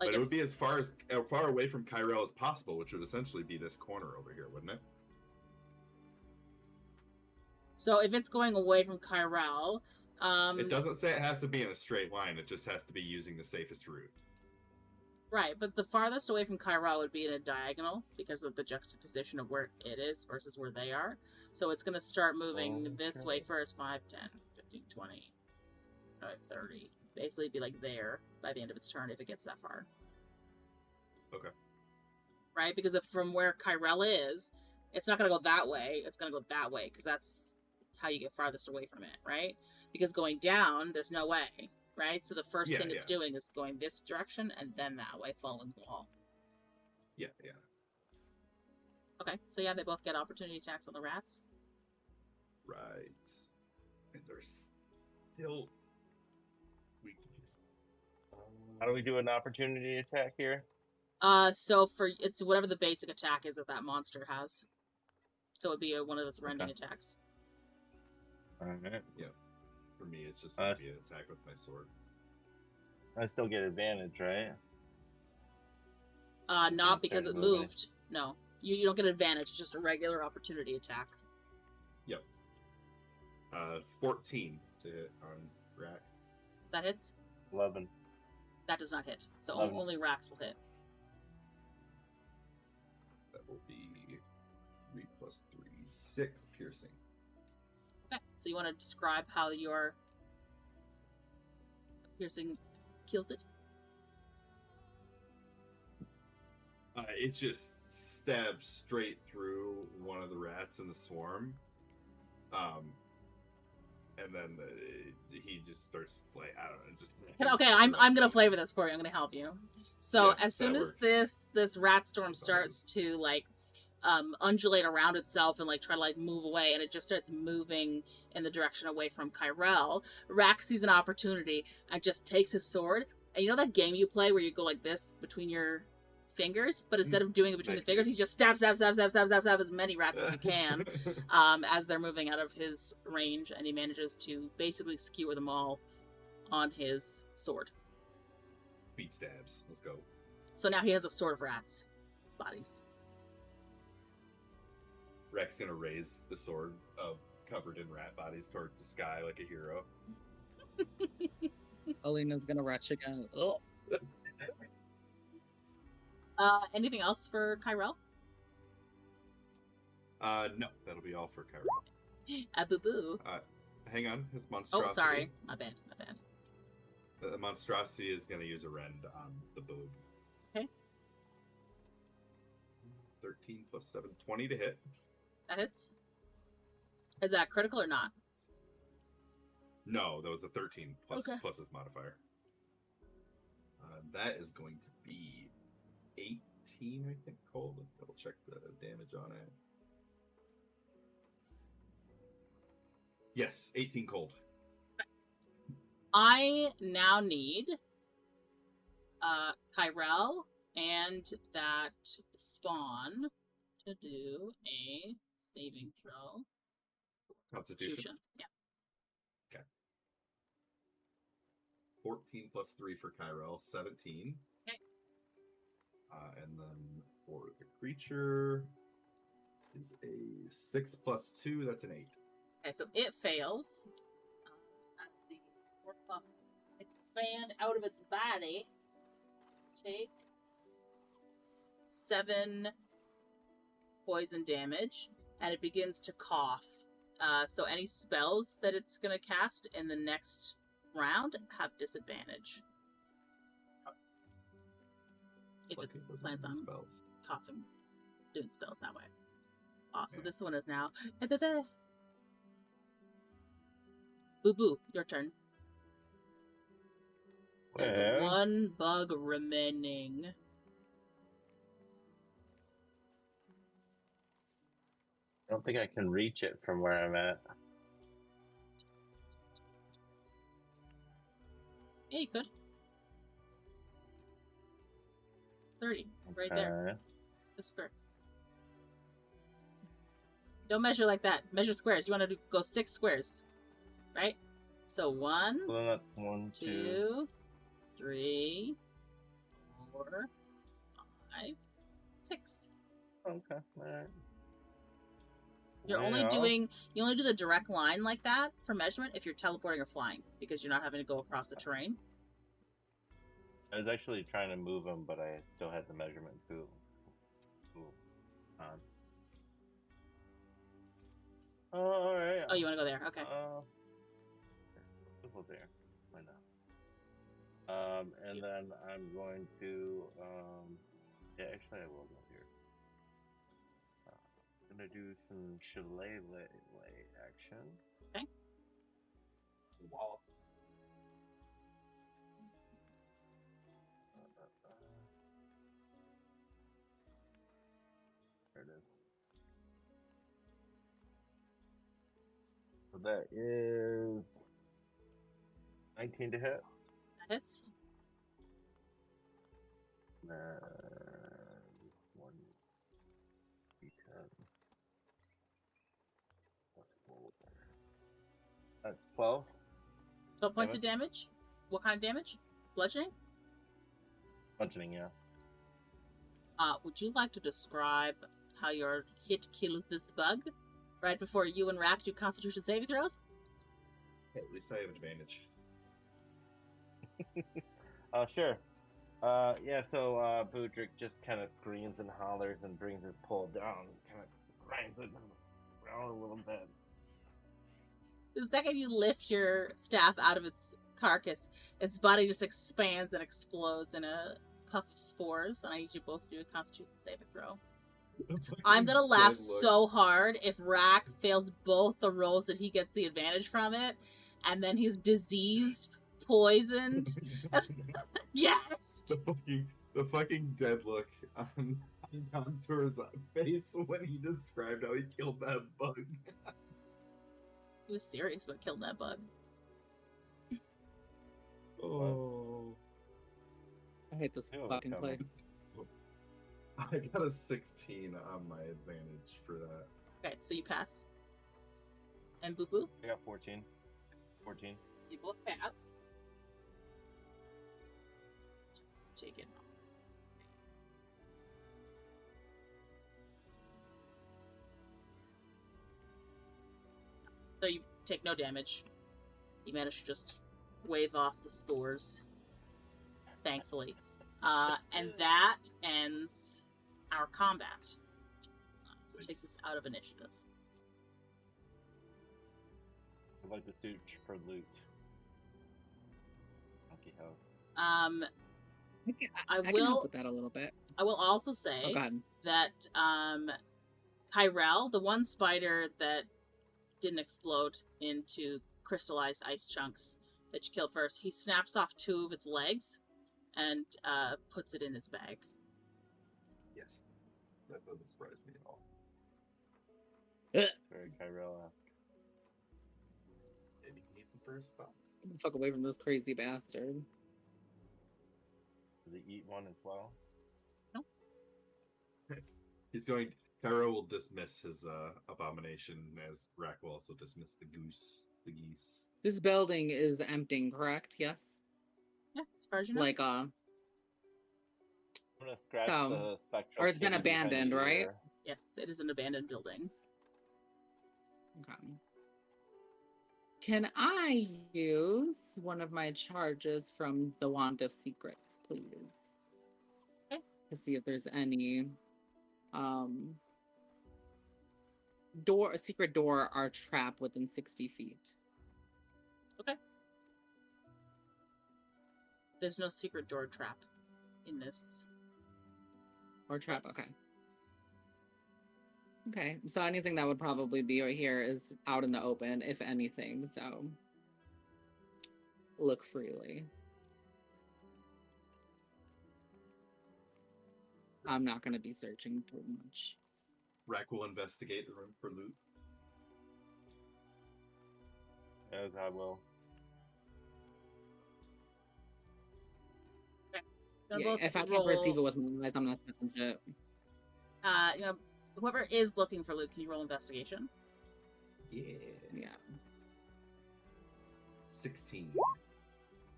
Like But it would be as far away from Ki-Rel as possible, which would essentially be this corner over here, wouldn't it? So if it's going away from Ki-Rel, It doesn't say it has to be in a straight line. It just has to be using the safest route. right, but the farthest away from Ki-Rel would be in a diagonal because of the juxtaposition of where it is versus where they are. So it's going to start moving this way first, 5, 10, 15, 20, 30. Basically be like there by the end of its turn if it gets that far. Okay. Right? Because if from where Ki-Rel is, it's not going to go that way. It's going to go that way because that's how you get farthest away from it, right? Because going down, there's no way, right? So the first thing it's doing is going this direction and then that way, following the wall. Yeah. Okay, so yeah, they both get opportunity attacks on the rats. Right. And they're still weak. How do we do an opportunity attack here? So it's whatever the basic attack is that monster has. So it'd be one of its rending attacks. Alright. For me, it's just going to be an attack with my sword. I still get advantage, right? Not because it moving. moved. No. You don't get advantage, it's just a regular opportunity attack. Yep. 14 to hit on Rahk. That hits? 11. That does not hit. So 11. only Rahk's will hit. That will be 3 plus 3, 6 piercing. Okay, so you want to describe how your piercing kills it? It just stabs straight through one of the rats in the swarm. And then he just starts like, I don't know, just Okay, I'm gonna flavor this for you. I'm gonna help you. So Yes, as soon that as works. this rat storm starts to like undulate around itself and like try to like move away, and it just starts moving in the direction away from Ki-Rel, Rahk sees an opportunity and just takes his sword. And you know that game you play where you go like this between your fingers, but instead of doing it between the fingers, he just stabs as many rats as he can as they're moving out of his range, and he manages to basically skewer them all on his sword. Beat stabs. Let's go. So now he has a sword of rats bodies. Rex gonna raise the sword of covered in rat bodies towards the sky like a hero. Alina's gonna retch again. Oh. Anything else for Ki-Rel? No, that'll be all for Ki-Rel. Boo boo. Hang on, his Oh, monstrosity. sorry. My bad. The monstrosity is gonna use a rend on the boob. Okay. 13 plus 7, 20 to hit. That hits. Is that critical or not? No, that was a 13 plus, Okay. plus his modifier. That is going to be 18, I think, cold. Double check the damage on it. Yes, 18 cold. I now need Ki-Rel and that spawn to do a saving throw. Constitution. Yeah. 14 plus 3 for Ki-Rel, 17. Okay. And then for the creature is a 6 plus 2, that's an 8. Okay, so it fails. As the spore puffs expand out of its body, take 7 poison damage, and it begins to cough. So any spells that it's going to cast in the next round have disadvantage. If it plans on spells. coughing, doing spells that way. So Yeah. this one is now... Boo Boo, your turn. There's Well, one bug remaining. I don't think I can reach it from where I'm at. Yeah, you could. 30, right there. Okay. The square. Don't measure like that. Measure squares. You want to go 6 squares, right? So 1, So then that's 1, 2. 2, 3, 4, 5, 6. Okay. Alright. You only do the direct line like that for measurement if you're teleporting or flying, because you're not having to go across the terrain. I was actually trying to move him, but I still had the measurement too. Alright. Oh, you want to go there? Okay. We'll go there. Why not? And then I'm going to, yeah, actually I will go here. I'm gonna do some shillelagh action. Okay. Wow. There it is. So that is 19 to hit. That hits. And 1 D10. That's 12. 12 points of damage. What kind of damage? Bludgeoning? Bludgeoning, yeah. Would you like to describe how your hit kills this bug right before you and Rahk do Constitution saving throws? At least I have advantage. Sure. Yeah, so Budrick just kind of screams and hollers and brings his pole down, kind of grinds it around a little bit. The second you lift your staff out of its carcass, its body just expands and explodes in a puff of spores, and I need you both to do a Constitution saving throw. The I'm gonna fucking laugh dead look. so hard if Rahk fails both the rolls that he gets the advantage from it, and then he's diseased, poisoned. Yes! The fucking dead look on Contour's face when he described how he killed that bug. He was serious about killing that bug. Oh. I hate this Ew, fucking come place. I got a 16 on my advantage for that. Okay, so you pass. And Boo Boo, I got 14. 14. you both pass. Take it. So you take no damage. You manage to just wave off the spores. Thankfully. And that ends our combat. So it takes us out of initiative. I'd like to search for loot. Lucky hell. I can help with that a little bit. I will also say Oh, go ahead. that Ki-Rel, the one spider that didn't explode into crystallized ice chunks that you killed first, he snaps off 2 of its legs and puts it in his bag. Yes. That doesn't surprise me at all. Very Ki-Rel. Maybe he needs him for a spell. Fuck away from this crazy bastard. Does he eat one as well? Cairo will dismiss his abomination, as Rahk will also dismiss the geese. This building is emptying, correct? Yes? Yeah, as far as you know. Like, I'm gonna scratch So, the spectral. or it's been kitty behind abandoned, the right? ear. Yes, it is an abandoned building. okay. Can I use one of my charges from the Wand of Secrets, please? Okay. To see if there's any a secret door or trap within 60 feet. There's no secret door trap in this. Or trap, Yes. okay. Okay, so anything that would probably be right here is out in the open, if anything, so look freely. I'm not going to be searching too much. Rahk will investigate the room for loot. As I will. They'll Yeah, both if I can't roll- perceive it with my eyes, I'm not touching shit. Whoever is looking for loot, can you roll investigation? Yeah. Yeah. 16.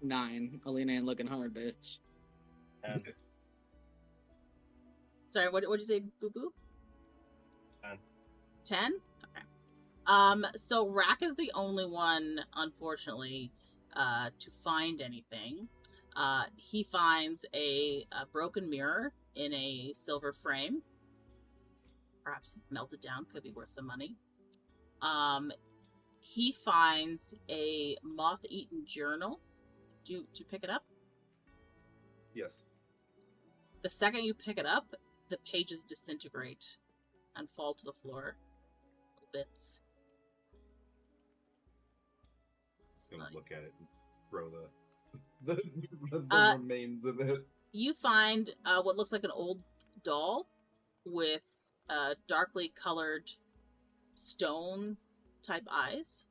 9. Alina ain't looking hard, bitch. And Sorry, what'd you say, Boo Boo? 10. 10? Okay. So Rahk is the only one, unfortunately, to find anything. He finds a broken mirror in a silver frame. Perhaps melted down, could be worth some money. He finds a moth-eaten journal. Do you pick it up? Yes. The second you pick it up, the pages disintegrate and fall to the floor. Little bits. Just gonna Right. look at it and throw the Uh, remains of it. You find what looks like an old doll with darkly colored stone type eyes.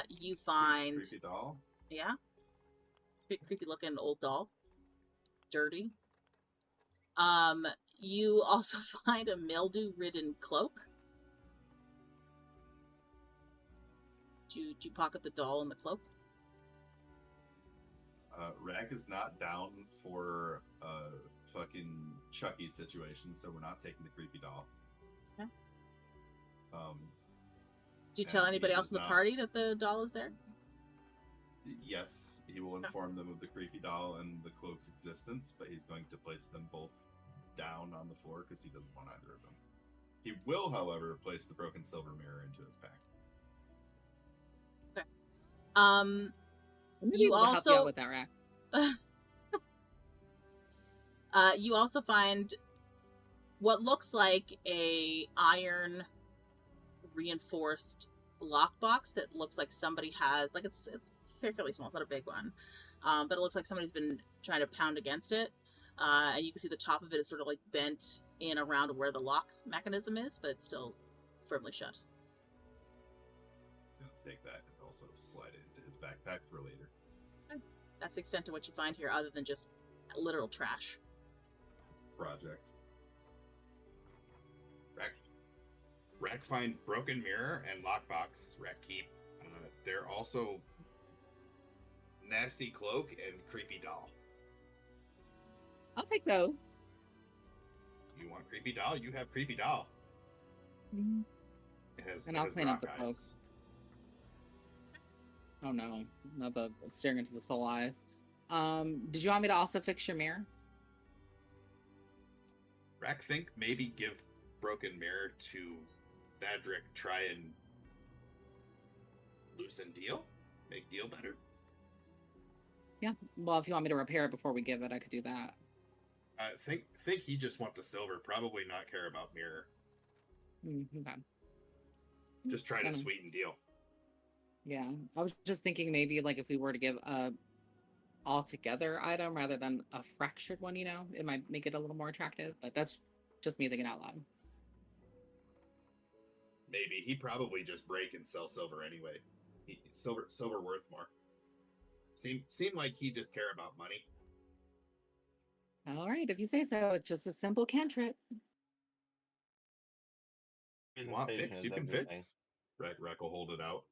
You find, Creepy doll. yeah, creepy looking old doll, dirty. You also find a mildew ridden cloak. Do you pocket the doll and the cloak? Rahk is not down for a fucking Chucky situation, so we're not taking the creepy doll. Okay. Do you And tell he anybody else does in the not- party that the doll is there? Yes, he will inform them of the creepy doll and the cloak's existence, but he's going to place them both down on the floor because he doesn't want either of them. He will, however, place the broken silver mirror into his pack. Maybe You we'll help you out also with that, Rahk. you also find what looks like a iron reinforced lockbox that looks like somebody has, like it's fairly small, it's not a big one, but it looks like somebody's been trying to pound against it, and you can see the top of it is sort of like bent in around where the lock mechanism is, but it's still firmly shut. He's gonna take that and also slide it into his backpack for later. That's the extent to what you find here, other than just literal trash. Project. Rahk find broken mirror and lockbox. Rahk keep. They're also nasty cloak and creepy doll. I'll take those. You want creepy doll? You have creepy doll. Mhm. And I'll clean up the rock cloak. eyes. Oh no, not the staring into the soul eyes. Did you want me to also fix your mirror? Rahk think maybe give broken mirror to Budrick, try and loosen deal, make deal better. Yeah. Well, if you want me to repair it before we give it, I could do that. I think he just want the silver, probably not care about mirror. Okay. Just try to Kinda- sweeten deal. Yeah, I was just thinking maybe like if we were to give a all-together item rather than a fractured one, it might make it a little more attractive. But that's just me thinking out loud. Maybe he probably just break and sell silver anyway. Silver worth more. Seem like he just care about money. All right, if you say so. It's just a simple cantrip. You want fix? You can That'd be fix. Rahk will hold it out.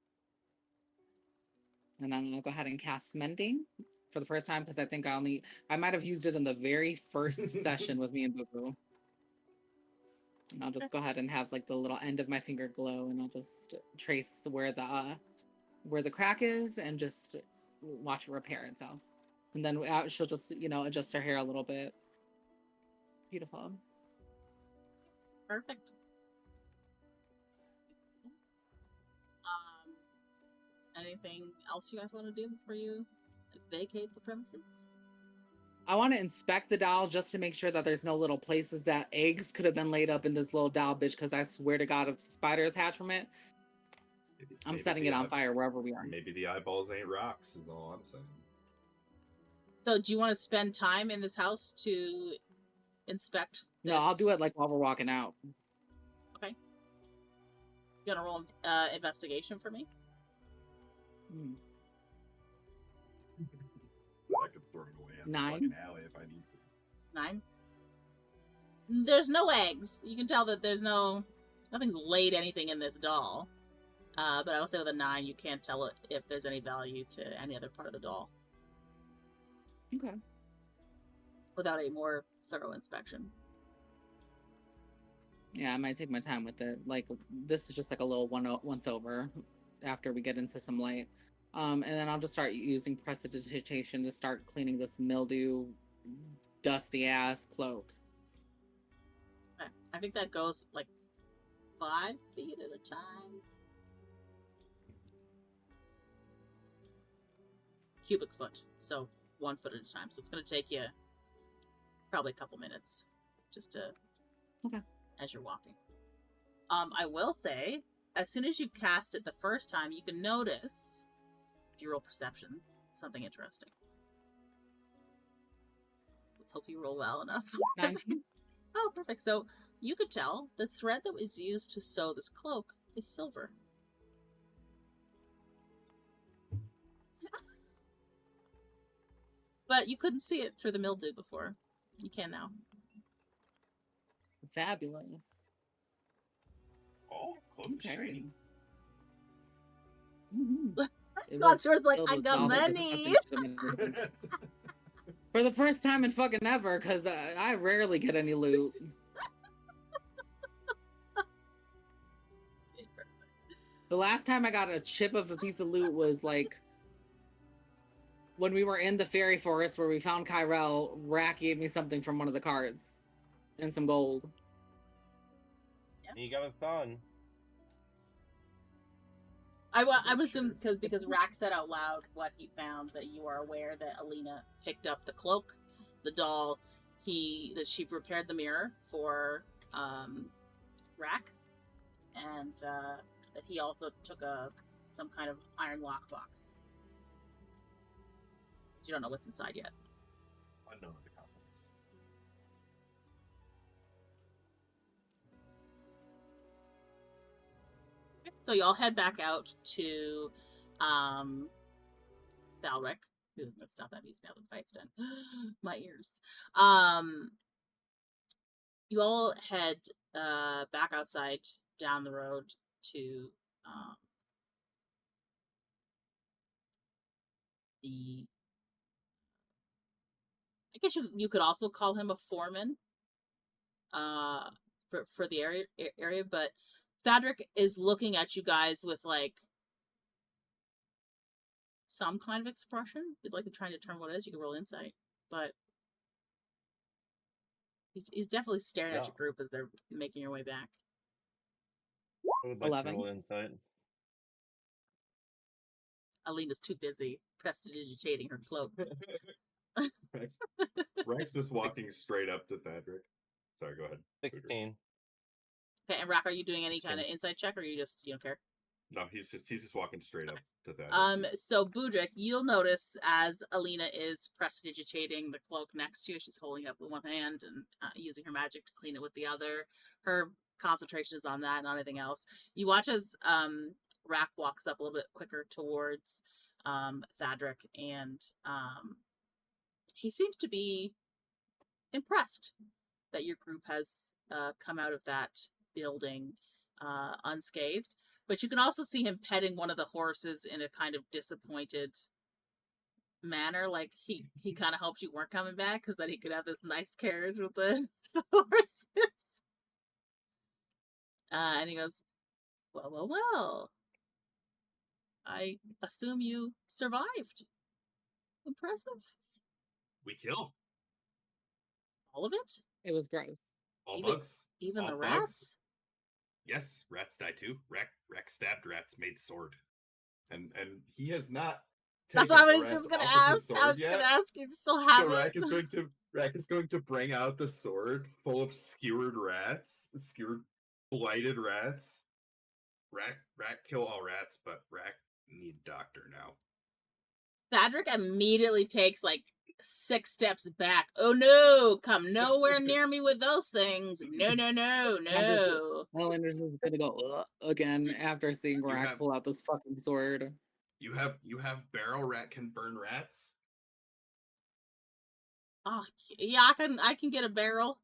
And then I'll go ahead and cast Mending for the first time because I think I might have used it in the very first session with me and Boo Boo. And I'll just go ahead and have like the little end of my finger glow, and I'll just trace where the crack is, and just watch it repair itself. And then she'll just adjust her hair a little bit. Beautiful. Perfect. Anything else you guys want to do before you vacate the premises? I want to inspect the doll just to make sure that there's no little places that eggs could have been laid up in this little doll bitch, because I swear to God, if spiders hatch from it, I'm setting it on fire wherever we are. Maybe the eyeballs ain't rocks, is all I'm saying. So do you want to spend time in this house to inspect this? No, I'll do it like while we're walking out. Okay. You gonna roll investigation for me? I could throw it away in the 9. fucking alley if I need to. 9. There's no eggs. You can tell that nothing's laid anything in this doll. But I will say with a 9, you can't tell if there's any value to any other part of the doll. Okay. Without a more thorough inspection. Yeah, I might take my time with it. Like, this is just like a little once over after we get into some light. And then I'll just start using prestidigitation to start cleaning this mildew, dusty ass cloak. Okay. I think that goes like 5 feet at a time. Cubic foot. So 1 foot at a time. So it's going to take you probably a couple minutes just to, as you're walking. I will say, as soon as you cast it the first time, you can notice, if you roll perception, something interesting. Let's hope you roll well enough. 19. Oh, perfect. So you could tell the thread that was used to sew this cloak is silver. But you couldn't see it through the mildew before. You can now. Fabulous. Oh, cloak is shiny. Monster's like, I got money. For the first time in fucking ever, because I rarely get any loot. The last time I got a chip of a piece of loot was like when we were in the fairy forest where we found Ki-Rel. Rahk gave me something from one of the cards and some gold. You got a son. I'm assuming because Rahk said out loud what he found, that you are aware that Alina picked up the cloak, the doll. That she repaired the mirror for Rahk, and that he also took some kind of iron lockbox. You don't know what's inside yet. Unknown to comments. So y'all head back out to Thalric, who's gonna stop that music now that the fight's done. My ears. You all head back outside down the road to I guess you could also call him a foreman for the area, but Thadric is looking at you guys with like some kind of expression. If you'd like to try and determine what it is, you can roll insight. But he's definitely staring at your group as they're making your way back. I would like 11. to roll insight. Alina's too busy prestidigitating her cloak. Rahk's just walking straight up to Thadric. Sorry, go ahead. 16. Okay, and Rahk, are you doing any kind of insight check, or you don't care? No, he's just walking straight up to Thadric. So Budrick, you'll notice as Alina is prestidigitating the cloak next to you, she's holding it up with one hand and using her magic to clean it with the other. Her concentration is on that, not anything else. You watch as Rahk walks up a little bit quicker towards Thadric, and he seems to be impressed that your group has come out of that building unscathed. But you can also see him petting one of the horses in a kind of disappointed manner, like he kind of hoped you weren't coming back because then he could have this nice carriage with the horses. And he goes, well. I assume you survived. Impressive. We kill all of it? It was gross. All bugs. Even all the bugs. rats? Yes, rats die too. Rahk stabbed rats, made sword. And he has not. That's what I was just gonna ask. I was just gonna ask you to still have so it. Rahk is going to bring out the sword full of skewered blighted rats. Rahk kill all rats, but Rahk need doctor now. Thadric immediately takes like 6 steps back. Oh no! Come nowhere near me with those things. No. Highlander's is gonna go again after seeing Rahk pull out this fucking sword. You have barrel rat can burn rats? Oh yeah, I can get a barrel.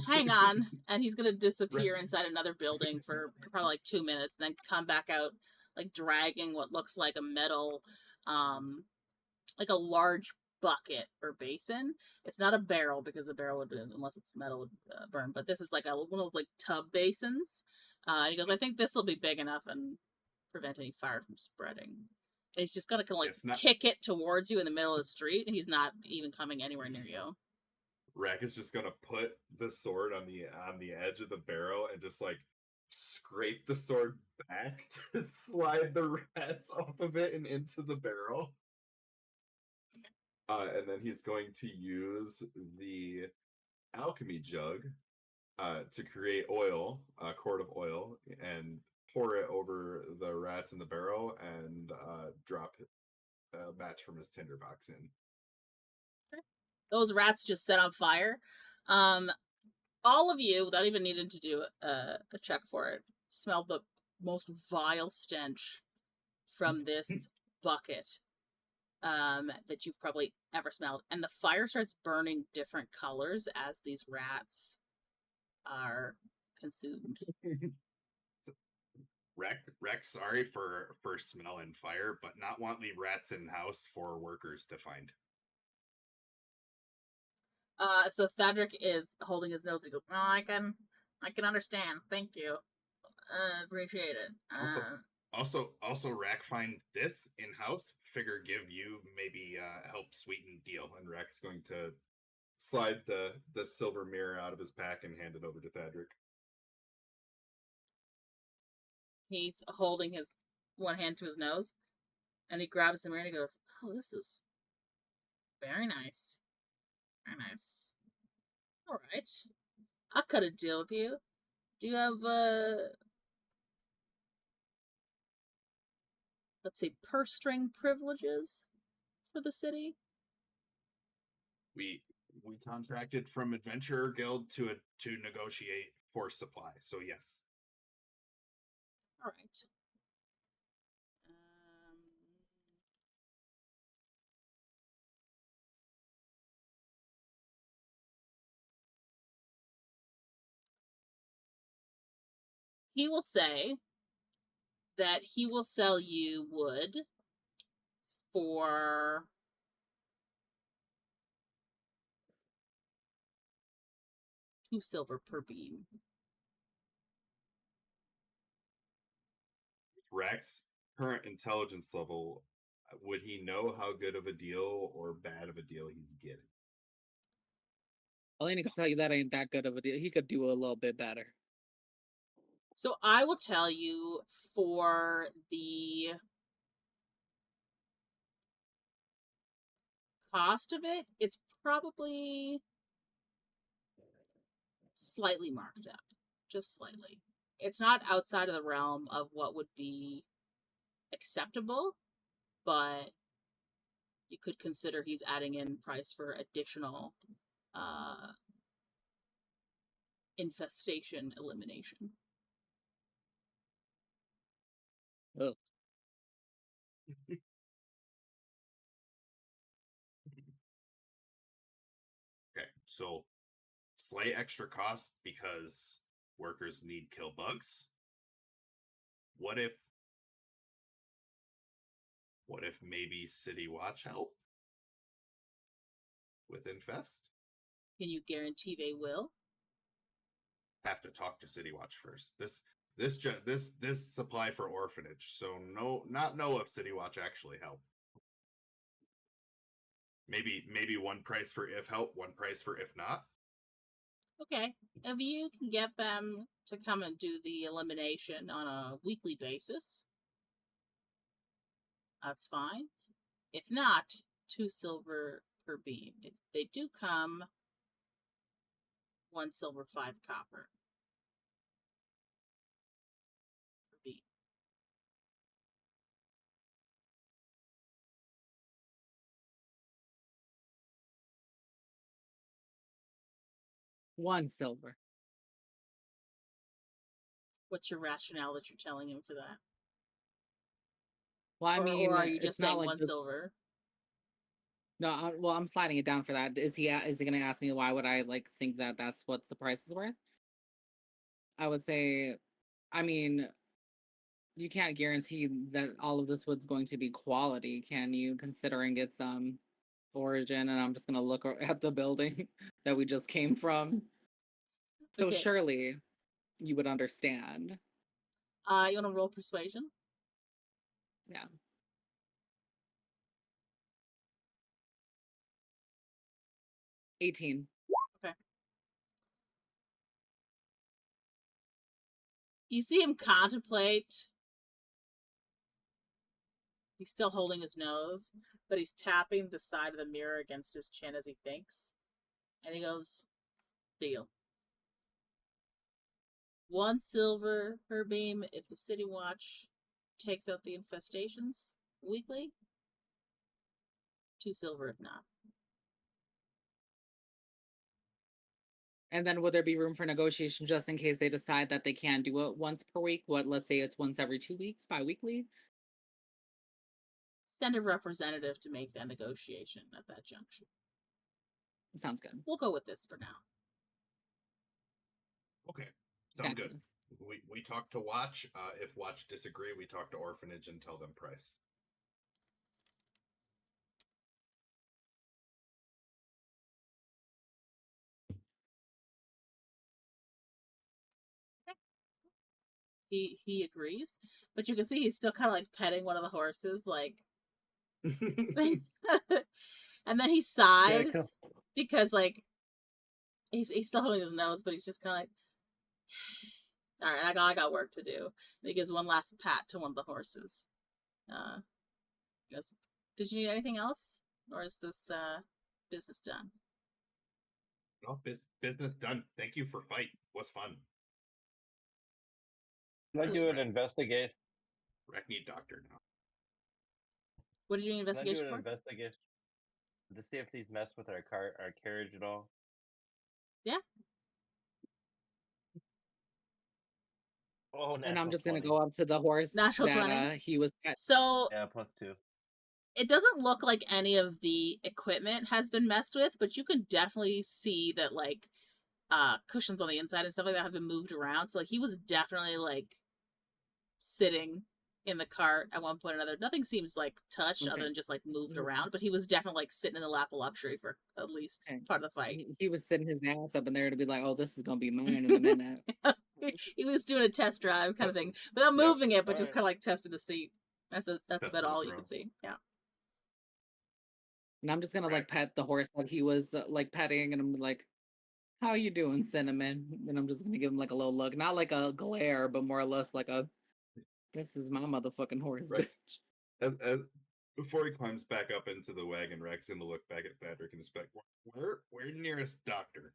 Hang on. And he's gonna disappear inside another building for probably like 2 minutes, then come back out like dragging what looks like a metal like a large bucket or basin. It's not a barrel because a barrel would, unless it's metal, would burn. But this is like one of those like tub basins. And he goes, I think this will be big enough and prevent any fire from spreading. And he's just gonna kind of like kick it towards you in the middle of the street, and he's not even coming anywhere near you. Rahk is just gonna put the sword on the edge of the barrel and just like scrape the sword back to slide the rats off of it and into the barrel. And then he's going to use the alchemy jug to create oil, a quart of oil, and pour it over the rats in the barrel and drop a match from his tinderbox in. Those rats just set on fire. All of you, without even needing to do a check for it, smell the most vile stench from this bucket that you've probably ever smelled. And the fire starts burning different colors as these rats are consumed. Rahk, sorry for smell and fire, but not wanting rats in house for workers to find. So Thadric is holding his nose. He goes, "Oh, I can understand. Thank you. Appreciate it." Also, Rahk find this in house. Figure give you maybe help sweeten deal, and Rahk's going to slide the silver mirror out of his pack and hand it over to Thadric. He's holding his one hand to his nose, and he grabs the mirror and he goes, "Oh, this is very nice. Very nice. All right. I'll cut a deal with you. Do you have, let's say, purse string privileges for the city?" We contracted from Adventurer Guild to negotiate force supply, so yes. All right. He will say that he will sell you wood for 2 silver per beam. Rahk's current intelligence level, would he know how good of a deal or bad of a deal he's getting? Alina can tell you that ain't that good of a deal. He could do a little bit better. So I will tell you, for the cost of it, it's probably slightly marked up. Just slightly. It's not outside of the realm of what would be acceptable, but you could consider he's adding in price for additional infestation elimination. Ugh. Okay, so slight extra cost because workers need kill bugs. What if maybe City Watch help with infest? Can you guarantee they will? Have to talk to City Watch first. This supply for orphanage, so not know if City Watch actually help. Maybe one price for if help, one price for if not. Okay. If you can get them to come and do the elimination on a weekly basis, that's fine. If not, 2 silver per beam. If they do come, 1 silver, 5 copper per beam. $1 silver. What's your rationale that you're telling him for that? Well, I mean, or are you just it's not saying like 1 silver? No, well, I'm sliding it down for that. Is he going to ask me why would I like think that that's what the price is worth? I would say, I mean, you can't guarantee that all of this wood's going to be quality, can you? Considering its origin, and I'm just going to look at the building that we just came from. So Okay. surely you would understand. You want to roll persuasion? Yeah. $18. Okay. You see him contemplate. He's still holding his nose, but he's tapping the side of the mirror against his chin as he thinks. And he goes, "Deal. 1 silver per beam if the City Watch takes out the infestations weekly. 2 silver if not." And then would there be room for negotiation just in case they decide that they can do it once per week? Let's say it's once every 2 weeks, bi-weekly? Send a representative to make that negotiation at that junction. Sounds good. We'll go with this for now. Okay, sound good. Fabulous. We talk to Watch. If Watch disagree, we talk to Orphanage and tell them price. He agrees, but you can see he's still kind of like petting one of the horses, like. And then he sighs because like he's still holding his nose, but he's just kind of like, All right, I got work to do. And he gives one last pat to one of the horses. He goes, "Did you need anything else, or is this business done?" No, business done. Thank you for fight. Was fun. Can I do an investigate? Rec need doctor now. What are you doing Can I do investigation an for? investigation to see if these mess with our carriage at all? Yeah. Oh, And I'm just 20. gonna go up to the horse Natural that 20. he was at. So Yeah, +2. it doesn't look like any of the equipment has been messed with, but you can definitely see that like cushions on the inside and stuff like that have been moved around. So like he was definitely like sitting in the cart at one point or another. Nothing seems like touched other than just like moved around, but he was definitely like sitting in the lap of luxury for at least Okay. part of the fight. He was sitting his ass up in there to be like, "Oh, this is gonna be mine in a minute." He was doing a test drive kind of thing without Yep. moving it, but just Alright. kind of like testing the seat. That's about Testing all the you throw. can see. Yeah. And I'm just gonna like Right. pet the horse like he was like petting, and I'm like, "How you doing, Cinnamon?" And I'm just gonna give him like a little look, not like a glare, but more or less like a, "This is my motherfucking horse, Right. bitch." As before he climbs back up into the wagon, Rex gonna look back at Budrick and inspect. Where nearest doctor?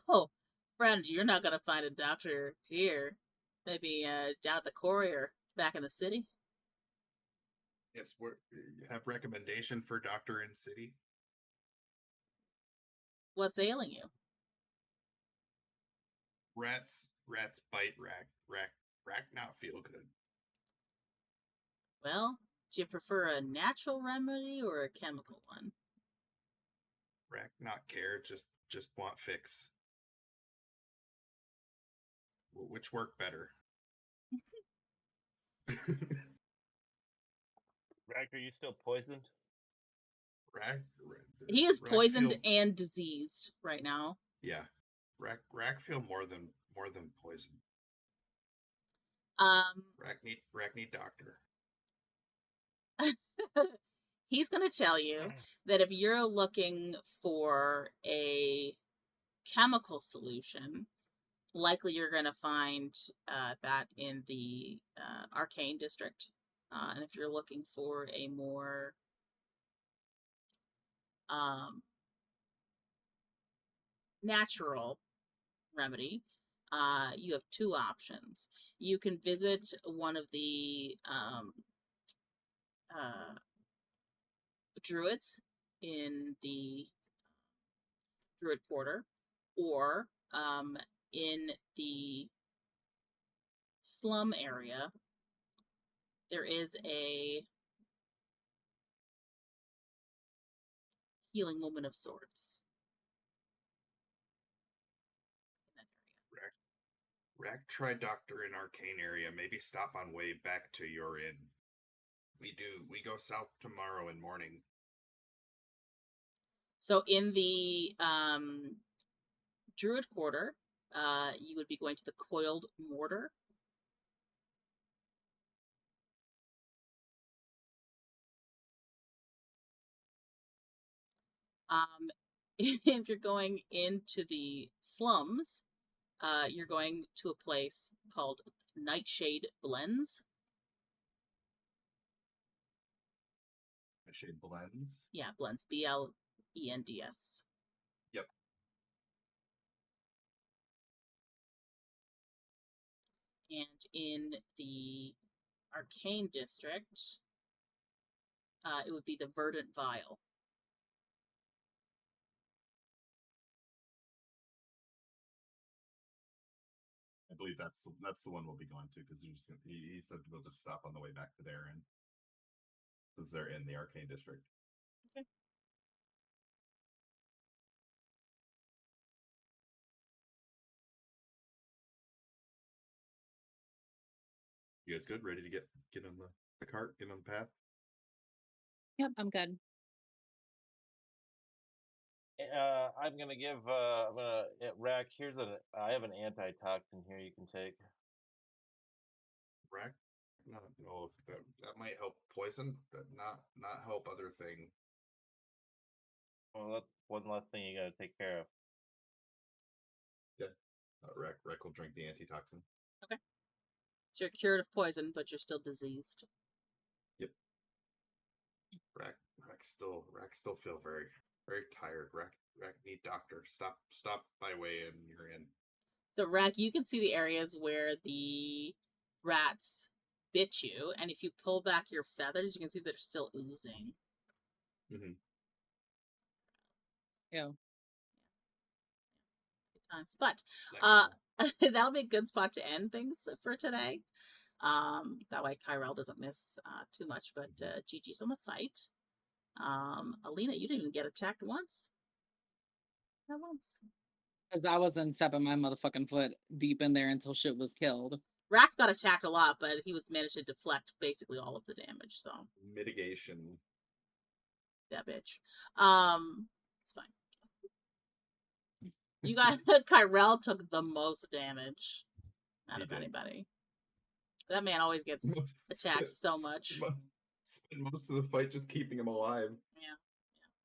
Oh, friend, you're not gonna find a doctor here. Maybe down at the quarry or back in the city. Yes, where you have recommendation for doctor in city? What's ailing you? Rats bite Rahk not feel good. Well, do you prefer a natural remedy or a chemical one? Rahk not care, just want fix. Which work better? Rahk, are you still poisoned? Rahk, He is Rahk poisoned feel, and diseased right now. yeah. Rahk feel more than poison. Rahk need doctor. He's going to tell you that if you're looking for a chemical solution, likely you're going to find that in the arcane district. And if you're looking for a more natural remedy, you have two options. You can visit one of the druids in the Druid Quarter, or in the slum area, there is a healing woman of sorts. Rahk try doctor in arcane area. Maybe stop on way back to your inn. We go south tomorrow in morning. So in the Druid Quarter, you would be going to the Coiled Mortar. If you're going into the slums, you're going to a place called Nightshade Blends. Nightshade Blends? Yeah, Blends. BLENDS. Yep. And in the Arcane District, it would be the Verdant Vial. I believe that's the one we'll be going to, because he said we'll just stop on the way back to their inn, because they're in the arcane district. Okay. You guys good? Ready to get on the cart, get on the path? Yep, I'm good. I'm gonna give Rahk. I have an antitoxin here you can take. Rahk? I don't know if that might help poison, but not help other thing. Well, that's one less thing you gotta take care of. Yeah. Rahk will drink the antitoxin. So you're cured of poison, but you're still diseased. Rahk still feel very tired. Rahk need doctor. Stop by way and you're in. So Rahk, you can see the areas where the rats bit you, and if you pull back your feathers, you can see they're still oozing. Mm-hmm. Yeah. Good times. But that'll be a good spot to end things for today. That way Ki-Rel doesn't miss too much, but GG's on the fight. Alina, you didn't even get attacked once. Not once. Because I wasn't stepping my motherfucking foot deep in there until shit was killed. Rahk got attacked a lot, but he was managed to deflect basically all of the damage, so. Mitigation. That bitch. It's fine. You got Ki-Rel took the most damage out of anybody. That man always gets attacked so much. Spend most of the fight just keeping him alive. Yeah.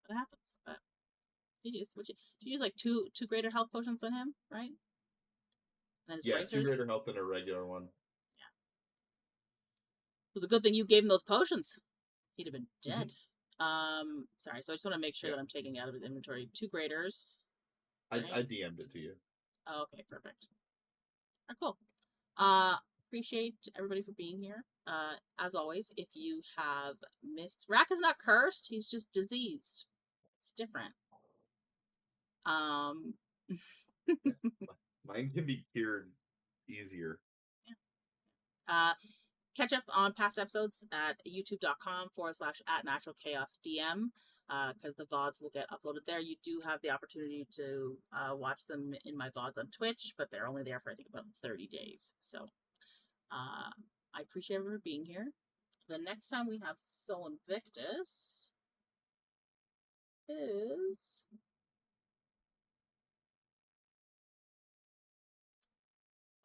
That happens. But did you use like two greater health potions on him, right? And then his bracers? 2 greater health than a regular one. Yeah. It was a good thing you gave him those potions. He'd have been dead. Sorry, so I just want to make sure that I'm taking out of his inventory 2 graders. Right? I DM'd it to you. Oh, okay, perfect. All right, cool. Appreciate everybody for being here. As always, if you have missed, Rahk is not cursed. He's just diseased. It's different. Mine can be cured easier. Yeah. Catch up on past episodes at youtube.com/@naturalchaosdm because the VODs will get uploaded there. You do have the opportunity to watch them in my VODs on Twitch, but they're only there for I think about 30 days. So I appreciate everyone being here. The next time we have Soul Invictus is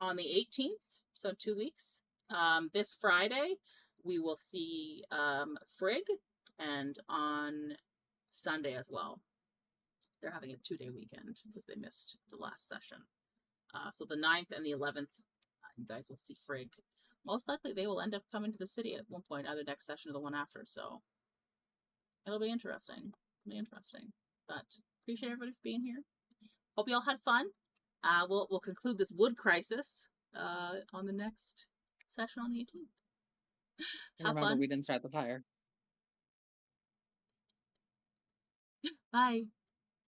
on the 18th, so 2 weeks. This Friday, we will see Frigg, and on Sunday as well. They're having a 2-day weekend because they missed the last session. So the 9th and the 11th, you guys will see Frigg. Most likely they will end up coming to the city at one point, either next session or the one after, so it'll be interesting. But appreciate everybody for being here. Hope you all had fun. We'll conclude this wood crisis on the next session on the 18th. Have Remember, fun. we didn't start the fire. Bye.